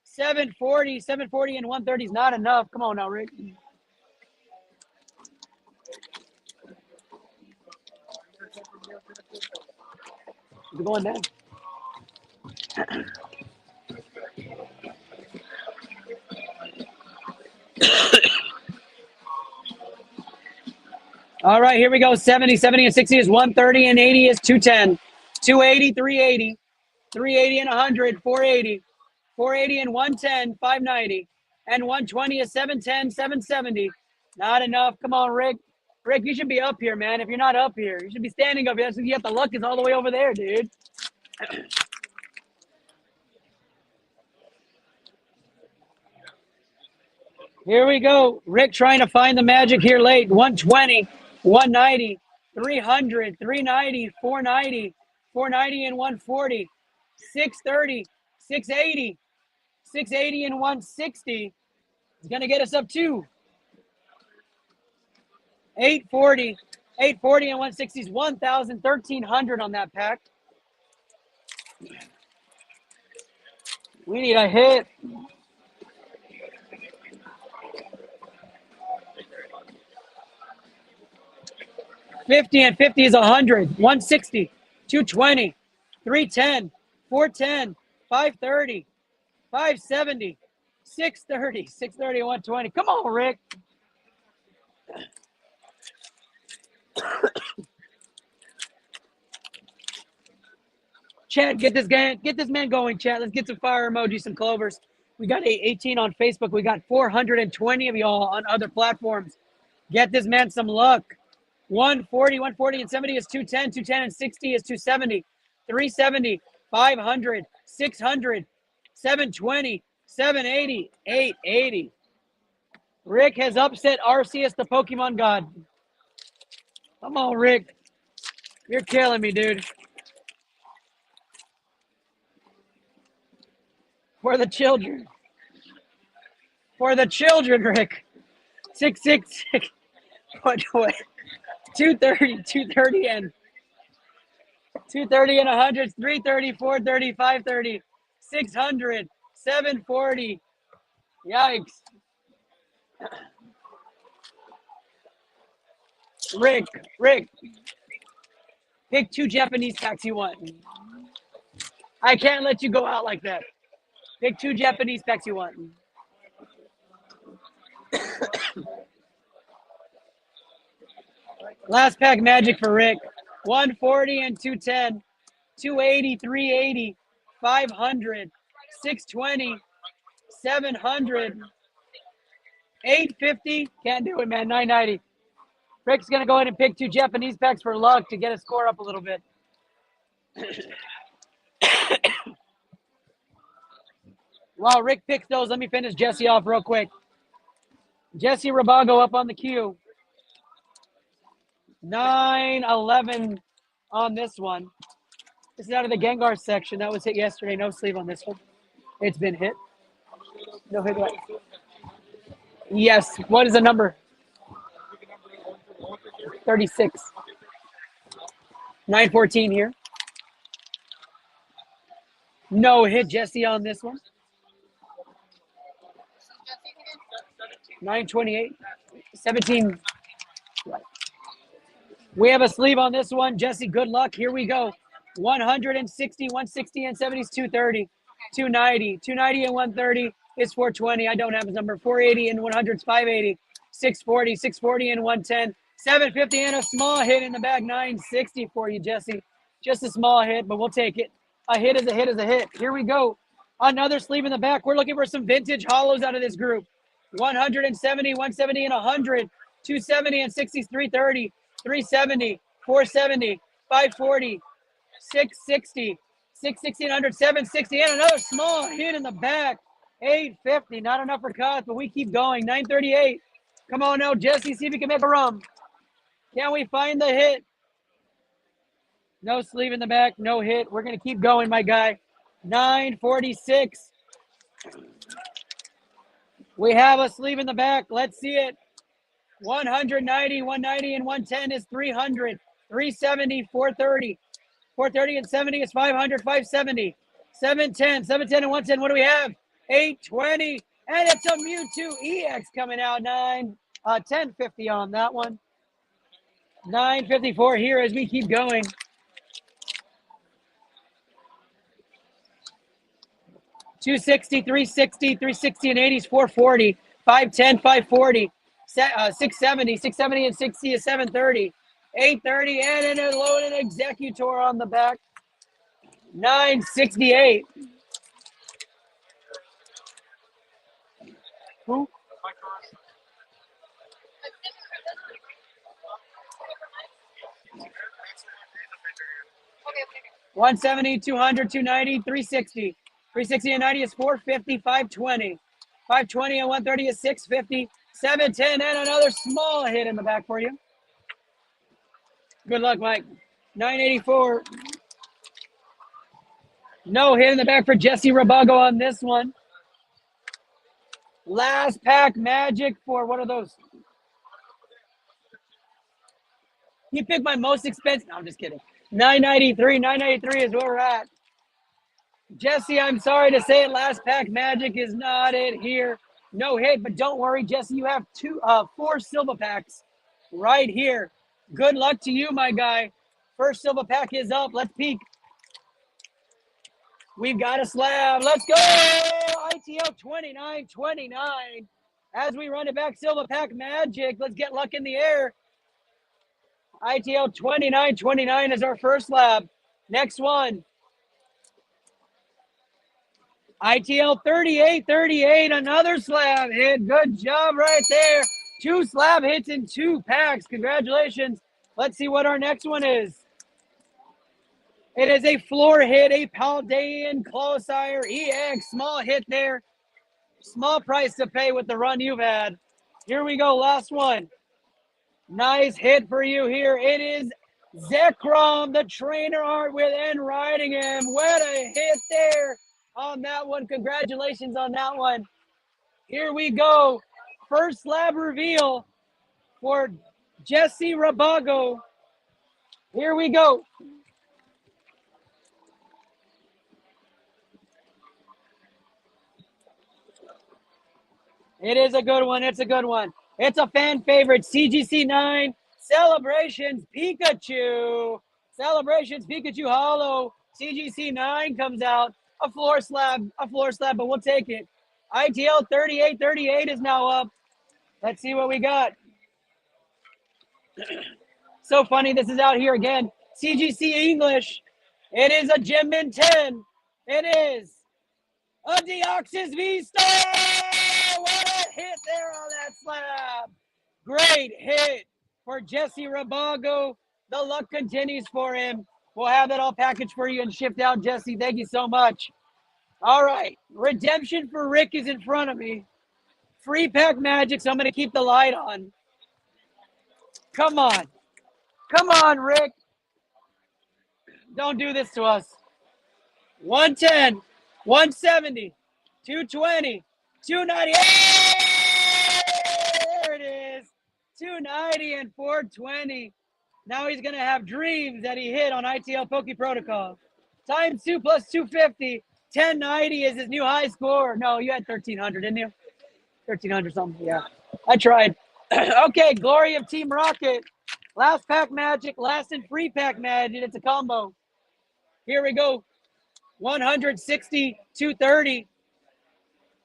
740, 740 and 130 is not enough. Come on now, Rick. We're going down. All right, here we go. 70, 70 and 60 is 130 and 80 is 210. 280, 380, 380 and 100, 480, 480 and 110, 590, and 120 is 710, 770. Not enough. Come on, Rick. Rick, you should be up here, man. If you're not up here, you should be standing up here. That's yet the luck is all the way over there, dude. Here we go. Rick trying to find the magic here late. 120, 190, 300, 390, 490, 490 and 140, 630, 680, 680 and 160. It's going to get us up to 840, 840 and 160 is 1,000, 1,300 on that pack. We need a hit. $50 and 50 is 100, 160, 220, 310, 410, 530, 570, 630, 630 and 120. Come on, Rick. Chad, get this man going, Chad. Let's get some fire emojis, some clovers. We got 18 on Facebook. We got 420 of y'all on other platforms. Get this man some luck. 140, 140 and 70 is 210, 210 and 60 is 270, 370, 500, 600, 720, 780, 880. Rick has upset Arceus, the Pokemon God. Come on, Rick. You're killing me, dude. For the children. For the children, Rick. 666. What? 230, 230 and 230 and 100, 330, 430, 530, 600, 740. Yikes. Rick, pick 2 Japanese packs you want. I can't let you go out like that. Pick 2 Japanese packs you want. Last pack magic for Rick. 140 and 210, 280, 380, 500, 620, 700, 850. Can't do it, man. 990. Rick's going to go ahead and pick 2 Japanese packs for luck to get his score up a little bit. While Rick picks those, let me finish Jesse off real quick. Jesse Rabago up on the queue. 911 on this one. This is out of the Gengar section. That was hit yesterday. No sleeve on this one. It's been hit. No hit. Right. Yes. What is the number? 36. 914 here. No hit, Jesse, on this one. 928. 17. We have a sleeve on this one. Jesse, good luck. Here we go. 160, 160 and 70 is 230. 290. 290 and 130 is 420. I don't have his number. 480 and 100 is 580. 640. 640 and 110. 750 and a small hit in the back. 960 for you, Jesse. Just a small hit, but we'll take it. A hit is a hit is a hit. Here we go. Another sleeve in the back. We're looking for some vintage hollows out of this group. 170, 170 and 100. 270 and 60 is 330. 370, 470, 540, 660, 660 and 100, 760, and another small hit in the back. 850, not enough for cuts, but we keep going. 938. Come on now, Jesse, see if you can make a run. Can we find the hit? No sleeve in the back, no hit. We're going to keep going, my guy. 946. We have a sleeve in the back. Let's see it. 190, 190 and 110 is 300. 370, 430. 430 and 70 is 500, 570. 710, 710 and 110. What do we have? 820. And it's a Mewtwo EX coming out. 1050 on that one. 954 here as we keep going. $260, $360, $360 and 80 is 440. 510, 540. 670, 670 and 60 is 730. 830 and a loaded executor on the back. 968. Who? 170, 200, 290, 360. 360 and 90 is 450, 520. 520 and 130 is 650. 710 and another small hit in the back for you. Good luck, Mike. 984. No hit in the back for Jesse Rabago on this one. Last pack magic for what are those? You picked my most expensive. No, I'm just kidding. 993. 993 is where we're at. Jesse, I'm sorry to say it. Last pack magic is not it here. No hit, but don't worry, Jesse. You have 4 silver packs right here. Good luck to you, my guy. First silver pack is up. Let's peek. We've got a slab. Let's go. ITL 2929. As we run it back, silver pack magic. Let's get luck in the air. ITL 2929 is our first slab. Next one. ITL 3838, another slab hit. Good job right there. 2 slab hits in 2 packs. Congratulations. Let's see what our next one is. It is a floor hit, a Paldean Closire EX. Small hit there. Small price to pay with the run you've had. Here we go, last one. Nice hit for you here. It is Zekrom, the trainer art with N riding him. What a hit there on that one. Congratulations on that one. Here we go. First slab reveal for Jesse Rabago. Here we go. It is a good one. It's a good one. It's a fan favorite. CGC 9 Celebrations Pikachu. Celebrations Pikachu Hollow. CGC 9 comes out. A floor slab, but we'll take it. ITL 3838 is now up. Let's see what we got. So funny, this is out here again. CGC English. It is a Gem Min 10. It is a Deoxys V-Star. What a hit there on that slab. Great hit for Jesse Rabago. The luck continues for him. We'll have that all packaged for you and shipped out, Jesse. Thank you so much. All right. Redemption for Rick is in front of me. Free pack magic, so I'm going to keep the light on. Come on. Come on, Rick. Don't do this to us. 110, 170, 220, 290. There it is. 290 and 420. Now he's going to have dreams that he hit on ITL Poke Protocol. Times 2 plus 250. 1090 is his new high score. No, you had 1300, didn't you? 1300 something. Yeah, I tried. Okay, Glory of Team Rocket. Last pack magic, last and free pack magic. It's a combo. Here we go. 160, 230,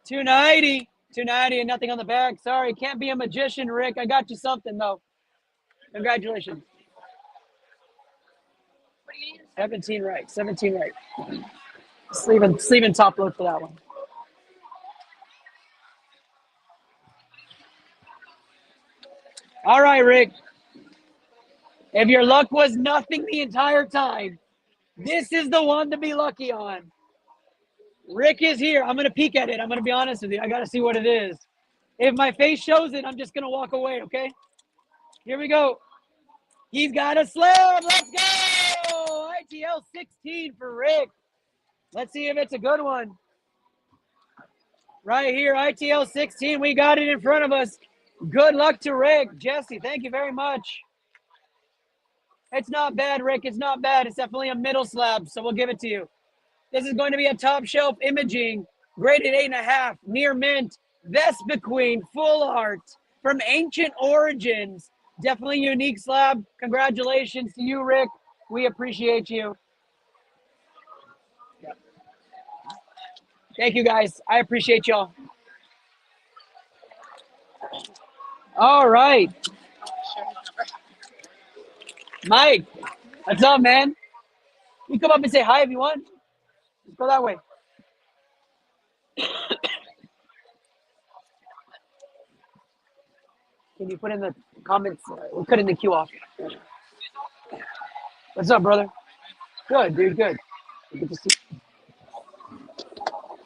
290, 290, and nothing on the back. Sorry, can't be a magician, Rick. I got you something, though. Congratulations. 17 right. 17 right. Sleeve and top load for that one. All right, Rick. If your luck was nothing the entire time, this is the one to be lucky on. Rick is here. I'm going to peek at it. I'm going to be honest with you. I got to see what it is. If my face shows it, I'm just going to walk away, okay? Here we go. He's got a slab. Let's go. ITL 16 for Rick. Let's see if it's a good one. Right here, ITL 16. We got it in front of us. Good luck to Rick. Jesse, thank you very much. It's not bad, Rick. It's not bad. It's definitely a middle slab, so we'll give it to you. This is going to be a top shelf imaging, graded 8.5, near mint, Vespa full art from Ancient Origins. Definitely unique slab. Congratulations to you, Rick. We appreciate you. Thank you, guys. I appreciate y'all. All right. Mike, what's up, man? You come up and say hi if you want. Let's go that way. Can you put in the comments? We're cutting the queue off. What's up, brother? Good, dude. Good. Good to see.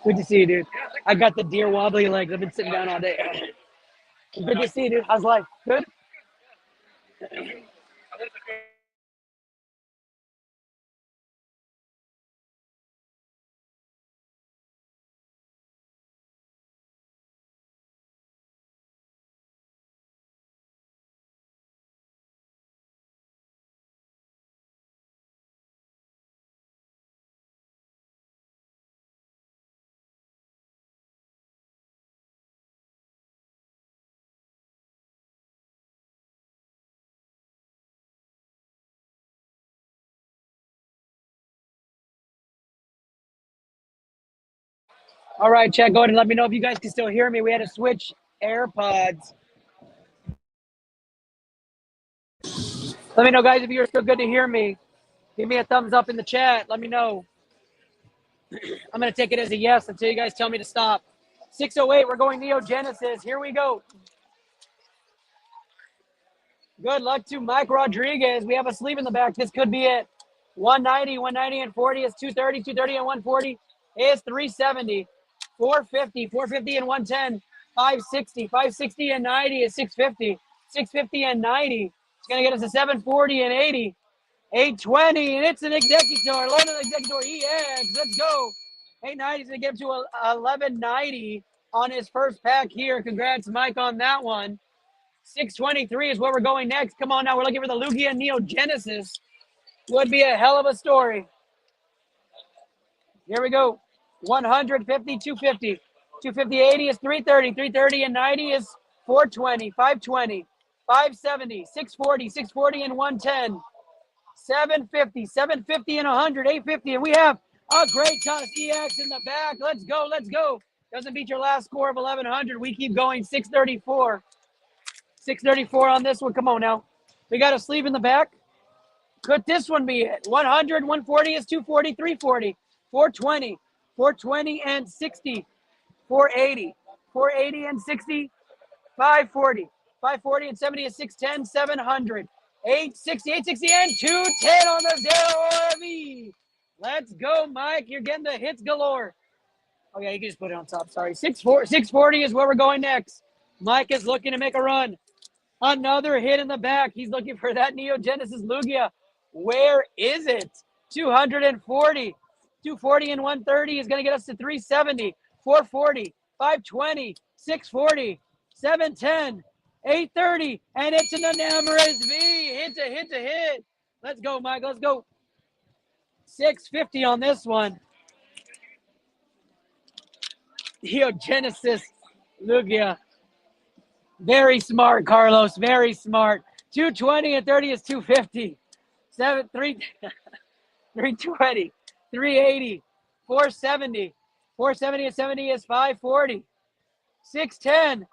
Good to see you, dude. I got the deer wobbly legs. I've been sitting down all day. Good to see you, dude. How's life? Good? All right, chat. Go ahead and let me know if you guys can still hear me. We had to switch AirPods. Let me know, guys, if you're still good to hear me. Give me a thumbs up in the chat. Let me know. I'm going to take it as a yes until you guys tell me to stop. 608, we're going Neo Genesis. Here we go. Good luck to Mike Rodriguez. We have a sleeve in the back. This could be it. 190, 190 and 40 is 230, 230 and 140 is 370. 450, 450 and 110, 560, 560 and 90 is 650. 650 and 90. It's going to get us a 740 and 80. 820, and it's an Executor. London Executor EX. Let's go. 890 is going to get to 1190 on his first pack here. Congrats, Mike, on that one. 623 is where we're going next. Come on now. We're looking for the Lugia Neo Genesis. Would be a hell of a story. Here we go. 150, 250. 250, 80 is 330. 330 and 90 is 420. 520. 570. 640. 640 and 110. 750. 750 and 100. 850. And we have a great toss EX in the back. Let's go. Let's go. Doesn't beat your last score of 1100. We keep going. 634. 634 on this one. Come on now. We got a sleeve in the back. Could this one be it? 100, 140 is 240, 340, 420, 420 and 60, 480, 480 and 60, 540, 540 and 70 is 610, 700, 860, 860 and 210 on the Zero. Let's go, Mike. You're getting the hits galore. Oh, yeah, you can just put it on top. Sorry. 640 is where we're going next. Mike is looking to make a run. Another hit in the back. He's looking for that Neo Genesis Lugia. Where is it? 240. 240 and 130 is going to get us to 370. 440. 520. 640. 710. 830. And it's an Enamorous V. Hit to hit to hit. Let's go, Mike. Let's go. 650 on this one. Genesis Lugia. Very smart, Carlos. Very smart. 220 and 30 is 250. 320, 380, 470. 470 and 70 is 540. 610,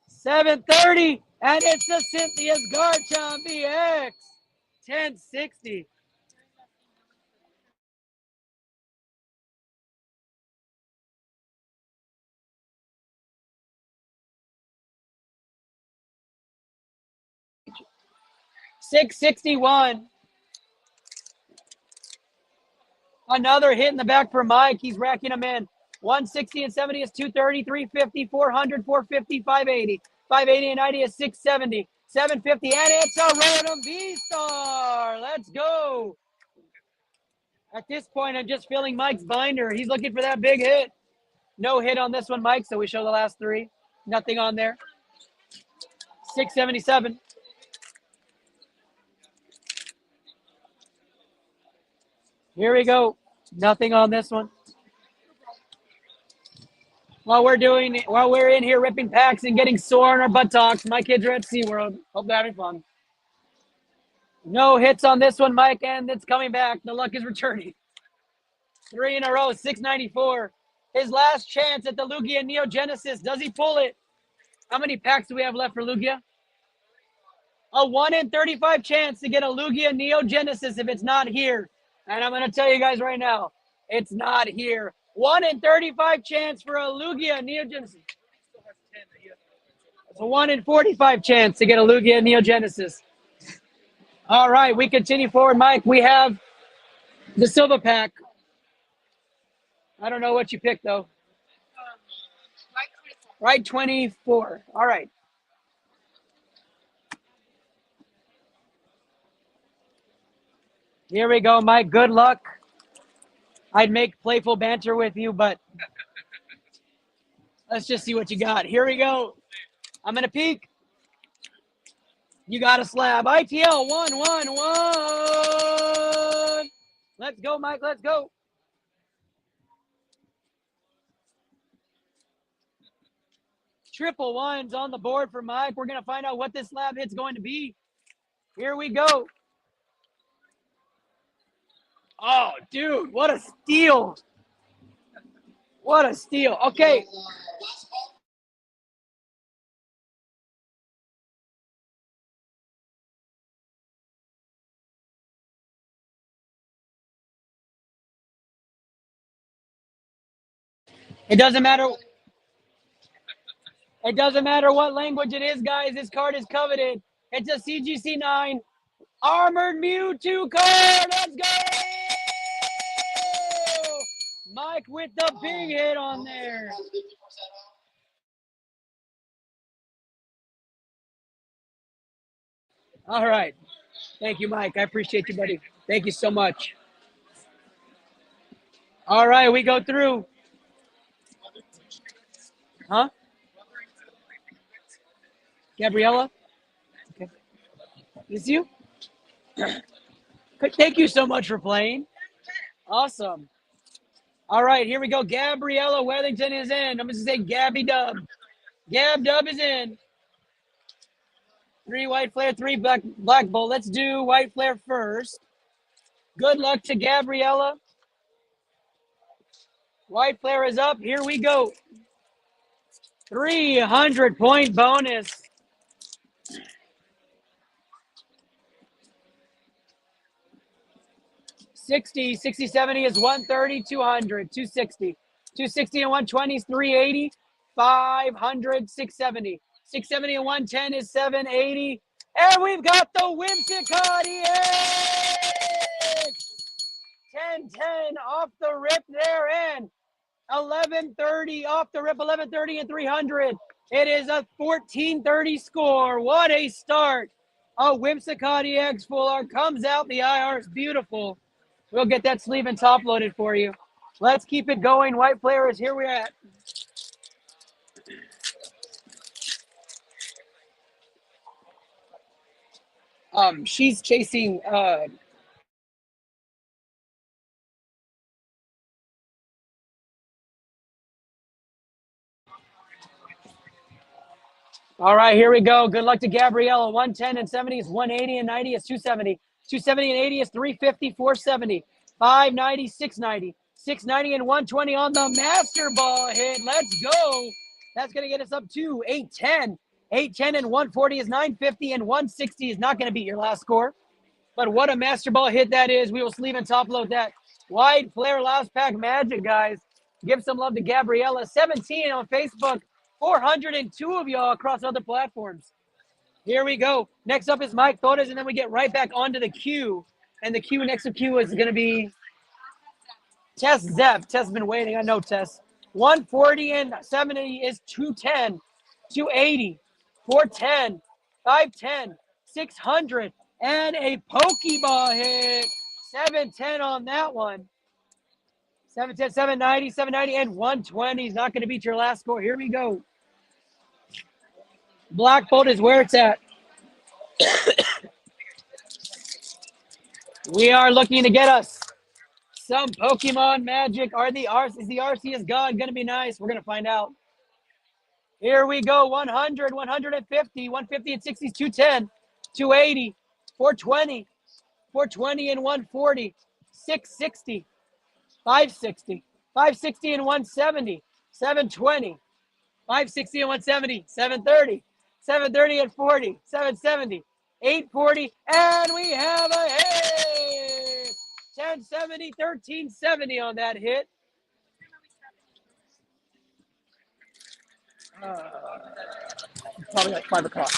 730, and it's the Cynthia's Garchomp BX. 1060. $661. Another hit in the back for Mike. He's racking them in. 160 and 70 is 230, 350, 400, 450, 580. 580 and 90 is 670. 750, and it's a random V-Star. Let's go. At this point, I'm just filling Mike's binder. He's looking for that big hit. No hit on this one, Mike, so we show the last three. Nothing on there. 677. Here we go. Nothing on this one. While we're in here ripping packs and getting sore on our buttocks, my kids are at SeaWorld. Hope they're having fun. No hits on this one, Mike, and it's coming back. The luck is returning. 3 in a row, 694. His last chance at the Lugia Neo Genesis. Does he pull it? How many packs do we have left for Lugia? A 1 in 35 chance to get a Lugia Neo Genesis if it's not here. And I'm going to tell you guys right now, it's not here. 1 in 35 chance for a Lugia Neo Genesis. It's a 1 in 45 chance to get a Lugia Neo Genesis. All right, we continue forward, Mike. We have the Silva pack. I don't know what you picked, though. Right 24. All right. Here we go, Mike. Good luck. I'd make playful banter with you, but let's just see what you got. Here we go. I'm going to peek. You got a slab. iTL 111. Let's go, Mike. Let's go. Triple ones on the board for Mike. We're going to find out what this slab hit's going to be. Here we go. Oh, dude, what a steal. What a steal. Okay. It doesn't matter. It doesn't matter what language it is, guys. This card is coveted. It's a CGC 9 Armored Mewtwo card. Let's go. Mike with the big hit on there. All right. Thank you, Mike. I appreciate you, buddy. Thank you so much. All right, we go through. Huh? Gabriella? Okay. Is you? Thank you so much for playing. Awesome. All right, here we go. Gabriella Wellington is in. I'm going to say Gabby Dub. Gab Dub is in. 3 white flare, 3 black bolt. Let's do white flare first. Good luck to Gabriella. White flare is up. Here we go. 300-point bonus. 60, 60, 70 is 130, 200, 260. 260 and 120 is 380, 500, 670. 670 and 110 is 780. And we've got the Whimsicott EX! 1010 off the rip there, and 1130 off the rip, 1130 and 300. It is a 1430 score. What a start. A Whimsicott EX full art comes out. The IR is beautiful. We'll get that sleeve and top loaded for you. Let's keep it going. White players, here we're at. She's chasing All right, here we go. Good luck to Gabriella. 110 and 70 is 180 and 90 is 270. 270 and 80 is 350, 470. 590, 690. 690 and 120 on the master ball hit. Let's go. That's going to get us up to 810. 810 and 140 is 950 and 160 is not going to beat your last score. But what a master ball hit that is. We will sleeve and top load that. Wide flare last pack magic, guys. Give some love to Gabriella. 17 on Facebook. 402 of y'all across other platforms. Here we go. Next up is Mike Torres, and then we get right back onto the queue. And the queue next to queue is going to be Tess Zepp. Tess has been waiting. I know Tess. 140 and 70 is 210, 280, 410, 510, 600, and a Pokeball hit. 710 on that one. 710, 790, 790, and 120 is not going to beat your last score. Here we go. Black Bolt is where it's at. We are looking to get us some Pokemon magic. Is the Arceus God going to be nice? We're going to find out. Here we go. 100, 150, 150 and 60 is 210, 280, 420, 420 and 140, 660, 560, 560 and 170, 720, 560 and 170, 730, 730 and 40, 770, 840, and we have a hit! 1070, 1370 on that hit. Probably like 5 o'clock.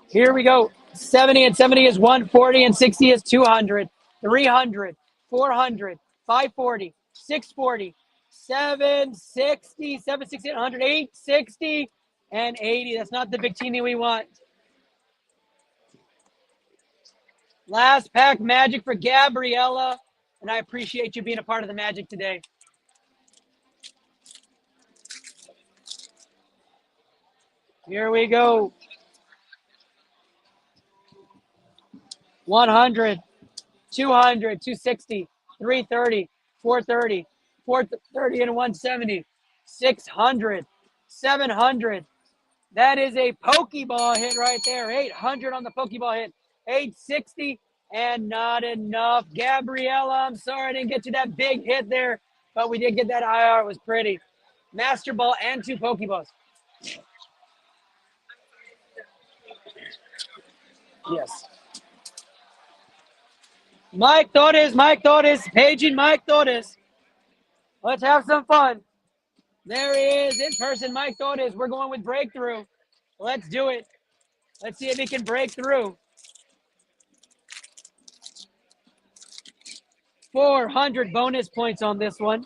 Here we go. 70 and 70 is 140 and 60 is 200, 300, 400, 540, 640, 760, 760, 100, 860, and 80. That's not the big teeny we want. Last pack magic for Gabriella, and I appreciate you being a part of the magic today. Here we go. 100, 200, 260, 330, 430, 430 and 170, 600, 700. That is a Pokeball hit right there. 800 on the Pokeball hit. 860 and not enough. Gabriella, I'm sorry I didn't get you that big hit there, but we did get that IR. It was pretty. Master Ball and 2 Pokeballs. Yes. Mike Torres, paging Mike Torres. Let's have some fun. There he is, in person, Mike Torres. We're going with breakthrough. Let's do it. Let's see if he can break through. 400 bonus points on this one.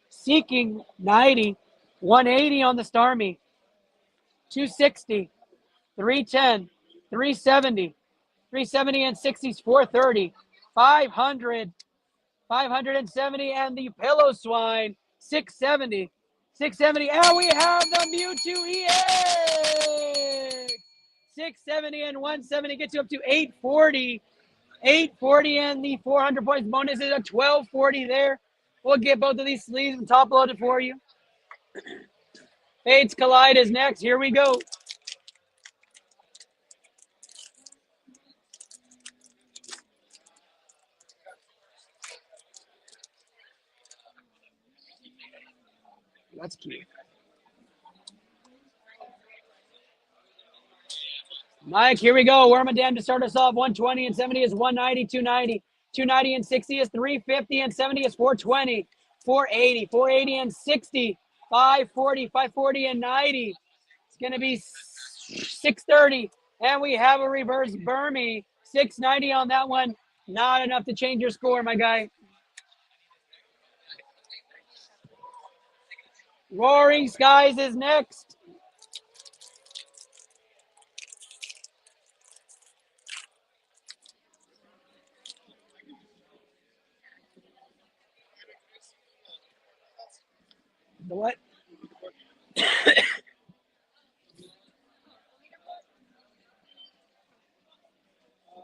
Seeking 90, 180 on the Starmie. 260, 310, 370, 370 and 60s, 430, 500, 570, and the Pillow Swine, 670, 670, and we have the Mewtwo EX! 670 and 170 gets you up to 840. 840 and the 400 points bonus is a 1240 there. We'll get both of these sleeves and top loaded for you. Fates Collide is next. Here we go. That's cute. Mike, here we go. Wormadam to start us off. 120 and 70 is 190, 290. 290 and 60 is 350 and 70 is 420. 480, 480 and 60. 540, 540 and 90. It's going to be 630. And we have a reverse Burmy. 690 on that one. Not enough to change your score, my guy. Roaring Skies is next. The what?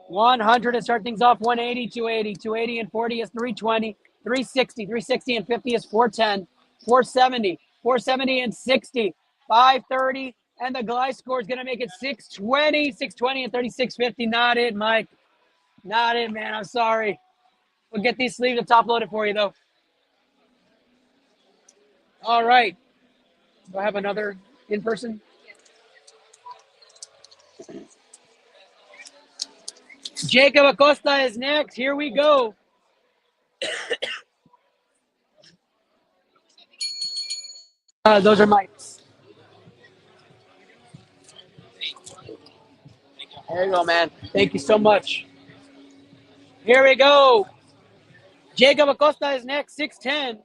100 to start things off. 180, 280. 280 and 40 is 320. 360. 360 and 50 is 410. 470. 470 and 60. 530. And the glide score is going to make it 620. 620 and 3650. Not it, Mike. Not it, man. I'm sorry. We'll get these sleeves top loaded for you, though. All right. Do I have another in person? Jacob Acosta is next. Here we go. Those are Mike's. There you go, man. Thank you so much. Here we go. Jacob Acosta is next, 6'10".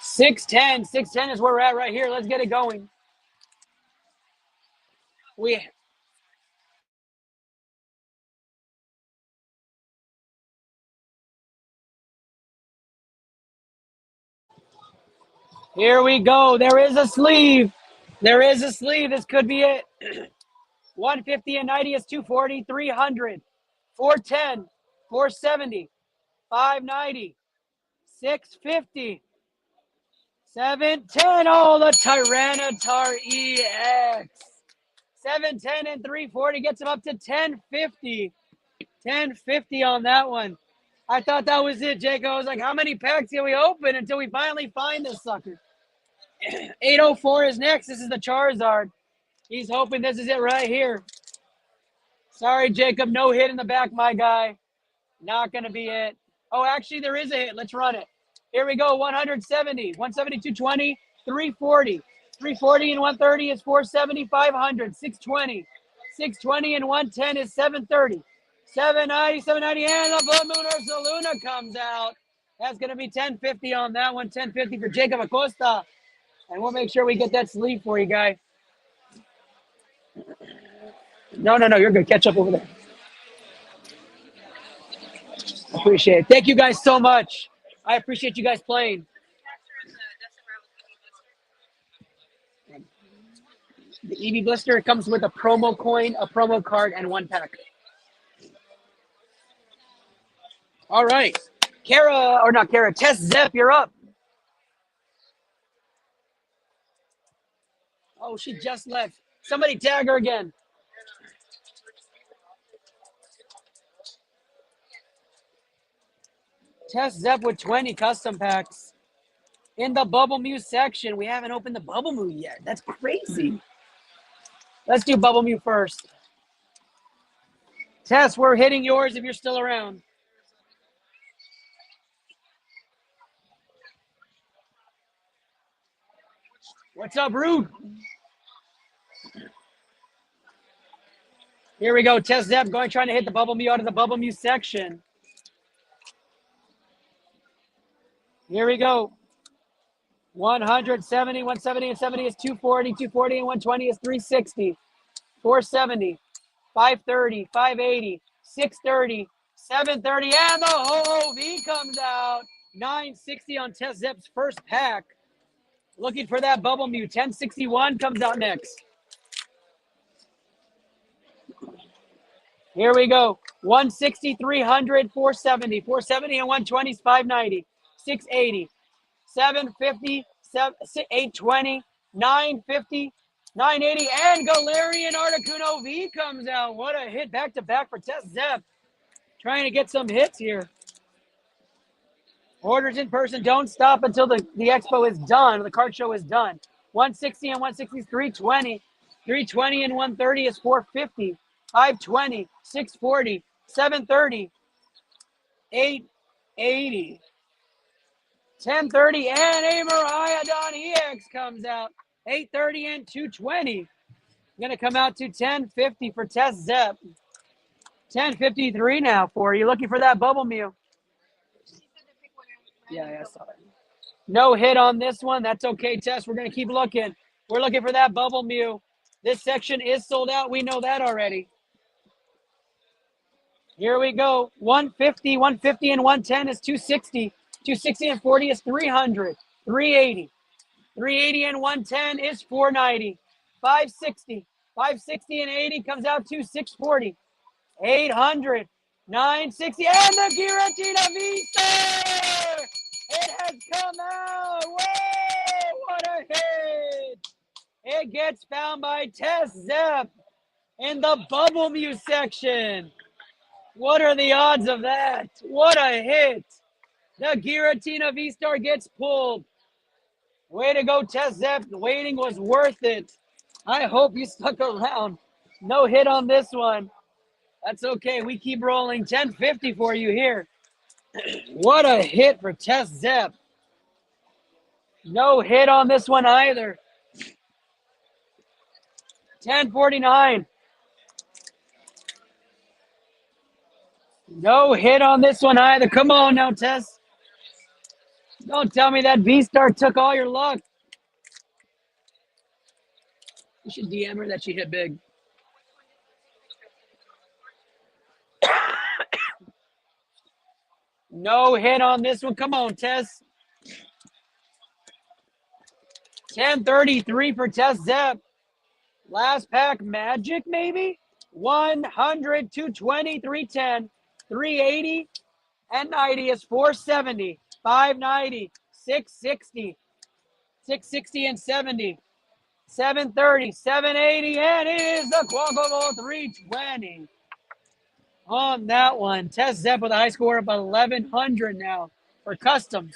Six ten is where we're at right here. Let's get it going. Here we go. There is a sleeve. There is a sleeve. This could be it. 150 and 90 is 240, 300, 410, 470, 590, 650, 710. Oh, the Tyranitar EX. 710 and 340 gets him up to 1050. 1050 on that one. I thought that was it, Jake. I was like, how many packs can we open until we finally find this sucker? 804 is next. This is the Charizard. He's hoping this is it right here. Sorry, Jacob. No hit in the back, my guy. Not going to be it. Oh, actually, there is a hit. Let's run it. Here we go. 170. 170, 220, 340. 340 and 130 is 470, 500. 620. 620 and 110 is 730. 790, 790, and the Blue Moon Ursaluna comes out. That's going to be 1050 on that one. 1050 for Jacob Acosta. And we'll make sure we get that sleeve for you, guy. No, you're good. Catch up over there. Appreciate it. Thank you guys so much. I appreciate you guys playing. The EV blister comes with a promo coin, a promo card, and one pack. All right. Test Zep, you're up. Oh, she just left. Somebody tag her again. Test Zep with 20 custom packs. In the Bubble Mew section, we haven't opened the Bubble Mew yet. That's crazy. Let's do Bubble Mew first. Tess, we're hitting yours if you're still around. What's up, Rude? Here we go. Test Zep trying to hit the Bubble Mew out of the Bubble Mew section. Here we go. 170, 170 and 70 is 240. 240 and 120 is 360. 470, 530, 580, 630, 730, and the OOV comes out. 960 on Test Zep's first pack. Looking for that Bubble Mew. 1061 comes out next. Here we go. 160, 300, 470. 470 and 120 is 590. 680. 750, 820, 950, 980, and Galarian Articuno V comes out. What a hit back-to-back for Test Zep. Trying to get some hits here. Orders in person don't stop until the expo is done, the card show is done. 160 and 160 is 320. 320 and 130 is 450. 520, 640, 730, 880. 1030 and a Mariadon EX comes out. 830 and 220. Going to come out to 1050 for Test Zep. 10:53 now for you. Looking for that bubble mew. Yeah, I saw it. No hit on this one. That's okay, Tess. We're going to keep looking. We're looking for that bubble mew. This section is sold out. We know that already. Here we go. 150, 150 and 110 is 260. 260 and 40 is 300. 380. 380 and 110 is 490. 560. 560 and 80 comes out to 640. 800. 960. And the Giratina Vista! It has come out. Whoa! What a hit! It gets found by Tess Zepp in the Bubble Mew section. What are the odds of that? What a hit. The Giratina V-Star gets pulled. Way to go, Tess Zepp. The waiting was worth it. I hope you stuck around. No hit on this one. That's okay. We keep rolling. 1050 for you here. What a hit for Tess Zepp. No hit on this one either. 1049. No hit on this one either. Come on now, Tess. Don't tell me that V-Star took all your luck. You should DM her that she hit big. No hit on this one. Come on, Tess. 1033 for Tess Zepp. Last pack magic, maybe? 100, 220, 310, 380, and 90 is 470, 590, 660, 660 and 70, 730, 780, and it is the quadruple 320 on that one. Tess Zepp with a high score of 1100 now for customs.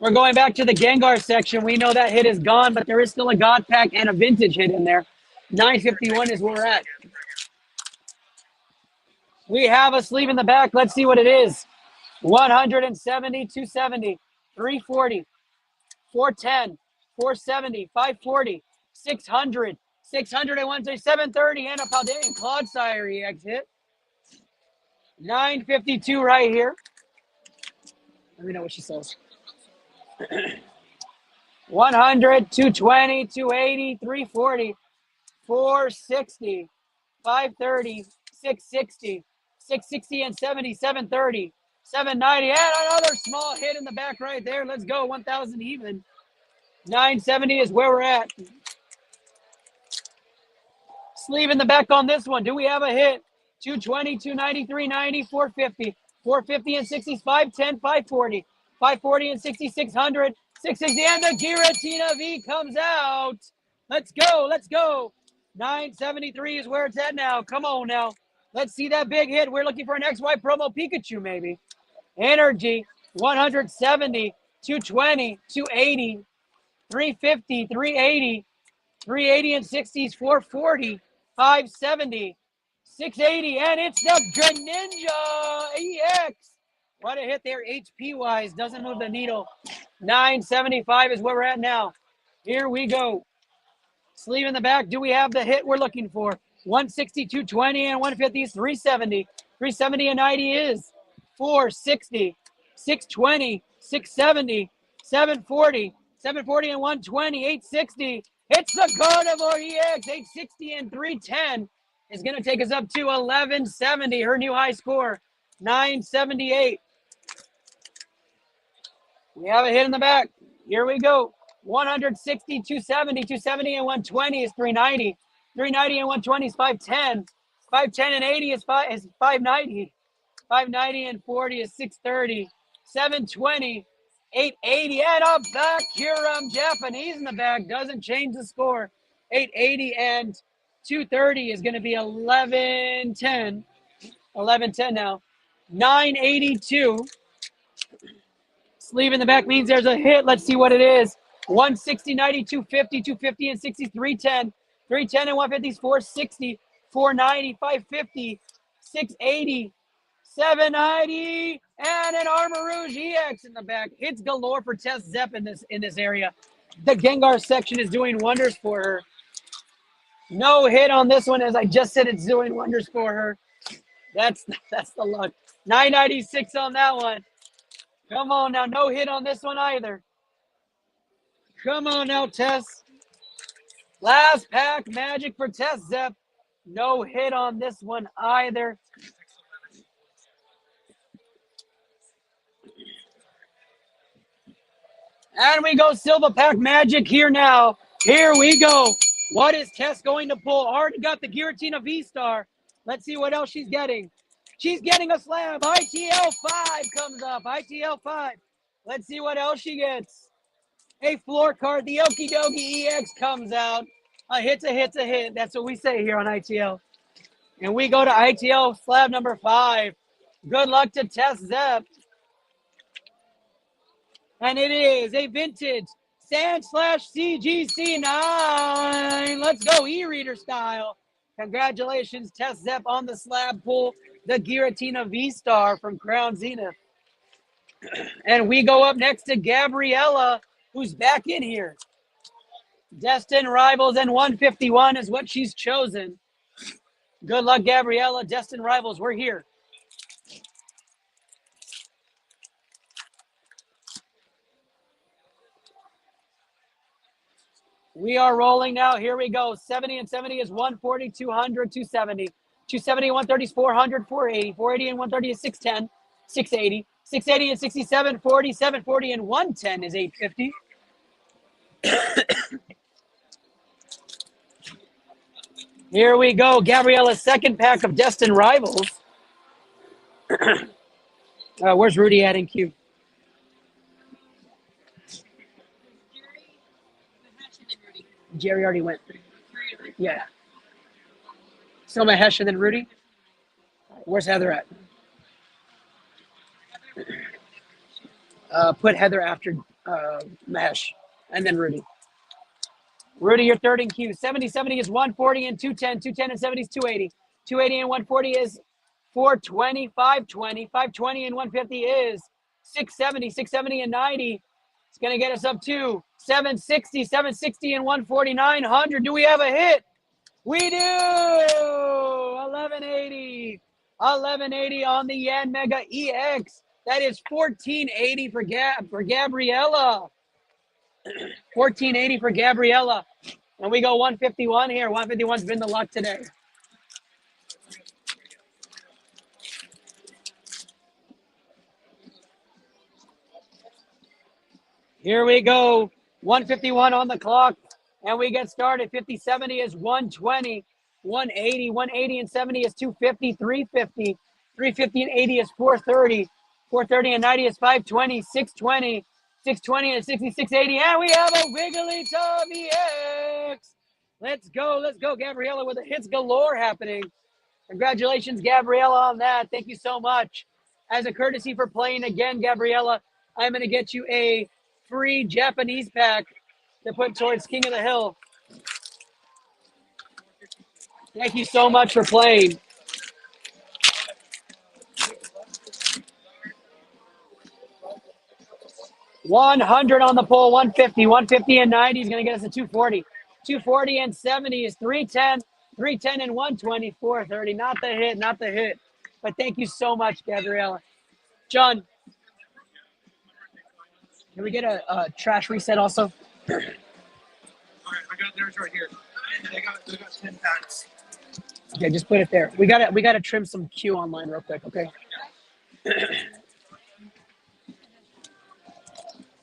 We're going back to the Gengar section. We know that hit is gone, but there is still a God Pack and a vintage hit in there. 951 is where we're at. We have a sleeve in the back. Let's see what it is. 170, 270, 340, 410, 470, 540, 600, 601, 730, and a Paldean Claude Sire EX hit. 952 right here. Let me know what she says. 100, 220, 280, 340, 460, 530, 660, 660 and 70, 730, 790, and another small hit in the back right there. Let's go, 1,000 even. 970 is where we're at. Sleeve in the back on this one. Do we have a hit? 220, 290, 390, 450, 450 and 60s, 510, 540, 540 and 60, 600, 660, and the Giratina V comes out. Let's go, let's go. 973 is where it's at now. Come on now. Let's see that big hit. We're looking for an XY promo Pikachu, maybe. Energy, 170, 220, 280, 350, 380, 380 and 60s, 440, 570, 680, and it's the Greninja EX. What a hit there, HP-wise. Doesn't move the needle. 975 is where we're at now. Here we go. Sleeve in the back. Do we have the hit we're looking for? 160, 220, and 150 is 370. 370 and 90 is 460, 620, 670, 740, 740 and 120, 860. It's the Carnivore EX. 860 and 310 is going to take us up to 1170. Her new high score, 978. We have a hit in the back. Here we go. 160, 270, 270 and 120 is 390. 390 and 120 is 510. 510 and 80 is 590. 590 and 40 is 630. 720, 880, and a back Hiram Japanese in the back. Doesn't change the score. 880 and 230 is going to be 1110. 1110 now. 982. Sleeve in the back means there's a hit. Let's see what it is. 160, 90, 250, 250 and 60, 310. 310 and 150 is 460, 490, 550, 680, 790, and an Armor Rouge EX in the back. Hits galore for Tess Zepp in this area. The Gengar section is doing wonders for her. No hit on this one, as I just said, it's doing wonders for her. That's the luck. 996 on that one. Come on now, no hit on this one either. Come on now, Tess. Last pack magic for Tess Zepp. No hit on this one either. And we go silver pack magic here now. Here we go. What is Tess going to pull? Already got the Giratina V-Star. Let's see what else she's getting. She's getting a slab. ITL 5 comes up. ITL 5. Let's see what else she gets. A floor card. The Okie Dokie EX comes out. A hit's a hit's a hit. That's what we say here on ITL. And we go to ITL slab number 5. Good luck to Tess Zepp. And it is a vintage Sand/CGC 9. Let's go e-reader style. Congratulations, Tess Zepp on the slab pull. The Giratina V-Star from Crown Zenith. And we go up next to Gabriella, who's back in here. Destined Rivals and 151 is what she's chosen. Good luck, Gabriella. Destined Rivals, we're here. We are rolling now. Here we go. 70 and 70 is 140, 200, 270. 270 and 130 is 400, 480. 480 and 130 is 610, 680. 680 and 67, 40, 740 and 110 is 850. Here we go. Gabriella's second pack of Destined Rivals. Where's Rudy at in queue? Jerry already went. Yeah. So Mahesh and then Rudy. Where's Heather at? Put Heather after Mahesh and then Rudy. Rudy, you're third in queue. 70 is 140 and 210. 210 and 70 is 280. 280 and 140 is 420. 520. 520 and 150 is 670. 670 and 90. It's going to get us up to 760. 760 and 140. 900. Do we have a hit? We do! 1180. 1180 on the Yan Mega EX. That is 1480 for Gabriella. 1480 for Gabriella. And we go 151 here. 151's been the luck today. Here we go. 151 on the clock. And we get started. 50-70 is 120. 180. 180 and 70 is 250. 350. 350 and 80 is 430. 430 and 90 is 520. 620. 620 and 6680. And we have a Wigglytuff EX. Let's go. Let's go, Gabriella, with the hits galore happening. Congratulations, Gabriella, on that. Thank you so much. As a courtesy for playing again, Gabriella, I'm going to get you a free Japanese pack to put towards King of the Hill. Thank you so much for playing. $100 on the pole, 150. 150 and 90 is going to get us a 240. 240 and 70 is 310. 310 and 120, 430. Not the hit, not the hit. But thank you so much, Gabriella. John, can we get a trash reset also? Okay, I got theirs right here. They got 10 packs. Okay, just put it there. We gotta trim some Q online real quick, okay?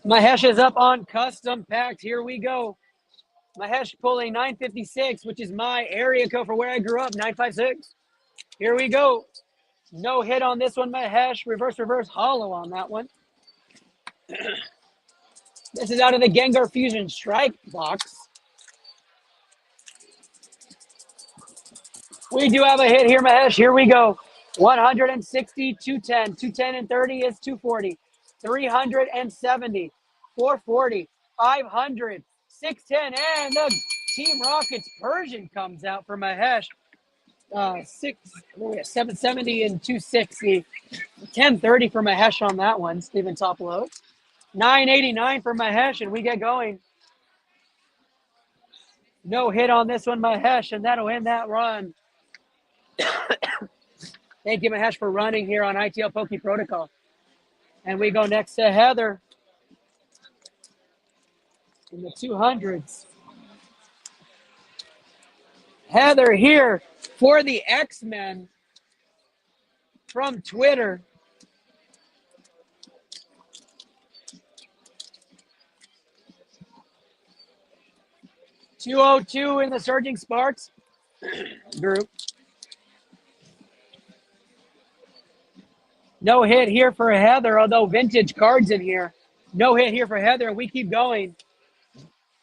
Mahesh is up on custom packed. Here we go. Mahesh pulling 956, which is my area code for where I grew up, 956. Here we go. No hit on this one, Mahesh. Reverse hollow on that one. This is out of the Gengar Fusion Strike box. We do have a hit here, Mahesh. Here we go. 160, 210. 210 and 30 is 240. 370, 440, 500, 610, and the Team Rockets Persian comes out for Mahesh. 770 and 260. 1030 for Mahesh on that one, Stephen Topolo. 989 for Mahesh, and we get going. No hit on this one, Mahesh, and that'll end that run. Thank you, Mahesh, for running here on ITL Poke Protocol. And we go next to Heather in the 200s. Heather here for the X-Men from Twitter. $202 in the Surging Sparks group. No hit here for Heather, although vintage cards in here. No hit here for Heather. We keep going.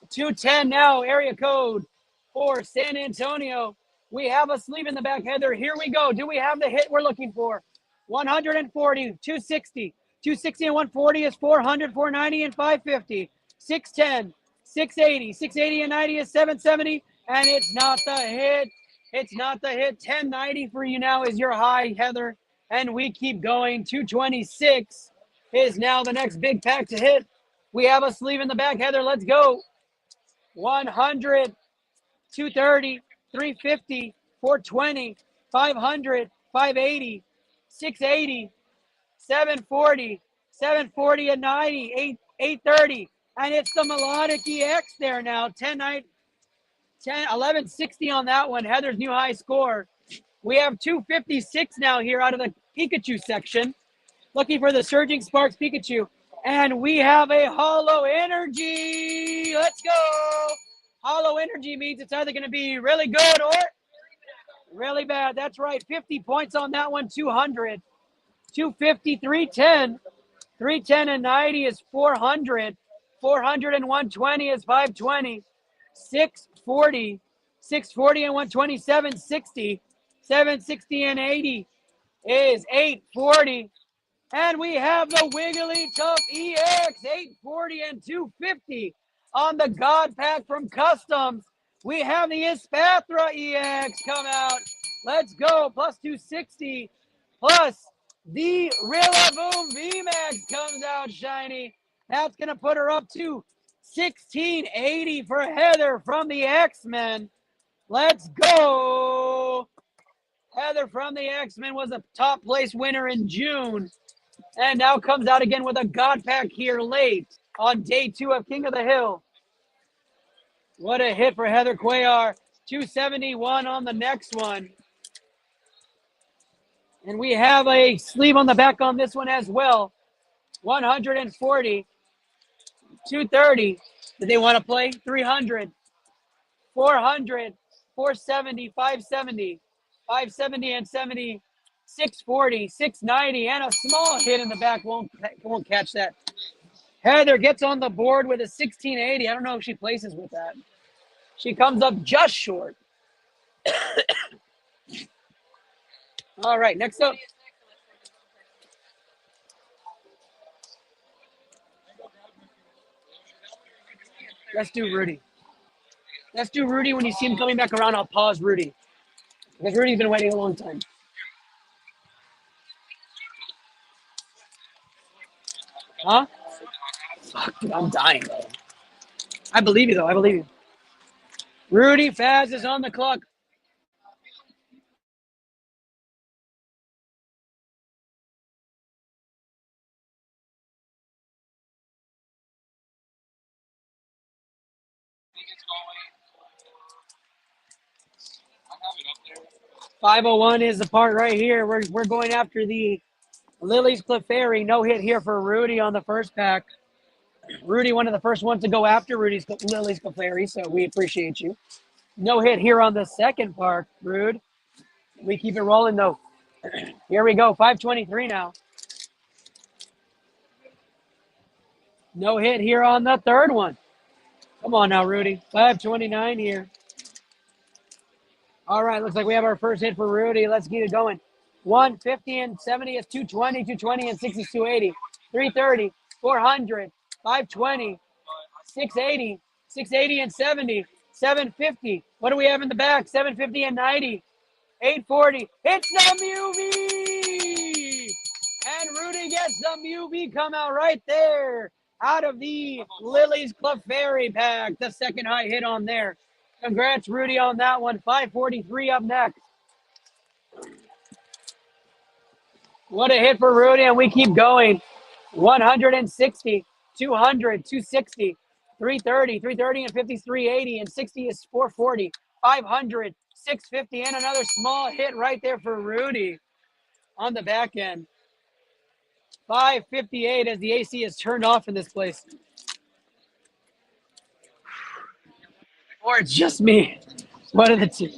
210 now, area code for San Antonio. We have a sleeve in the back, Heather. Here we go. Do we have the hit we're looking for? 140, 260. 260 and 140 is 400, 490 and 550. 610, 680. 680 and 90 is 770. And it's not the hit. It's not the hit. 1090 for you now is your high, Heather. And we keep going. 226 is now the next big pack to hit. We have a sleeve in the back, Heather. Let's go. 100, 230, 350, 420, 500, 580, 680, 740, 740 and 90, 830. And it's the Melodic EX there now. 1160 on that one. Heather's new high score. We have 256 now here out of the Pikachu section. Looking for the Surging Sparks Pikachu. And we have a Hollow Energy. Let's go. Hollow Energy means it's either going to be really good or really bad. That's right. 50 points on that one. 200. 250, 310. 310 and 90 is 400. 400 and 120 is 520. 640. 640 and 120, 760. 760 and 80 is 840. And we have the Wiggly Tough EX, 840 and 250 on the God Pack from Customs. We have the Espathra EX come out. Let's go, plus 260, plus the Rillaboom VMAX comes out shiny. That's going to put her up to 1680 for Heather from the X-Men. Let's go. Heather from the X-Men was a top place winner in June. And now comes out again with a God Pack here late on day 2 of King of the Hill. What a hit for Heather Cuellar. 271 on the next one. And we have a sleeve on the back on this one as well. 140. 230. Did they want to play? 300. 400. 470. 570. 570 and 70. 640, 690, and a small hit in the back. Won't catch that. Heather gets on the board with a 1680. I don't know if she places with that. She comes up just short. All right, next up. Let's do Rudy. Let's do Rudy. When you see him coming back around, I'll pause Rudy. Because Rudy's been waiting a long time. Huh? Fuck, dude, I'm dying, though. I believe you, though. I believe you. Rudy Faz is on the clock. .501 is the part right here. We're going after the Lily's Clefairy. No hit here for Rudy on the first pack. Rudy, one of the first ones to go after Lily's Clefairy, so we appreciate you. No hit here on the second part, Rude. We keep it rolling, though. Here we go, 523 now. No hit here on the third one. Come on now, Rudy. 529 here. All right, looks like we have our first hit for Rudy. Let's get it going. 150 and 70 is 220, 220 and 60 is 280, 330, 400, 520, 680, 680 and 70, 750. What do we have in the back? 750 and 90, 840. It's the Mewbee! And Rudy gets the Mewbee come out right there out of the Lily's Clefairy pack. The second high hit on there. Congrats, Rudy, on that one. 543 up next. What a hit for Rudy, and we keep going. 160, 200, 260, 330, 330 and 50 is 380, and 60 is 440, 500, 650, and another small hit right there for Rudy on the back end. 558 as the AC is turned off in this place. Or it's just me. One of the two.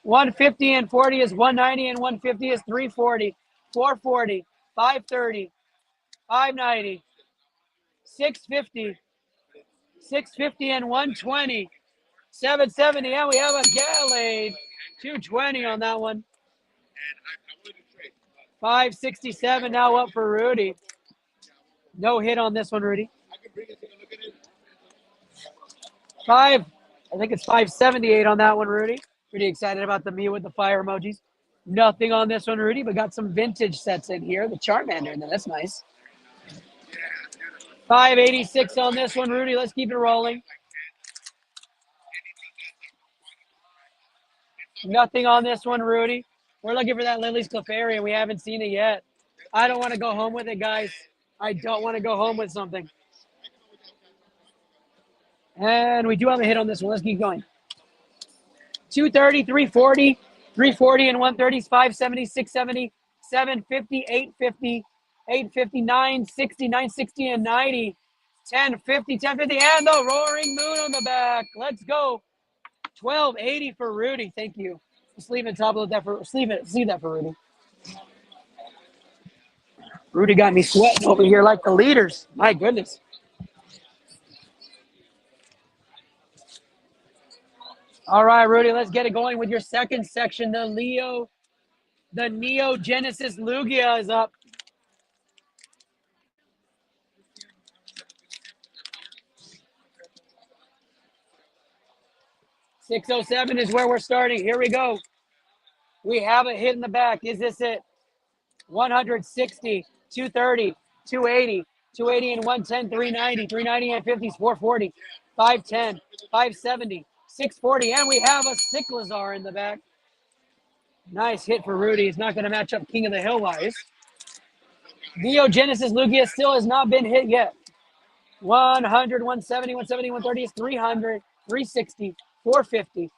150 and 40 is 190, and 150 is 340, 440, 530, 590, 650, 650 and 120, 770, and we have a Gallade. 220 on that one. 567 now up for Rudy. No hit on this one, Rudy. I think it's 578 on that one, Rudy. Pretty excited about the me with the fire emojis. Nothing on this one, Rudy, but got some vintage sets in here. The Charmander in there, that's nice. 586 on this one, Rudy. Let's keep it rolling. Nothing on this one, Rudy. We're looking for that Lily's Clefairy, and we haven't seen it yet. I don't want to go home with it, guys. I don't want to go home with something. And we do have a hit on this one. Let's keep going. 230, 340, 340 and 130 is 570, 670, 750, 850, 850, 960, 960 and 90, 1050, 1050, and the roaring moon on the back. Let's go. 1280 for Rudy. Thank you. Just leave it top of that for leave that for Rudy. Rudy got me sweating over here like the leaders. My goodness. All right, Rudy, let's get it going with your second section. The Neo Genesis Lugia is up. $607 is where we're starting. Here we go. We have a hit in the back. Is this it? 160, 230, 280, 280 and 110, 390, 390 and 50s, 440, 510, 570, 640, and we have a Cyclizar in the back. Nice hit for Rudy. It's not going to match up King of the Hill wise. Neo Genesis Lugia still has not been hit yet. 100, 170, 170, 130 is 300, 360, 450,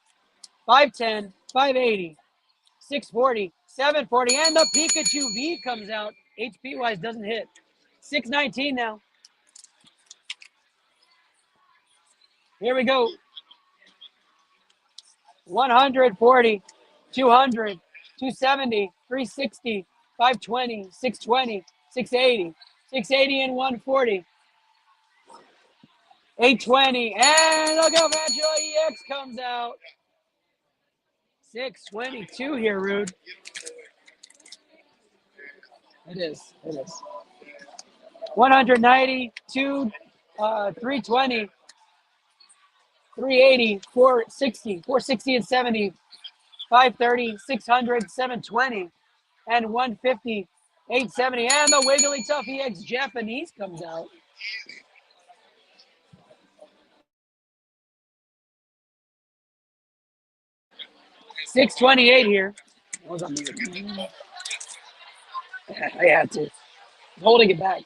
510, 580, 640, 740, and the Pikachu V comes out. HP wise doesn't hit. 619 now. Here we go. 140, 200, 270, 360, 520, 620, 680, 680 and 140. 820, and look how fast your EX comes out. 622 here, Rude. It is. 190, 320, 380, 460, 460 and 70, 530, 600, 720, and 150, 870, and the Wiggly Tough EX Japanese comes out. $628 here. I was on mute. I had to. Holding it back.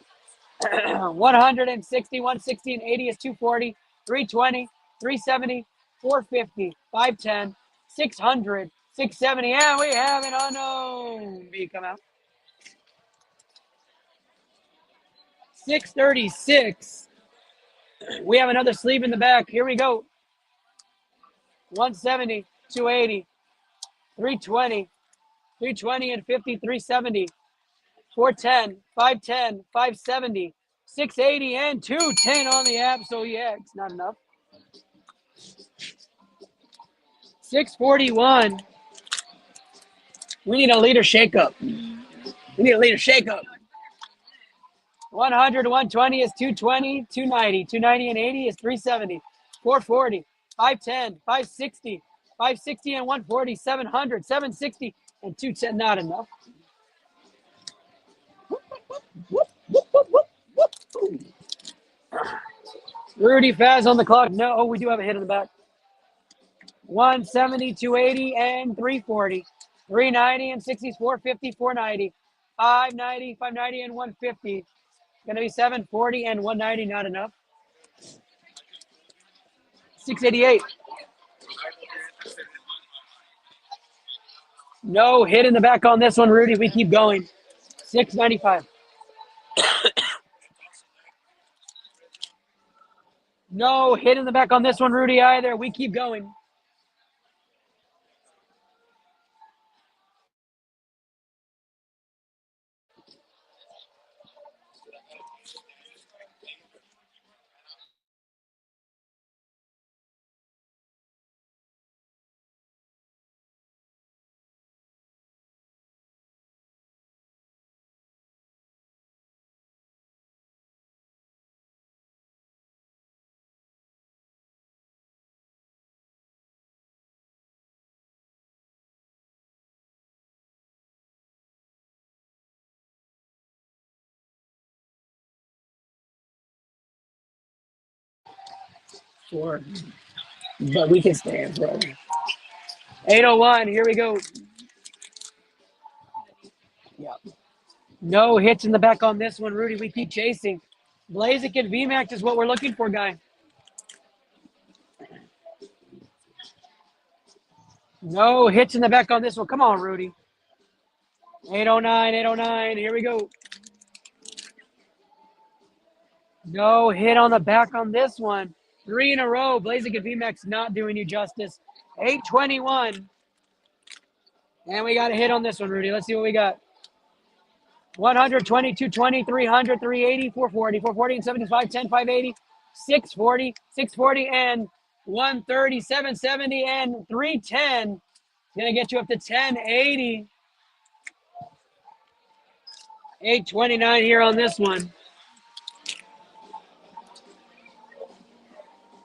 160, 160, and 80 is 240, 320, 370, 450, 510, 600, 670, and we have an unknown V come out. 636. We have another sleeve in the back. Here we go. 170, 280, 320, 320 and 50, 370, 410, 510, 570, 680, and 210 on the app. So yeah, it's not enough. 641. We need a leader shakeup. 100, 120 is 220, 290, 290 and 80 is 370, 440, 510, 560, 560 and 140, 700, 760 and 210. Not enough. Rudy Faz on the clock. No, we do have a hit in the back. 170, 280, and 340. 390 and 60s, 450, 490. 590, 590, and 150. Gonna be 740 and 190, not enough. 688. No hit in the back on this one, Rudy. We keep going. 695. No hit in the back on this one, Rudy, either. We keep going. Sure. But we can stand, bro. 801, here we go. Yep. No hits in the back on this one, Rudy. We keep chasing. Blaziken and VMAX is what we're looking for, guy. No hits in the back on this one. Come on, Rudy. 809, 809. Here we go. No hit on the back on this one. 3 in a row. Blaziken and VMAX not doing you justice. 821. And we got a hit on this one, Rudy. Let's see what we got. 100, 220, 300, 380, 440, 440 and 75, 10, 580, 640, 640 and 130, 770 and 310. Gonna get you up to 1080. 829 here on this one.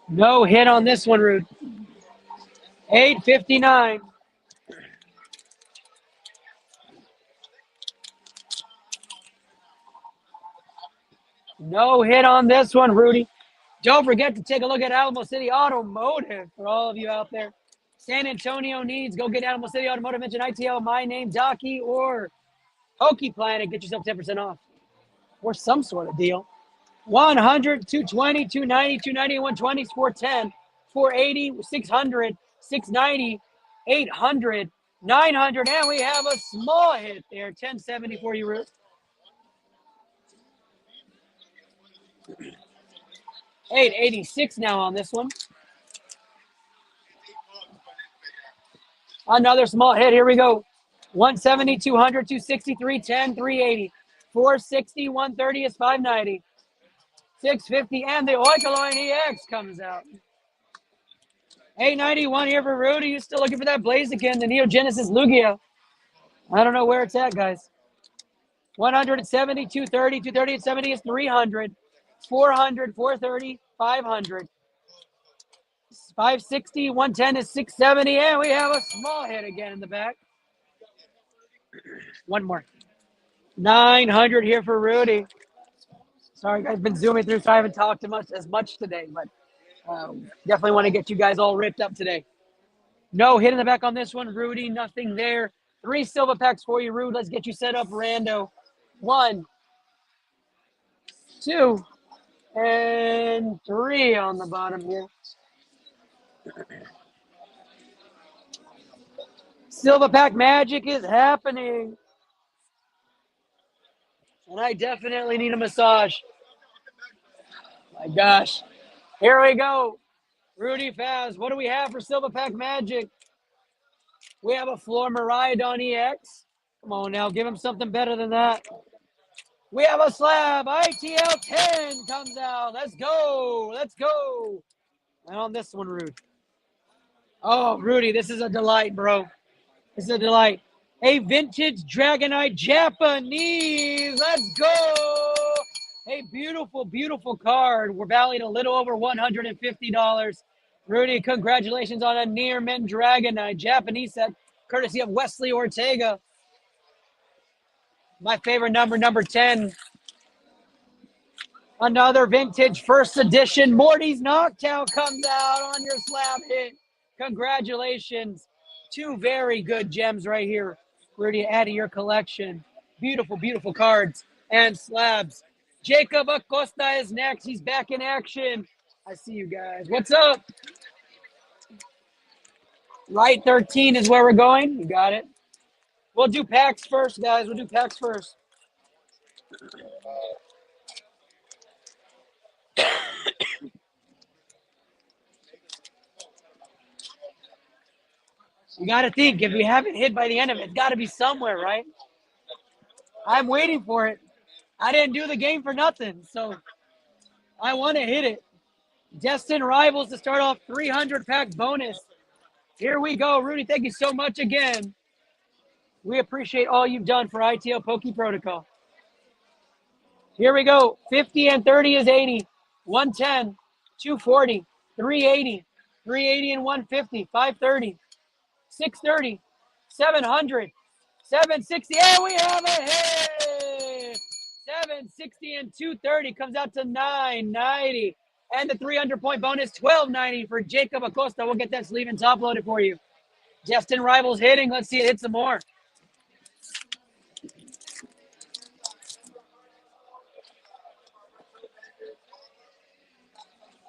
No hit on this one, Rude. 859. No hit on this one, Rudy. Don't forget to take a look at Alamo City Automotive for all of you out there. San Antonio needs, go get Alamo City Automotive. Mention iTL, my name, Docky, or Pokey Planet. Get yourself 10% off. Or some sort of deal. 100, 220, 290, 290, 120, 410, 480, 600, 690, 800, 900, and we have a small hit there. 1070 for you, Ruth. 886 now on this one. Another small hit. Here we go. 170, 200, 260, 310, 380. 460, 130 is 590. 650, and the Oikaloin EX comes out. 891 here for Rudy. You still looking for that Blaziken, the Neo Genesis Lugia. I don't know where it's at, guys. 170, 230, 230 and 70 is 300. 400, 430, 500. 560, 110 is 670, and we have a small hit again in the back. One more. 900 here for Rudy. Sorry, guys, been zooming through, so I haven't talked as much today, but definitely want to get you guys all ripped up today. No hit in the back on this one, Rudy. Nothing there. 3 silver packs for you, Rude. Let's get you set up, Rando. 1, 2, and 3 on the bottom here. Silver pack magic is happening. And I definitely need a massage. My gosh. Here we go. Rudy Faz. What do we have for silver pack magic? We have a Floor Maridon EX. Come on now. Give him something better than that. We have a slab. iTL 10 comes out. Let's go. Let's go. And on this one, Rudy. Oh, Rudy, this is a delight, bro. This is a delight. A vintage Dragonite Japanese. Let's go. A beautiful, beautiful card. We're valued a little over $150. Rudy, congratulations on a near mint Dragonite Japanese set, courtesy of Wesley Ortega. My favorite number 10. Another vintage first edition Morty's Knockdown comes out on your slab hit. Congratulations. 2 very good gems right here, Rudy, add to your collection. Beautiful, beautiful cards and slabs. Jacob Acosta is next. He's back in action. I see you guys. What's up? Right 13 is where we're going. You got it. We'll do packs first, guys. We'll do packs first. You got to think, if we haven't hit by the end of it, it's got to be somewhere, right? I'm waiting for it. I didn't do the game for nothing, so I want to hit it. Destin Rivals to start off 300 pack bonus. Here we go. Rudy, thank you so much again. We appreciate all you've done for ITL Poke Protocol. Here we go. 50 and 30 is 80. 110, 240, 380, 380 and 150, 530, 630, 700, 760. And we have a hit! 760 and 230 comes out to 990. And the 300-point bonus, 1290 for Jacob Acosta. We'll get that sleeve and top loaded for you. Destin Rivals hitting. Let's see it hit some more.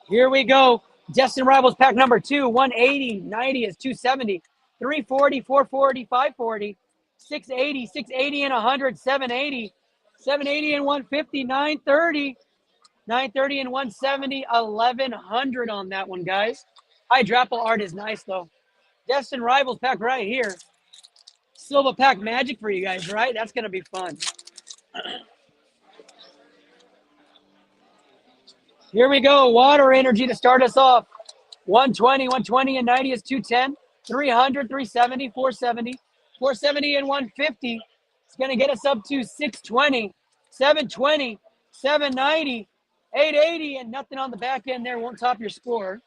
Here we go. Destin Rivals pack number 2. 180, 90 is 270. 340, 440, 540. 680, 680 and 100, 780. 780 and 150, 930. 930 and 170, 1100 on that one, guys. Hydrapple art is nice, though. Destin Rivals pack right here. Silver pack magic for you guys, right? That's going to be fun. Here we go. Water Energy to start us off. 120, 120 and 90 is 210. 300, 370, 470. 470 and 150. It's going to get us up to 620, 720, 790. 880 and nothing on the back end there won't top your score.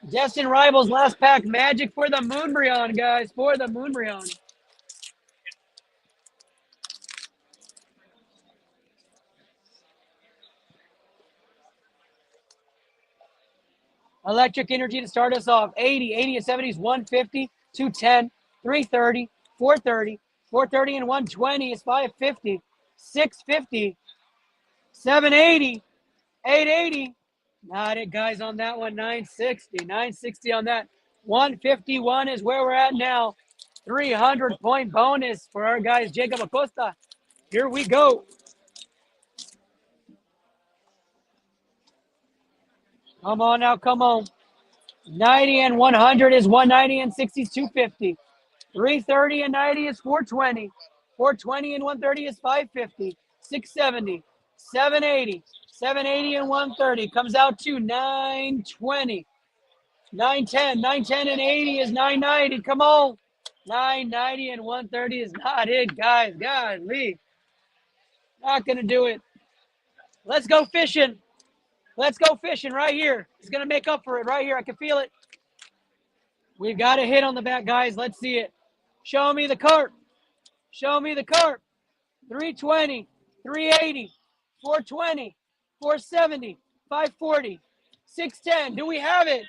Destin Rivals last pack magic for the Moonbryon, guys, for the Moonbryon. Electric Energy to start us off. 80, 80 and 70s, 150, 210, 330, 430, 430 and 120 is 550, 650. 780, 880. Not it, guys, on that one. 960, 960 on that. 151 is where we're at now. 300-point bonus for our guys, Jacob Acosta. Here we go. Come on now, come on. 90 and 100 is 190 and 60 is 250. 330 and 90 is 420. 420 and 130 is 550. 670. 780, 780 and 130 comes out to 920, 910, 910 and 80 is 990. Come on, 990 and 130 is not it, guys. Golly, not gonna do it. Let's go fishing. Let's go fishing right here. It's gonna make up for it right here. I can feel it. We've got a hit on the back, guys. Let's see it. Show me the carp. Show me the carp. 320, 380. 420, 470, 540, 610. Do we have it?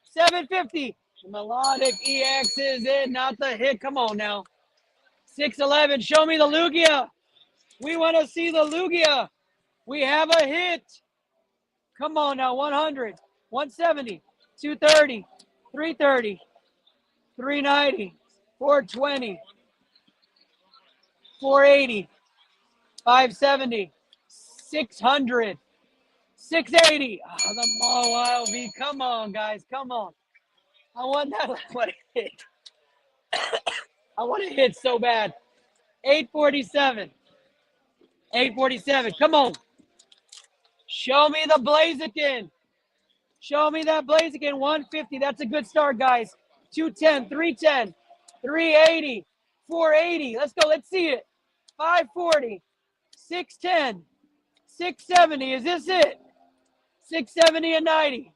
750. The melodic EX is it, not the hit. Come on now. 611. Show me the Lugia. We want to see the Lugia. We have a hit. Come on now. 100, 170, 230, 330, 390, 420, 480, 570. 600, 680. Oh, the Mo LV. Come on, guys. Come on. I want that. I want to hit. I want to hit so bad. 847. 847. Come on. Show me the Blaziken. Show me that Blaziken. 150. That's a good start, guys. 210, 310, 380, 480. Let's go. Let's see it. 540, 610. 670, is this it? 670 and 90.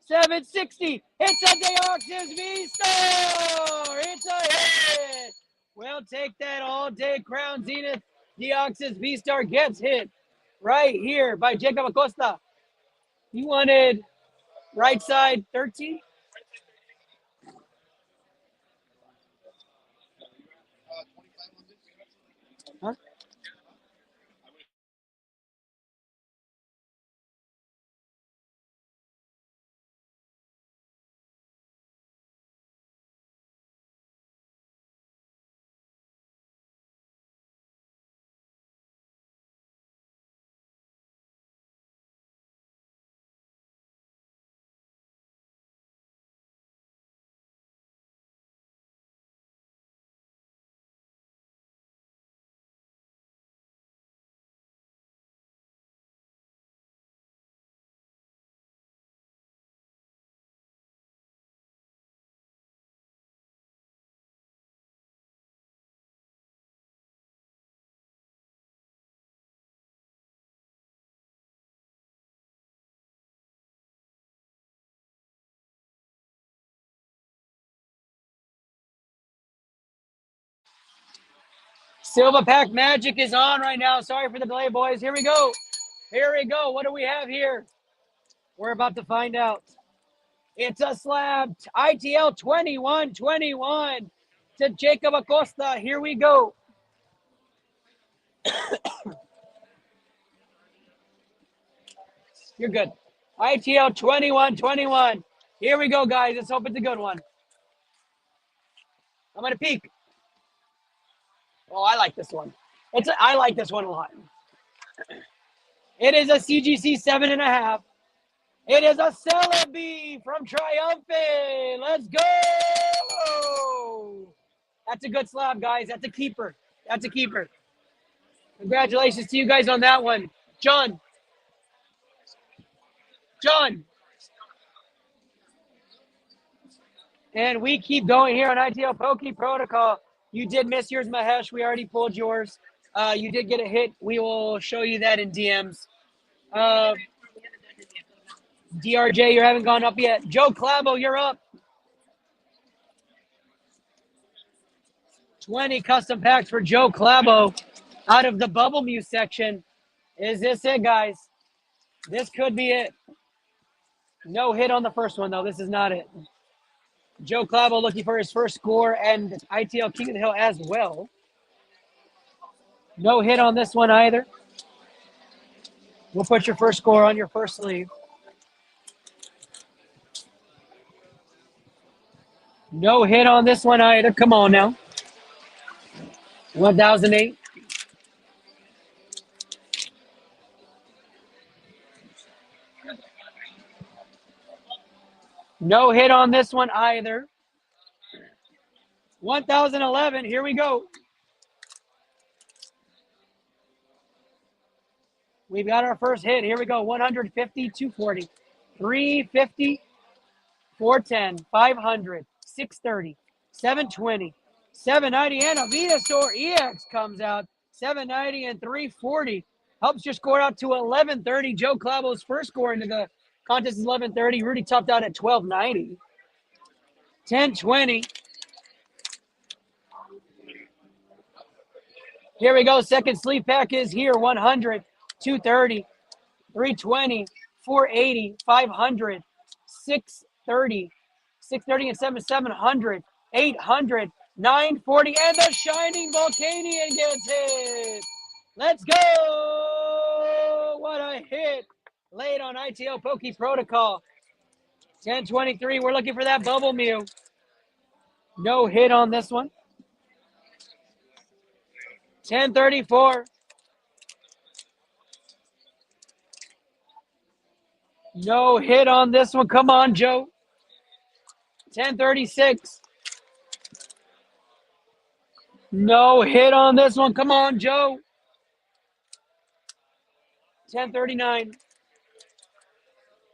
760. It's a Deoxys V-Star. It's a hit. We'll take that all day. Crown Zenith Deoxys V-Star gets hit right here by Jacob Acosta. You wanted Right side, 13. Huh? Silva Pack Magic is on right now. Sorry for the delay, boys. Here we go. Here we go. What do we have here? We're about to find out. It's a slab. ITL 21-21 to Jacob Acosta. Here we go. You're good. ITL 21-21. Here we go, guys. Let's hope it's a good one. I'm going to peek. Oh, I like this one. I like this one a lot. It is a CGC 7.5. It is a Celebi from Triumphant. Let's go. That's a good slab, guys. That's a keeper. That's a keeper. Congratulations to you guys on that one. John. And we keep going here on ITL Poke Protocol. You did miss yours, Mahesh. We already pulled yours. You did get a hit. We will show you that in DMs. DRJ, you haven't gone up yet. Joe Clavo, you're up. 20 custom packs for Joe Clavo out of the Bubble Muse section. Is this it, guys? This could be it. No hit on the first one, though. This is not it. Joe Clavo looking for his first score and ITL King of the Hill as well. No hit on this one either. We'll put your first score on your first sleeve. No hit on this one either. Come on now. 1008. No hit on this one either. 1011. Here we go. We've got our first hit. Here we go. 150, 240, 350, 410, 500, 630, 720, 790, and a Venusaur EX comes out. 790 and 340. Helps your score out to 1130. Joe Clavo's first score into the contest is 1130. Rudy topped out at 1290. 1020. Here we go. Second sleeve pack is here. 100, 230, 320, 480, 500, 630, 630 and 700, 800, 940, and the Shining Volcanion gets hit. Let's go. What a hit. Late on ITL Poke Protocol. 1023. We're looking for that Bubble Mew. No hit on this one. 1034. No hit on this one. Come on, Joe. 1036. No hit on this one. Come on, Joe. 1039.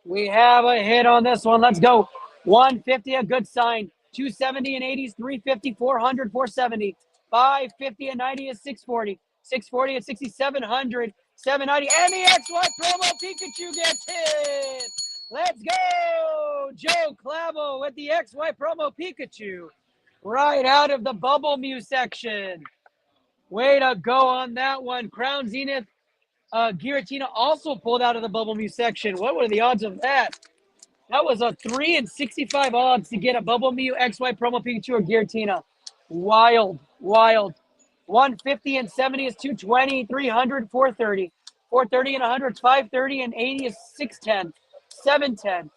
We have a hit on this one. Let's go. 150, a good sign. 270 and 80s, 350, 400, 470. 550 and 90 is 640. 640 and 60, 700, 790. And the XY promo Pikachu gets hit. Let's go. Joe Clavo with the XY promo Pikachu. Right out of the Bubble Mew section. Way to go on that one. Crown Zenith Giratina also pulled out of the Bubble Mew section. What were the odds of that? That was a 3 and 65 odds to get a Bubble Mew XY Promo Pikachu or Giratina. Wild, wild. 150 and 70 is 220, 300, 430. 430 and 100 is 530 and 80 is 610, 710,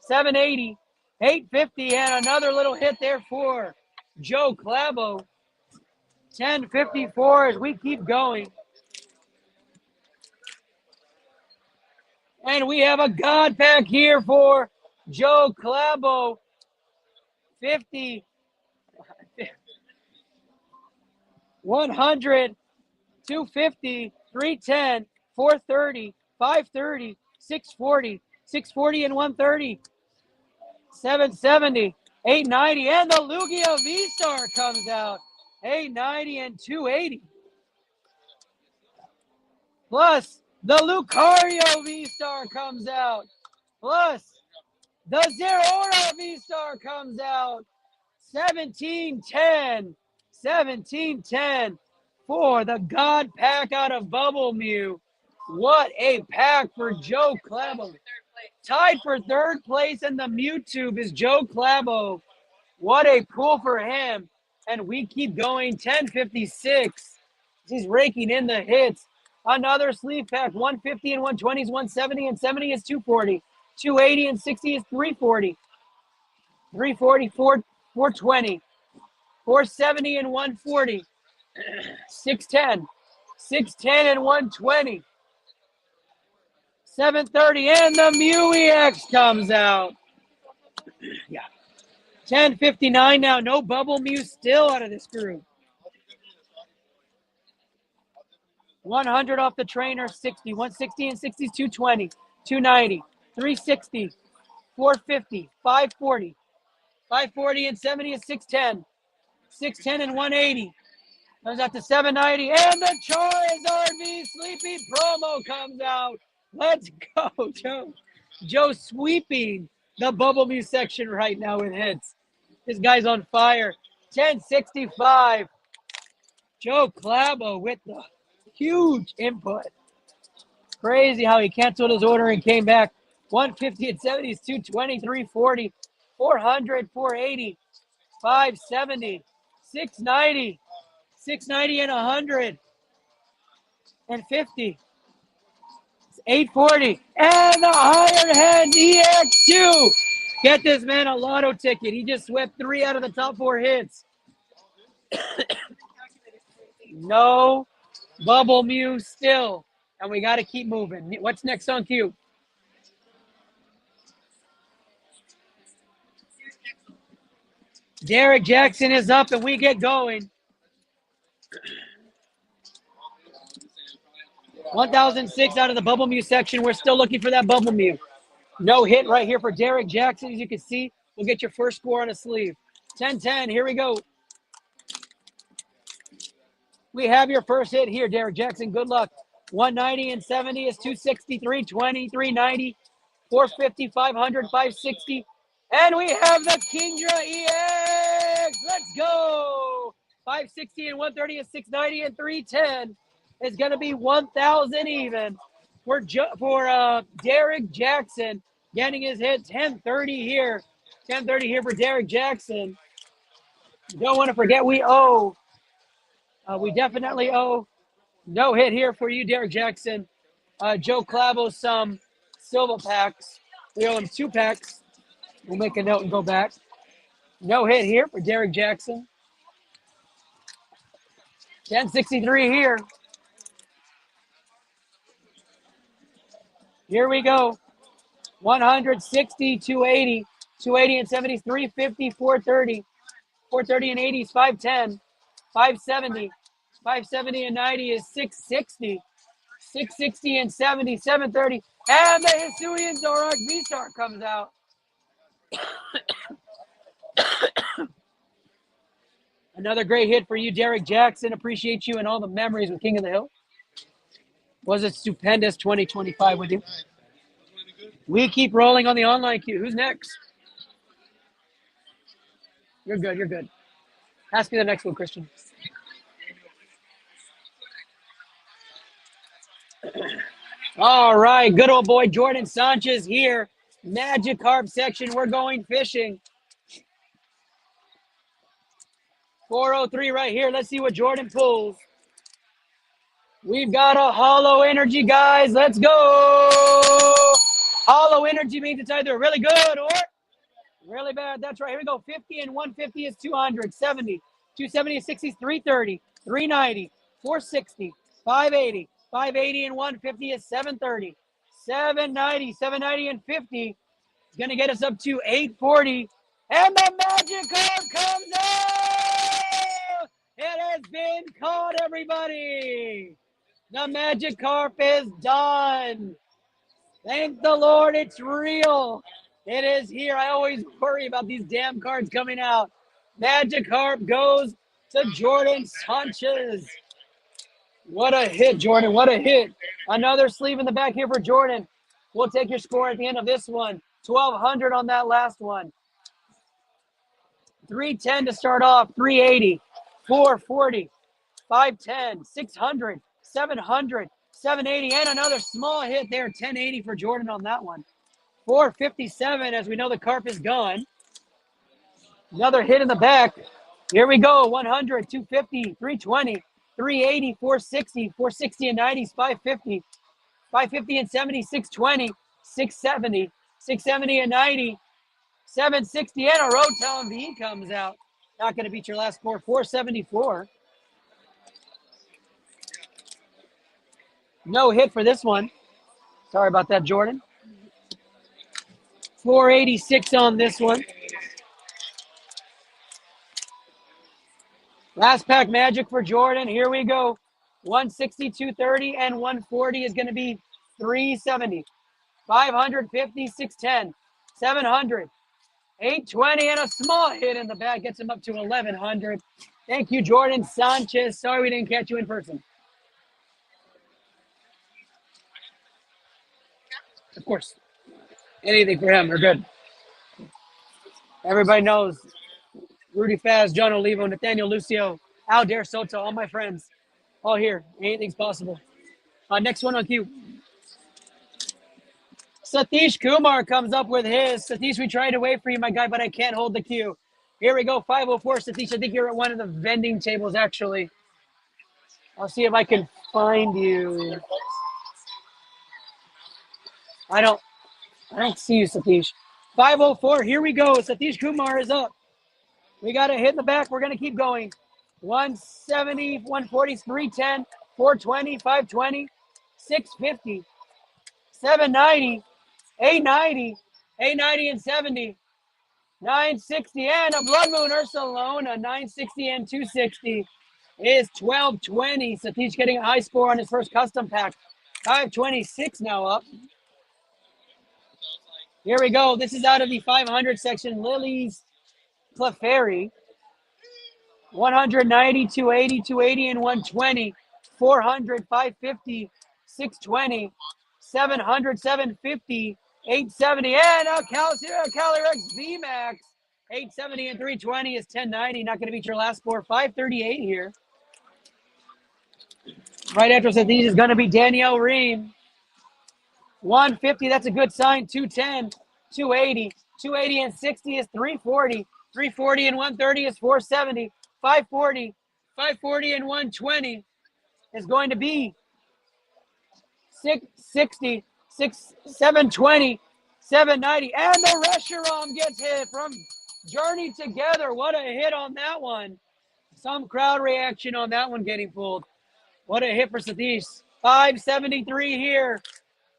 780, 850, and another little hit there for Joe Clavo. 1054 as we keep going. And we have a God pack here for Joe Clavo. 50, 100, 250, 310, 430, 530, 640, 640 and 130, 770, 890, and the Lugia V-Star comes out. 890 and 280. Plus, the Lucario V-Star comes out. Plus, the Zeraora V-Star comes out. 1710. 1710 for the God pack out of Bubble Mew. What a pack for Joe Clavo. Tied for third place in the Mewtube is Joe Clavo. What a pull for him. And we keep going. 1056. He's raking in the hits. Another sleeve pack. 150 and 120 is 170 and 70 is 240. 280 and 60 is 340. 340, 420. 470 and 140. 610. 610 and 120. 730 and the Mew EX comes out. Yeah. 1059 now. No Bubble Mew still out of this group. 100 off the trainer, 60. 160 and 60 is 220. 290. 360. 450. 540. 540 and 70 is 610. 610 and 180. Comes out to 790. And the Charizard V Sleepy promo comes out. Let's go, Joe. Joe sweeping the Bubble Mew section right now with hits. This guy's on fire. 1065. Joe Clavo with the huge input. Crazy how he canceled his order and came back. 150 and 70 is 220, 340, 400, 480, 570, 690, 690 and 100 and 50. 840 and the Iron Head EX2. Get this man a lotto ticket. He just swept 3 out of the top 4 hits. No Bubble Mew still. And we got to keep moving. What's next on cue? Derek Jackson is up and we get going. 1006 out of the Bubble Mew section. We're still looking for that Bubble Mew. No hit right here for Derek Jackson. As you can see, we'll get your first score on a sleeve. 10-10. Here we go. We have your first hit here, Derek Jackson. Good luck. 190 and 70 is 260, 320, 390, 450, 500, 560. And we have the Kingdra EX. Let's go. 560 and 130 is 690 and 310. It's going to be 1,000 even for Derek Jackson getting his hit. 1030 here. 1030 here for Derek Jackson. Don't want to forget we owe. We definitely owe. No hit here for you, Derek Jackson. Joe Clavo some silver packs. We owe him 2 packs. We'll make a note and go back. No hit here for Derek Jackson. 1063 here. Here we go. 160, 280, 280 and 70, 350, 430, 430 and 80 is 510, 570, 570 and 90 is 660, 660 and 70, 730, and the Hisuian Zorak V-Star comes out. Another great hit for you, Derek Jackson. Appreciate you and all the memories with King of the Hill. Was a stupendous 2025 with you. We keep rolling on the online queue. Who's next? You're good. You're good. Ask me the next one, Christian. All right. Good old boy Jordan Sanchez here Magikarp section, we're going fishing. 403 right here. Let's see what Jordan pulls. We've got a hollow energy, guys. Let's go. Hollow energy means it's either really good or really bad. That's right. Here we go. 50 and 150 is 200. 70. 270 and 60 is 330. 390. 460. 580. 580 and 150 is 730. 790. 790 and 50 is going to get us up to 840. And the magic card comes out. It has been caught, everybody. The Magikarp is done. Thank the Lord, it's real. It is here. I always worry about these damn cards coming out. Magikarp goes to Jordan Sanchez. What a hit, Jordan. What a hit. Another sleeve in the back here for Jordan. We'll take your score at the end of this one. 1,200 on that last one. 310 to start off. 380. 440. 510. 600. 700, 780, and another small hit there, 1080 for Jordan on that one. 457, as we know the carp is gone. Another hit in the back. Here we go, 100, 250, 320, 380, 460, 460 and 90 is 550, 550 and 70, 620, 670, 670 and 90, 760, and a Rotom V comes out. Not going to beat your last score, 474. No hit for this one. Sorry about that, Jordan. 486 on this one. Last pack magic for Jordan. Here we go. 160, 230, and 140 is going to be 370. 550, 610. 700. 820, and a small hit in the back gets him up to 1,100. Thank you, Jordan Sanchez. Sorry we didn't catch you in person. Of course. Anything for him. We're good. Everybody knows Rudy Faz, John Olivo, Nathaniel Lucio, Aldair Soto, all my friends. All here. Anything's possible. Next one on cue. Satish Kumar comes up with his. Satish, we tried to wait for you, my guy, but I can't hold the queue. Here we go. 504. Satish, I think you're at one of the vending tables, actually. I'll see if I can find you. I don't see you, Satish. 504, here we go. Satish Kumar is up. We got a hit in the back. We're going to keep going. 170, 140, 310, 420, 520, 650, 790, 890, 890 and 70, 960, and a Blood Moon Ursalona, 960 and 260 is 1220. Satish getting a high score on his first custom pack. 526 now up. Here we go. This is out of the 500 section. Lily's Clefairy. 190, 280, 280, and 120. 400, 550, 620, 700, 750, 870, and a Calyrex VMAX. 870 and 320 is 1090. Not going to beat your last score. 538 here. Right after Satish is going to be Danielle Ream. 150, that's a good sign. 210, 280, 280 and 60 is 340. 340 and 130 is 470. 540, 540 and 120 is going to be 660, 720, 790. And the Reshiram gets hit from Journey Together. What a hit on that one. Some crowd reaction on that one getting pulled. What a hit for Satish. 573 here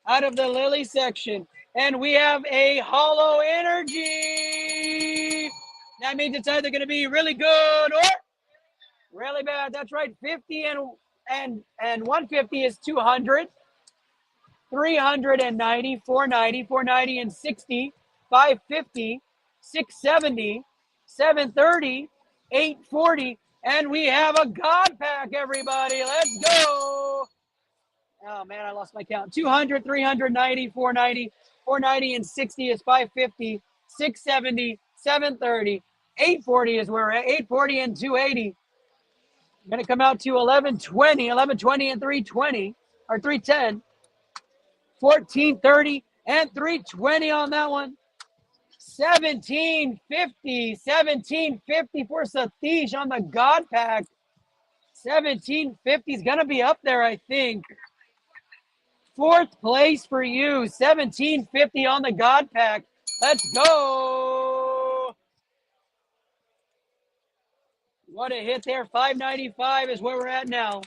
out of the Lily section. And we have a hollow energy. That means it's either going to be really good or really bad. That's right. 50 and 150 is 200. 390, 490, 490 and 60. 550, 670, 730, 840. And we have a God pack, everybody. Let's go. Oh, man, I lost my count. 200, 390, 490, 490 and 60 is 550, 670, 730, 840 is where we're at. 840 and 280. Going to come out to 1120, 1120 and 320, or 310. 1430 And 320 on that one. 1750. 1750 for Satish on the God Pack. 1750 is going to be up there, I think. Fourth place for you. 1750 on the God Pack. Let's go. What a hit there. 595 is where we're at now.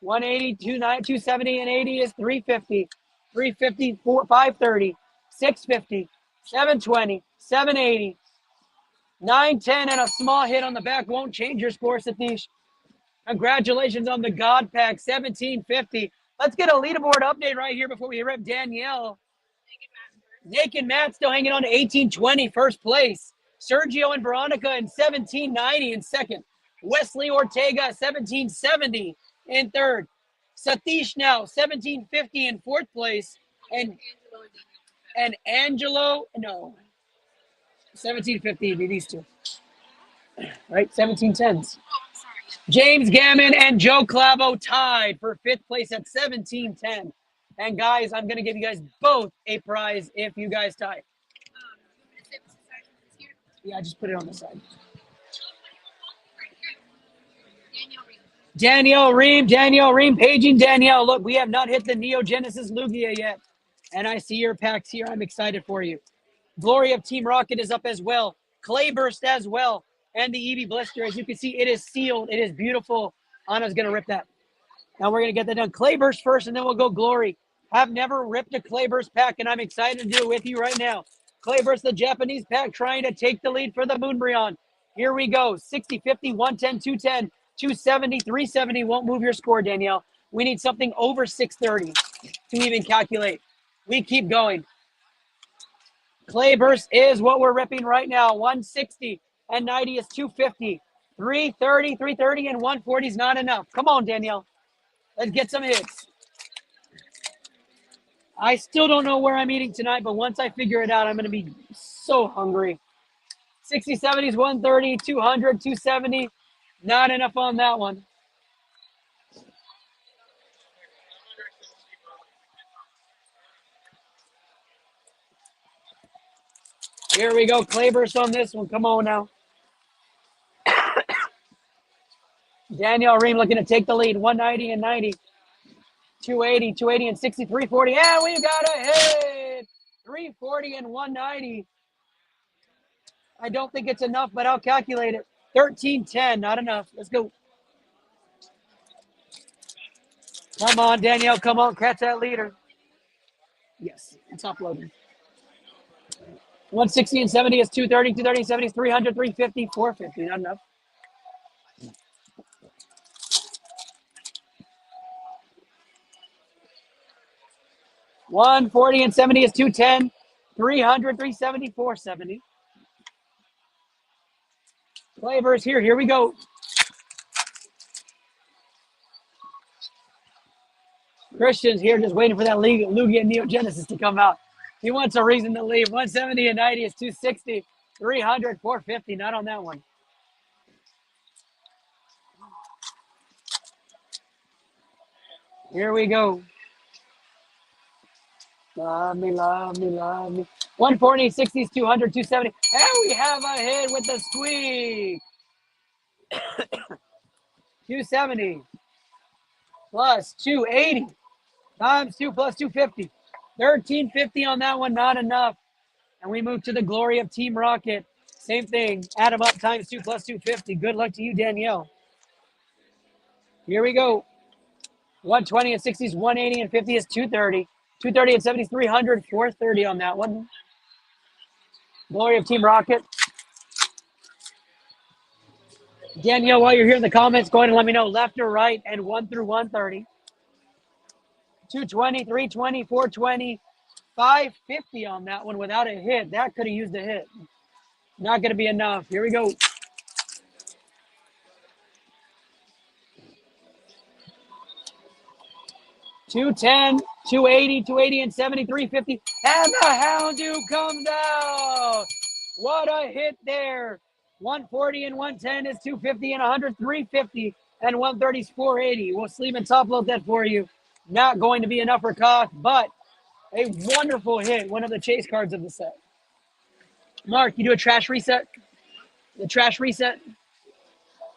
$180, $270, and 80 is 350. 350, 530, 650, 720, 780, 910, and a small hit on the back won't change your score, Satish. Congratulations on the God Pack, 1750. Let's get a leaderboard update right here before we rip Danielle. Naked Matt still hanging on to 1820, first place. Sergio and Veronica in 1790 in second. Wesley Ortega, 1770 in third. Satish now, 1750 in fourth place. And Angelo, no, 1750, these two. Right, 1710s. James Gammon and Joe Clavo tied for fifth place at 1710. And guys, I'm going to give you guys both a prize if you guys tie. Yeah, I just put it on the side. Danielle Ream, paging Danielle. Look, we have not hit the Neo Genesis Lugia yet. And I see your packs here. I'm excited for you. Glory of Team Rocket is up as well. Clayburst as well. And the Eevee Blister. As you can see, it is sealed. It is beautiful. Anna's going to rip that. Now we're going to get that done. Clayburst first, and then we'll go Glory. I've never ripped a Clayburst pack, and I'm excited to do it with you right now. Clayburst, the Japanese pack, trying to take the lead for the Moonbryon. Here we go. 60, 50, 110, 210, 270, 370. Won't move your score, Danielle. We need something over 630 to even calculate. We keep going. Clayburst is what we're ripping right now. 160 and 90 is 250. 330, and 140 is not enough. Come on, Danielle. Let's get some hits. I still don't know where I'm eating tonight, but once I figure it out, I'm going to be so hungry. 60, 70s, 130, 200, 270. Not enough on that one. Here we go. Clayburst on this one. Come on now. Danielle Ream looking to take the lead. 190 and 90. 280 and 60, 340. And we got a hit. 340 and 190. I don't think it's enough, but I'll calculate it. 1310, not enough. Let's go. Come on, Danielle. Come on, catch that leader. Yes, it's uploading. 160 and 70 is 230, 230, 70 is 300, 350, 450. Not enough. $140 and 70 is 210, 300, 370, 470. Flavors here. Here we go. Christian's here just waiting for that Lugia and Neo Genesis to come out. He wants a reason to leave. 170 and 90 is 260, 300, 450. Not on that one. Here we go. Love me, love me, love me. 140, 60s, 200, 270. And we have a hit with the squeak. 270 plus 280 times 2 plus 250. 1350 on that one, not enough. And we move to the Glory of Team Rocket. Same thing. Add them up times 2 plus 250. Good luck to you, Danielle. Here we go. 120 and 60s, 180 and 50 is 230. 230 and 70 is 300, 430 on that one. Glory of Team Rocket. Danielle, while you're here in the comments, go ahead and let me know left or right and 1 through 130. 220, 320, 420, 550 on that one without a hit. That could have used a hit. Not going to be enough. Here we go. $210, 280, 280 and 70, 350. And the Houndoom comes out. What a hit there. 140 and 110 is 250 and 100, 350. and 130 is 480. We'll sleeve and top load that for you. Not going to be enough for Koth, but a wonderful hit. One of the chase cards of the set. Mark, you do a trash reset? The trash reset?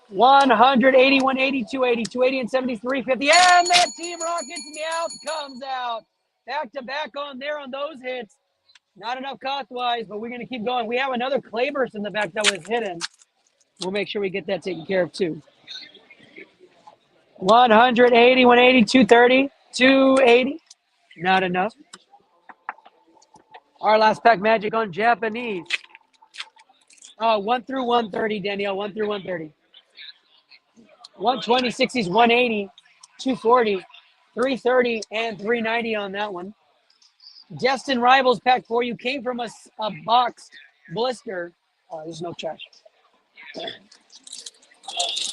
180, 180, 280, 280, and 70, 350. And that Team Rockets Meowth comes out. Back to back on there on those hits. Not enough cost-wise, but we're going to keep going. We have another Clayburst in the back that was hidden. We'll make sure we get that taken care of, too. 180, 180, 230, 280. Not enough. Our last pack magic on Japanese. 1 through 130, Danielle. 1 through 130. 120, 60s, 180, 240, 330, and 390 on that one. Destin Rivals pack for you came from a boxed blister. There's no trash.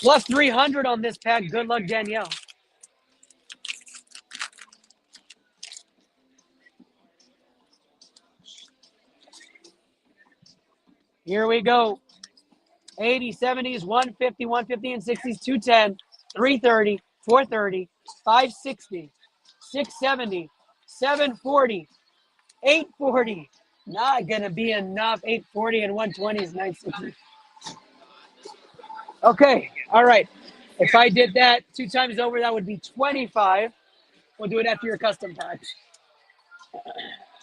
Plus 300 on this pack. Good luck, Danielle. Here we go. 80, 70s, 150, 150 and 60s, 210, 330, 430, 560, 670, 740, 840. Not going to be enough. 840 and 120 is 960. Okay. All right. If I did that 2 times over, that would be 25. We'll do it after your custom pack.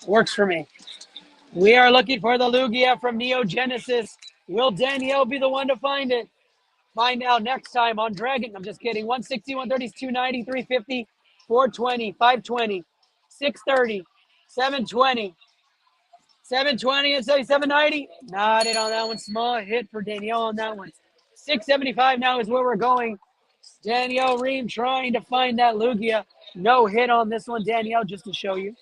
Works for me. We are looking for the Lugia from Neo Genesis. Will Danielle be the one to find it? Find out next time on Dragon. I'm just kidding. 160, 130, 290, 350, 420, 520, 630, 720, 720, and 790. Not it on that one. Small hit for Danielle on that one. 675 now is where we're going. Danielle Ream trying to find that Lugia. No hit on this one, Danielle, just to show you.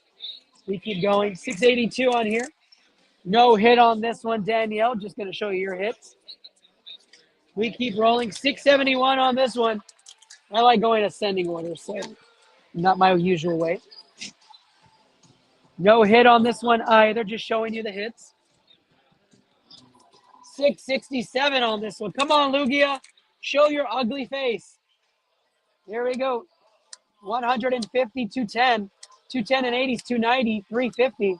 We keep going. 682 on here. No hit on this one, Danielle. Just going to show you your hits. We keep rolling. 671 on this one. I like going ascending order, so not my usual way. No hit on this one either. Just showing you the hits. 667 on this one. Come on, Lugia. Show your ugly face. Here we go. 150, 210. 210 and 80s, 290, 350.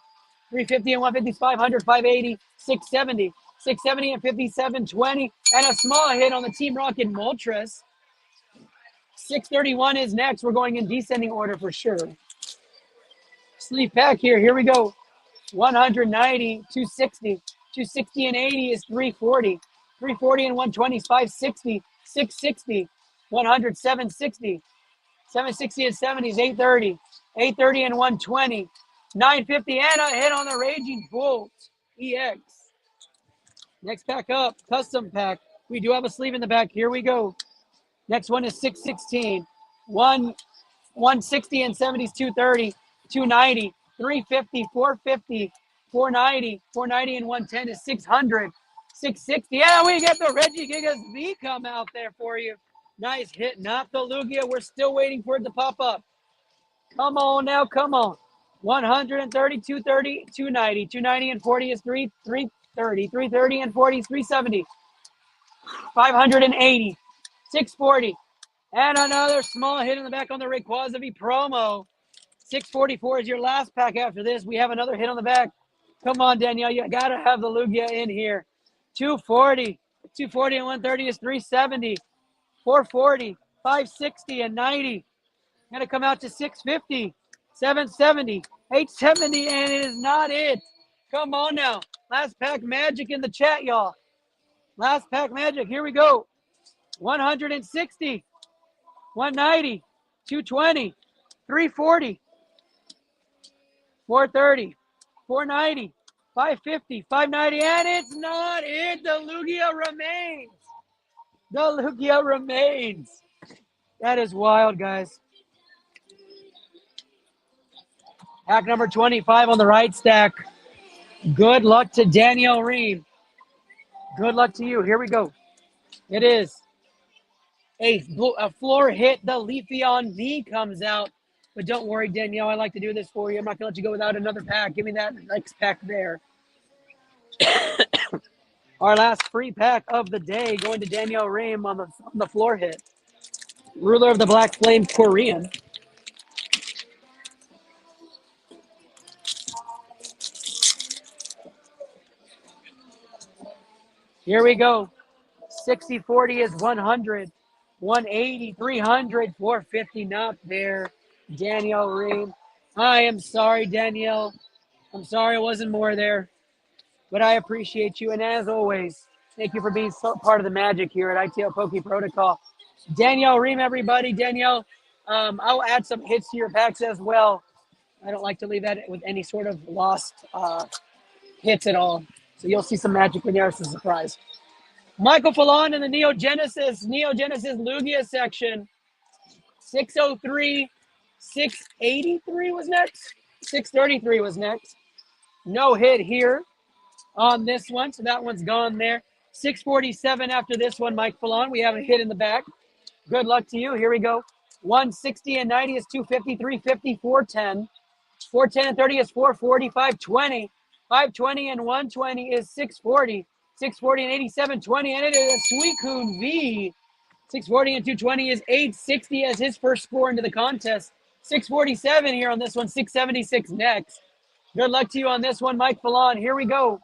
350 and 150 is 500, 580, 670. 670 and 57, 20. And a small hit on the Team Rocket Moltres. 631 is next. We're going in descending order for sure. Sleeve pack here. Here we go. 190, 260. 260 and 80 is 340. 340 and 120 is 560. 660. 100, 760. 760 and 70 is 830. 830 and 120. 950 and a hit on the Raging Bolt EX. Next pack up, custom pack. We do have a sleeve in the back. Here we go. Next one is 616. 160 and 70s, 230, 290, 350, 450, 490, 490 and 110 is 600, 660. Yeah, we get the Reggie Gigas V come out there for you. Nice hit, not the Lugia. We're still waiting for it to pop up. Come on now, come on. 130, 230, 290, 290 and 40 is 330, 330 and 40 is 370, 580, 640, and another small hit in the back on the Rayquaza V promo. 644 is your last pack after this. We have another hit on the back. Come on, Danielle, you got to have the Lugia in here. 240, 240 and 130 is 370, 440, 560 and 90. Going to come out to 650, 770, 870, and it is not it. Come on now. Last pack magic in the chat, y'all. Last pack magic. Here we go. 160, 190, 220, 340, 430, 490, 550, 590, and it's not it. The Lugia remains. The Lugia remains. That is wild, guys. Pack number 25 on the right stack. Good luck to Danielle Ream. Good luck to you. Here we go. It is a floor hit. The Leafeon V comes out. But don't worry, Danielle. I like to do this for you. I'm not going to let you go without another pack. Give me that next pack there. Our last free pack of the day going to Danielle Ream on the floor hit. Ruler of the Black Flame Korean. Here we go. 60, 40 is 100. 180, 300, 450, not there. Danielle Ream. I am sorry, Danielle. I'm sorry it wasn't more there. But I appreciate you. And as always, thank you for being part of the magic here at iTL Poke Protocol. Danielle Ream, everybody. Danielle, I'll add some hits to your packs as well. I don't like to leave that with any sort of lost hits at all. So you'll see some magic when there's a surprise. Michael Fallon in the Neogenesis Lugia section. 603, 683 was next. 633 was next. No hit here on this one, so that one's gone there. 647 after this one, Mike Fallon. We have a hit in the back. Good luck to you. Here we go. 160 and 90 is 250, 350, 410. 410 and 30 is 440, 520. 520 and 120 is 640. 640 and 87, 20, and it is a Suicune V. 640 and 220 is 860 as his first score into the contest. 647 here on this one, 676 next. Good luck to you on this one, Mike Fallon. Here we go.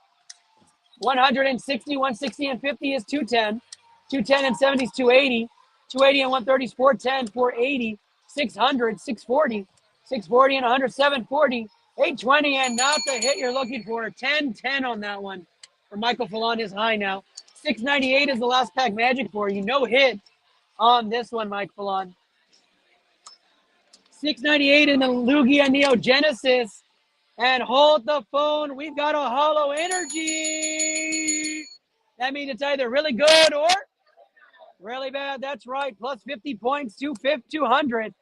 160, 160 and 50 is 210. 210 and 70 is 280. 280 and 130 is 410, 480, 600, 640. 640 and 100, 740. 820 and not the hit you're looking for. 10-10 on that one. For Michael Fallon is high now. 698 is the last pack magic for you. No hit on this one, Mike Fallon. 698 in the Lugia Neo Genesis. And hold the phone. We've got a hollow energy. That means it's either really good or really bad. That's right. Plus 50 points, 200,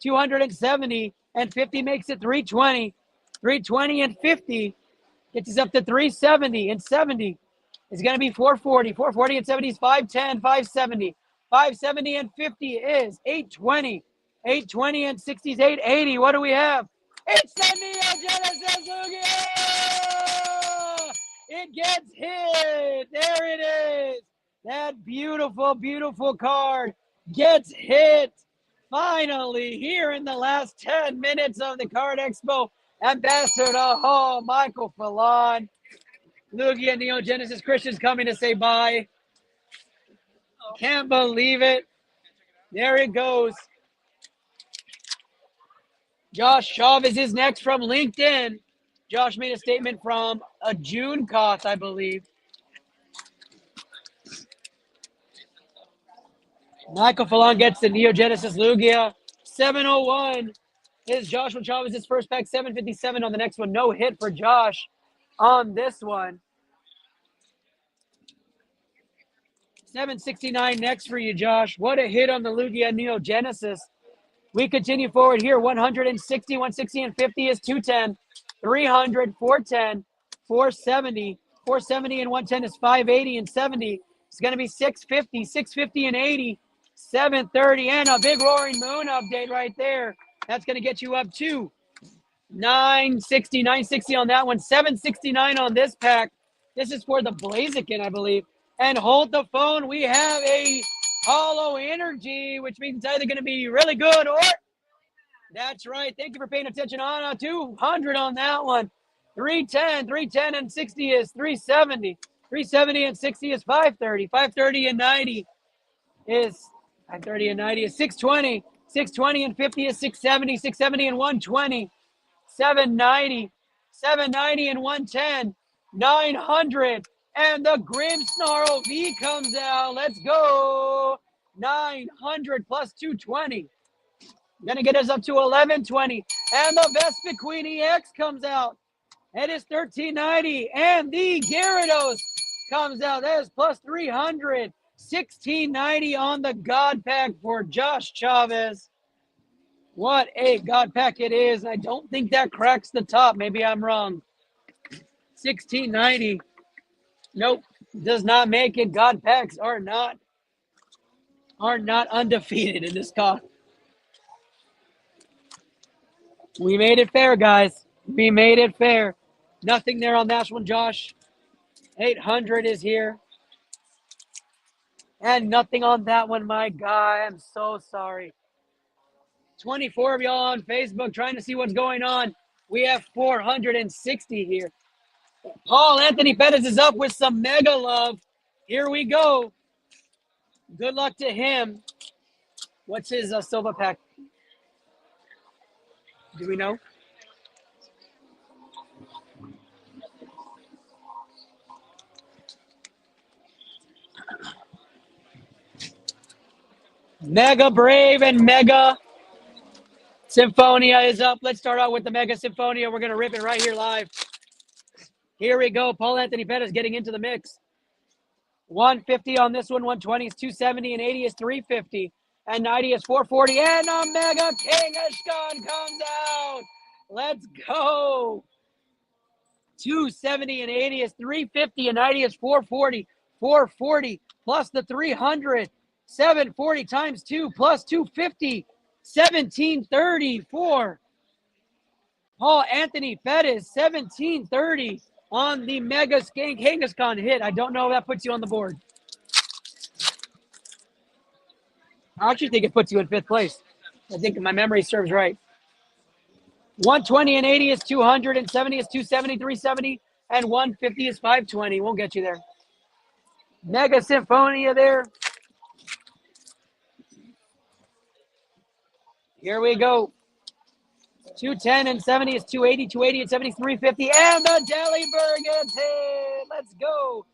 270, and 50 makes it 320. 320 and 50 gets us up to 370, and 70 is going to be 440. 440 and 70 is 510, 570. 570 and 50 is 820. 820 and 60 is 880. What do we have? It's the Neo Genesis Lugia! It gets hit. There it is. That beautiful, beautiful card gets hit. Finally, here in the last 10 minutes of the Card Expo, Ambassador Hall, Michael Fallon. Lugia Neo Genesis Christian's coming to say bye. Can't believe it. There it goes. Josh Chavez is next from LinkedIn. Josh made a statement from a June Koth, I believe. Michael Fallon gets the Neo Genesis Lugia. 701 is Joshua Chavez's first pack. 757 on the next one. No hit for Josh on this one. 769 next for you, Josh. What a hit on the Lugia Neo Genesis. We continue forward here. 160, 160, and 50 is 210. 300, 410, 470. 470 and 110 is 580 and 70. It's going to be 650, 650 and 80. 730 and a big roaring moon update right there. That's going to get you up to 960, 960 on that one. 769 on this pack. This is for the Blaziken, I believe. And hold the phone. We have a hollow energy, which means it's either going to be really good or that's right. Thank you for paying attention on 200 on that one. 310 and 60 is 370. 370 and 60 is 530. 530 and 90 is 530 and 90 is 620. 620 and 50 is 670. 670 and 120. 790. 790 and 110. 900. And the Grim Snarl V comes out. Let's go. 900 plus 220. Gonna get us up to 1120. And the Vespiquen EX comes out. It is 1390. And the Gyarados comes out. That is plus 300. 1690 on the God Pack for Josh Chavez. What a God Pack it is. I don't think that cracks the top. Maybe I'm wrong. 1690. Nope. Does not make it. God Packs are not undefeated in this cost. We made it fair, guys. We made it fair. Nothing there on that one, Josh. 800 is here. And nothing on that one, my guy. I'm so sorry. 24 of y'all on Facebook trying to see what's going on. We have 460 here. Paul Anthony Pettis is up with some mega love. Here we go. Good luck to him. What's his silver pack? Do we know? Mega Brave and Mega Symphonia is up. Let's start out with the Mega Symphonia. We're going to rip it right here live. Here we go. Paul Anthony Pettis getting into the mix. 150 on this one. 120 is 270 and 80 is 350 and 90 is 440. And a Mega King Ashkan comes out. Let's go. 270 and 80 is 350 and 90 is 440. 440 plus the 300. 740 times 2 plus 250. 1734. Paul Anthony Pettis, 1730 on the Mega Kangaskhan hit. I don't know if that puts you on the board. I actually think it puts you in 5th place. I think my memory serves right. 120 and 80 is 200 and 70 is 270, 370, and 150 is 520. Won't get you there. Mega Symphonia there. Here we go. 210 and 70 is 280, 280 and 70 is 350, and the Dellyberg gets hit. Let's go.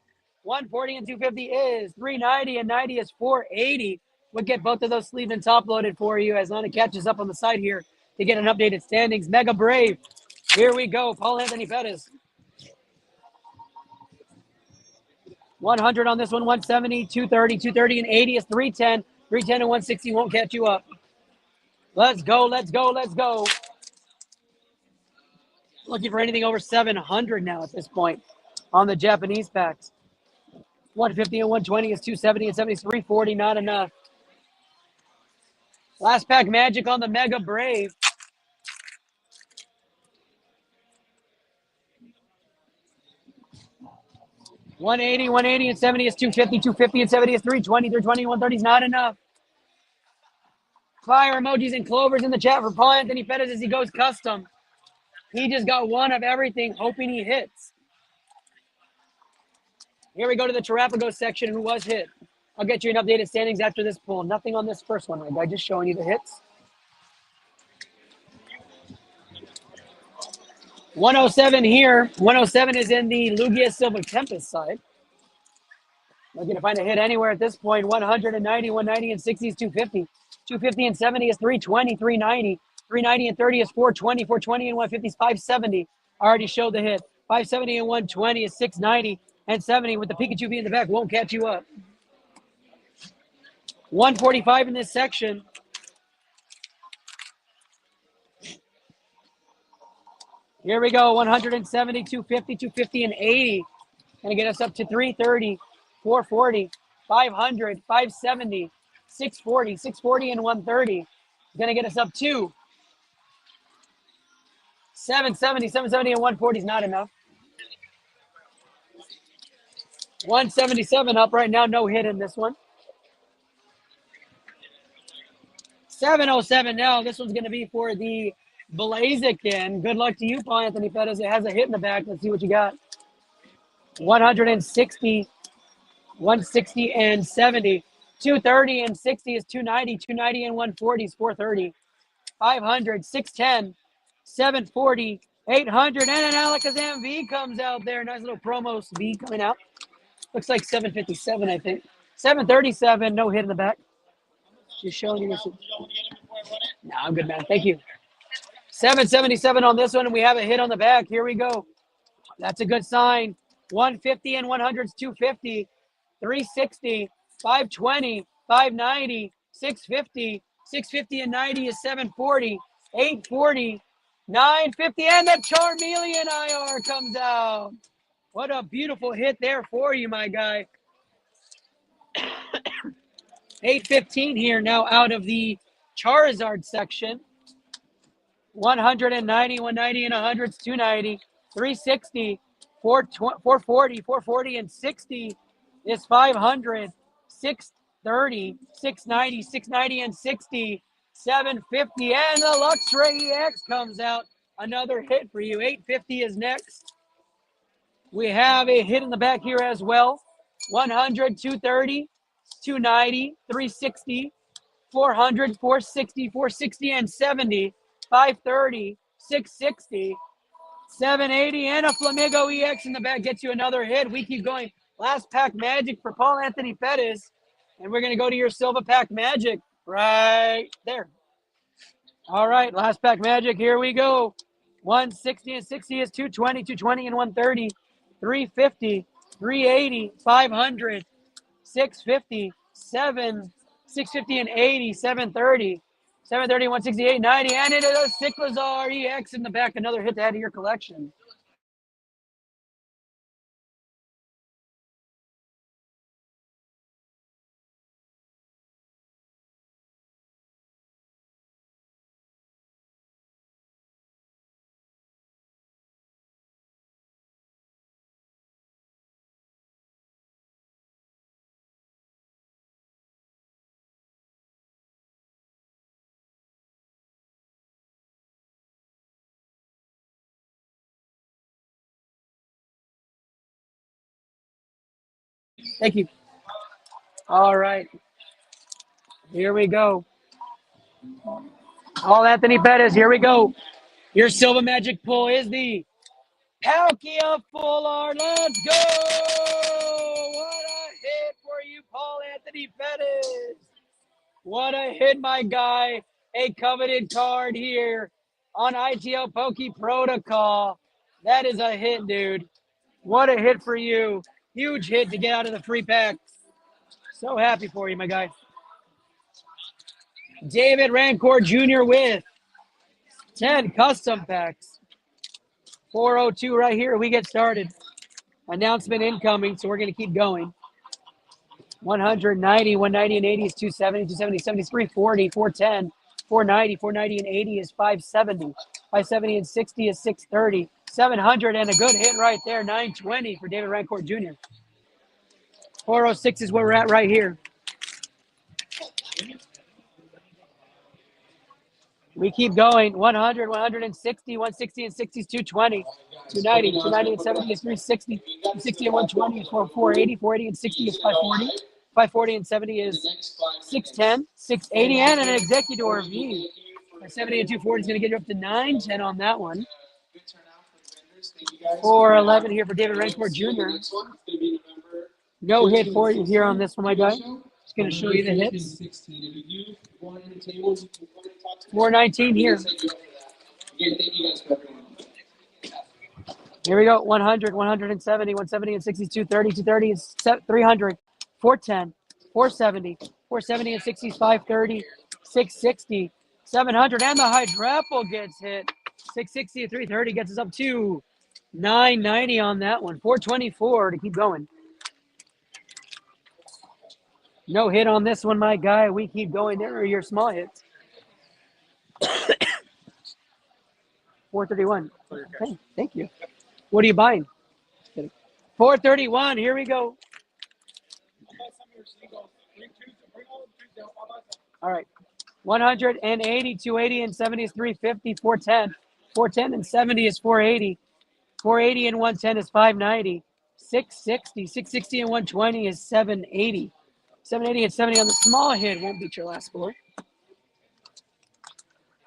140 and 250 is 390 and 90 is 480. We'll get both of those sleeved and top loaded for you as Lana catches up on the side here to get an updated standings. Mega Brave. Here we go. Paul Anthony Pettis. 100 on this one, 170, 230, 230 and 80 is 310. 310 and 160 won't catch you up. Let's go, let's go, let's go. Looking for anything over 700 now at this point on the Japanese packs. 150 and 120 is 270 and 70 is 340, not enough. Last pack magic on the Mega Brave. $180, 180 and 70 is 250, 250 and 70 is 320, 320, 130 is not enough. Fire emojis and clovers in the chat for Paul Anthony Pettis as he goes custom. He just got one of everything, hoping he hits. Here we go to the Terrapagos section, who was hit. I'll get you an updated standings after this pull. Nothing on this first one, right? Just showing you the hits. 107 here. 107 is in the Lugia Silver Tempest side. Looking to find a hit anywhere at this point. 190, 190 and 60 is 250. 250 and 70 is 320, 390. 390 and 30 is 420. 420 and 150 is 570. I already showed the hit. 570 and 120 is 690 and 70 with the Pikachu V in the back. Won't catch you up. 145 in this section. Here we go. 170, 250, 250 and 80. Gonna get us up to 330, 440, 500, 570, 640, 640 and 130. Gonna get us up to 770, 770 and 140 is not enough. 177 up right now, no hit in this one. 707 now. This one's going to be for the Blaziken. Good luck to you, Paul Anthony Pettis. It has a hit in the back. Let's see what you got. 160, 160 and 70. 230 and 60 is 290. 290 and 140 is 430. 500, 610, 740, 800, and an Alakazam V comes out there. Nice little promos V coming out. Looks like 757, I think. 737, no hit in the back. Just showing you this. No, I'm good, man. Thank you. 777 on this one, and we have a hit on the back. Here we go. That's a good sign. 150 and 100 is 250. 360, 520, 590, 650. 650 and 90 is 740. 840, 950, and the Charmeleon IR comes out. What a beautiful hit there for you, my guy. 815 here now out of the Charizard section. 190, 190 and 100 is 290. 360, 440, 440 and 60 is 500. 630, 690, 690 and 60, 750, and the Luxray EX comes out. Another hit for you. 850 is next. We have a hit in the back here as well. 100, 230, 290, 360, 400, 460, 460 and 70, 530, 660, 780, and a Flamingo EX in the back gets you another hit. We keep going. Last pack magic for Paul Anthony Pettis. And we're going to go to your Silva pack magic right there. All right, last pack magic. Here we go. 160 and 60 is 220, 220 and 130, 350, 380, 500, 650, 650 and 80, 730, 730, 168, 90, and it is a Cyclazar EX in the back. Another hit to add to your collection. Thank you. All right. Here we go. All Anthony Pettis, here we go. Your Silva Magic pull is the Palkia Full Art. Let's go! What a hit for you, Paul Anthony Pettis. What a hit, my guy. A coveted card here on ITL Poke Protocol. That is a hit, dude. What a hit for you. Huge hit to get out of the free pack. So happy for you, my guy. David Rancourt Jr. with 10 custom packs. 402 right here. We get started. Announcement incoming, so we're going to keep going. 190, 190 and 80 is 270, 270, 73, 40, 410, 490, 490 and 80 is 570, 570 and 60 is 630, 700 and a good hit right there, 920 for David Rancourt Jr. 406 is where we're at right here. We keep going. 100, 160, 160 and 60 is 220, 290, 290 and 70 is 360, 360 and 120 is 480, 480 and 60 is 540, 540 and 70 is 610, 680 and an Executor V. 70 and 240 is going to get you up to 910 on that one. 411 here for David Rancourt Jr. No hit for you here on this one, my guy. Just going to show you the hits. 419 here. Here we go. 100, 170, 170 and 60, 230, 230 is 300, 410, 470, 470 and 60 is 530, 660, 700, and the Hydrapple gets hit. 660 and 330 gets us up to 990 on that one. 424 to keep going. No hit on this one, my guy. We keep going. There are your small hits. 431. Okay, thank you. What are you buying? 431. Here we go. All right. 180, 280 and 70 is 350, 410. 410 and 70 is 480. 480 and 110 is 590. 660. 660 and 120 is 780. 780 and 70 on the small hit won't beat your last score.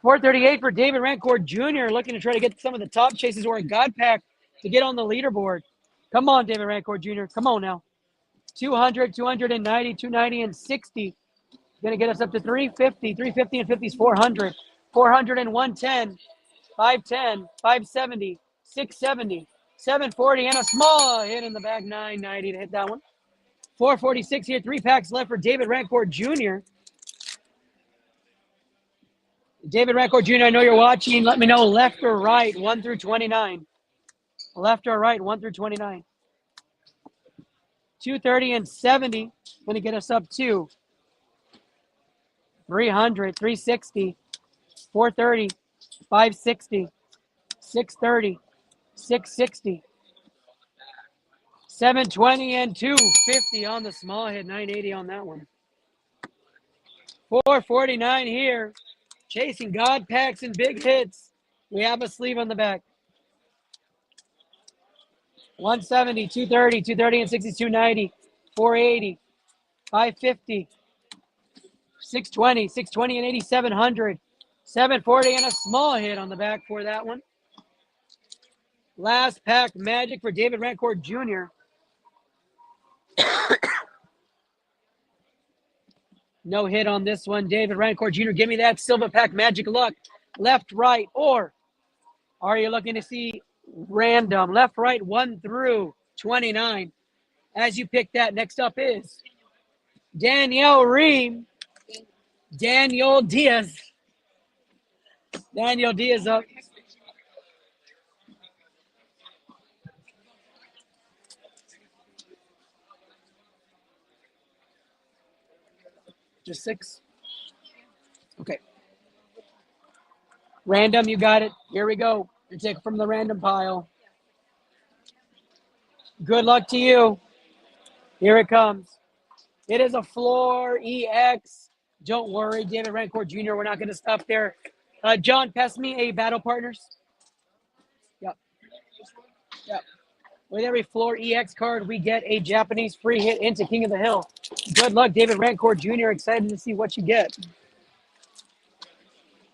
438 for David Rancourt Jr. looking to try to get some of the top chases or a God pack to get on the leaderboard. Come on, David Rancourt Jr. Come on now. 200, 290, 290 and 60. Going to get us up to 350. 350 and 50 is 400. 400 and 110. 510, 570, 670, 740, and a small hit in the back, 990 to hit that one. 446 here, 3 packs left for David Rancourt Jr. David Rancourt Jr., I know you're watching. Let me know left or right, 1 through 29. Left or right, 1 through 29. 230 and 70, going to get us up to 300, 360, 430, 560, 630, 660, 720 and 250 on the small hit. 980 on that one. 449 here. Chasing God packs and big hits. We have a sleeve on the back. 170, 230, 230 and 60, 290, 480, 550, 620, 620 and 80, 700, 740 and a small hit on the back for that one. Last pack magic for David Rancourt Jr. No hit on this one. David Rancourt Jr., give me that silver pack magic luck. Left, right, or are you looking to see random? Left, right, 1 through 29. As you pick that, next up is Danielle Ream. Daniel Diaz. Daniel Diaz up. Just 6. Okay. Random, you got it. Here we go. You take it from the random pile. Good luck to you. Here it comes. It is a floor EX. Don't worry, David Rancourt Jr., we're not going to stop there. John, pass me a battle partners. Yep. Yep. With every floor EX card, we get a Japanese free hit into King of the Hill. Good luck, David Rancourt Jr. Excited to see what you get.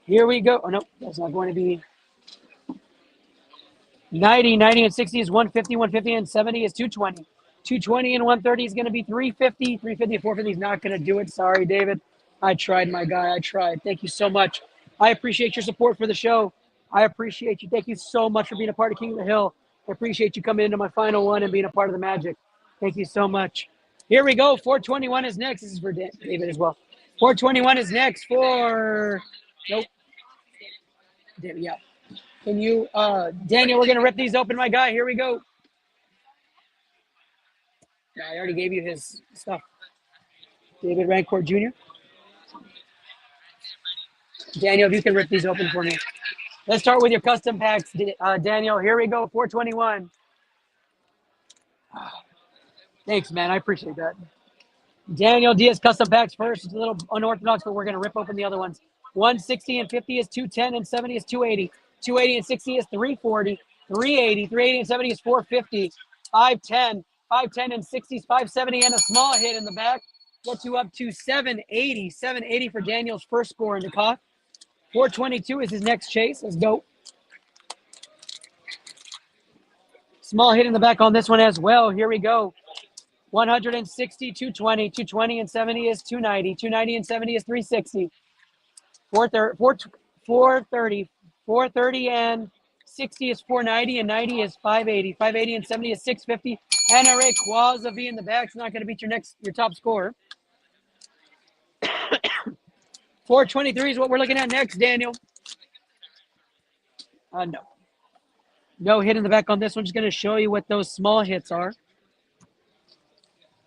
Here we go. Oh, no, that's not going to be 90. 90 and 60 is 150. 150 and 70 is 220. 220 and 130 is going to be 350. 350 and 450 is not going to do it. Sorry, David. I tried, my guy. I tried. Thank you so much. I appreciate your support for the show. I appreciate you. Thank you so much for being a part of King of the Hill. I appreciate you coming into my final one and being a part of the magic. Thank you so much. Here we go. 421 is next. This is for David as well. 421 is next for... Nope. Yeah. Can you... Daniel, we're going to rip these open, my guy. Here we go. No, I already gave you his stuff. David Rancourt Jr. Daniel, if you can rip these open for me. Let's start with your custom packs, Daniel. Here we go, 421. Thanks, man. I appreciate that. Daniel Diaz custom packs first. It's a little unorthodox, but we're going to rip open the other ones. 160 and 50 is 210 and 70 is 280. 280 and 60 is 340. 380. 380 and 70 is 450. 510. 510 and 60 is 570 and a small hit in the back. Gets you up to 780. 780 for Daniel's first score in the cough. 422 is his next chase. Let's go. Small hit in the back on this one as well. Here we go. 160, 220. 220 and 70 is 290. 290 and 70 is 360. 430. 430 and 60 is 490 and 90 is 580. 580 and 70 is 650. And a Rayquaza V in the back is not going to beat your top score. 423 is what we're looking at next, Daniel. No. No hit in the back on this one. Just going to show you what those small hits are.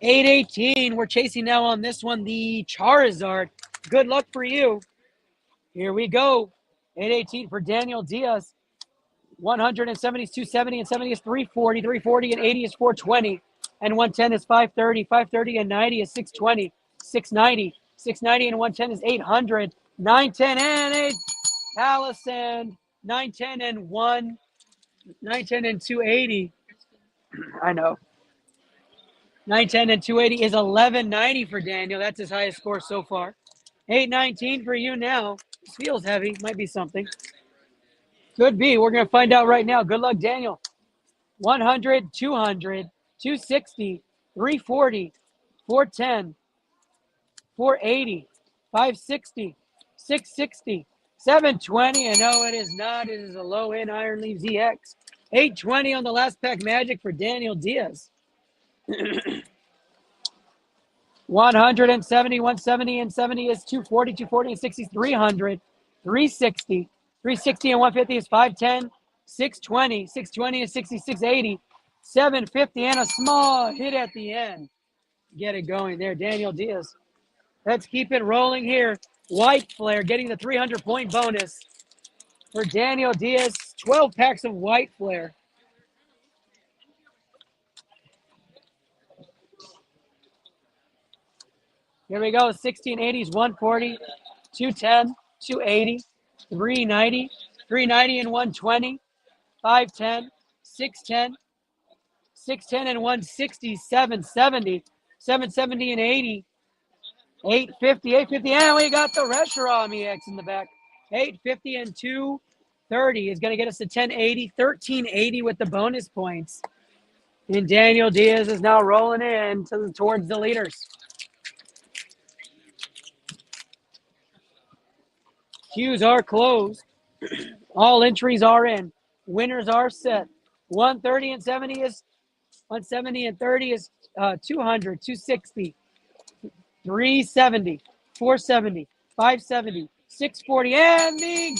818. We're chasing now on this one, the Charizard. Good luck for you. Here we go. 818 for Daniel Diaz. 170 is 270 and 70 is 340. 340 and 80 is 420. And 110 is 530. 530 and 90 is 620. 690. 690 and 110 is 800. 910 and 8. Palisand. 910 and 1. 910 and 280. I know. 910 and 280 is 1190 for Daniel. That's his highest score so far. 819 for you now. This feels heavy. Might be something. Could be. We're going to find out right now. Good luck, Daniel. 100, 200, 260, 340, 410, 480, 560, 660, 720. And no, it is not. It is a low-end Iron Leaves EX. 820 on the last pack magic for Daniel Diaz. 170, 170 and 70 is 240, 240 and 60 is 300, 360, 360 and 150 is 510, 620, 620 and 60, 680, 750 and a small hit at the end. Get it going there, Daniel Diaz. Let's keep it rolling here. White Flare getting the 300-point bonus for Daniel Diaz. 12 packs of White Flare. Here we go. 60 and 80s, 140, 210, 280, 390, 390 and 120, 510, 610, 610 and 160, 770, 770 and 80, 850, 850, and we got the Reshiram EX in the back. 850 and 230 is going to get us to 1080, 1380 with the bonus points. And Daniel Diaz is now rolling in towards the leaders. Queues are closed. All entries are in. Winners are set. 130 and 70 is 170 and 30 is 200, 260, 370, 470, 570, 640, and the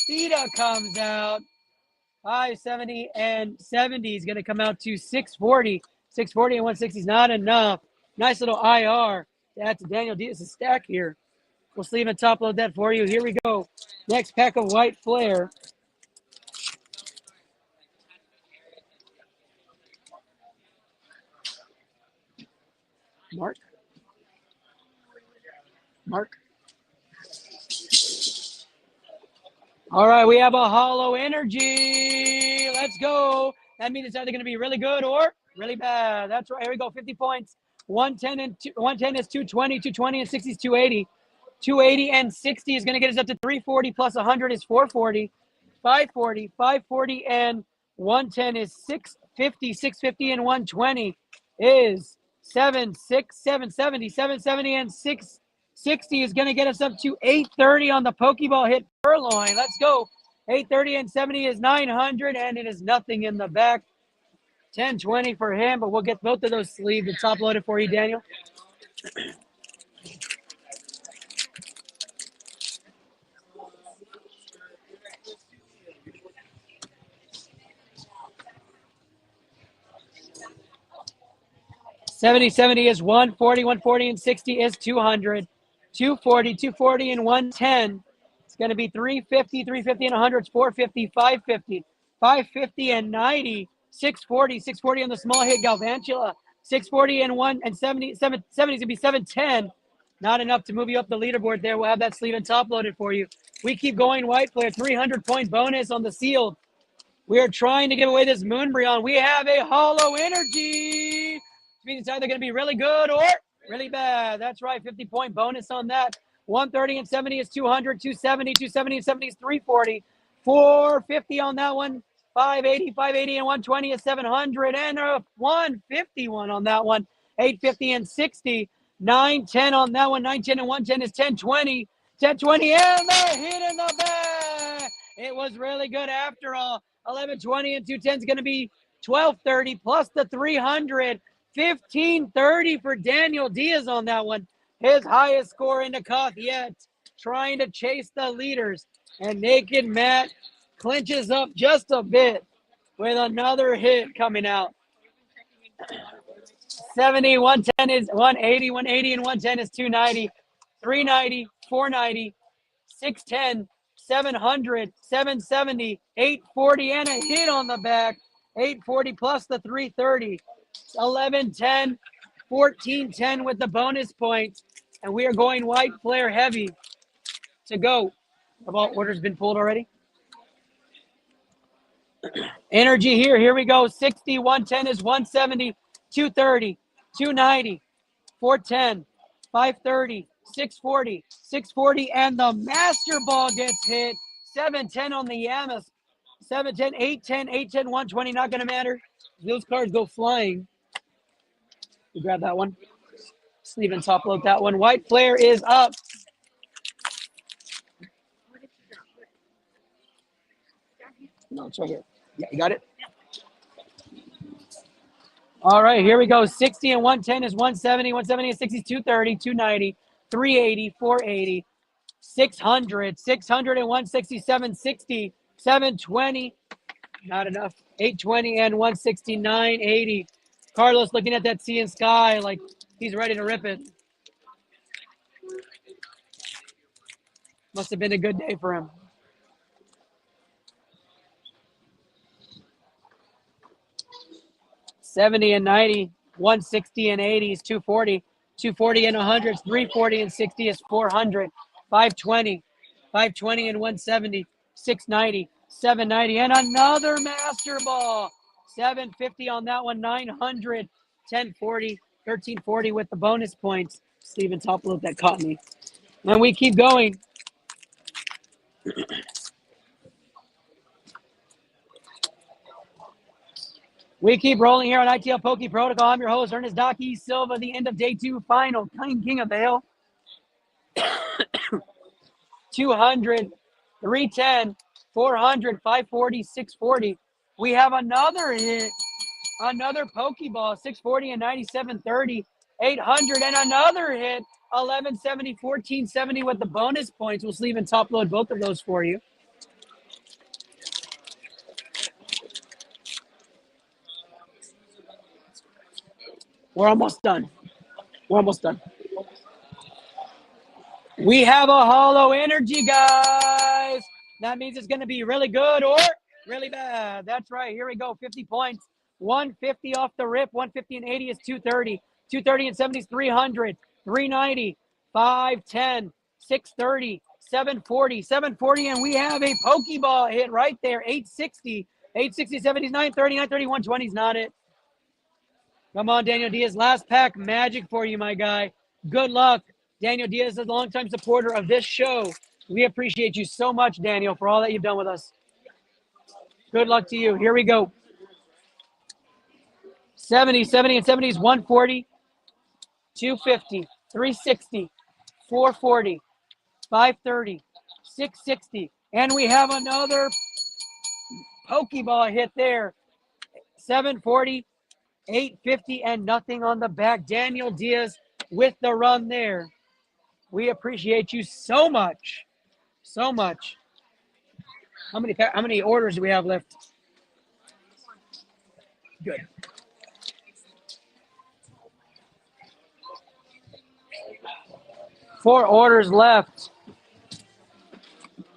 Theta comes out. 570 and 70 is going to come out to 640. 640 and 160 is not enough. Nice little IR. That's Daniel Diaz's stack here. We'll sleeve and top load that for you. Here we go. Next pack of white flare. Mark. All right, we have a hollow energy. Let's go. That means it's either going to be really good or really bad. That's right. Here we go. 50 points. 110 is 220. 220 and 60 is 280. 280 and 60 is going to get us up to 340 plus 100 is 440. 540. 540 and 110 is 650. 650 and 120 is 770. 770 and 660 is going to get us up to 830 on the Pokeball hit Purloin. Let's go. 830 and 70 is 900, and it is nothing in the back. 1020 for him, but we'll get both of those sleeved and top loaded for you, Daniel. $70 is 140, 140 and 60 is 200, 240, 240 and 110. It's going to be 350, 350 and 100. It's 450, 550, 550 and 90, 640, 640 on the small hit Galvantula, 640 and 1 and 70, 770 is going to be 710. Not enough to move you up the leaderboard there. We'll have that sleeve and top loaded for you. We keep going white player, 300-point bonus on the sealed. We are trying to give away this Moonbreon. We have a hollow energy. Which means it's either going to be really good or really bad. That's right, 50-point bonus on that. 130 and 70 is 200, 270, 270 and 70 is 340, 450 on that one. 580, 580 and 120 is 700, and a 151 on that one. 850 and 60, 910 on that one. 910 and 110 is 1020, 1020 and the hit in the back. It was really good after all. 1120 and 210 is going to be 1230 plus the 300. 1530 for Daniel Diaz on that one. His highest score in the Koth yet. Trying to chase the leaders. And Naked Matt clinches up just a bit with another hit coming out. 70, 110 is 180, 180 and 110 is 290, 390, 490, 610, 700, 770, 840 and a hit on the back. 840 plus the 330. 1110, 1410 with the bonus points. And we are going white flare heavy to go. Have all orders been pulled already? Energy here. Here we go. 60, 110 is 170, 230, 290, 410, 530, 640, 640, and the Master Ball gets hit. 710 on the Yamas. 710, 810, 810, 120. Not going to matter. Those cards go flying. You grab that one. Sleeve and top load that one. White flare is up. No, it's right here. Yeah, you got it? All right, here we go. 60 and 110 is 170. 170 and 60 is 230, 290, 380, 480, 600, 600 and 160, 760, 720. Not enough. 820 and 169, 80. Carlos looking at that sea and sky like he's ready to rip it. Must have been a good day for him. $70 and 90, 160 and 80 is 240, 240 and 100 is 340 and 60 is 400. 520. 520 and 170. 690. 790 and another master ball. 750 on that one. 900. 1040. 1340 with the bonus points. Steven top load that caught me. And we keep going. We keep rolling here on ITL Poke Protocol. I'm your host, Ernest Doc E. Silva. The end of day 2, final King of the Hill. 200, 310, 400, 540, 640. We have another hit, another Pokeball, 640 and 97.30, 800, and another hit, 1170, 1470 with the bonus points. We'll sleeve and top load both of those for you. We're almost done. We're almost done. We have a hollow energy, guys. That means it's going to be really good or really bad. That's right. Here we go. 50 points. 150 off the rip. 150 and 80 is 230. 230 and 70 is 300. 390. 510. 630. 740. 740. And we have a Pokeball hit right there. 860. 860, 70, 930, 930, 120 is not it. Come on, Daniel Diaz. Last pack magic for you, my guy. Good luck. Daniel Diaz is a longtime supporter of this show. We appreciate you so much, Daniel, for all that you've done with us. Good luck to you. Here we go. 70, 70 and 70 is 140, 250, 360, 440, 530, 660. And we have another Pokeball hit there. 740, 850, and nothing on the back. Daniel Diaz with the run there. We appreciate you so much. So much. How many orders do we have left? Good. Four orders left.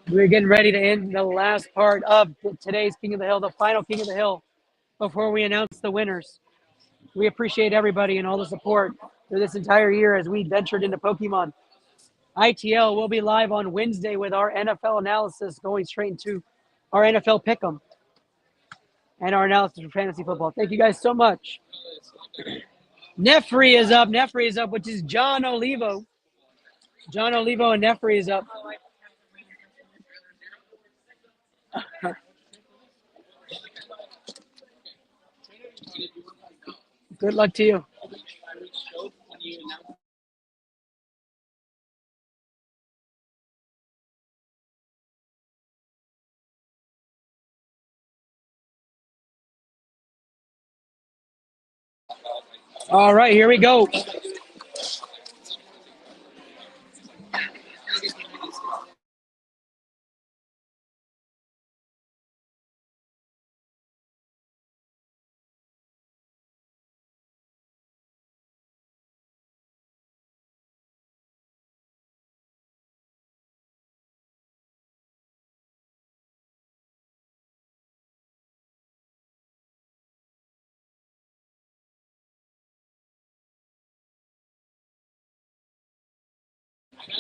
We're getting ready to end the last part of today's King of the Hill, the final King of the Hill, before we announce the winners. We appreciate everybody and all the support for this entire year as we ventured into Pokemon. ITL will be live on Wednesday with our NFL analysis, going straight into our NFL Pick'em and our analysis for fantasy football. Thank you guys so much. Nefri is up. Nefri is up, which is John Olivo. John Olivo and Nefri is up. Good luck to you. All right, here we go.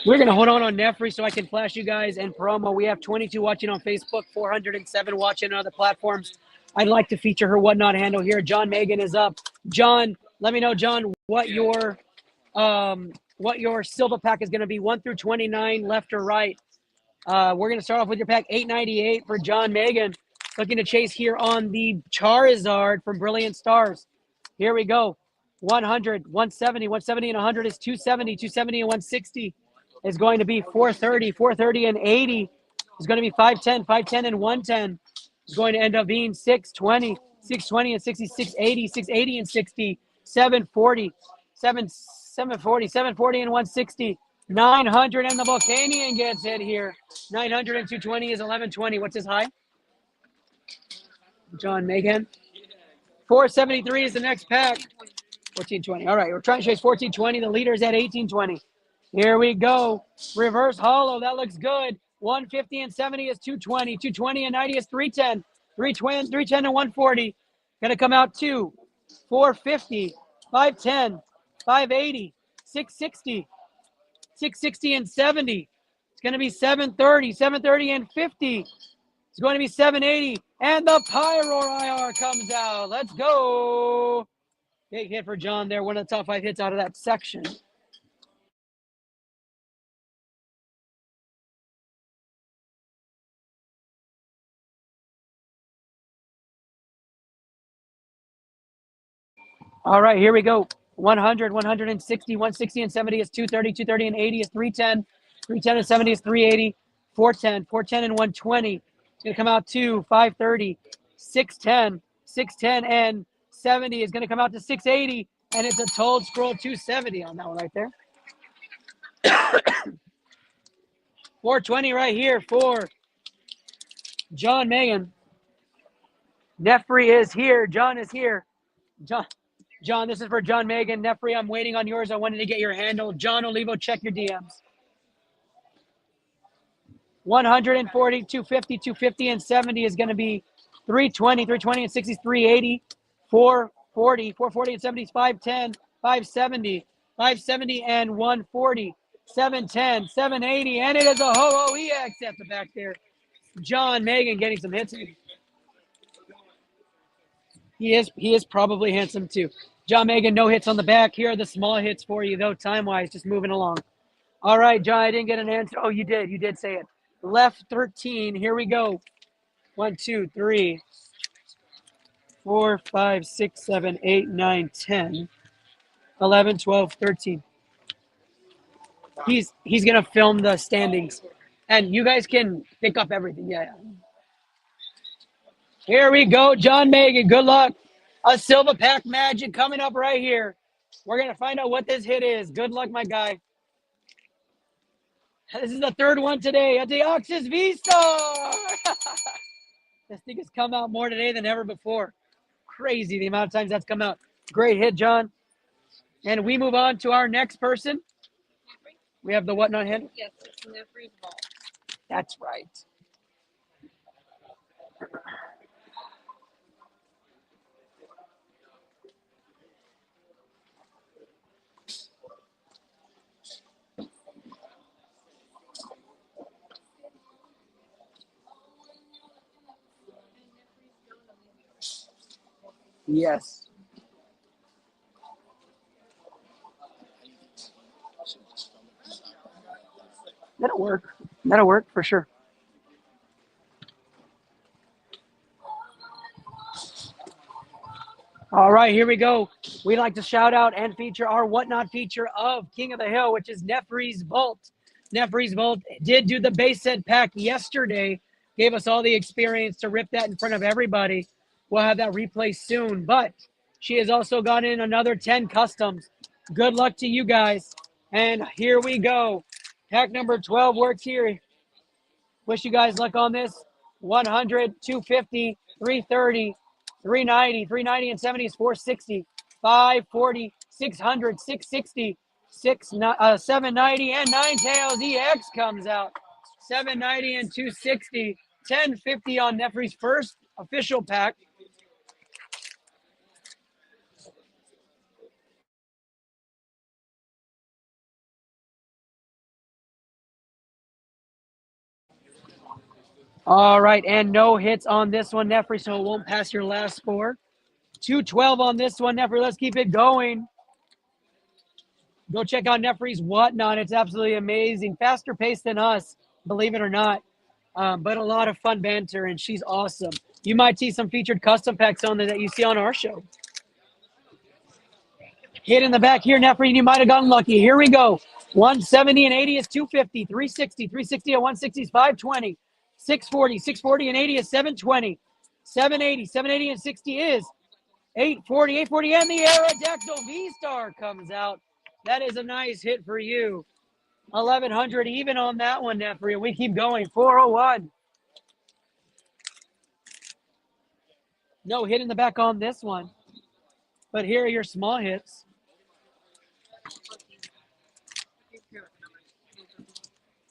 We're going to hold on Nefri so I can flash you guys and promo. We have 22 watching on Facebook, 407 watching on other platforms. I'd like to feature her Whatnot handle here. John Megan is up. John, let me know, John, what your silver pack is going to be, 1 through 29, left or right. We're going to start off with your pack 898 for John Megan. Looking to chase here on the Charizard from Brilliant Stars. Here we go. 100, 170, 170 and 100 is 270, 270 and 160 is going to be 430, 430 and 80 is going to be 510, 510 and 110 is going to end up being 620, 620 and 60, 680, 680 and 60, 740, 740, 740 and 160, 900 and the Volcanian gets hit here. 900 and 220 is 1120. What's his high? John Megan. 473 is the next pack. 1420. All right, we're trying to chase 1420. The leader is at 1820. Here we go. Reverse hollow. That looks good. 150 and 70 is 220. 220 and 90 is 310. 310 and 140. Going to come out 450, 510, 580, 660. 660 and 70. It's going to be 730. 730 and 50. It's going to be 780. And the Pyro IR comes out. Let's go. Big hit for John there. One of the top 5 hits out of that section. All right, here we go. 100, 160, 160 and 70 is 230, 230 and 80 is 310, 310 and 70 is 380, 410, 410 and 120. It's going to come out to 530, 610, 610 and 70 is going to come out to 680, and it's a Toad Scroll 270 on that one right there. 420 right here for John Megan. Nefri is here. John is here. John, this is for John Megan. Nefri, I'm waiting on yours. I wanted to get your handle. John Olivo, check your DMs. 140, 250, 250, and 70 is going to be 320, 320 and 60 is 380, 440, 440 and 70 is 510, 570, 570 and 140, 710, 780, and it is a Ho-Ho EX at the back there. John Megan getting some hits. He is probably handsome too. John Megan, no hits on the back. Here are the small hits for you, though, time-wise, just moving along. All right, John, I didn't get an answer. Oh, you did. You did say it. Left 13. Here we go. 1, 2, 3, 4, 5, 6, 7, 8, 9, 10, 11, 12, 13. He's going to film the standings. And you guys can pick up everything. Yeah. Here we go, John Megan. Good luck. A Silva Pack Magic coming up right here. We're going to find out what this hit is. Good luck, my guy. This is the third one today. A Deoxys V-Star. This thing has come out more today than ever before. Crazy the amount of times that's come out. Great hit, John. And we move on to our next person. We have the whatnot hand. Yes, it's Nefri's ball. That's right. Yes. That'll work. That'll work for sure. All right, here we go. We'd like to shout out and feature our whatnot feature of King of the Hill, which is Nefri's Vault. Nefri's Vault did do the base set pack yesterday, gave us all the experience to rip that in front of everybody. We'll have that replay soon, but she has also got in another 10 customs. Good luck to you guys. And here we go. Pack number 12 works here. Wish you guys luck on this. 100, 250, 330, 390, 390 and 70 is 460, 540, 600, 660, 790 and 9 tails. EX comes out. 790 and 260, 1050 on Nefri's first official pack. All right, and no hits on this one, Nefri, so it won't pass your last score. 212 on this one, Nefri. Let's keep it going. Go check out Nefri's whatnot. It's absolutely amazing. Faster pace than us, believe it or not. But a lot of fun banter, and she's awesome. You might see some featured custom packs on there that you see on our show. Hit in the back here, Nefri, and you might have gotten lucky. Here we go. 170 and 80 is 250. 360. 360 and 160 is 520. 640. 640 and 80 is 720. 780. 780 and 60 is 840. 840 and the Aerodactyl V-Star comes out. That is a nice hit for you. 1,100 even on that one, Nefri. We keep going. 401. No hit in the back on this one. But here are your small hits.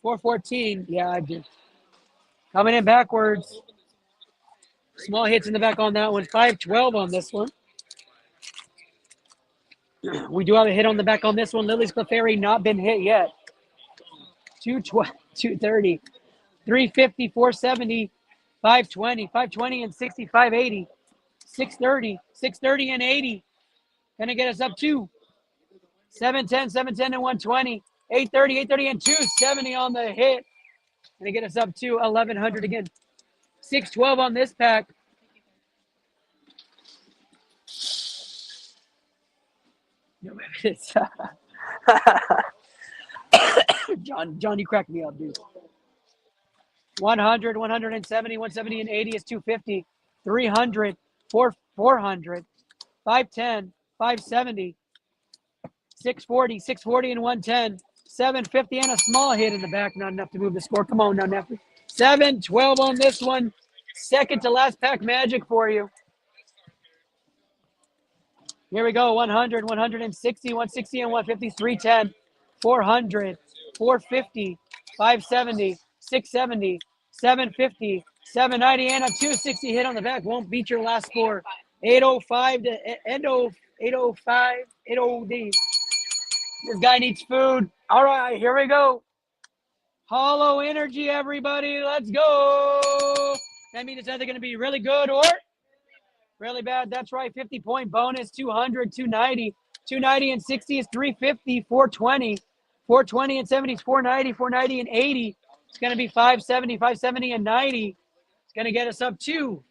414. Yeah, I do. Coming in backwards. Small hits in the back on that one. 512 on this one. We do have a hit on the back on this one. Lily's Clefairy not been hit yet. 230, 350, 470, 520, 520 and 60, 580, 630, 630 and 80. Gonna get us up to 710, 710 and 120, 830, 830 and 270 on the hit. Gonna get us up to 1100 again. 612 on this pack. No, it's John, you cracked me up, dude. 100, 170, 170 and 80 is 250. 300, 400, 510, 570, 640, 640 and 110, 750 and a small hit in the back. Not enough to move the score. Come on now, Neffy. 712 on this one. Second to last pack magic for you. Here we go. 100, 160, 160 and 150, 310, 400, 450, 570, 670, 750, 790 and a 260 hit on the back. Won't beat your last score. 805 to 805, 80D. This guy needs food. All right, here we go. Hollow energy, everybody. Let's go. That means it's either going to be really good or really bad. That's right. 50-point bonus, 200, 290. 290 and 60 is 350, 420. 420 and 70 is 490, 490 and 80. It's going to be 570, 570 and 90. It's going to get us up to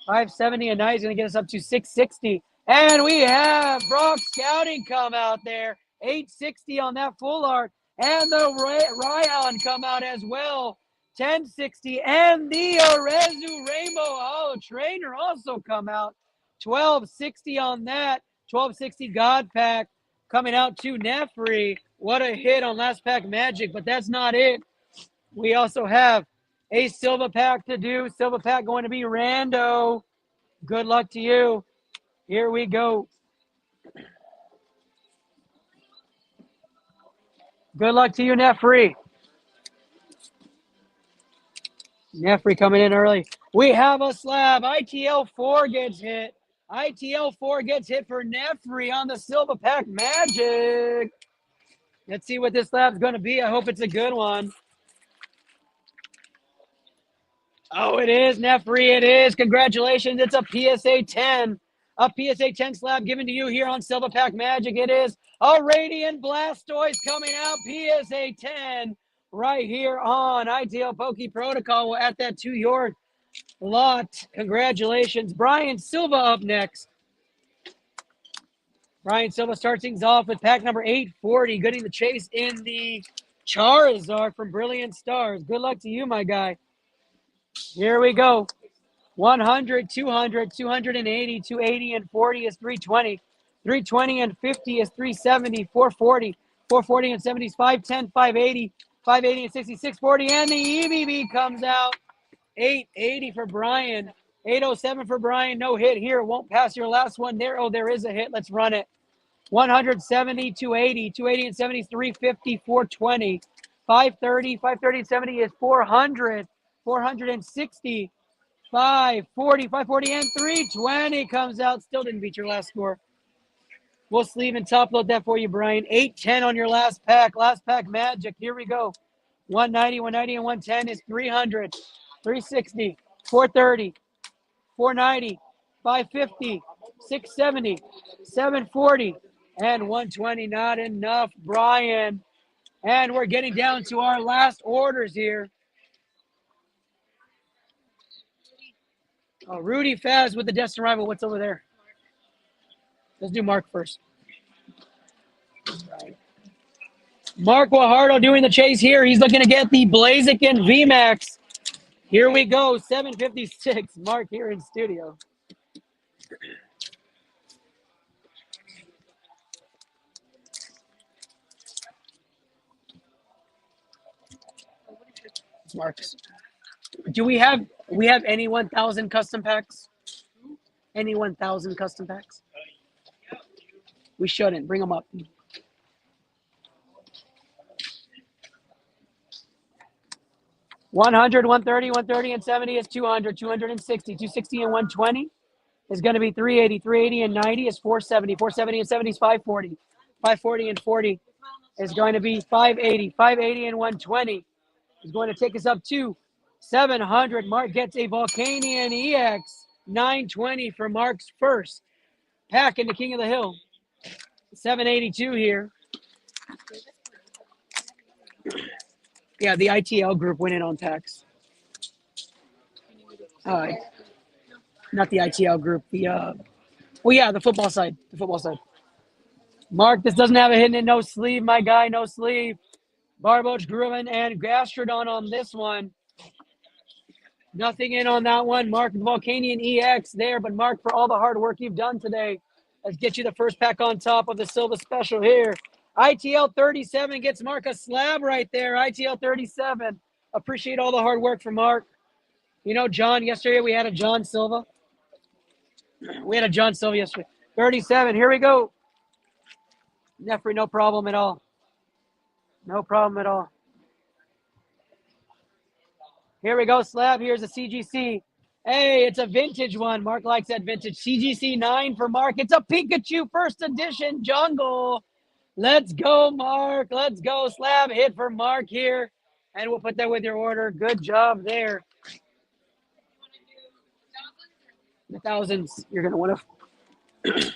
570 and 90 is going to get us up to 660. And we have Brock Scouting come out there. 860 on that full art. And the Ryan come out as well. 1060. And the Arezu Rainbow Hollow Trainer also come out. 1260 on that. 1260 God Pack coming out to Nefri. What a hit on Last Pack Magic, but that's not it. We also have a Silva Pack to do. Silva Pack going to be Rando. Good luck to you. Here we go. Good luck to you, Nefri. Nefri coming in early. We have a slab. ITL 4 gets hit. ITL 4 gets hit for Nefri on the Silva Pack Magic. Let's see what this slab's going to be. I hope it's a good one. Oh, it is, Nefri. It is. Congratulations. It's a PSA 10. A PSA 10 slab given to you here on Silva Pack Magic. It is a Radiant Blastoise coming out. PSA 10 right here on iTL Poke Protocol. We'll add that to your lot. Congratulations. Brian Silva up next. Brian Silva starts things off with pack number 840. Getting the chase in the Charizard from Brilliant Stars. Good luck to you, my guy. Here we go. 100, 200, 280, 280 and 40 is 320. 320 and 50 is 370, 440. 440 and 70 is 510, 580. 580 and 60, 640. And the EBB comes out. 880 for Brian. 807 for Brian. No hit here. Won't pass your last one there. Oh, there is a hit. Let's run it. 170, 280. 280 and 70 is 350, 420. 530. 530 and 70 is 400. 460. 540, 540, and 320 comes out. Still didn't beat your last score. We'll sleeve and top load that for you, Brian. 810 on your last pack. Last pack magic. Here we go. 190, 190, and 110 is 300, 360, 430, 490, 550, 670, 740, and 120. Not enough, Brian. And we're getting down to our last orders here. Oh, Rudy Faz with the Destin Rival. What's over there? Let's do Mark first. Right. Mark Guajardo doing the chase here. He's looking to get the Blaziken VMAX. Here we go. 756. Mark here in studio. Mark's. Do we have any 1,000 custom packs? Any 1,000 custom packs? We shouldn't. Bring them up. $100, $130, $130 and 70 is $200, $260, $260 and 120. is going to be 380. 380 and 90 is 470. 470 and 70 is 540. 540 and 40 is going to be 580. 580 and 120 is going to take us up to 700. Mark gets a Volcanian EX 920 for Mark's first pack in the King of the Hill. 782 here. Yeah, the ITL group went in on packs. Not the ITL group. The football side. The football side. Mark, this doesn't have a hidden in no sleeve, my guy, no sleeve. Barboach, Gruen, and Gastrodon on this one. Nothing in on that one. Mark, Volcanian EX there, but Mark, for all the hard work you've done today, let's get you the first pack on top of the Silva Special here. ITL 37 gets Mark a slab right there. ITL 37. Appreciate all the hard work from Mark. You know, John, yesterday we had a John Silva. We had a John Silva yesterday. 37. Here we go. Nefri, no problem at all. No problem at all. Here we go, slab. Here's a CGC. Hey, it's a vintage one. Mark likes that vintage. CGC 9 for Mark. It's a Pikachu first edition jungle. Let's go, Mark. Let's go. Slab hit for Mark here. And we'll put that with your order. Good job there. The thousands, you're going to want to.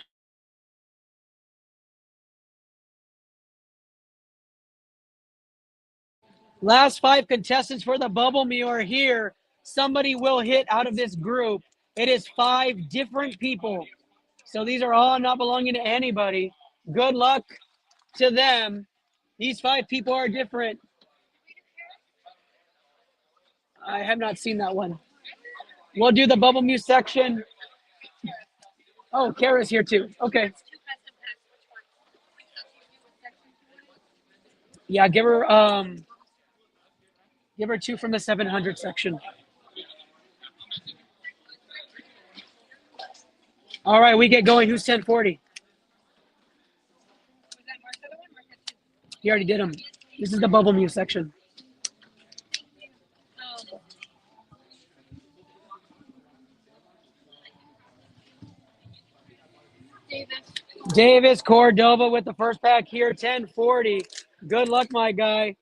Last 5 contestants for the Bubble Me are here. Somebody will hit out of this group. It is 5 different people. So these are all not belonging to anybody. Good luck to them. These 5 people are different. I have not seen that one. We'll do the Bubble Muse section. Oh, Kara's here too. Okay. Yeah, give her 2 from the 700 section. All right, we get going. Who's 1040? He already did them. This is the Bubble Muse section. Davis Cordova with the first pack here, 1040. Good luck, my guy.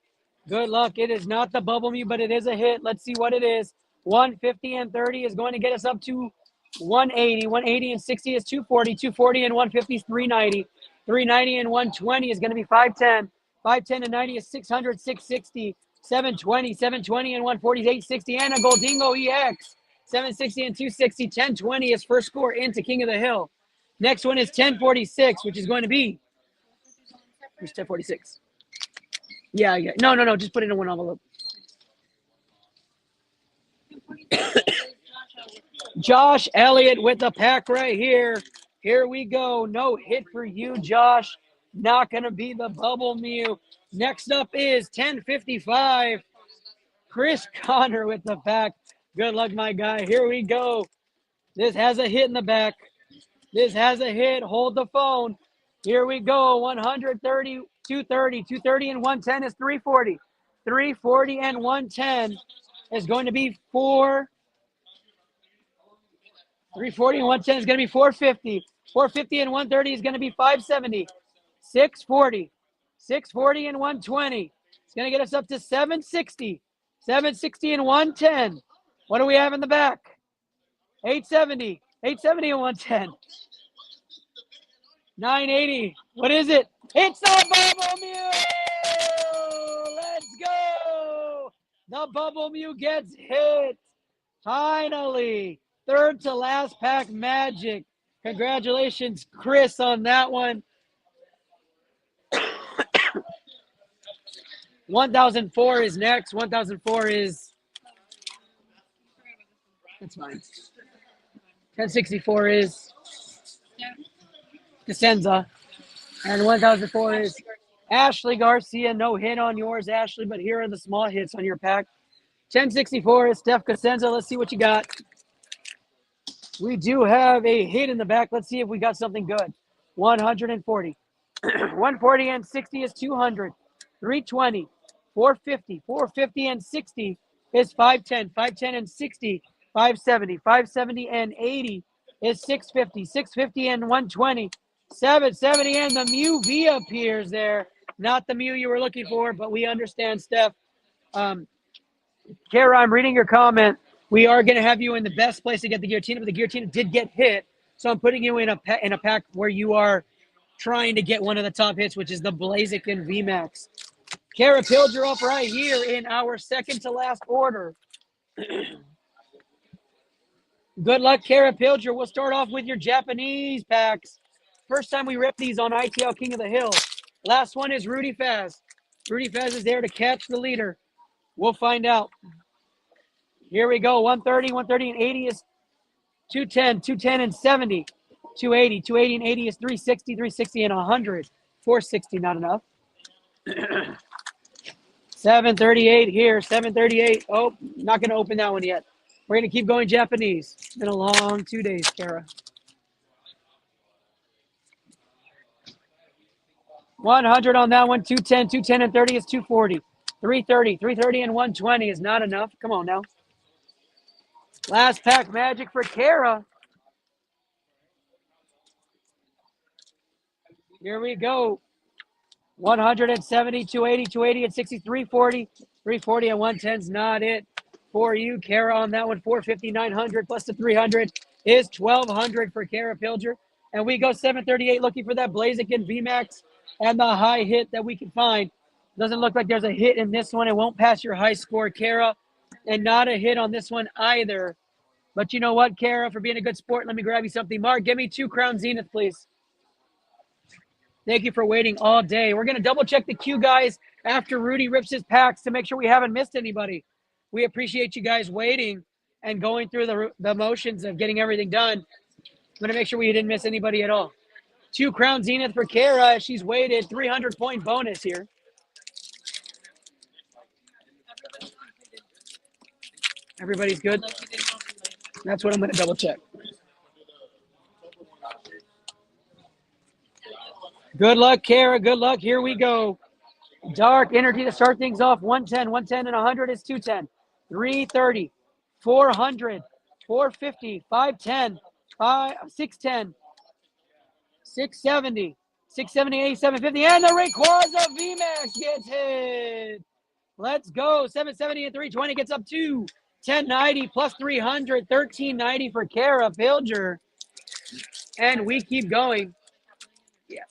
Good luck. It is not the Bubble Me, but it is a hit. Let's see what it is. 150 and 30 is going to get us up to 180. 180 and 60 is 240. 240 and 150 is 390. 390 and 120 is going to be 510. 510 and 90 is 600. 660. 720. 720 and 140 is 860. And a Goldingo EX. 760 and 260. 1020 is first score into King of the Hill. Next one is 1046, which is going to be. Who's 1046? Yeah. No. Just put it in one envelope. Josh Elliott with the pack right here. Here we go. No hit for you, Josh. Not going to be the Bubble Mew. Next up is 1055. Chris Connor with the pack. Good luck, my guy. Here we go. This has a hit in the back. This has a hit. Hold the phone. Here we go. 130, 230. 230 and 110 is 340. 340 and 110 is going to be 340 and 110 is going to be 450. 450 and 130 is going to be 570. 640. 640 and 120. It's going to get us up to 760. 760 and 110. What do we have in the back? 870. 870 and 110. 980. What is it? It's the Bubble Mew! Let's go! The Bubble Mew gets hit. Finally. Third to last pack magic. Congratulations, Chris, on that one. 1004 is next. 1004 is. That's fine. 1064 is Cosenza. And 1004 is Ashley Garcia. No hit on yours, Ashley, but here are the small hits on your pack. 1064 is Steph Cosenza. Let's see what you got. We do have a hit in the back. Let's see if we got something good. 140. 140 and 60 is 200. 320. 450. 450 and 60 is 510. 510 and 60. 570. 570 and 80 is 650. 650 and 120. 770 and the Mew V appears there. Not the Mew you were looking for, but we understand, Steph. Kara, I'm reading your comment. We are going to have you in the best place to get the Giratina, but the Giratina did get hit. So I'm putting you in a pack where you are trying to get one of the top hits, which is the Blaziken VMAX. Kara Pilger up right here in our second to last order. Good luck, Kara Pilger. We'll start off with your Japanese packs. First time we rip these on ITL King of the Hill. Last one is Rudy Faz. Rudy Faz is there to catch the leader. We'll find out. Here we go. 130, 130 and 80 is 210, 210 and 70. 280, 280 and 80 is 360, 360 and 100. 460, not enough. 738 here, 738. Oh, not going to open that one yet. We're going to keep going Japanese. It's been a long 2 days, Kara. 100 on that one, 210, 210 and 30 is 240. 330, 330 and 120 is not enough. Come on now. Last pack magic for Kara. Here we go. 170, 280, 280 and 60, 340. 340 and 110 is not it for you, Kara, on that one. 450, 900 plus the 300 is 1,200 for Kara Pilger. And we go 738 looking for that Blaziken VMAX and the high hit that we can find. Doesn't look like there's a hit in this one. It won't pass your high score, Kara. And not a hit on this one either. But you know what, Kara, for being a good sport, let me grab you something. Mark, give me 2 Crown Zenith, please. Thank you for waiting all day. We're going to double check the queue, guys, after Rudy rips his packs to make sure we haven't missed anybody. We appreciate you guys waiting and going through the motions of getting everything done. I'm going to make sure we didn't miss anybody at all. 2 Crown Zenith for Kara. She's waited. 300-point bonus here. Everybody's good? That's what I'm going to double check. Good luck, Kara. Good luck. Here we go. Dark energy to start things off. 110, 110 and 100 is 210. 330, 400, 450, 510, 610, 670, 670, 750, and the Rayquaza VMAX gets hit. Let's go. 770 and 320 gets up to 1090 plus 300, 1390 for Kara Pilger. And we keep going. Yeah.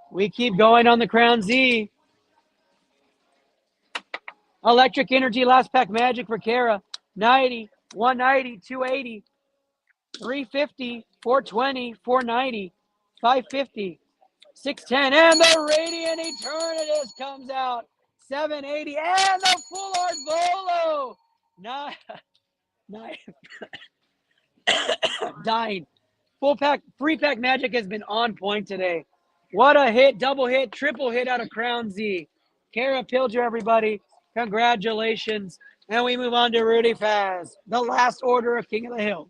We keep going on the Crown Z. Electric Energy last pack magic for Kara. 90, 190, 280, 350, 420, 490, 550, 610, and the Radiant Eternatus comes out. 780, and the Full Art Volo. Nine. Dying. Full pack, free pack magic has been on point today. What a hit, double hit, triple hit out of Crown Z. Kara Pilger, everybody. Congratulations. And we move on to Rudy Faz, the last order of King of the Hill.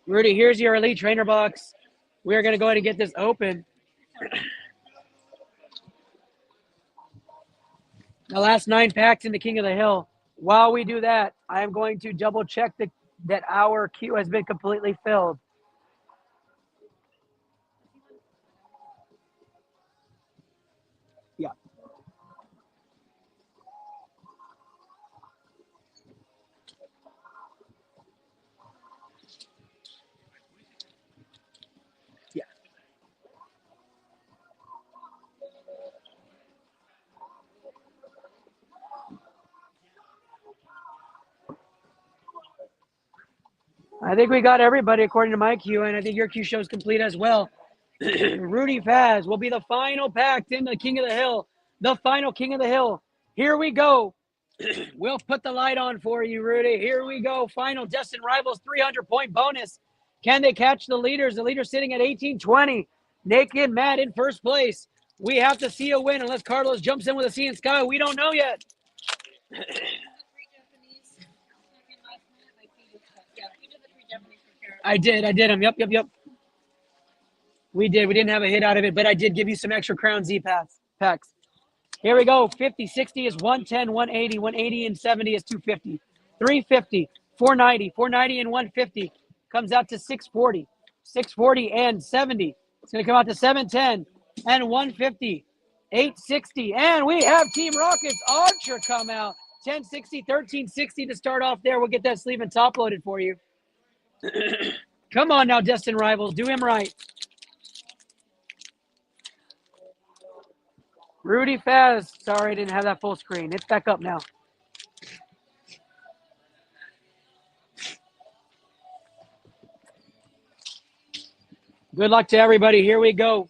Rudy, here's your Elite Trainer box. We are going to go ahead and get this open. The last 9 packs in the King of the Hill. While we do that, I am going to double check that our queue has been completely filled. Yeah. Yeah. I think we got everybody according to my queue, and I think your queue shows complete as well. Rudy Faz will be the final pack in the King of the Hill. The final King of the Hill. Here we go. We'll put the light on for you, Rudy. Here we go. Final Destin Rivals 300-point bonus. Can they catch the leaders? The leader sitting at 1820. Naked Matt in first place. We have to see a win unless Carlos jumps in with a sea and sky. We don't know yet. I did them. Yep. We did. We didn't have a hit out of it, but I did give you some extra Crown Z packs. Here we go. 50, 60 is 110, 180, 180 and 70 is 250. 350, 490, 490 and 150 comes out to 640. 640 and 70. It's going to come out to 710 and 150. 860. And we have Team Rocket's Archer come out. 1060, 1360 to start off there. We'll get that sleeve and top loaded for you. Come on now, Destin Rivals. Do him right. Rudy Faz. Sorry, I didn't have that full screen. It's back up now. Good luck to everybody. Here we go.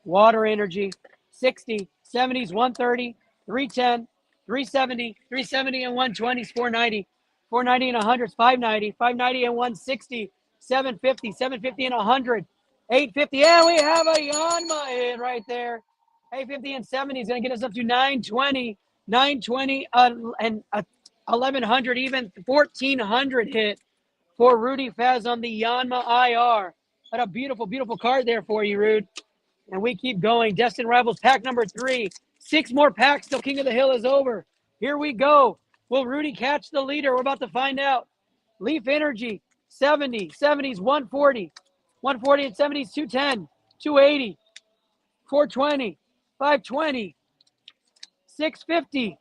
Water Energy. 60, 70s, 130, 310, 370, 370 and 120s, 490. 490 and 100s, 590, 590 and 160, 750, 750 and 100, 850. And we have a Yanma hit right there. 850 and 70 is going to get us up to 920, 920 and 1100, even 1400 hit for Rudy Faz on the Yanma IR. What a beautiful, beautiful card there for you, Rude. And we keep going. Destin Rivals pack number 3. 6 more packs till King of the Hill is over. Here we go. Will Rudy catch the leader? We're about to find out. Leaf Energy, 70, 70s, 140. 140 and 70s, 210, 280, 420, 520, 650,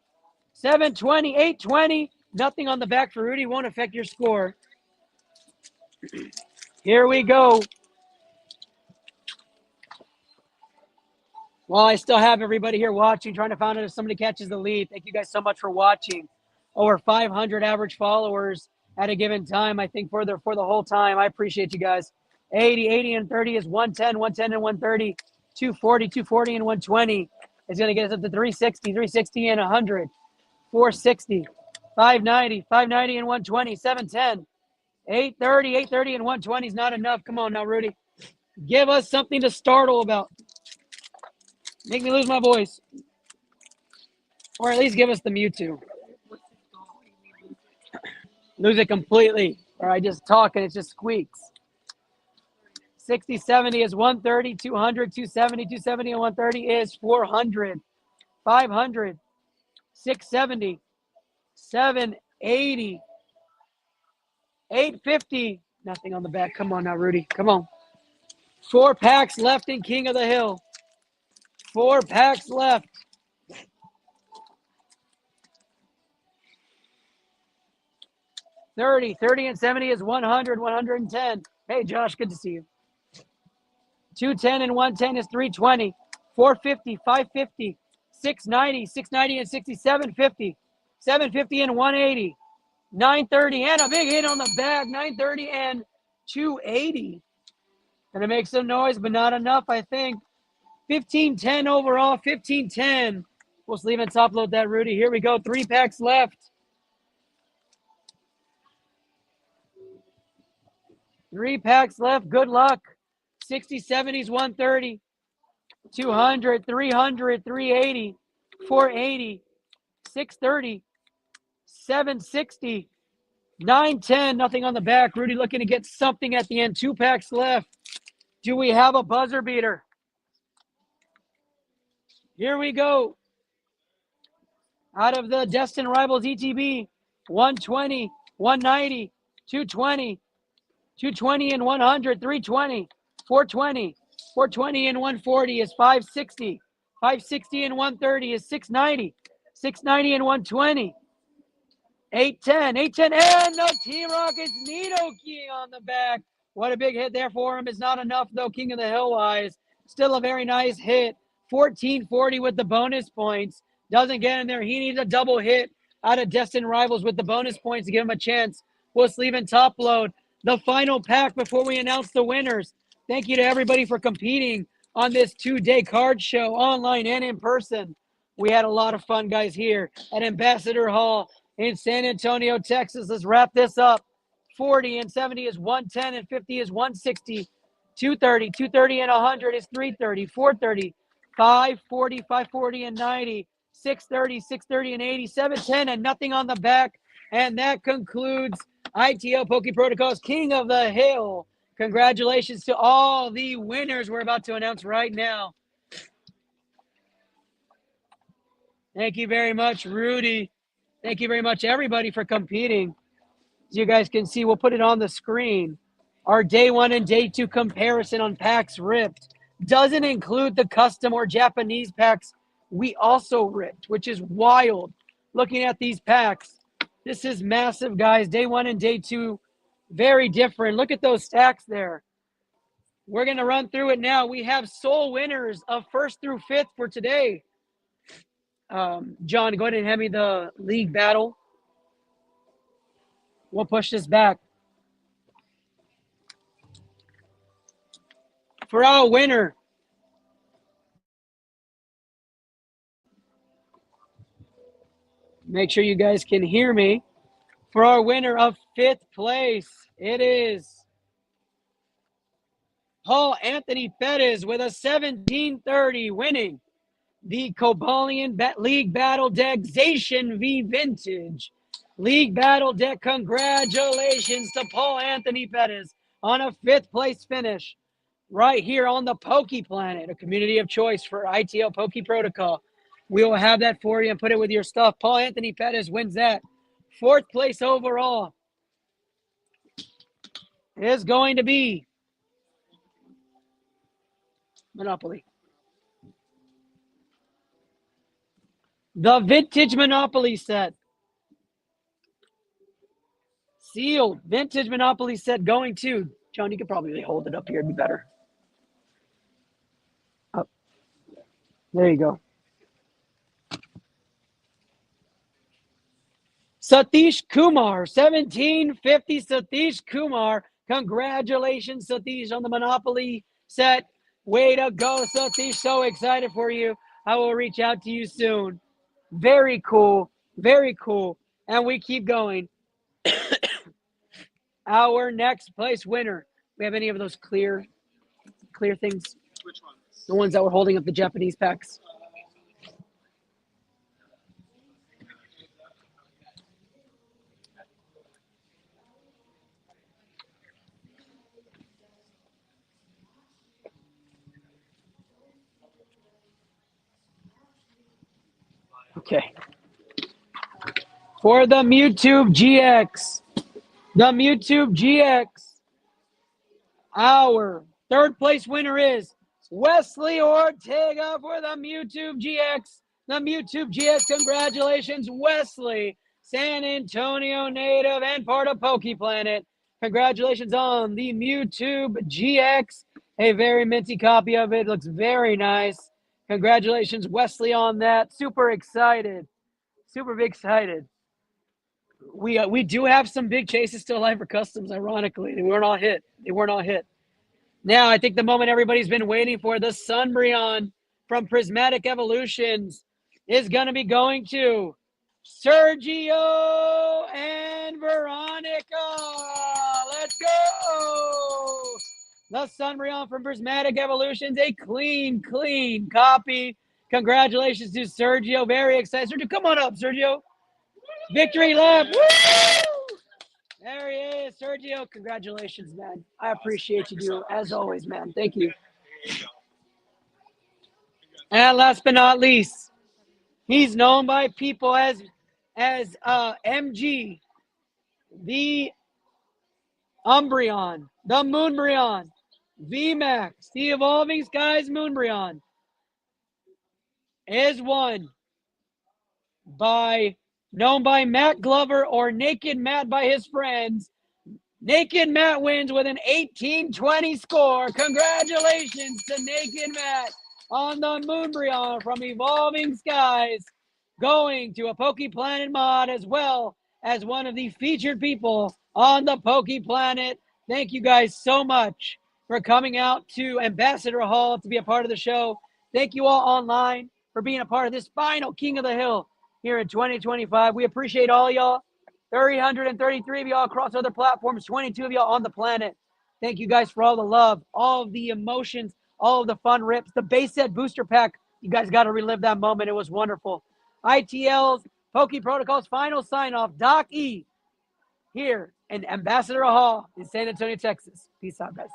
720, 820. Nothing on the back for Rudy. Won't affect your score. Here we go. Well, I still have everybody here watching, trying to find out if somebody catches the lead. Thank you guys so much for watching. Over 500 average followers at a given time, I think, for the whole time. I appreciate you guys. 80, 80 and 30 is 110, 110 and 130. 240, 240 and 120 is going to get us up to 360, 360 and 100. 460, 590, 590 and 120. 710, 830, 830 and 120 is not enough. Come on now, Rudy. Give us something to startle about. Make me lose my voice. Or at least give us the Mewtwo. Lose it completely. Or I just talk and it just squeaks. 60, 70 is 130, 200, 270, 270 and 130 is 400. 500, 670, 780, 850. Nothing on the back. Come on now, Rudy. Come on. 4 packs left in King of the Hill. 4 packs left. $30, 30 and 70 is 100, 110. Hey, Josh, good to see you. 210 and 110 is 320. 450, 550, 690, 690 and 60, 750. 750 and 180. 930 and a big hit on the bag. 930 and 280. Gonna make some noise, but not enough, I think. 1510 overall, 1510. We'll sleeve and top load that, Rudy. Here we go. 3 packs left. 3 packs left. Good luck. 60, 70s, 130. 200, 300, 380, 480, 630, 760, 910. Nothing on the back. Rudy looking to get something at the end. 2 packs left. Do we have a buzzer beater? Here we go. Out of the Destin Rivals ETB, 120, 190, 220, 220 and 100, 320, 420, 420 and 140 is 560, 560 and 130 is 690, 690 and 120, 810, 810, and the Team Rockets Nidoking on the back. What a big hit there for him. Is not enough, though, King of the Hill wise. Still a very nice hit. 1440 with the bonus points. Doesn't get in there. He needs a double hit out of Destin Rivals with the bonus points to give him a chance. We'll sleeve and top load the final pack before we announce the winners. Thank you to everybody for competing on this 2-day card show, online and in person. We had a lot of fun, guys, here at Ambassador Hall in San Antonio, Texas. Let's wrap this up. 40 and 70 is 110 and 50 is 160. 230, 230 and 100 is 330, 430, 540, 540 and 90, 630, 630 and 80, 710 and nothing on the back. And that concludes ITL Poke Protocols King of the Hill Congratulations to all the winners we're about to announce right now. Thank you very much, Rudy. Thank you very much, everybody, for competing. As you guys can see, we'll put it on the screen. Our day 1 and day 2 comparison on packs ripped doesn't include the custom or Japanese packs we also ripped, which is wild. Looking at these packs, this is massive, guys. Day 1 and day 2, very different. Look at those stacks there. We're going to run through it now. We have sole winners of 1st through 5th for today. John, go ahead and hand me the league battle. We'll push this back. For our winner, make sure you guys can hear me. For our winner of 5th place, it is Paul Anthony Perez with a 1730 winning the Cobalian League Battle Deck Zation V Vintage League Battle Deck. Congratulations to Paul Anthony Perez on a 5th place finish right here on the Poke Planet, a community of choice for ITL Poke Protocol. We will have that for you and put it with your stuff. Paul Anthony Perez wins that. 4th place overall is going to be Monopoly. The Vintage Monopoly set. Sealed Vintage Monopoly set going to John. You could probably hold it up here. It'd be better. Oh, there you go. Satish Kumar, 1750 Satish Kumar. Congratulations, Satish, on the Monopoly set. Way to go, Satish. So excited for you. I will reach out to you soon. Very cool. Very cool. And we keep going. Our next place winner. We have any of those clear things? Which ones? The ones that were holding up the Japanese packs. Okay. For the Mewtwo GX. The Mewtwo GX. Our 3rd place winner is Wesley Ortega for the Mewtwo GX. The Mewtwo GX, congratulations, Wesley. San Antonio native and part of Poke Planet. Congratulations on the Mewtwo GX. A very minty copy of it. Looks very nice. Congratulations, Wesley, on that. Super excited. Super big excited. We do have some big chases still alive for customs, ironically. They weren't all hit. Now, I think the moment everybody's been waiting for, the Sunbreon from Prismatic Evolutions is going to be going to Sergio and Veronica. Let's go. The Sunbreon from Prismatic Evolutions, a clean copy. Congratulations to Sergio. Very excited. Sergio, come on up, Sergio. Victory lap. Woo! There he is, Sergio. Congratulations, man. I appreciate you, as always, man. Thank you. And last but not least, he's known by people as MG, the Umbreon, the Moonbreon, VMAX, the Evolving Skies Moonbreon, is known by Matt Glover or Naked Matt by his friends. Naked Matt wins with an 1820 score. Congratulations to Naked Matt on the Moonbreon from Evolving Skies, going to a Poke Planet mod as well as one of the featured people on the Poke Planet. Thank you guys so much for coming out to Ambassador Hall to be a part of the show. Thank you all online for being a part of this final King of the Hill here in 2025. We appreciate all y'all. 333 of y'all across other platforms, 22 of y'all on the planet. Thank you guys for all the love, all of the emotions, all of the fun rips. The base set booster pack, you guys got to relive that moment. It was wonderful. ITL's Poke Protocol's final sign-off. Doc E here in Ambassador Hall in San Antonio, Texas. Peace out, guys.